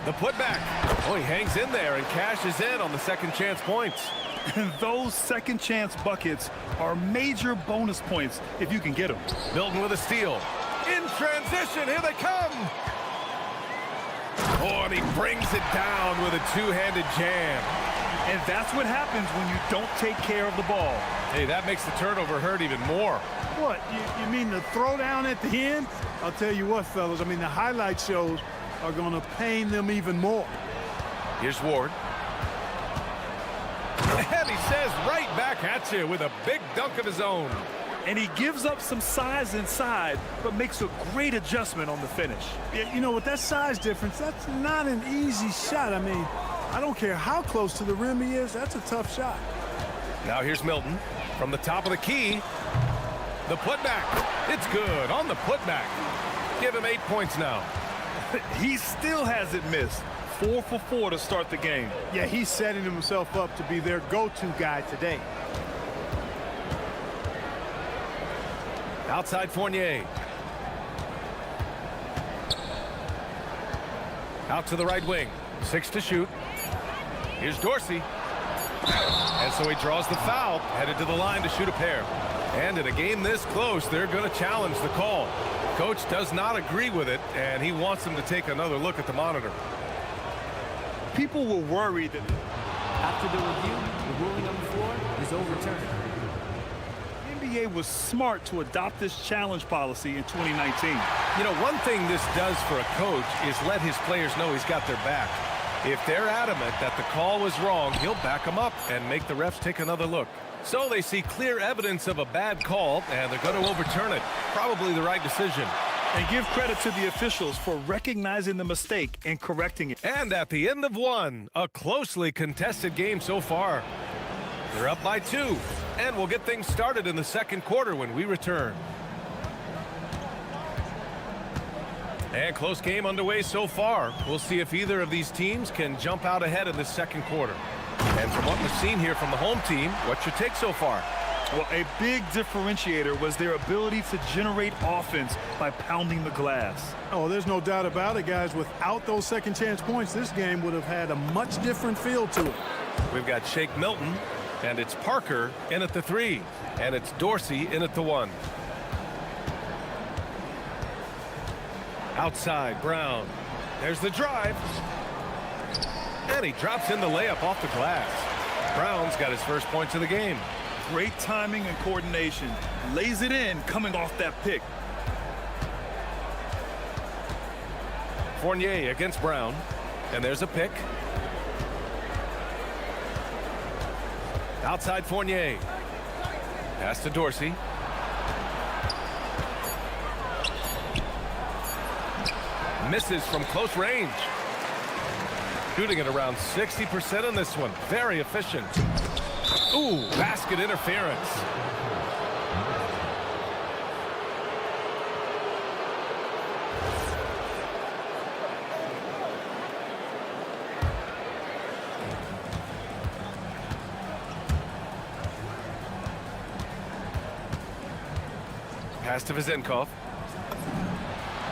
[SPEAKER 1] The putback. Oh, he hangs in there and cashes in on the second chance points.
[SPEAKER 3] Those second chance buckets are major bonus points if you can get them.
[SPEAKER 1] Milton with a steal. In transition, here they come. Oh, and he brings it down with a two-handed jam.
[SPEAKER 3] And that's what happens when you don't take care of the ball.
[SPEAKER 1] Hey, that makes the turnover hurt even more.
[SPEAKER 9] What, you mean the throwdown at the end? I'll tell you what, fellas, I mean, the highlight shows are going to pain them even more.
[SPEAKER 1] Here's Ward. And he says right back at you with a big dunk of his own.
[SPEAKER 3] And he gives up some size inside, but makes a great adjustment on the finish.
[SPEAKER 9] Yeah, you know, with that size difference, that's not an easy shot. I mean, I don't care how close to the rim he is, that's a tough shot.
[SPEAKER 1] Now here's Milton from the top of the key. The putback. It's good on the putback. Give him 8 points now.
[SPEAKER 3] He still hasn't missed. 4 for 4 to start the game.
[SPEAKER 9] Yeah, he's setting himself up to be their go-to guy today.
[SPEAKER 1] Outside Fournier. Out to the right wing. 6 to shoot. Here's Dorsey. And so he draws the foul, headed to the line to shoot a pair. And in a game this close, they're going to challenge the call. Coach does not agree with it, and he wants them to take another look at the monitor.
[SPEAKER 3] People were worried that
[SPEAKER 11] After the review, the ruling on the floor is overturned.
[SPEAKER 3] the NBA was smart to adopt this challenge policy in 2019.
[SPEAKER 1] You know, one thing this does for a coach is let his players know he's got their back. If they're adamant that the call was wrong, he'll back them up and make the refs take another look. So they see clear evidence of a bad call, and they're going to overturn it. Probably the right decision.
[SPEAKER 3] And give credit to the officials for recognizing the mistake and correcting it.
[SPEAKER 1] And at the end of one, a closely contested game so far. They're up by 2, and we'll get things started in the second quarter when we return. And close game underway so far. We'll see if either of these teams can jump out ahead in the second quarter. And from what we've seen here from the home team, what's your take so far?
[SPEAKER 3] Well, a big differentiator was their ability to generate offense by pounding the glass.
[SPEAKER 9] Oh, there's no doubt about it, guys. Without those second chance points, this game would have had a much different feel to it.
[SPEAKER 1] We've got Shake Milton, and it's Parker in at the 3, and it's Dorsey in at the 1. Outside, Brown. There's the drive. And he drops in the layup off the glass. Brown's got his first points of the game.
[SPEAKER 3] Great timing and coordination. Lays it in coming off that pick.
[SPEAKER 1] Fournier against Brown. And there's a pick. Outside Fournier. Pass to Dorsey. Misses from close range. Shooting at around 60% on this one. Very efficient. Ooh, basket interference. Pass to Vezenkov.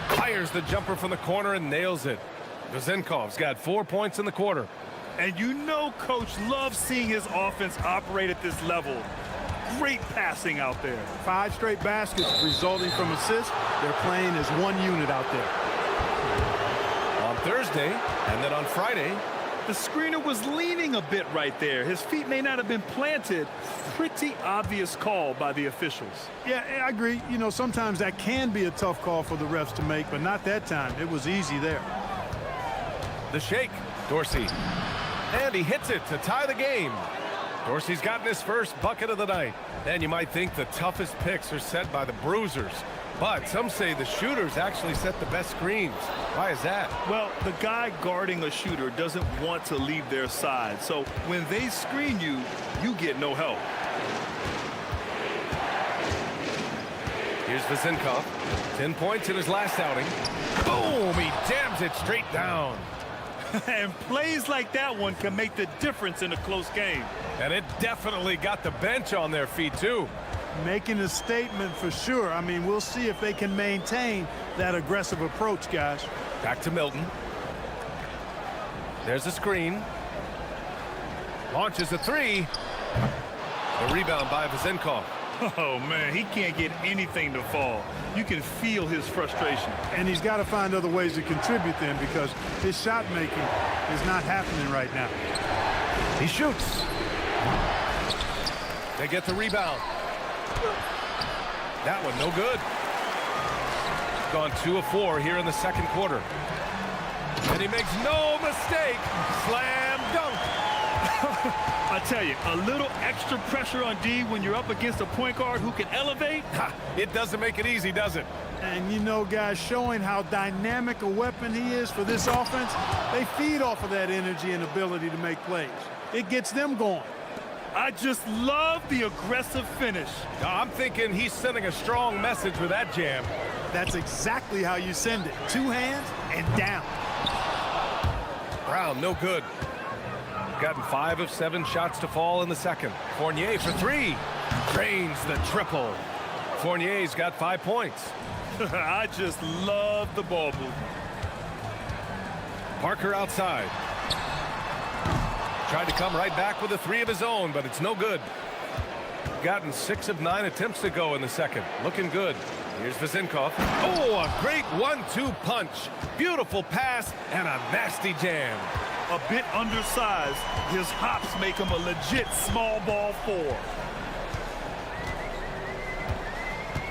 [SPEAKER 1] Fires the jumper from the corner and nails it. Vezenkov's got 4 points in the quarter.
[SPEAKER 3] And you know Coach loves seeing his offense operate at this level. Great passing out there.
[SPEAKER 9] 5 straight baskets resulting from assists. They're playing as one unit out there.
[SPEAKER 1] On Thursday, and then on Friday,
[SPEAKER 3] the screener was leaning a bit right there. His feet may not have been planted. Pretty obvious call by the officials.
[SPEAKER 9] Yeah, I agree. You know, sometimes that can be a tough call for the refs to make, but not that time. It was easy there.
[SPEAKER 1] The shake, Dorsey. And he hits it to tie the game. Dorsey's gotten his first bucket of the night. And you might think the toughest picks are set by the bruisers. But some say the shooters actually set the best screens. Why is that?
[SPEAKER 3] Well, the guy guarding a shooter doesn't want to leave their side. So when they screen you, you get no help.
[SPEAKER 1] Here's Vezenkov. 10 points in his last outing. Boom! He jams it straight down.
[SPEAKER 3] And plays like that one can make the difference in a close game.
[SPEAKER 1] And it definitely got the bench on their feet, too.
[SPEAKER 9] Making a statement for sure. I mean, we'll see if they can maintain that aggressive approach, guys.
[SPEAKER 1] Back to Milton. There's a screen. Launches a 3. The rebound by Vezenkov.
[SPEAKER 3] Oh, man, he can't get anything to fall. You can feel his frustration.
[SPEAKER 9] And he's got to find other ways to contribute then, because his shot making is not happening right now.
[SPEAKER 1] He shoots. They get the rebound. That one no good. Gone 2 of 4 here in the second quarter. And he makes no mistake. Slam dunk.
[SPEAKER 3] I tell you, a little extra pressure on D when you're up against a point guard who can elevate.
[SPEAKER 1] It doesn't make it easy, does it?
[SPEAKER 9] And you know, guys, showing how dynamic a weapon he is for this offense, they feed off of that energy and ability to make plays. It gets them going.
[SPEAKER 3] I just love the aggressive finish.
[SPEAKER 1] I'm thinking he's sending a strong message with that jam.
[SPEAKER 9] That's exactly how you send it. 2 hands and down.
[SPEAKER 1] Brown rebound, no good. Gotten 5 of 7 shots to fall in the second. Fournier for 3. Drains the triple. Fournier's got 5 points.
[SPEAKER 3] I just love the ball movement.
[SPEAKER 1] Parker outside. Tried to come right back with a 3 of his own, but it's no good. Gotten 6 of 9 attempts to go in the second. Looking good. Here's Vezinkov. Oh, a great 1-2 punch. Beautiful pass and a nasty jam.
[SPEAKER 3] A bit undersized. His hops make him a legit small ball 4.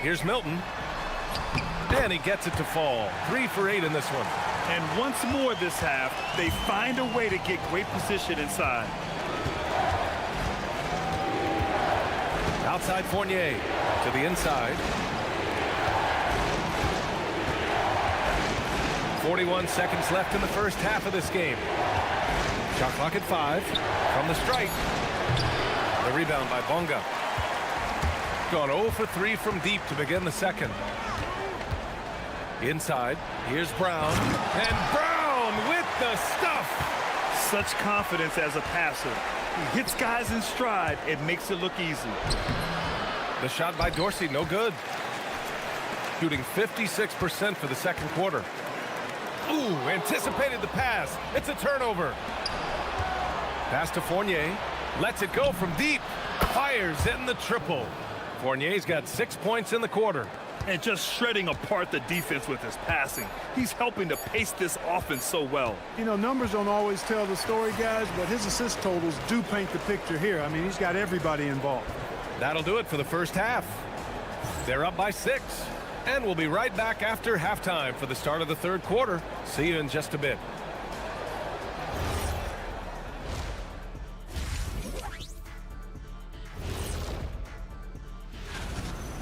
[SPEAKER 1] Here's Milton. And he gets it to fall. 3 for 8 in this one.
[SPEAKER 3] And once more this half, they find a way to get great position inside.
[SPEAKER 1] Outside Fournier to the inside. 41 seconds left in the first half of this game. Shot clock at 5 from the strike. The rebound by Bonga. Gone 0 for 3 from deep to begin the second. Inside, here's Brown. And Brown with the stuff.
[SPEAKER 3] Such confidence as a passer. He hits guys in stride. It makes it look easy.
[SPEAKER 1] The shot by Dorsey, no good. Shooting 56% for the second quarter. Ooh, anticipated the pass. It's a turnover. Pass to Fournier. Lets it go from deep. Fires in the triple. Fournier's got 6 points in the quarter.
[SPEAKER 3] And just shredding apart the defense with his passing. He's helping to pace this offense so well.
[SPEAKER 9] You know, numbers don't always tell the story, guys, but his assist totals do paint the picture here. I mean, he's got everybody involved.
[SPEAKER 1] That'll do it for the first half. They're up by 6. And we'll be right back after halftime for the start of the third quarter. See you in just a bit.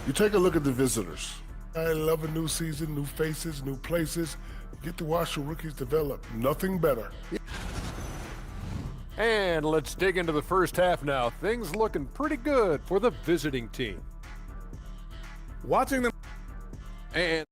[SPEAKER 10] You take a look at the visitors. I love a new season, new faces, new places. Get to watch the rookies develop. Nothing better.
[SPEAKER 5] And let's dig into the first half now. Things looking pretty good for the visiting team.
[SPEAKER 4] Watching them.
[SPEAKER 5] And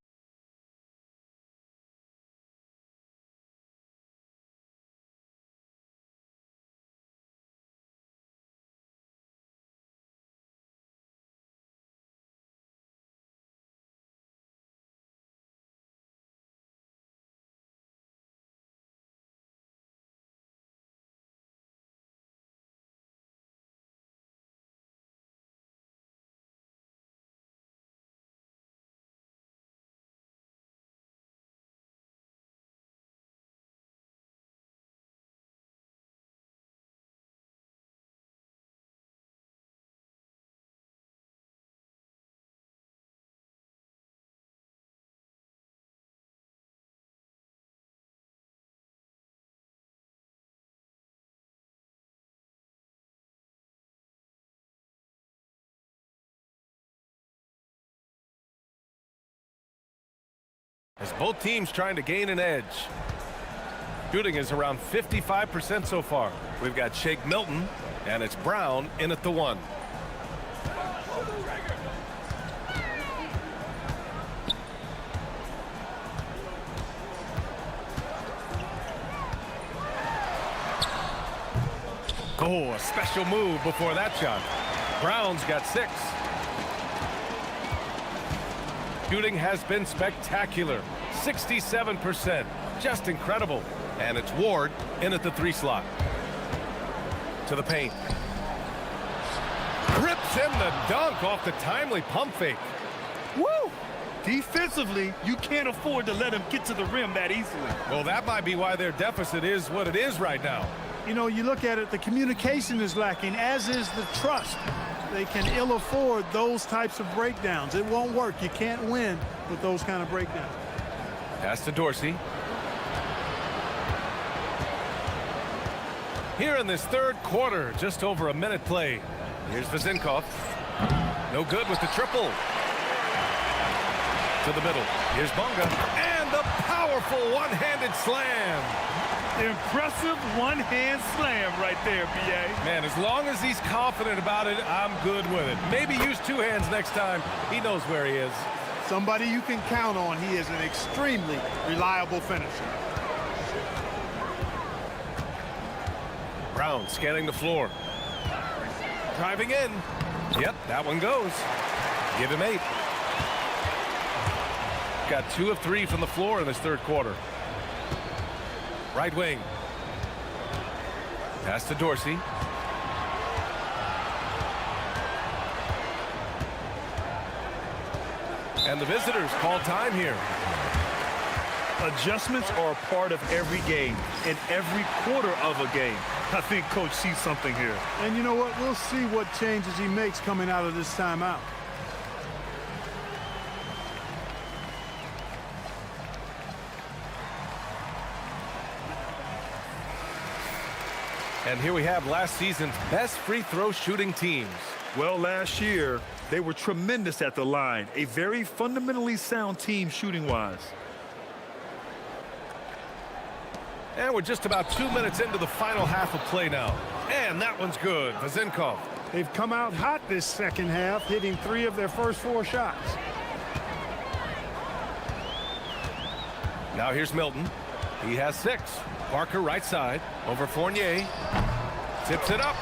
[SPEAKER 1] As both teams trying to gain an edge. Shooting is around 55% so far. We've got Shake Milton, and it's Brown in at the 1. Oh, a special move before that shot. Brown's got 6. Shooting has been spectacular. 67%. Just incredible. And it's Ward in at the 3 slot. To the paint. Rips in the dunk off the timely pump fake.
[SPEAKER 3] Woo! Defensively, you can't afford to let him get to the rim that easily.
[SPEAKER 1] Well, that might be why their deficit is what it is right now.
[SPEAKER 9] You know, you look at it, the communication is lacking, as is the trust. They can ill afford those types of breakdowns. It won't work. You can't win with those kind of breakdowns.
[SPEAKER 1] Pass to Dorsey. Here in this third quarter, just over a minute play. Here's Vezinkov. No good with the triple. To the middle. Here's Bonga. And the powerful one-handed slam.
[SPEAKER 3] Impressive one-hand slam right there, B.A.
[SPEAKER 1] Man, as long as he's confident about it, I'm good with it. Maybe use 2 hands next time. He knows where he is.
[SPEAKER 9] Somebody you can count on. He is an extremely reliable finisher.
[SPEAKER 1] Brown scanning the floor. Driving in. Yep, that one goes. Give him 8. Got 2 of 3 from the floor in this third quarter. Right wing. Pass to Dorsey. And the visitors call time here.
[SPEAKER 3] Adjustments are a part of every game, in every quarter of a game. I think Coach sees something here.
[SPEAKER 9] And you know what? We'll see what changes he makes coming out of this timeout.
[SPEAKER 1] And here we have last season's best free throw shooting teams.
[SPEAKER 3] Well, last year, they were tremendous at the line. A very fundamentally sound team shooting-wise.
[SPEAKER 1] And we're just about 2 minutes into the final half of play now. And that one's good. Vazenkov.
[SPEAKER 9] They've come out hot this second half, hitting 3 of their first 4 shots.
[SPEAKER 1] Now here's Milton. He has 6. Parker right side over Fournier. Tips it up.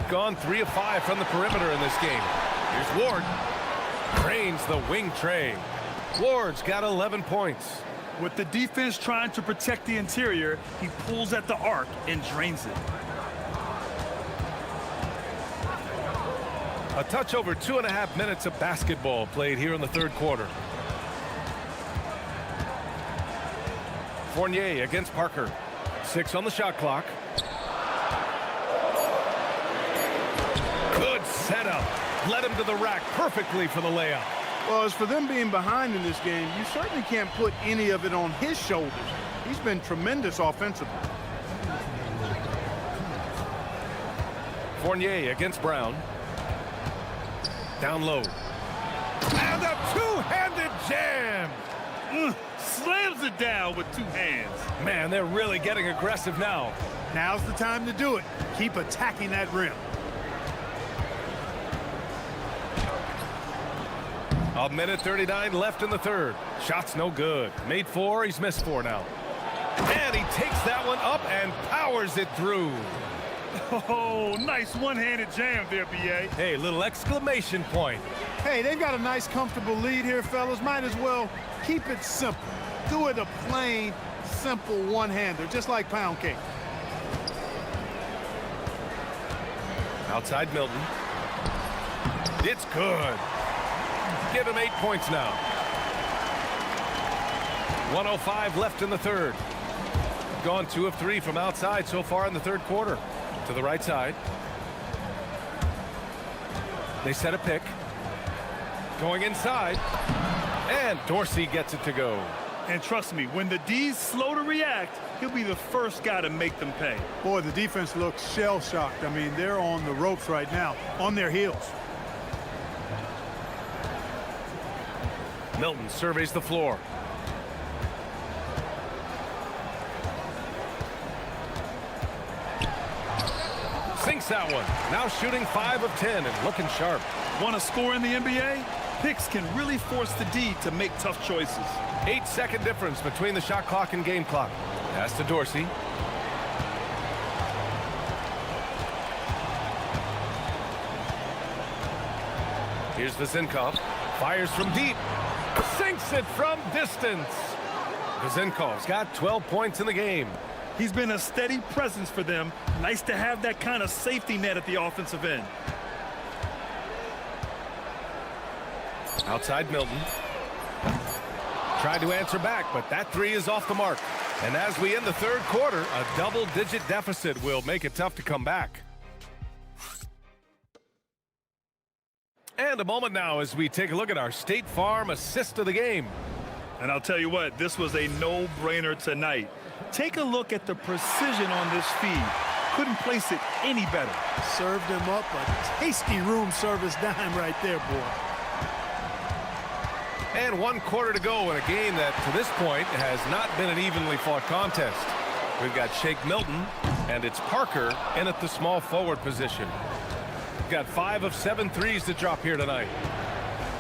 [SPEAKER 1] Gone 3 of 5 from the perimeter in this game. Here's Ward. Drains the wing tray. Ward's got 11 points.
[SPEAKER 3] With the defense trying to protect the interior, he pulls at the arc and drains it.
[SPEAKER 1] A touch over 2.5 minutes of basketball played here in the third quarter. Fournier against Parker. 6 on the shot clock. Good setup. Led him to the rack perfectly for the layup.
[SPEAKER 9] Well, as for them being behind in this game, you certainly can't put any of it on his shoulders. He's been tremendous offensively.
[SPEAKER 1] Fournier against Brown. Down low. And a two-handed jam.
[SPEAKER 3] Slams it down with 2 hands.
[SPEAKER 1] Man, they're really getting aggressive now.
[SPEAKER 9] Now's the time to do it. Keep attacking that rim.
[SPEAKER 1] A minute 39 left in the third. Shot's no good. Made 4, he's missed 4 now. And he takes that one up and powers it through.
[SPEAKER 3] Oh, nice one-handed jam there, B.A.
[SPEAKER 1] Hey, little exclamation point.
[SPEAKER 9] Hey, they've got a nice, comfortable lead here, fellas. Might as well keep it simple. Do it a plain, simple one-hander, just like pound cake.
[SPEAKER 1] Outside Milton. It's good. Give him 8 points now. 1:05 left in the third. Gone 2 of 3 from outside so far in the third quarter. To the right side. They set a pick. Going inside. And Dorsey gets it to go.
[SPEAKER 3] And trust me, when the D's slow to react, he'll be the first guy to make them pay.
[SPEAKER 9] Boy, the defense looks shell-shocked. I mean, they're on the ropes right now, on their heels.
[SPEAKER 1] Milton surveys the floor. Sinks that one. Now shooting 5 of 10 and looking sharp.
[SPEAKER 3] Want to score in the NBA? Picks can really force the D to make tough choices.
[SPEAKER 1] 8-second difference between the shot clock and game clock. Pass to Dorsey. Here's Vazenkov. Fires from deep. Sinks it from distance. Vazenkov's got 12 points in the game.
[SPEAKER 3] He's been a steady presence for them. Nice to have that kind of safety net at the offensive end.
[SPEAKER 1] Outside Milton. Tried to answer back, but that 3 is off the mark. And as we end the third quarter, a double-digit deficit will make it tough to come back. And a moment now as we take a look at our State Farm assist of the game.
[SPEAKER 3] And I'll tell you what, this was a no-brainer tonight. Take a look at the precision on this feed. Couldn't place it any better.
[SPEAKER 9] Served him up a tasty room service dime right there, boy.
[SPEAKER 1] And 1 quarter to go in a game that, to this point, has not been an evenly fought contest. We've got Shake Milton, and it's Parker in at the small forward position. We've got 5 of 7 threes to drop here tonight.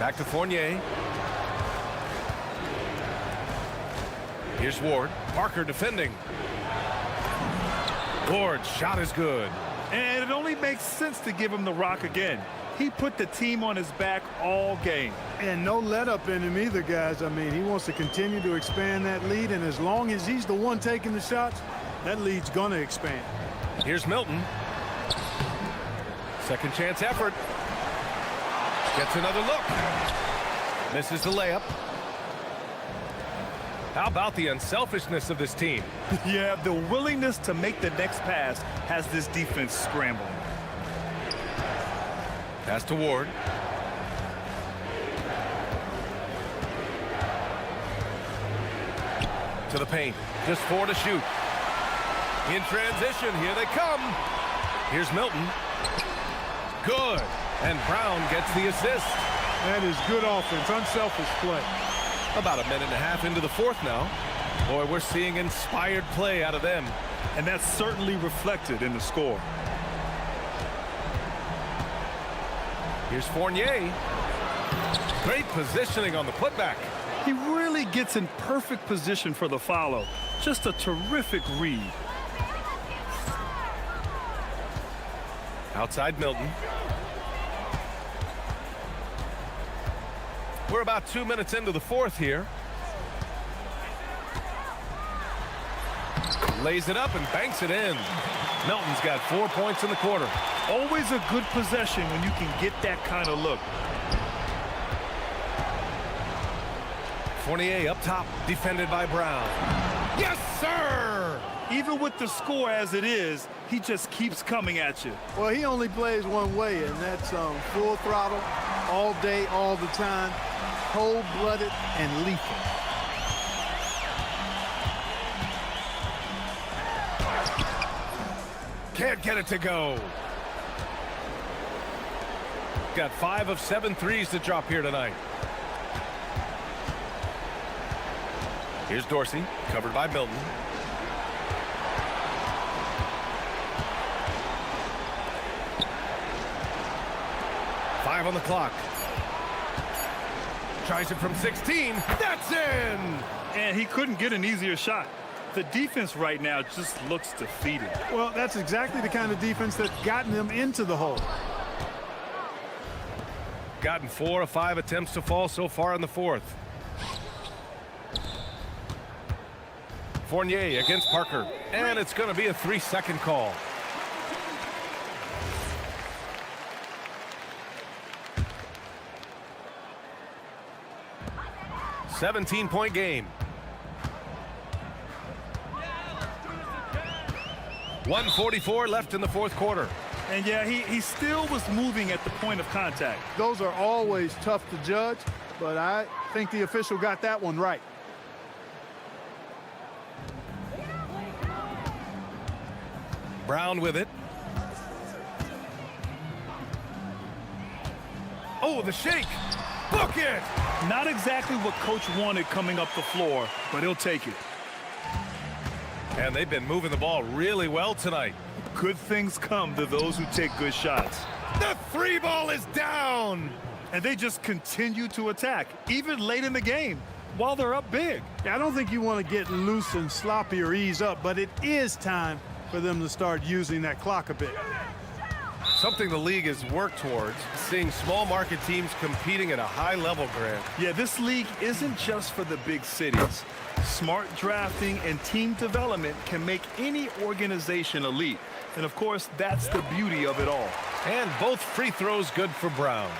[SPEAKER 1] Back to Fournier. Here's Ward. Parker defending. Ward's shot is good.
[SPEAKER 3] And it only makes sense to give him the rock again. He put the team on his back all game.
[SPEAKER 9] And no let up in him either, guys. I mean, he wants to continue to expand that lead, and as long as he's the one taking the shots, that lead's going to expand.
[SPEAKER 1] Here's Milton. Second chance effort. Gets another look. Misses the layup. How about the unselfishness of this team?
[SPEAKER 3] Yeah, the willingness to make the next pass has this defense scrambling.
[SPEAKER 1] Pass to Ward. To the paint. Just 4 to shoot. In transition, here they come. Here's Milton. Good. And Brown gets the assist.
[SPEAKER 9] That is good offense, unselfish play.
[SPEAKER 1] About a minute and a half into the fourth now. Boy, we're seeing inspired play out of them.
[SPEAKER 3] And that's certainly reflected in the score.
[SPEAKER 1] Here's Fournier. Great positioning on the putback.
[SPEAKER 3] He really gets in perfect position for the follow. Just a terrific read.
[SPEAKER 1] Outside Milton. We're about 2 minutes into the fourth here. Lays it up and banks it in. Milton's got 4 points in the quarter.
[SPEAKER 3] Always a good possession when you can get that kind of look.
[SPEAKER 1] Fournier up top, defended by Brown. Yes, sir!
[SPEAKER 3] Even with the score as it is, he just keeps coming at you.
[SPEAKER 9] Well, he only plays one way, and that's full throttle, all day, all the time, cold-blooded and lethal.
[SPEAKER 1] Can't get it to go. Got 5 of 7 threes to drop here tonight. Here's Dorsey, covered by Milton. Five on the clock. Tries it from 16. That's in!
[SPEAKER 3] And he couldn't get an easier shot. The defense right now just looks defeated.
[SPEAKER 9] Well, that's exactly the kind of defense that's gotten them into the hole.
[SPEAKER 1] Gotten 4 of 5 attempts to fall so far in the fourth. Fournier against Parker. And it's going to be a 3-second call. $17-point game. 1:44 left in the fourth quarter.
[SPEAKER 3] And yeah, he still was moving at the point of contact.
[SPEAKER 9] Those are always tough to judge, but I think the official got that one right.
[SPEAKER 1] Brown with it. Oh, the shake. Book it!
[SPEAKER 3] Not exactly what coach wanted coming up the floor, but he'll take it.
[SPEAKER 1] And they've been moving the ball really well tonight.
[SPEAKER 3] Good things come to those who take good shots.
[SPEAKER 1] The 3 ball is down!
[SPEAKER 3] And they just continue to attack, even late in the game, while they're up big.
[SPEAKER 9] I don't think you want to get loose and sloppy or ease up, but it is time for them to start using that clock a bit.
[SPEAKER 1] Something the league has worked towards, seeing small market teams competing at a high level, Grant.
[SPEAKER 3] Yeah, this league isn't just for the big cities. Smart drafting and team development can make any organization elite. And of course, that's the beauty of it all.
[SPEAKER 1] And both free throws good for Brown.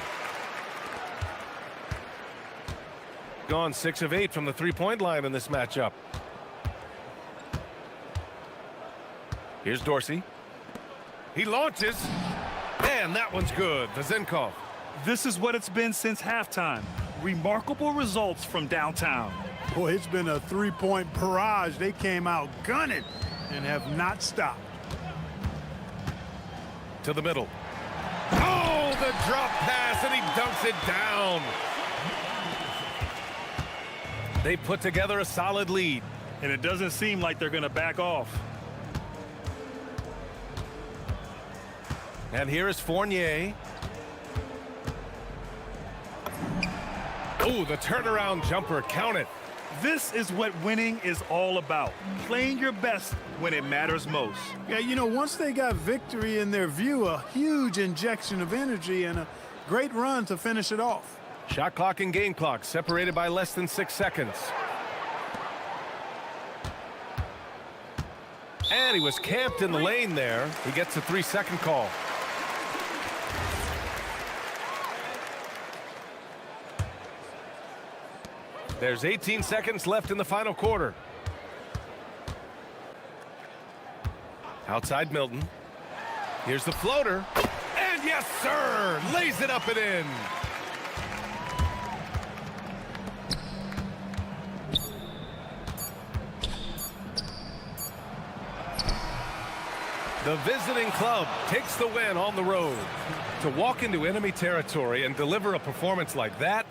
[SPEAKER 1] Gone 6 of 8 from the 3-point line in this matchup. Here's Dorsey. He launches. And that one's good. Vazenkov.
[SPEAKER 3] This is what it's been since halftime. Remarkable results from downtown.
[SPEAKER 9] Boy, it's been a 3-point barrage. They came out gunning and have not stopped.
[SPEAKER 1] To the middle. Oh, the drop pass, and he dunks it down. They put together a solid lead.
[SPEAKER 3] And it doesn't seem like they're going to back off.
[SPEAKER 1] And here is Fournier. Oh, the turnaround jumper, count it.
[SPEAKER 3] This is what winning is all about. Playing your best when it matters most.
[SPEAKER 9] Yeah, you know, once they got victory in their view, a huge injection of energy and a great run to finish it off.
[SPEAKER 1] Shot clock and game clock separated by less than 6 seconds. And he was camped in the lane there. He gets a 3-second call. There's 18 seconds left in the final quarter. Outside Milton. Here's the floater. And yes, sir! Lays it up and in. The visiting club takes the win on the road. To walk into enemy territory and deliver a performance like that,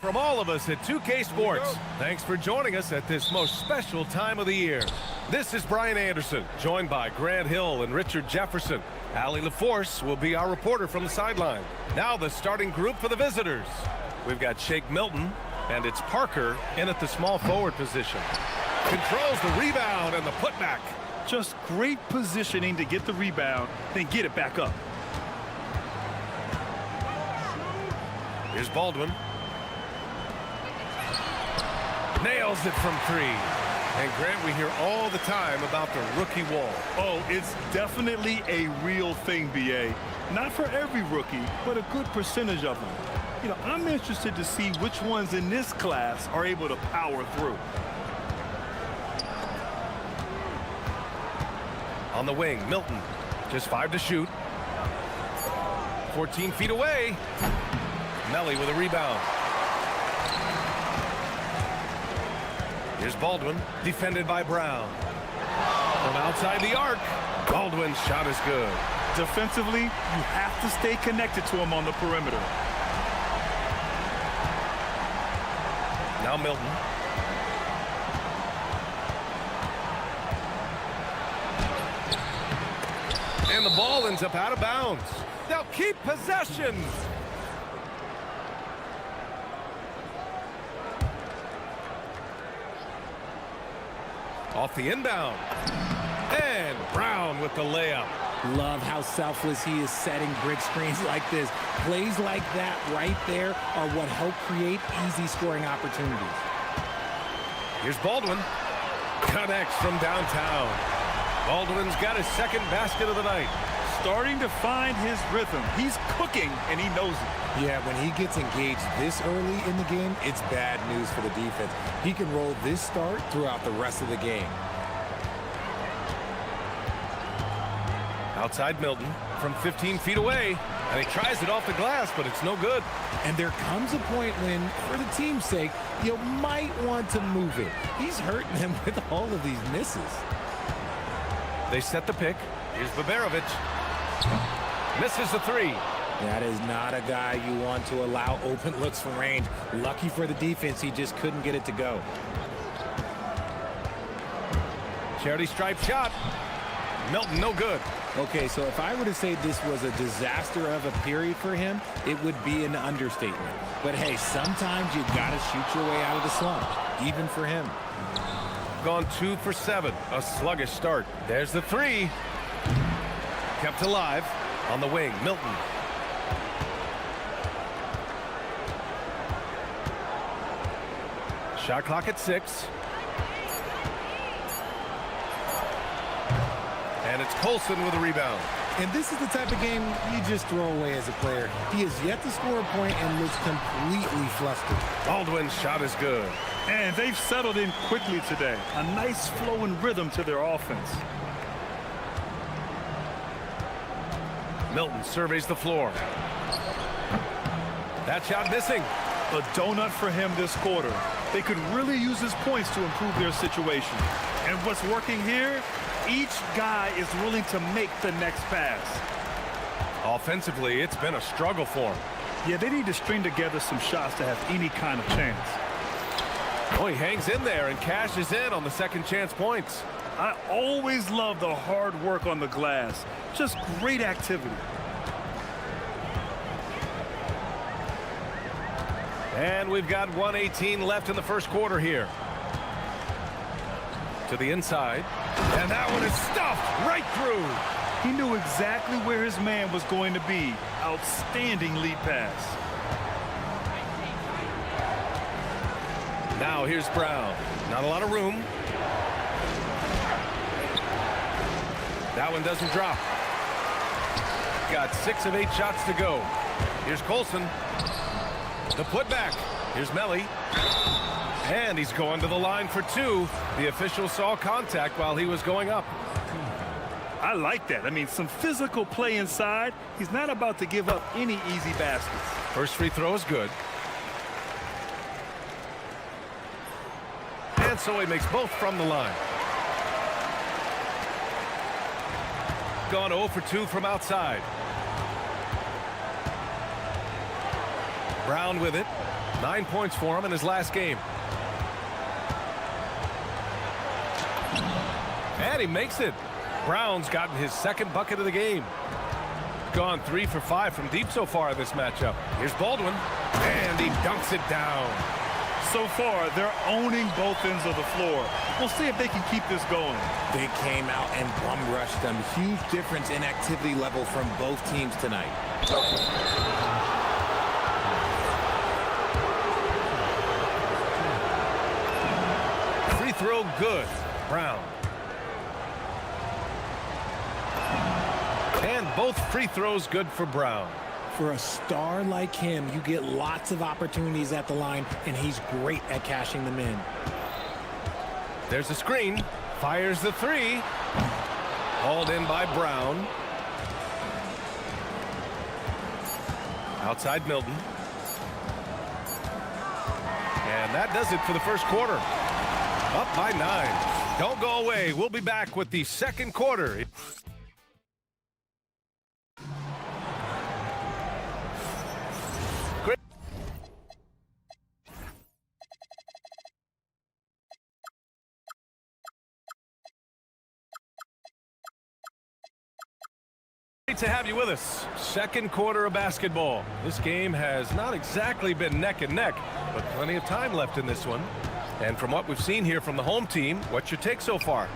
[SPEAKER 1] From all of us at 2K Sports, thanks for joining us at this most special time of the year. This is Brian Anderson, joined by Grant Hill and Richard Jefferson. Allie LaForce will be our reporter from the sideline. Now the starting group for the visitors. We've got Shake Milton, and it's Parker in at the small forward position. Controls the rebound and the putback.
[SPEAKER 3] Just great positioning to get the rebound, then get it back up.
[SPEAKER 1] Here's Baldwin. Nails it from three. And Grant, we hear all the time about the rookie wall.
[SPEAKER 3] Oh, it's definitely a real thing, BA. Not for every rookie, but a good percentage of them. You know, I'm interested to see which ones in this class are able to power through.
[SPEAKER 1] On the wing, Milton. Just 5 to shoot. 14 feet away. Melly with a rebound. Here's Baldwin, defended by Brown. From outside the arc, Baldwin's shot is good.
[SPEAKER 3] Defensively, you have to stay connected to him on the perimeter.
[SPEAKER 1] Now Milton. And the ball ends up out of bounds. They'll keep possession. Off the inbound. And Brown with the layup.
[SPEAKER 6] Love how selfless he is setting brick screens like this. Plays like that right there are what help create easy scoring opportunities.
[SPEAKER 1] Here's Baldwin. Connects from downtown. Baldwin's got his second basket of the night.
[SPEAKER 3] Starting to find his rhythm. He's cooking, and he knows it.
[SPEAKER 6] Yeah, when he gets engaged this early in the game, it's bad news for the defense. He can roll this start throughout the rest of the game.
[SPEAKER 1] Outside Milton from 15 feet away, and he tries it off the glass, but it's no good.
[SPEAKER 6] And there comes a point when, for the team's sake, you might want to move it. He's hurting them with all of these misses.
[SPEAKER 1] They set the pick. Here's Baberovic. Misses the three.
[SPEAKER 6] That is not a guy you want to allow open looks from range. Lucky for the defense, he just couldn't get it to go.
[SPEAKER 1] Charity stripe shot. Milton, no good.
[SPEAKER 6] Okay, so if I were to say this was a disaster of a period for him, it would be an understatement. But hey, sometimes you got to shoot your way out of the slump, even for him.
[SPEAKER 1] Gone 2 for 7. A sluggish start. There's the three. Kept alive. On the wing, Milton. Shot clock at 6. And it's Colson with a rebound.
[SPEAKER 6] And this is the type of game you just throw away as a player. He has yet to score a point and looks completely flustered.
[SPEAKER 1] Baldwin's shot is good.
[SPEAKER 3] And they've settled in quickly today. A nice flowing rhythm to their offense.
[SPEAKER 1] Milton surveys the floor. That shot missing.
[SPEAKER 3] A donut for him this quarter. They could really use his points to improve their situation. And what's working here? Each guy is willing to make the next pass.
[SPEAKER 1] Offensively, it's been a struggle for him.
[SPEAKER 3] Yeah, they need to string together some shots to have any kind of chance.
[SPEAKER 1] Oh, he hangs in there and cashes in on the second chance points.
[SPEAKER 3] I always love the hard work on the glass. Just great activity.
[SPEAKER 1] And we've got 1:18 left in the first quarter here. To the inside. And that one is stuffed right through.
[SPEAKER 3] He knew exactly where his man was going to be. Outstanding lead pass.
[SPEAKER 1] Now here's Brown. Not a lot of room. That one doesn't drop. Got 6 of 8 shots to go. Here's Colson. The putback. Here's Melly. And he's going to the line for 2. The official saw contact while he was going up.
[SPEAKER 3] I like that. I mean, some physical play inside. He's not about to give up any easy baskets.
[SPEAKER 1] First free throw is good. And so he makes both from the line. Gone 0 for 2 from outside. Brown with it. 9 points for him in his last game. And he makes it. Brown's gotten his second bucket of the game. Gone 3 for 5 from deep so far in this matchup. Here's Baldwin, and he dunks it down.
[SPEAKER 3] So far, they're owning both ends of the floor. We'll see if they can keep this going.
[SPEAKER 6] They came out and bum rushed them. Huge difference in activity level from both teams tonight.
[SPEAKER 1] Free throw good. Brown. And both free throws good for Brown.
[SPEAKER 6] For a star like him, you get lots of opportunities at the line, and he's great at cashing them in.
[SPEAKER 1] There's a screen. Fires the three. Hauled in by Brown. Outside Milton. And that does it for the first quarter. Up by 9. Don't go away. We'll be back with the second quarter. Great to have you with us. Second quarter of basketball. This game has not exactly been neck and neck, but plenty of time left in this one. And from what we've seen here from the home team, what's your take so far?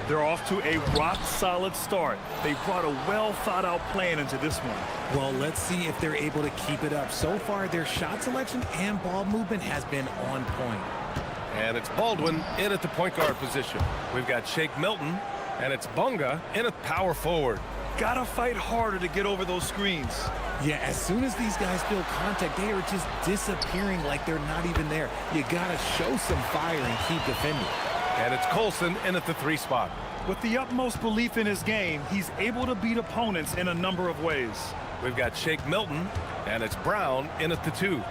[SPEAKER 3] They're off to a rock-solid start. They brought a well-thought-out plan into this one.
[SPEAKER 6] Well, let's see if they're able to keep it up. So far, their shot selection and ball movement has been on point.
[SPEAKER 1] And it's Baldwin in at the point guard position. We've got Shake Milton, and it's Bunga in at power forward.
[SPEAKER 3] Gotta fight harder to get over those screens.
[SPEAKER 6] Yeah, as soon as these guys feel contact, they are just disappearing like they're not even there. You gotta show some fire and keep defending.
[SPEAKER 1] And it's Colson in at the 3 spot.
[SPEAKER 3] With the utmost belief in his game, he's able to beat opponents in a number of ways.
[SPEAKER 1] We've got Shake Milton, and it's Brown in at the 2.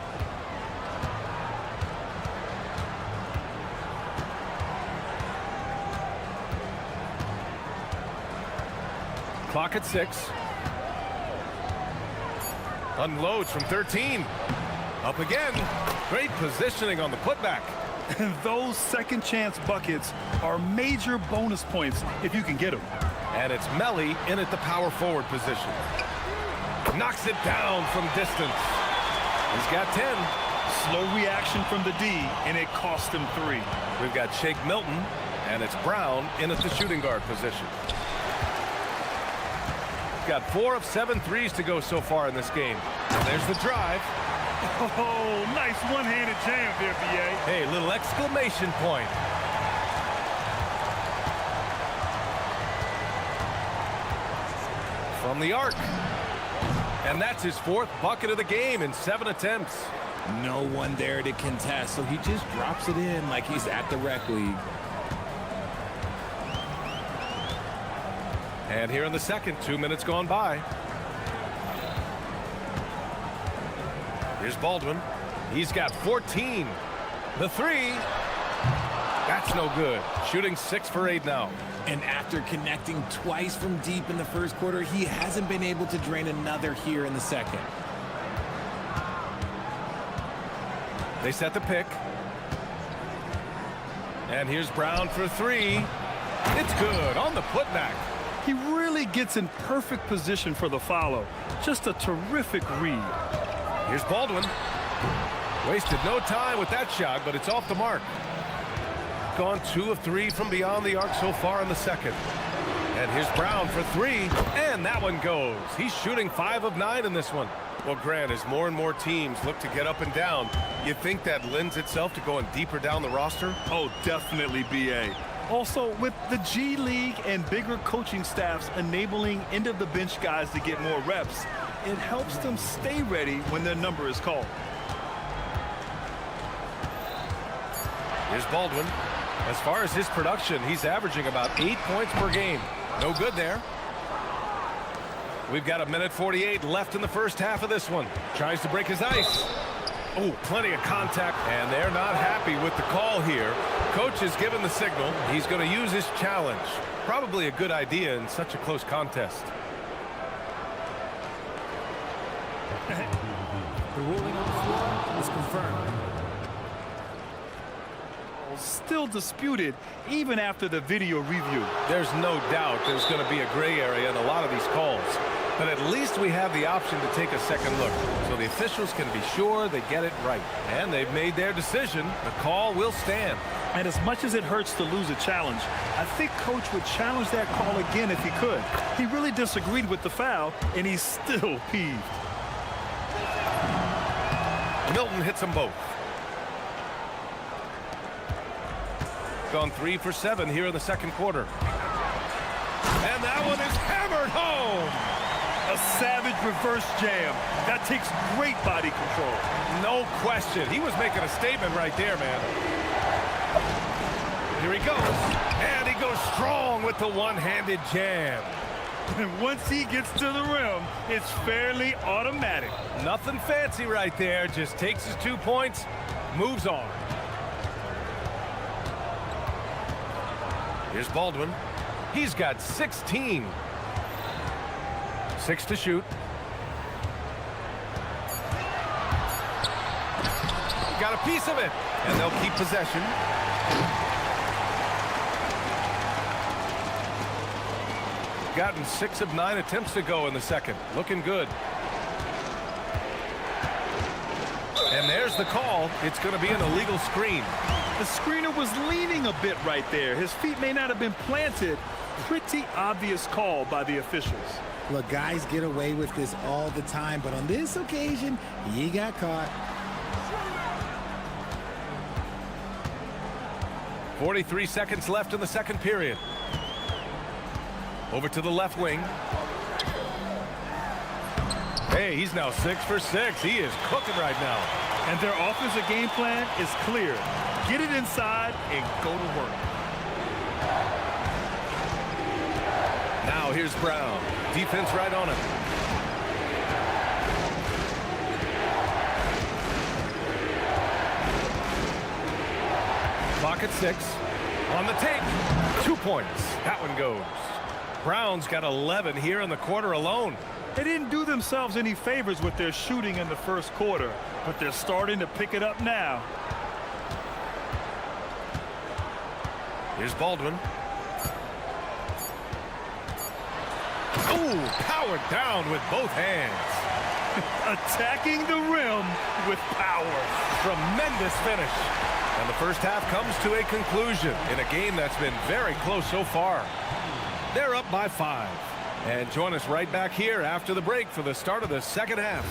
[SPEAKER 1] Clock at 6. Unloads from 13. Up again. Great positioning on the putback.
[SPEAKER 3] And those second chance buckets are major bonus points if you can get them.
[SPEAKER 1] And it's Melly in at the power forward position. Knocks it down from distance. He's got 10.
[SPEAKER 3] Slow reaction from the D, and it cost him 3.
[SPEAKER 1] We've got Shake Milton, and it's Brown in at the shooting guard position. Got 4 of 7 threes to go so far in this game. And there's the drive.
[SPEAKER 3] Oh, nice one-handed jam there, B.A.
[SPEAKER 1] Hey, little exclamation point. From the arc. And that's his 4th bucket of the game in 7 attempts.
[SPEAKER 6] No one there to contest, so he just drops it in like he's at the rec league.
[SPEAKER 1] And here in the second, 2 minutes gone by. Here's Baldwin. He's got 14. The 3. That's no good. Shooting 6 for 8 now.
[SPEAKER 6] And after connecting twice from deep in the first quarter, he hasn't been able to drain another here in the second.
[SPEAKER 1] They set the pick. And here's Brown for 3. It's good on the putback.
[SPEAKER 3] He really gets in perfect position for the follow. Just a terrific read.
[SPEAKER 1] Here's Baldwin. Wasted no time with that shot, but it's off the mark. Gone 2 of 3 from beyond the arc so far in the second. And here's Brown for 3, and that one goes. He's shooting 5 of 9 in this one. Well, Grant, as more and more teams look to get up and down, you think that lends itself to going deeper down the roster?
[SPEAKER 3] Oh, definitely, B.A. Also, with the G League and bigger coaching staffs enabling end-of-the-bench guys to get more reps, it helps them stay ready when their number is called.
[SPEAKER 1] Here's Baldwin. As far as his production, he's averaging about 8 points per game. No good there. We've got 1:48 left in the first half of this one. Tries to break his ice. Oh, plenty of contact, and they're not happy with the call here. Coach has given the signal. He's going to use his challenge. Probably a good idea in such a close contest.
[SPEAKER 11] The ruling on the floor is confirmed.
[SPEAKER 3] still disputed even after the video review.
[SPEAKER 1] There's no doubt there's going to be a gray area in a lot of these calls. But at least we have the option to take a second look, so the officials can be sure they get it right. And they've made their decision. The call will stand.
[SPEAKER 3] And as much as it hurts to lose a challenge, I think Coach would challenge that call again if he could. He really disagreed with the foul, and he's still peeved.
[SPEAKER 1] Milton hits them both. Gone 3 for 7 here in the second quarter. And that one is hammered home.
[SPEAKER 3] A savage reverse jam. That takes great body control.
[SPEAKER 1] No question. He was making a statement right there, man. Here he goes. And he goes strong with the one-handed jam.
[SPEAKER 3] And once he gets to the rim, it's fairly automatic.
[SPEAKER 1] Nothing fancy right there. Just takes his 2 points, moves on. Here's Baldwin. He's got 16. 6 to shoot. Got a piece of it, and they'll keep possession. Gotten 6 of 9 attempts to go in the second. Looking good. And there's the call. It's going to be an illegal screen.
[SPEAKER 3] The screener was leaning a bit right there. His feet may not have been planted. Pretty obvious call by the officials.
[SPEAKER 6] Look, guys get away with this all the time, but on this occasion, he got caught.
[SPEAKER 1] 43 seconds left in the second period. Over to the left wing. Hey, he's now 6 for 6. He is cooking right now.
[SPEAKER 3] And their offensive game plan is clear. Get it inside and go to work.
[SPEAKER 1] Now here's Brown. Defense right on him. Clock at 6. On the take. 2 points. That one goes. Brown's got 11 here in the quarter alone.
[SPEAKER 3] They didn't do themselves any favors with their shooting in the first quarter, but they're starting to pick it up now.
[SPEAKER 1] Here's Baldwin. Oh, powered down with both hands.
[SPEAKER 3] Attacking the rim with power.
[SPEAKER 1] Tremendous finish. And the first half comes to a conclusion in a game that's been very close so far. They're up by 5. And join us right back here after the break for the start of the second half.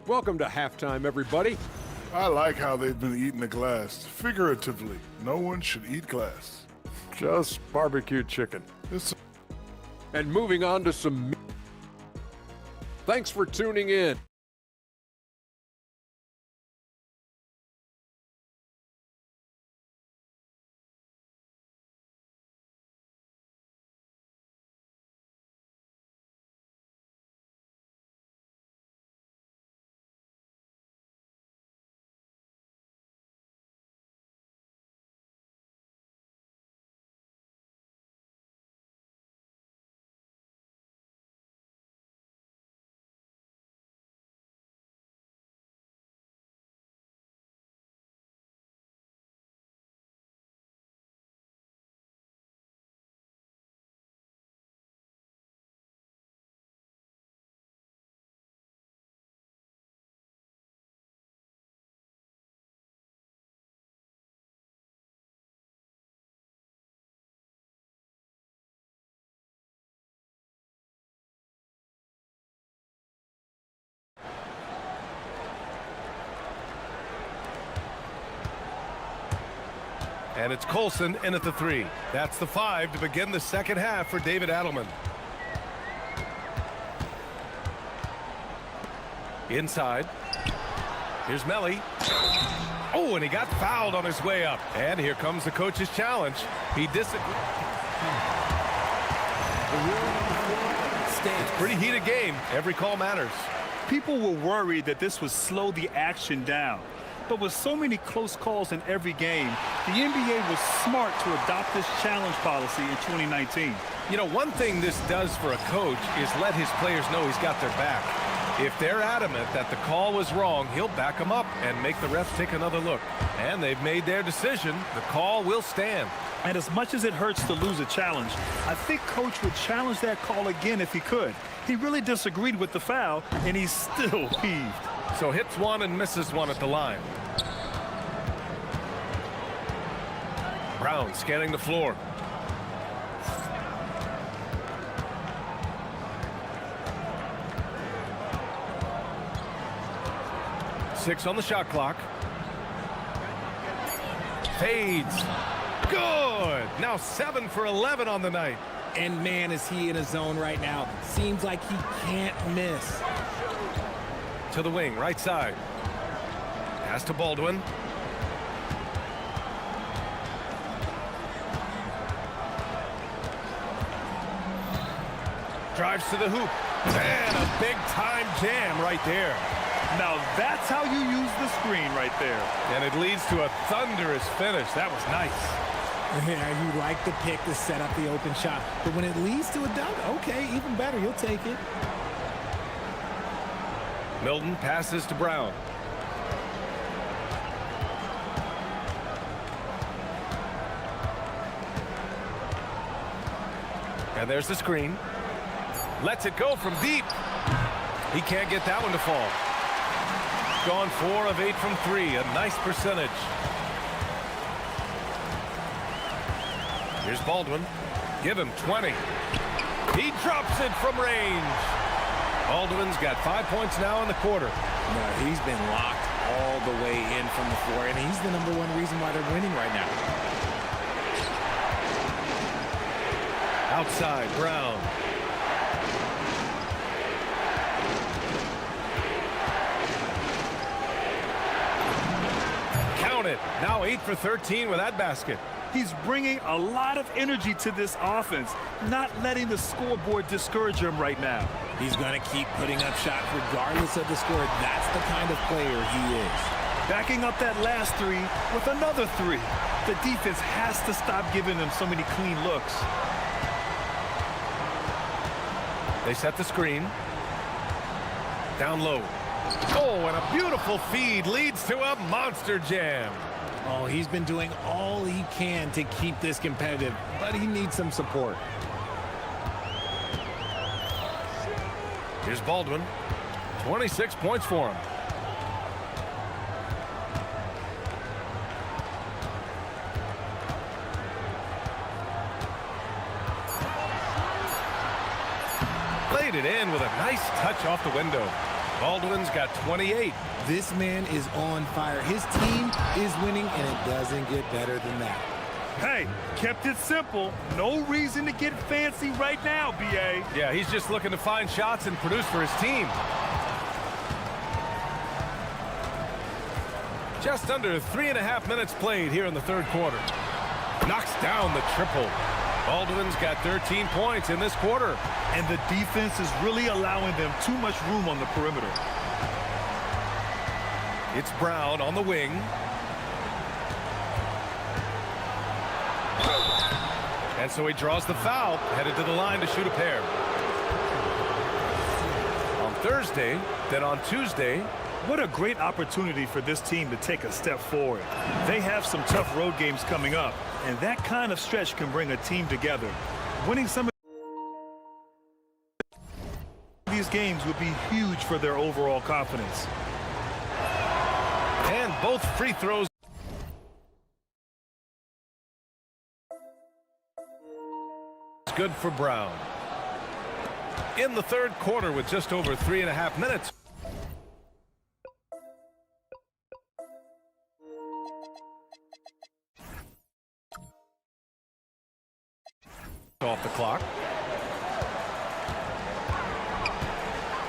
[SPEAKER 5] Welcome to halftime, everybody.
[SPEAKER 10] I like how they've been eating the glass. Figuratively, no one should eat glass.
[SPEAKER 5] Just barbecue chicken.
[SPEAKER 10] It's
[SPEAKER 5] And moving on to some... Thanks for tuning in.
[SPEAKER 1] And it's Colson in at the 3. That's the 5 to begin the second half for David Adelman. Inside. Here's Melly. Oh, and he got fouled on his way up. And here comes the coach's challenge. He disagreed. It's a pretty heated game. Every call matters.
[SPEAKER 3] People were worried that this would slow the action down. But with so many close calls in every game, the NBA was smart to adopt this challenge policy in 2019.
[SPEAKER 1] You know, one thing this does for a coach is let his players know he's got their back. If they're adamant that the call was wrong, he'll back them up and make the refs take another look. And they've made their decision. The call will stand.
[SPEAKER 3] And as much as it hurts to lose a challenge, I think Coach would challenge that call again if he could. He really disagreed with the foul, and he's still peeved.
[SPEAKER 1] So hits one and misses one at the line. Brown scanning the floor. Six on the shot clock. Fades. Good. Now 7 for 11 on the night.
[SPEAKER 6] And man, is he in a zone right now. Seems like he can't miss.
[SPEAKER 1] To the wing, right side. Pass to Baldwin. Drives to the hoop. And a big-time jam right there.
[SPEAKER 3] Now that's how you use the screen right there.
[SPEAKER 1] And it leads to a thunderous finish. That was nice.
[SPEAKER 6] Yeah, you like the pick to set up the open shot. But when it leads to a dunk, okay, even better. You'll take it.
[SPEAKER 1] Milton passes to Brown. And there's the screen. Lets it go from deep. He can't get that one to fall. Gone 4 of 8 from 3. A nice percentage. Here's Baldwin. Give him 20. He drops it from range. Baldwin's got 5 points now in the quarter.
[SPEAKER 6] No, he's been locked all the way in from the floor, and he's the #1 reason why they're winning right now.
[SPEAKER 1] Outside, Brown. Count it. Now 8 for 13 with that basket.
[SPEAKER 3] He's bringing a lot of energy to this offense, not letting the scoreboard discourage him right now.
[SPEAKER 6] He's going to keep putting up shots regardless of the score. That's the kind of player he is.
[SPEAKER 3] Backing up that last 3 with another 3. The defense has to stop giving them so many clean looks.
[SPEAKER 1] They set the screen. Down low. Oh, and a beautiful feed leads to a monster jam.
[SPEAKER 6] Oh, he's been doing all he can to keep this competitive, but he needs some support.
[SPEAKER 1] Here's Baldwin. 26 points for him. Played it in with a nice touch off the window. Baldwin's got 28.
[SPEAKER 6] This man is on fire. His team is winning, and it doesn't get better than that.
[SPEAKER 3] Hey, kept it simple. No reason to get fancy right now, B.A.
[SPEAKER 1] Yeah, he's just looking to find shots and produce for his team. Just under 3.5 minutes played here in the third quarter. Knocks down the triple. Baldwin's got 13 points in this quarter.
[SPEAKER 3] And the defense is really allowing them too much room on the perimeter.
[SPEAKER 1] It's Brown on the wing. And so he draws the foul, headed to the line to shoot a pair. On Thursday, then on Tuesday.
[SPEAKER 3] What a great opportunity for this team to take a step forward. They have some tough road games coming up, and that kind of stretch can bring a team together. Winning some of these games would be huge for their overall confidence.
[SPEAKER 1] And both free throws. Good for Brown. In the third quarter with just over 3.5 minutes. Off the clock.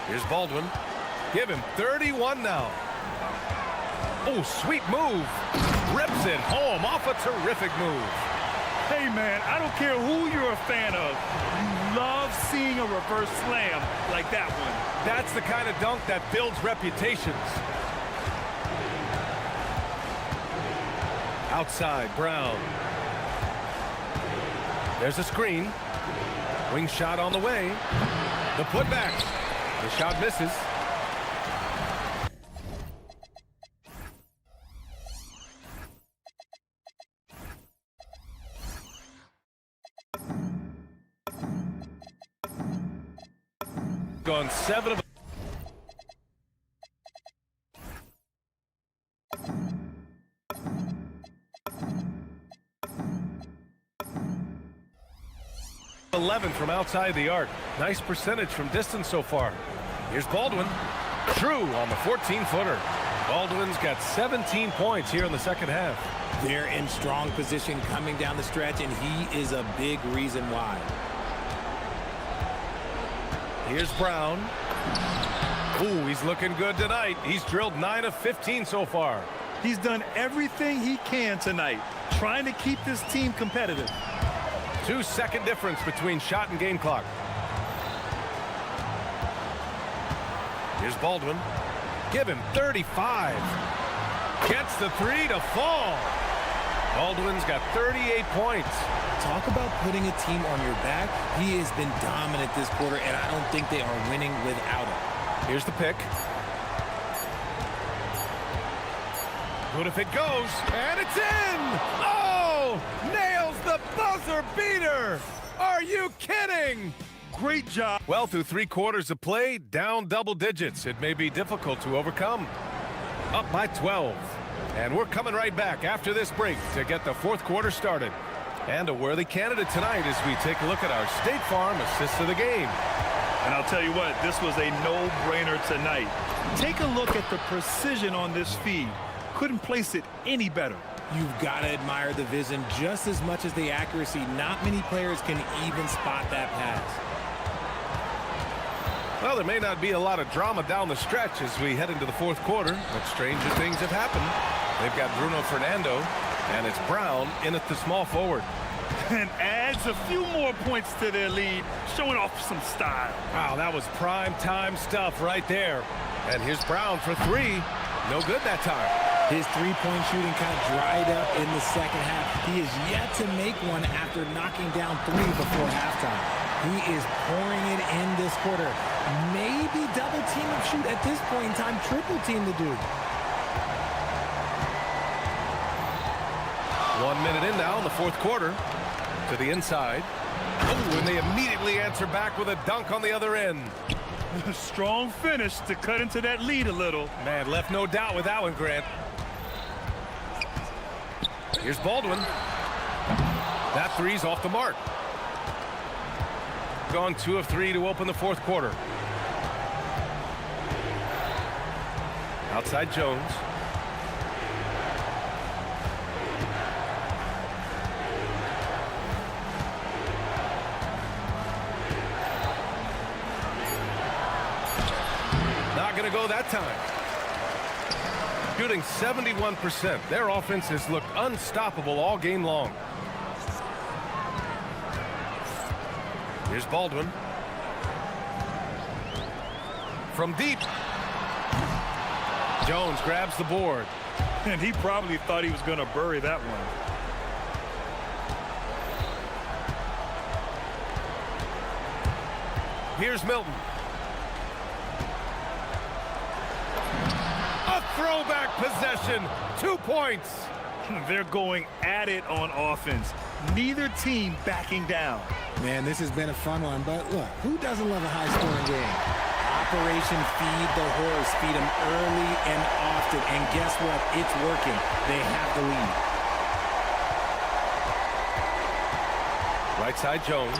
[SPEAKER 1] Here's Baldwin. Give him 31 now. Oh, sweet move. Rips it home off a terrific move.
[SPEAKER 3] Hey, man, I don't care who you're a fan of. You love seeing a reverse slam like that one.
[SPEAKER 1] That's the kind of dunk that builds reputations. Outside, Brown. There's a screen. Wing shot on the way. The putback. The shot misses. Gone 7 of 11 from outside the arc. Nice percentage from distance so far. Here's Baldwin. True on the 14-footer. Baldwin's got 17 points here in the second half.
[SPEAKER 6] They're in strong position coming down the stretch, and he is a big reason why.
[SPEAKER 1] Here's Brown. Ooh, he's looking good tonight. He's drilled 9 of 15 so far.
[SPEAKER 3] He's done everything he can tonight, trying to keep this team competitive.
[SPEAKER 1] 2-second difference between shot and game clock. Here's Baldwin. Give him 35. Gets the three to fall. Baldwin's got 38 points.
[SPEAKER 6] Talk about putting a team on your back. He has been dominant this quarter, and I don't think they are winning without him.
[SPEAKER 1] Here's the pick. Good if it goes, and it's in! Oh! Nails the buzzer beater! Are you kidding?
[SPEAKER 3] Great job.
[SPEAKER 1] Well, through 3 quarters of play, down double digits. It may be difficult to overcome. Up by 12. And we're coming right back after this break to get the 4th quarter started. And a worthy candidate tonight as we take a look at our State Farm assist of the game.
[SPEAKER 3] And I'll tell you what, this was a no-brainer tonight. Take a look at the precision on this feed. Couldn't place it any better.
[SPEAKER 6] You've got to admire the vision just as much as the accuracy. Not many players can even spot that pass.
[SPEAKER 1] Well, there may not be a lot of drama down the stretch as we head into the 4th quarter, but stranger things have happened. They've got Bruno Fernando, and it's Brown in at the small forward.
[SPEAKER 3] And adds a few more points to their lead, showing off some style.
[SPEAKER 1] Wow, that was prime time stuff right there. And here's Brown for 3. No good that time.
[SPEAKER 6] His three-point shooting kind of dried up in the second half. He is yet to make one after knocking down 3 before halftime. He is pouring it in this quarter. Maybe double team and shoot at this point in time, triple team the dude.
[SPEAKER 1] 1 minute in now in the 4th quarter. To the inside. Oh, and they immediately answer back with a dunk on the other end.
[SPEAKER 3] Strong finish to cut into that lead a little.
[SPEAKER 1] Man, left no doubt with that one, Grant. Here's Baldwin. That 3's off the mark. Gone 2 of 3 to open the 4th quarter. Outside Jones. Not going to go that time. Shooting 71%. Their offense has looked unstoppable all game long. Here's Baldwin. From deep. Jones grabs the board.
[SPEAKER 3] And he probably thought he was going to bury that one.
[SPEAKER 1] Here's Milton. A throwback possession. 2 points.
[SPEAKER 3] They're going at it on offense. Neither team backing down.
[SPEAKER 6] Man, this has been a fun one, but look, who doesn't love a high-scoring game? Operation Feed the Horse. Feed them early and often, and guess what? It's working. They have the lead.
[SPEAKER 1] Right side Jones.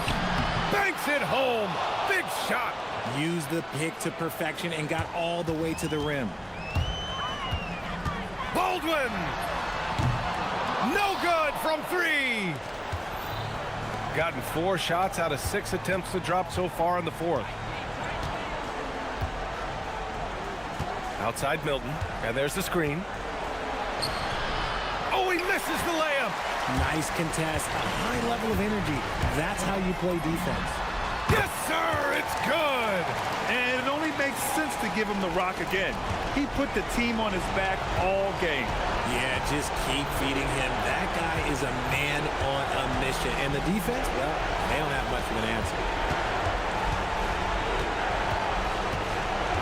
[SPEAKER 1] Banks it home. Big shot.
[SPEAKER 6] Used the pick to perfection and got all the way to the rim.
[SPEAKER 1] Baldwin. No good from 3. Gotten 4 shots out of 6 attempts to drop so far in the 4th. Outside Milton, and there's the screen. Oh, he misses the layup.
[SPEAKER 6] Nice contest, a high level of energy. That's how you play defense.
[SPEAKER 1] Yes, sir, it's good.
[SPEAKER 3] And it only makes sense to give him the rock again. He put the team on his back all game.
[SPEAKER 6] Yeah, just keep feeding him. That guy is a man on a mission. And the defense, well, they don't have much of an answer.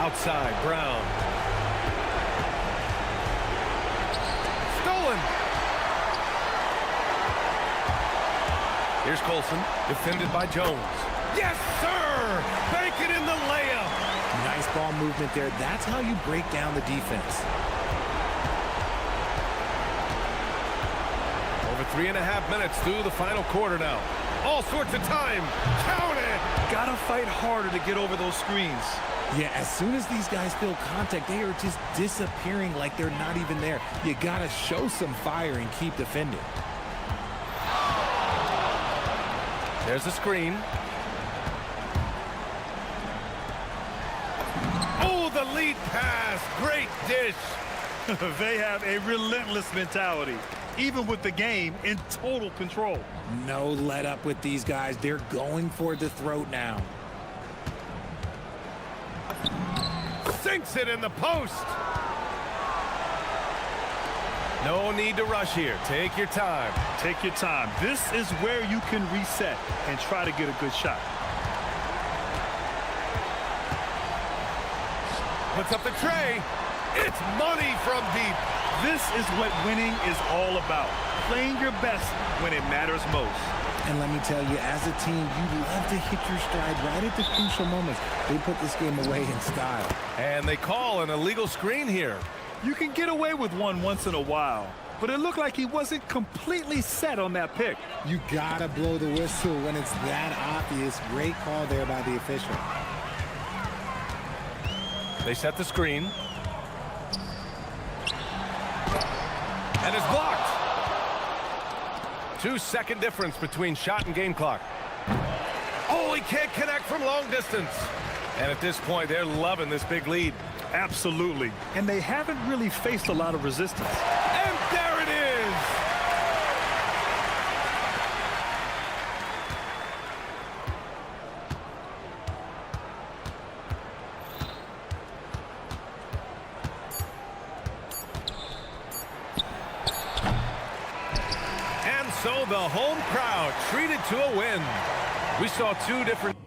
[SPEAKER 1] Outside, Brown. Stolen. Here's Colson, defended by Jones. Yes, sir! Bank it in the layup.
[SPEAKER 6] Nice ball movement there. That's how you break down the defense.
[SPEAKER 1] Over 3.5 minutes through the final quarter now. All sorts of time. Count it!
[SPEAKER 3] Gotta fight harder to get over those screens.
[SPEAKER 6] Yeah, as soon as these guys feel contact, they are just disappearing like they're not even there. You gotta show some fire and keep defending.
[SPEAKER 1] There's the screen. Oh, the lead pass. Great dish.
[SPEAKER 3] They have a relentless mentality, even with the game in total control.
[SPEAKER 6] No let up with these guys. They're going for the throat now.
[SPEAKER 1] Sinks it in the post. No need to rush here. Take your time.
[SPEAKER 3] Take your time. This is where you can reset and try to get a good shot.
[SPEAKER 1] Puts up the tray. It's money from deep.
[SPEAKER 3] This is what winning is all about. Playing your best when it matters most.
[SPEAKER 6] And let me tell you, as a team, you love to hit your stride right at the crucial moments. They put this game away in style.
[SPEAKER 1] And they call an illegal screen here.
[SPEAKER 3] You can get away with one once in a while, but it looked like he wasn't completely set on that pick.
[SPEAKER 6] You gotta blow the whistle when it's that obvious. Great call there by the official.
[SPEAKER 1] They set the screen. And it's blocked. 2-second difference between shot and game clock. Oh, he can't connect from long distance. And at this point, they're loving this big lead.
[SPEAKER 3] Absolutely. And they haven't really faced a lot of resistance.
[SPEAKER 1] And there it is. And so the home crowd treated to a win. We saw two different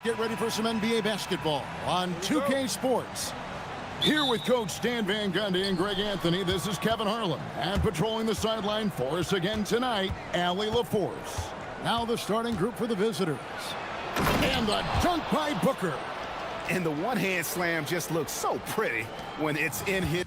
[SPEAKER 7] Get ready for some NBA basketball on 2K Sports. Here with Coach Stan Van Gundy and Greg Anthony, this is Kevin Harlan. And patrolling the sideline for us again tonight, Allie LaForce. Now the starting group for the visitors. And the dunk by Booker.
[SPEAKER 8] And the one-hand slam just looks so pretty when it's in his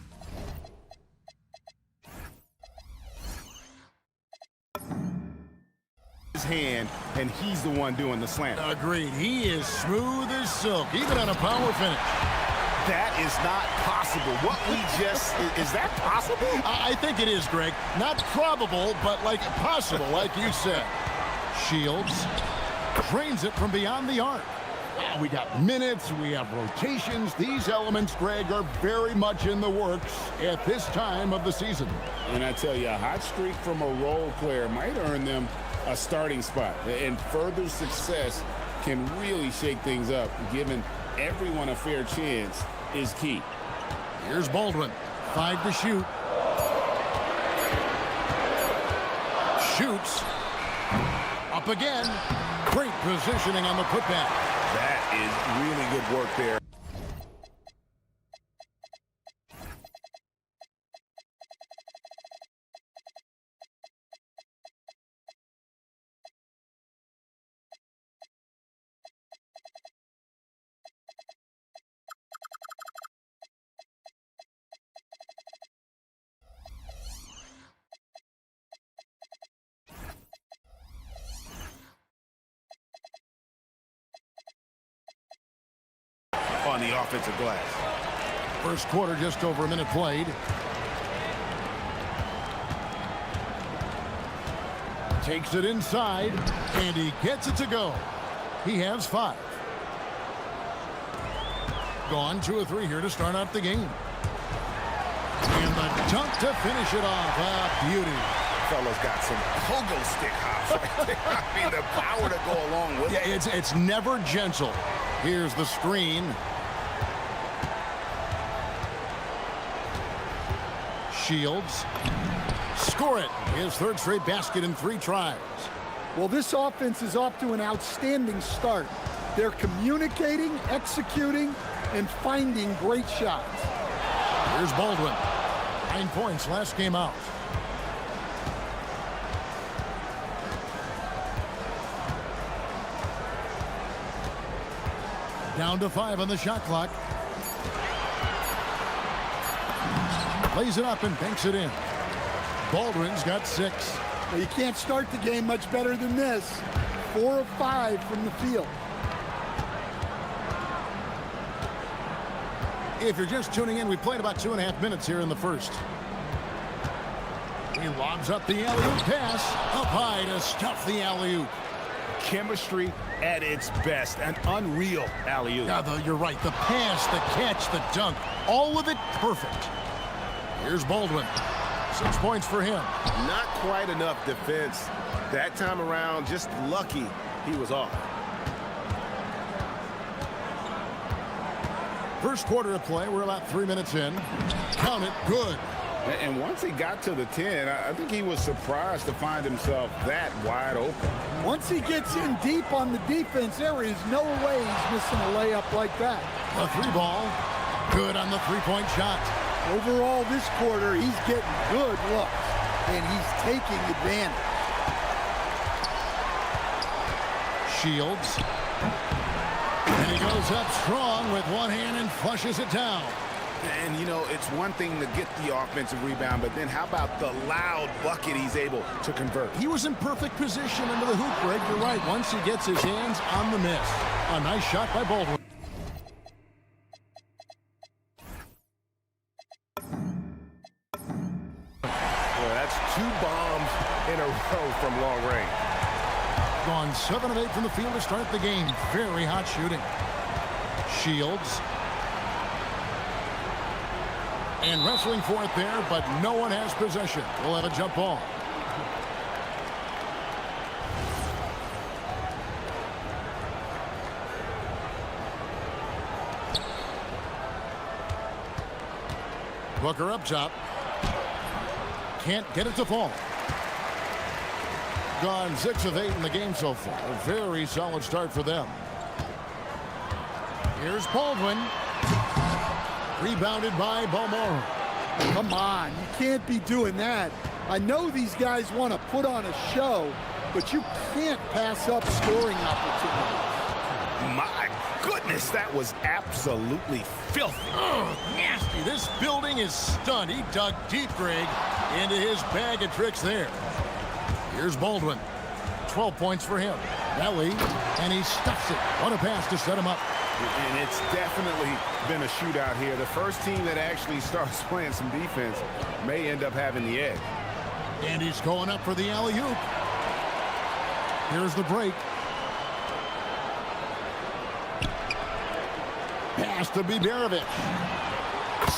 [SPEAKER 8] hand, and he's the one doing the slam.
[SPEAKER 7] Agreed. He is smooth as silk, even on a power finish.
[SPEAKER 8] That is not possible. What we just, is that possible?
[SPEAKER 7] I think it is, Greg. Not probable, but like possible, like you said. Shields drains it from beyond the arc. We got minutes, we have rotations. These elements, Greg, are very much in the works at this time of the season.
[SPEAKER 8] And I tell you, a hot streak from a role player might earn them a starting spot. And further success can really shake things up. Giving everyone a fair chance is key.
[SPEAKER 7] Here's Baldwin. 5 to shoot. Shoots. Up again. Great positioning on the putback.
[SPEAKER 8] That is really good work there. On the offensive glass.
[SPEAKER 7] First quarter, just over a minute played. Takes it inside, and he gets it to go. He has 5. Gone 2 of 3 here to start out the game. And the dunk to finish it off. A beauty.
[SPEAKER 8] Fella's got some pogo stick hops. I mean, the power to go along with it.
[SPEAKER 7] Yeah, it's never gentle. Here's the screen. Shields. Score it. His 3rd straight basket in 3 tries.
[SPEAKER 2] Well, this offense is off to an outstanding start. They're communicating, executing, and finding great shots.
[SPEAKER 7] Here's Baldwin. 9 points last game out. Down to 5 on the shot clock. Lays it up and banks it in. Baldwin's got 6.
[SPEAKER 2] Well, you can't start the game much better than this. 4 of 5 from the field.
[SPEAKER 7] If you're just tuning in, we played about 2.5 minutes here in the first. He lobs up the alley-oop pass. Up high to stuff the alley-oop.
[SPEAKER 8] Chemistry at its best. An unreal alley-oop.
[SPEAKER 7] Yeah, you're right. The pass, the catch, the dunk. All of it perfect. Here's Baldwin. 6 points for him.
[SPEAKER 8] Not quite enough defense. That time around, just lucky he was off.
[SPEAKER 7] First quarter of play. We're about 3 minutes in. Count it. Good.
[SPEAKER 8] And once he got to the 10, I think he was surprised to find himself that wide open.
[SPEAKER 2] Once he gets in deep on the defense, there is no way he's missing a layup like that.
[SPEAKER 7] The 3 ball. Good on the 3-point shot.
[SPEAKER 2] Overall, this quarter, he's getting good looks, and he's taking advantage.
[SPEAKER 7] Shields. And he goes up strong with one hand and flushes it down.
[SPEAKER 8] And, you know, it's one thing to get the offensive rebound, but then how about the loud bucket he's able to convert?
[SPEAKER 7] He was in perfect position under the hoop, Greg. You're right. Once he gets his hands on the miss. A nice shot by Baldwin.
[SPEAKER 8] That's 2 bombs in a row from long range.
[SPEAKER 7] Gone 7 of 8 from the field to start the game. Very hot shooting. Shields. And wrestling for it there, but no one has possession. We'll have a jump ball. Booker up top. Can't get it to fall. Gone 6 of 8 in the game so far. A very solid start for them. Here's Baldwin. Rebounded by Balmoro.
[SPEAKER 2] Come on, you can't be doing that. I know these guys want to put on a show, but you can't pass up scoring opportunities.
[SPEAKER 8] My goodness, that was absolutely filthy.
[SPEAKER 7] Oh, nasty. This building is stunned. He dug deep, Greg, into his bag of tricks there. Here's Baldwin. 12 points for him. Belly, and he stuffs it. What a pass to set him up.
[SPEAKER 8] And it's definitely been a shootout here. The first team that actually starts playing some defense may end up having the edge.
[SPEAKER 7] And he's going up for the alley-oop. Here's the break. Pass to Biberovic.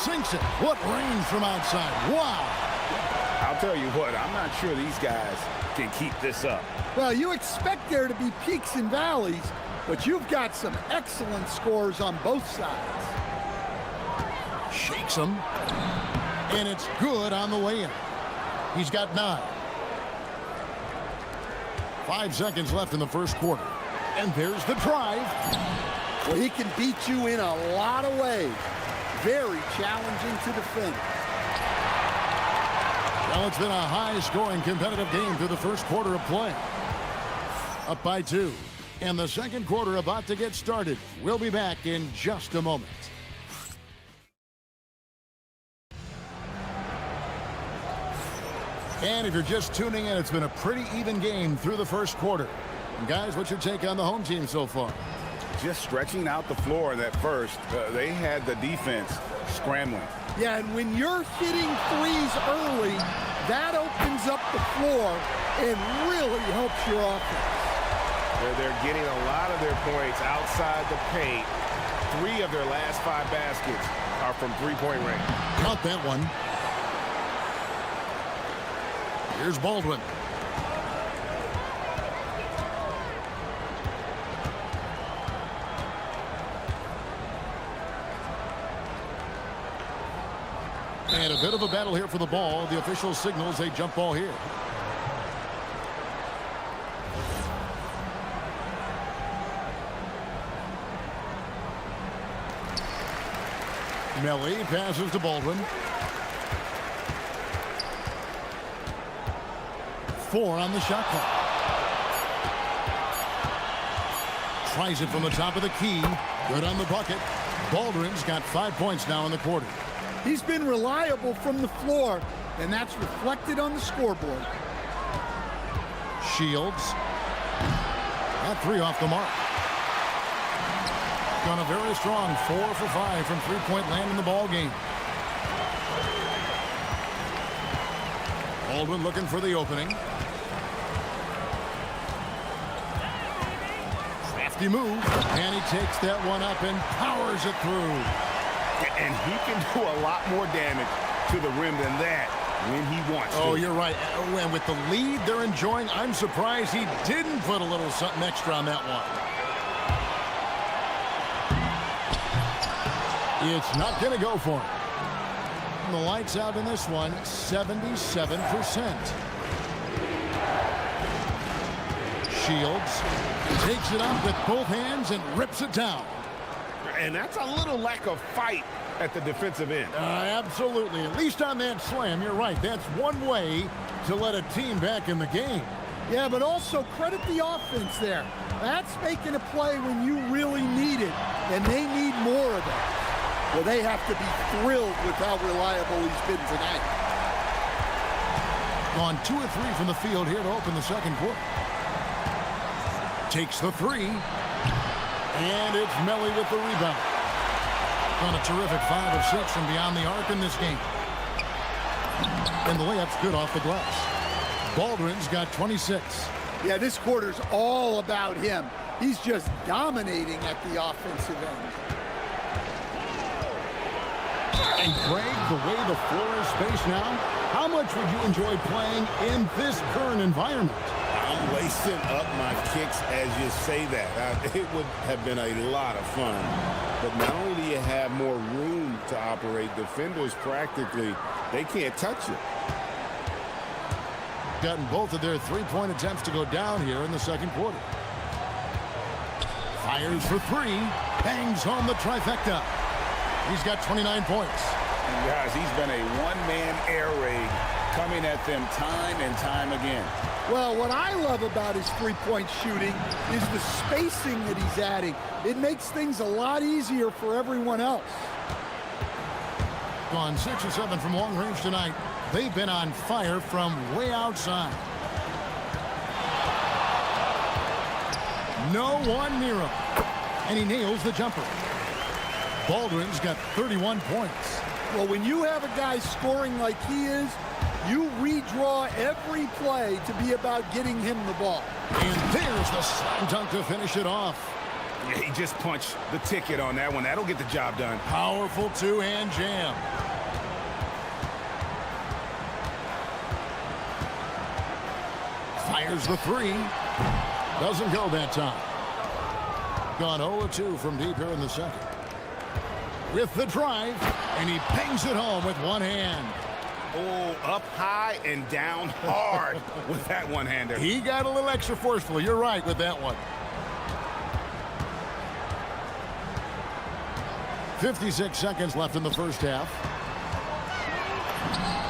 [SPEAKER 7] Sinks it. What range from outside. Wow.
[SPEAKER 8] I'll tell you what, I'm not sure these guys can keep this up.
[SPEAKER 2] Well, you expect there to be peaks and valleys, but you've got some excellent scores on both sides.
[SPEAKER 7] Shakes him. And it's good on the way in. He's got 9. 5 seconds left in the first quarter. And there's the drive.
[SPEAKER 2] Well, he can beat you in a lot of ways. Very challenging to defend.
[SPEAKER 7] Well, it's been a high-scoring competitive game through the first quarter of play. Up by 2. And the second quarter about to get started. We'll be back in just a moment. And if you're just tuning in, it's been a pretty even game through the first quarter. And guys, what's your take on the home team so far?
[SPEAKER 8] Just stretching out the floor in that first, they had the defense scrambling.
[SPEAKER 2] Yeah, and when you're hitting threes early, that opens up the floor and really helps your offense.
[SPEAKER 8] They're getting a lot of their points outside the paint. 3 of their last 5 baskets are from three-point range.
[SPEAKER 7] Count that one. Here's Baldwin. And a bit of a battle here for the ball. The official signals a jump ball here. Melly passes to Baldwin. 4 on the shot clock. Tries it from the top of the key. Good on the bucket. Baldwin's got 5 points now in the quarter.
[SPEAKER 2] He's been reliable from the floor, and that's reflected on the scoreboard.
[SPEAKER 7] Shields. That 3 off the mark. Done a very strong 4 for 5 from three-point land in the ball game. Baldwin looking for the opening. Crafty move, and he takes that one up and powers it through.
[SPEAKER 8] And he can do a lot more damage to the rim than that when he wants to.
[SPEAKER 7] Oh, you're right. And with the lead they're enjoying, I'm surprised he didn't put a little something extra on that one. It's not going to go for him. And the lights out in this one, 77%. Shields takes it up with both hands and rips it down.
[SPEAKER 8] And that's a little lack of fight at the defensive end.
[SPEAKER 7] Absolutely. At least on that slam, you're right. That's one way to let a team back in the game.
[SPEAKER 2] Yeah, but also credit the offense there. That's making a play when you really need it, and they need more of it. Well, they have to be thrilled with how reliable he's been tonight.
[SPEAKER 7] Gone 2 of 3 from the field here to open the second quarter. Takes the 3. And it's Melly with the rebound. On a terrific 5 of 6 from beyond the arc in this game. And the layup's good off the glass. Baldwin's got 26.
[SPEAKER 2] Yeah, this quarter's all about him. He's just dominating at the offensive end.
[SPEAKER 7] And Greg, the way the floor is spaced now, how much would you enjoy playing in this current environment?
[SPEAKER 8] I'm lacing up my kicks as you say that. It would have been a lot of fun. But not only do you have more room to operate, defenders practically, they can't touch you.
[SPEAKER 7] Gotten both of their three-point attempts to go down here in the second quarter. Fires for 3. bangs home the trifecta. He's got 29 points.
[SPEAKER 8] And guys, he's been a one-man air raid coming at them time and time again.
[SPEAKER 2] Well, what I love about his three-point shooting is the spacing that he's adding. It makes things a lot easier for everyone else.
[SPEAKER 7] Gone 6 or 7 from long range tonight. They've been on fire from way outside. No one near him. And he nails the jumper. Baldwin's got 31 points.
[SPEAKER 2] Well, when you have a guy scoring like he is, you redraw every play to be about getting him the ball.
[SPEAKER 7] And there's the slam dunk to finish it off.
[SPEAKER 8] Yeah, he just punched the ticket on that one. That'll get the job done.
[SPEAKER 7] Powerful two-hand jam. Fires the three. Doesn't go that time. Gone 0-2 from deep here in the second. With the drive, and he bangs it home with one hand.
[SPEAKER 8] Oh, up high and down hard with that one-hander.
[SPEAKER 7] He got a little extra forceful. You're right with that one. 56 seconds left in the first half.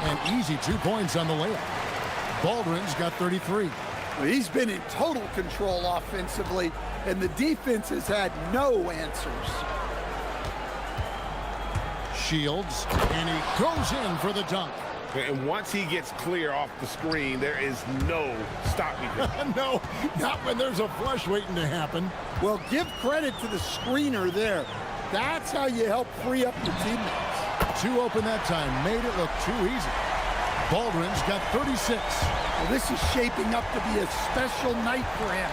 [SPEAKER 7] And easy 2 points on the layup. Baldwin's got 33.
[SPEAKER 2] He's been in total control offensively, and the defense has had no answers.
[SPEAKER 7] Shields, and he goes in for the dunk.
[SPEAKER 8] And once he gets clear off the screen, there is no stopping him.
[SPEAKER 7] No, not when there's a flush waiting to happen.
[SPEAKER 2] Well, give credit to the screener there. That's how you help free up your teammates.
[SPEAKER 7] Too open that time, made it look too easy. Baldwin's got 36.
[SPEAKER 2] Well, this is shaping up to be a special night for him.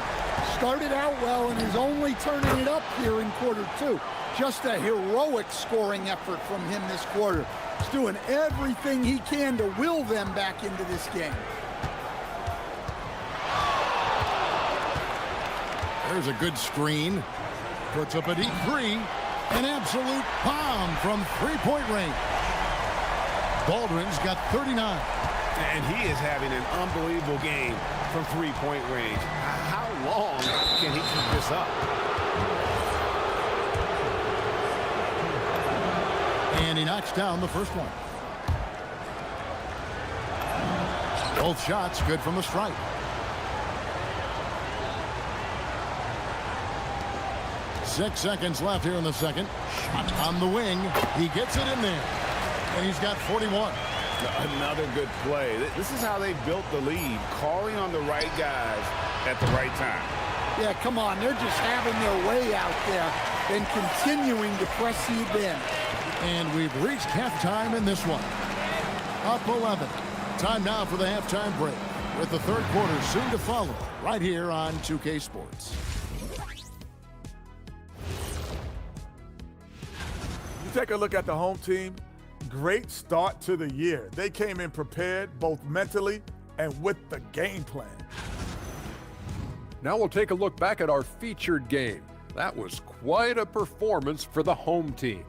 [SPEAKER 2] Started out well and is only turning it up here in quarter two. Just a heroic scoring effort from him this quarter. He's doing everything he can to will them back into this game.
[SPEAKER 7] There's a good screen. Puts up a deep three. An absolute bomb from three-point range. Baldwin's got 39.
[SPEAKER 8] And he is having an unbelievable game from three-point range. How long can he keep this up?
[SPEAKER 7] And he knocks down the first one. Both shots good from the stripe. Six seconds left here in the second. Shot on the wing. He gets it in there. And he's got 41.
[SPEAKER 8] Another good play. This is how they built the lead, calling on the right guys at the right time.
[SPEAKER 2] Yeah, come on. They're just having their way out there and continuing to press you in.
[SPEAKER 7] And we've reached halftime in this one. Up 11. Time now for the halftime break, with the third quarter soon to follow, right here on 2K Sports.
[SPEAKER 4] You take a look at the home team. Great start to the year. They came in prepared both mentally and with the game plan.
[SPEAKER 5] Now we'll take a look back at our featured game. That was quite a performance for the home team.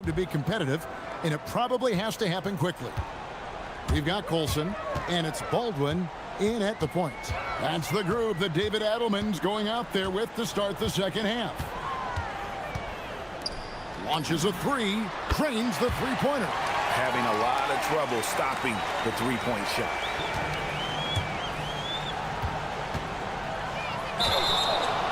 [SPEAKER 7] To be competitive, and it probably has to happen quickly. We've got Colson, and it's Baldwin in at the point. That's the groove that David Adelman's going out there with to start the second half. Launches a three, trains the three-pointer.
[SPEAKER 8] Having a lot of trouble stopping the three-point shot.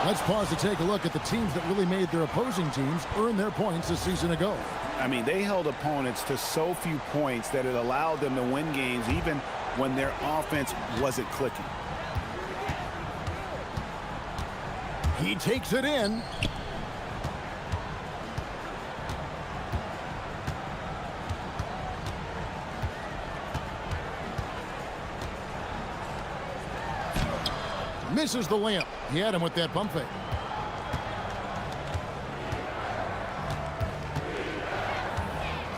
[SPEAKER 7] Let's pause to take a look at the teams that really made their opposing teams earn their points a season ago.
[SPEAKER 8] I mean, they held opponents to so few points that it allowed them to win games even when their offense wasn't clicking.
[SPEAKER 7] He takes it in. Misses the layup. He had him with that pump fake.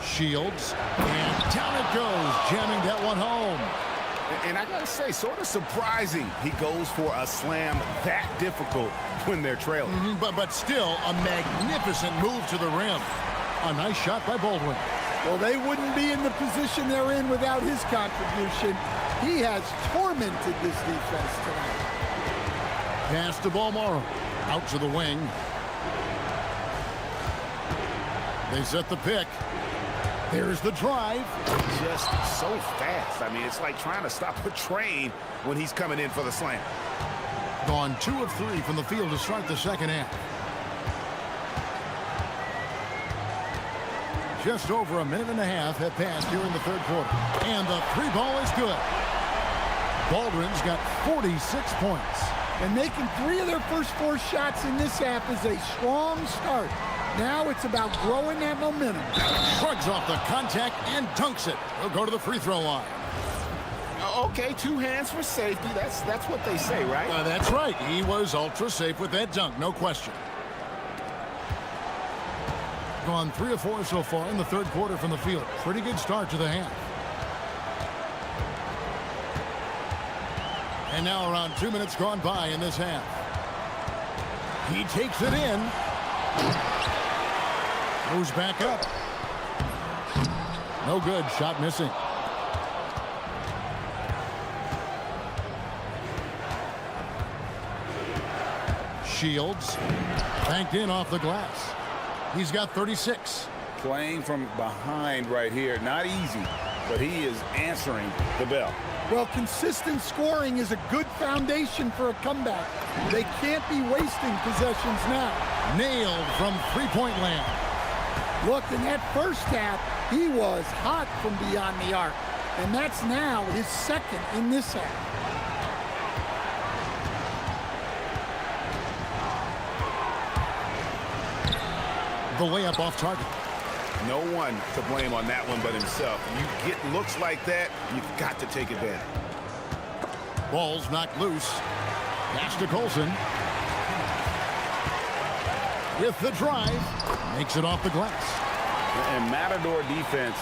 [SPEAKER 7] Shields, and down it goes, jamming that one home.
[SPEAKER 8] And I gotta say, sort of surprising he goes for a slam that difficult when they're trailing.
[SPEAKER 7] But still a magnificent move to the rim. A nice shot by Baldwin.
[SPEAKER 2] Well, they wouldn't be in the position they're in without his contribution. He has tormented this defense tonight.
[SPEAKER 7] Pass to Balmore. Out to the wing. They set the pick. There's the drive.
[SPEAKER 8] Just so fast. I mean, it's like trying to stop a train when he's coming in for the slam.
[SPEAKER 7] Gone 2 of 3 from the field to start the second half. Just over a minute and a half have passed here in the third quarter. And the 3 ball is good. Baldwin's got 46 points.
[SPEAKER 2] And making 3 of their first 4 shots in this half is a strong start. Now it's about growing that momentum.
[SPEAKER 7] Shrugs off the contact and dunks it. He'll go to the free throw line.
[SPEAKER 8] Okay, 2 hands for safety. That's what they say, right?
[SPEAKER 7] That's right. He was ultra safe with that dunk, no question. Gone 3 of 4 so far in the third quarter from the field. Pretty good start to the half. And now around 2 minutes gone by in this half. He takes it in. Goes back up. No good. Shot missing. Shields. Banked in off the glass. He's got 36.
[SPEAKER 8] Playing from behind right here. Not easy, but he is answering the bell.
[SPEAKER 2] Well, consistent scoring is a good foundation for a comeback. They can't be wasting possessions now.
[SPEAKER 7] Nailed from three-point land.
[SPEAKER 2] Look, in that first half, he was hot from beyond the arc. And that's now his second in this half.
[SPEAKER 7] The layup off target.
[SPEAKER 8] No one to blame on that one but himself. You get looks like that, you've got to take advantage.
[SPEAKER 7] Ball's knocked loose. Pass to Colson. With the drive. Makes it off the glass.
[SPEAKER 8] And Matador defense,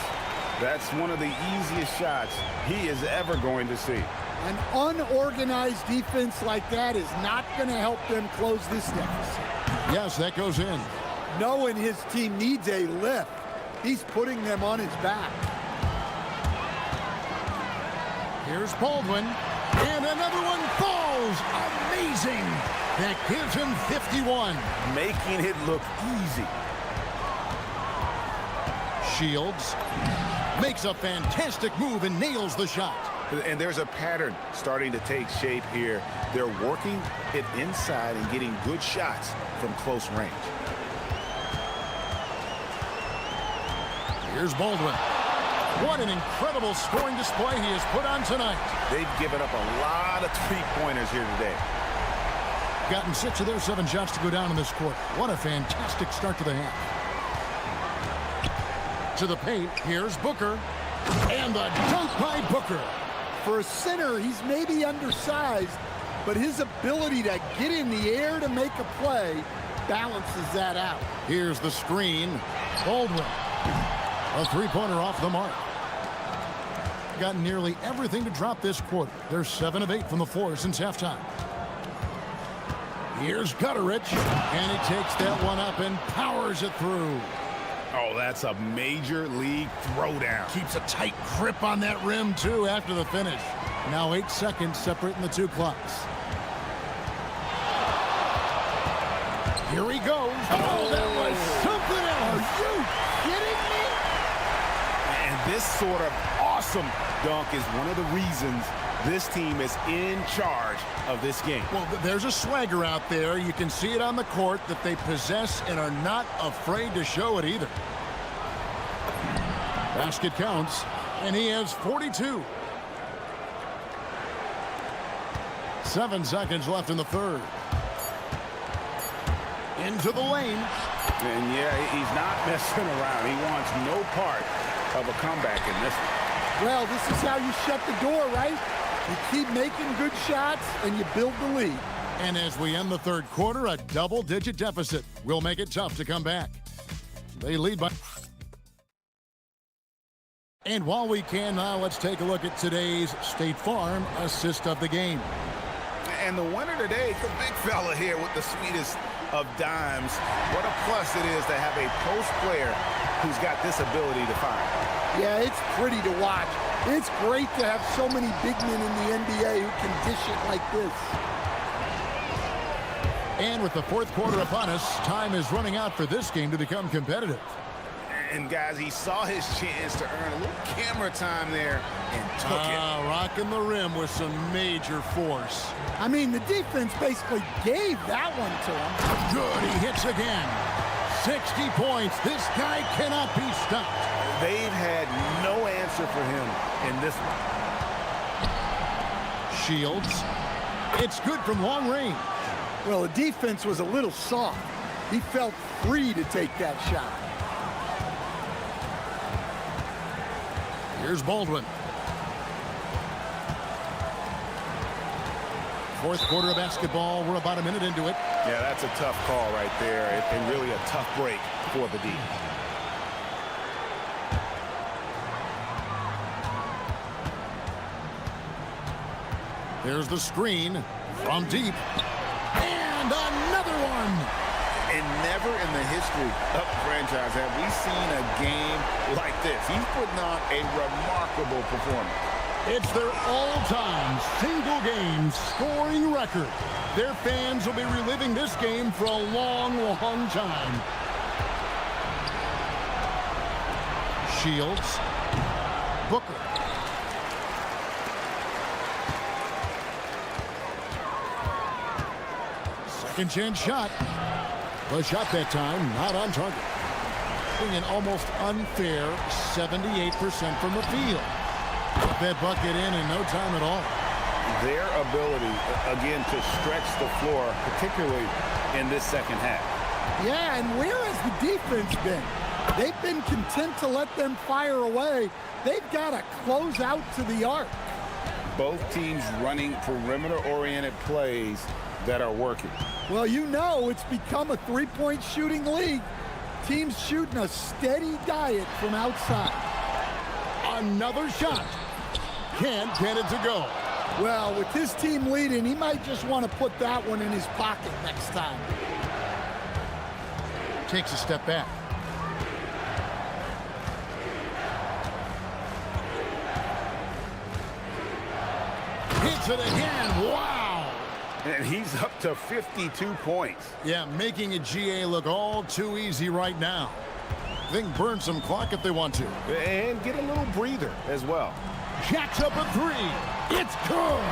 [SPEAKER 8] that's one of the easiest shots he is ever going to see.
[SPEAKER 2] An unorganized defense like that is not going to help them close this deficit.
[SPEAKER 7] Yes, that goes in.
[SPEAKER 2] Knowing his team needs a lift, he's putting them on his back.
[SPEAKER 7] Here's Baldwin. And another one falls. Amazing. That gives him 51.
[SPEAKER 8] Making it look easy.
[SPEAKER 7] Shields makes a fantastic move and nails the shot.
[SPEAKER 8] And there's a pattern starting to take shape here. They're working it inside and getting good shots from close range.
[SPEAKER 7] Here's Baldwin. What an incredible scoring display he has put on tonight.
[SPEAKER 8] They've given up a lot of three-pointers here today.
[SPEAKER 7] Gotten 6 of their 7 shots to go down in this quarter. What a fantastic start to the half. To the paint, here's Booker. And the dunk by Booker.
[SPEAKER 2] For a center, he's maybe undersized, but his ability to get in the air to make a play balances that out.
[SPEAKER 7] Here's the screen. Baldwin. A three-pointer off the mark. Got nearly everything to drop this quarter. They're 7 of 8 from the floor since halftime. Here's Gutterich, and he takes that one up and powers it through.
[SPEAKER 8] Oh, that's a major league throwdown.
[SPEAKER 7] Keeps a tight grip on that rim, too, after the finish. Now 8 seconds separating the 2 clocks. Here he goes. Oh, that was something else.
[SPEAKER 2] Are you kidding me?
[SPEAKER 8] And this sort of awesome dunk is one of the reasons This team is in charge of this game.
[SPEAKER 7] Well, there's a swagger out there. You can see it on the court that they possess and are not afraid to show it either. Basket counts, and he has 42. 7 seconds left in the third. Into the lane.
[SPEAKER 8] And yeah, he's not messing around. He wants no part of a comeback in this one.
[SPEAKER 2] Well, this is how you shut the door, right? You keep making good shots and you build the lead.
[SPEAKER 7] And as we end the third quarter, a double-digit deficit will make it tough to come back. They lead by... And while we can now, let's take a look at today's State Farm assist of the game.
[SPEAKER 8] And the winner today, the big fella here with the sweetest of dimes. What a plus it is to have a post player who's got this ability to find.
[SPEAKER 2] Yeah, it's pretty to watch. It's great to have so many big men in the NBA who can dish it like this.
[SPEAKER 7] And with the fourth quarter upon us, time is running out for this game to become competitive.
[SPEAKER 8] And guys, he saw his chance to earn a little camera time there and took it.
[SPEAKER 7] Rocking the rim with some major force.
[SPEAKER 2] I mean, the defense basically gave that one to him.
[SPEAKER 7] Good, he hits again. 60 points. This guy cannot be stopped.
[SPEAKER 8] They've had no answer for him in this one.
[SPEAKER 7] Shields. It's good from long range.
[SPEAKER 2] Well, the defense was a little soft. He felt free to take that shot.
[SPEAKER 7] Here's Baldwin. Fourth quarter of basketball. We're about a minute into it.
[SPEAKER 8] Yeah, that's a tough call right there, and really a tough break for the D.
[SPEAKER 7] There's the screen from deep. And another one.
[SPEAKER 8] And never in the history of the franchise have we seen a game like this. He's putting on a remarkable performance.
[SPEAKER 7] It's their all-time single-game scoring record. Their fans will be reliving this game for a long, long time. Shields. Booker. Second chance shot. The shot that time, not on target. An almost unfair 78% from the field. Got that bucket in no time at all.
[SPEAKER 8] Their ability, again, to stretch the floor, particularly in this second half.
[SPEAKER 2] Yeah, and where has the defense been? They've been content to let them fire away. They've got to close out to the arc.
[SPEAKER 8] Both teams running perimeter-oriented plays that are working.
[SPEAKER 2] Well, you know it's become a three-point shooting league. Teams shooting a steady diet from outside.
[SPEAKER 7] Another shot. Can't get it to go.
[SPEAKER 2] Well, with his team leading, he might just want to put that one in his pocket next time.
[SPEAKER 7] Takes a step back. Hits it again. Wow.
[SPEAKER 8] And he's up to 52 points.
[SPEAKER 7] Yeah, making a GA look all too easy right now. They can burn some clock if they want to.
[SPEAKER 8] And get a little breather as well.
[SPEAKER 7] Jacks up a three. It's good.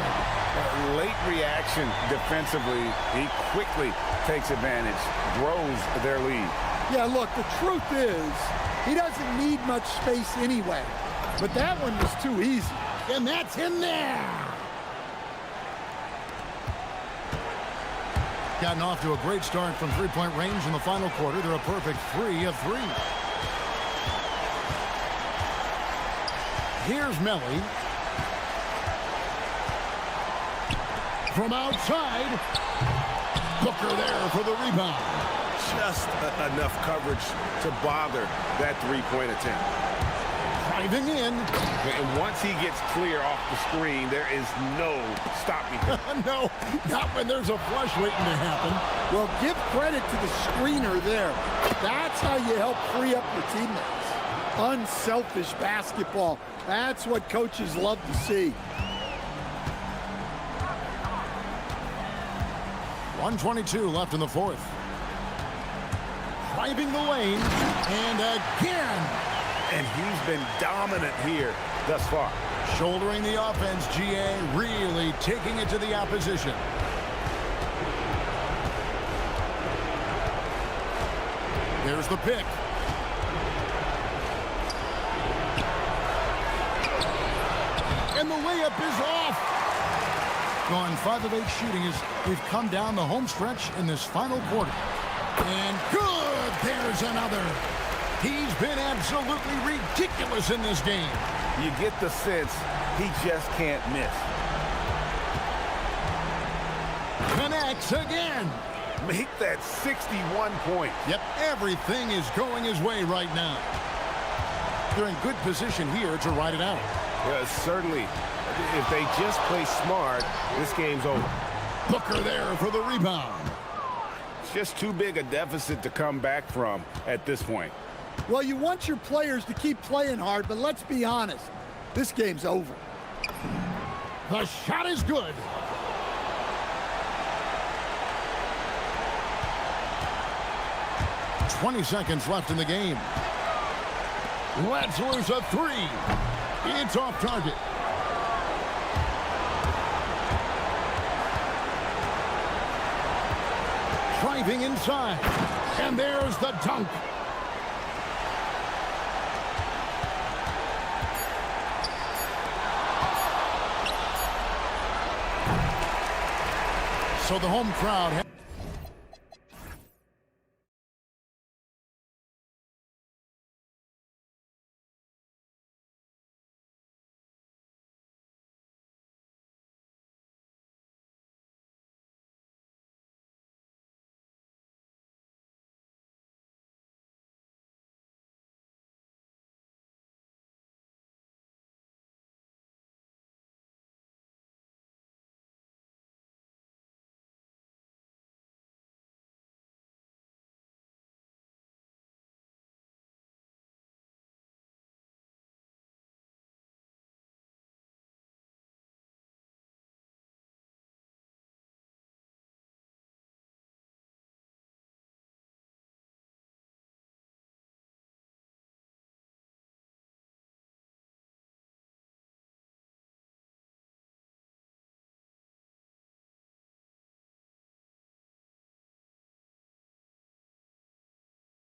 [SPEAKER 8] Late reaction defensively. He quickly takes advantage, grows their lead.
[SPEAKER 2] Yeah, look, the truth is, he doesn't need much space anyway. But that one was too easy.
[SPEAKER 7] And that's in there. Gotten off to a great start from three-point range in the final quarter. They're a perfect 3 of 3. Here's Melly. From outside. Booker there for the rebound.
[SPEAKER 8] Just enough coverage to bother that three-point attempt.
[SPEAKER 7] Driving in.
[SPEAKER 8] And once he gets clear off the screen, there is no stopping him.
[SPEAKER 7] No, not when there's a flush waiting to happen.
[SPEAKER 2] Well, give credit to the screener there. That's how you help free up your teammates. Unselfish basketball. That's what coaches love to see.
[SPEAKER 7] 1:22 left in the fourth. Driving the lane. And again.
[SPEAKER 8] And he's been dominant here thus far.
[SPEAKER 7] Shouldering the offense, GA, really taking it to the opposition. There's the pick. And the layup is off. Gone 5 of 8 shooting as we've come down the home stretch in this final quarter. And good, there's another. He's been absolutely ridiculous in this game.
[SPEAKER 8] You get the sense he just can't miss.
[SPEAKER 7] Connects again.
[SPEAKER 8] Make that 61 points.
[SPEAKER 7] Yep, everything is going his way right now. They're in good position here to ride it out.
[SPEAKER 8] Yeah, certainly. If they just play smart, this game's over.
[SPEAKER 7] Booker there for the rebound.
[SPEAKER 8] It's just too big a deficit to come back from at this point.
[SPEAKER 2] Well, you want your players to keep playing hard, but let's be honest. This game's over.
[SPEAKER 7] The shot is good. "20 seconds left in the game. Let's lose a 3. It's off target. Driving inside. And there's the dunk. So the home crowd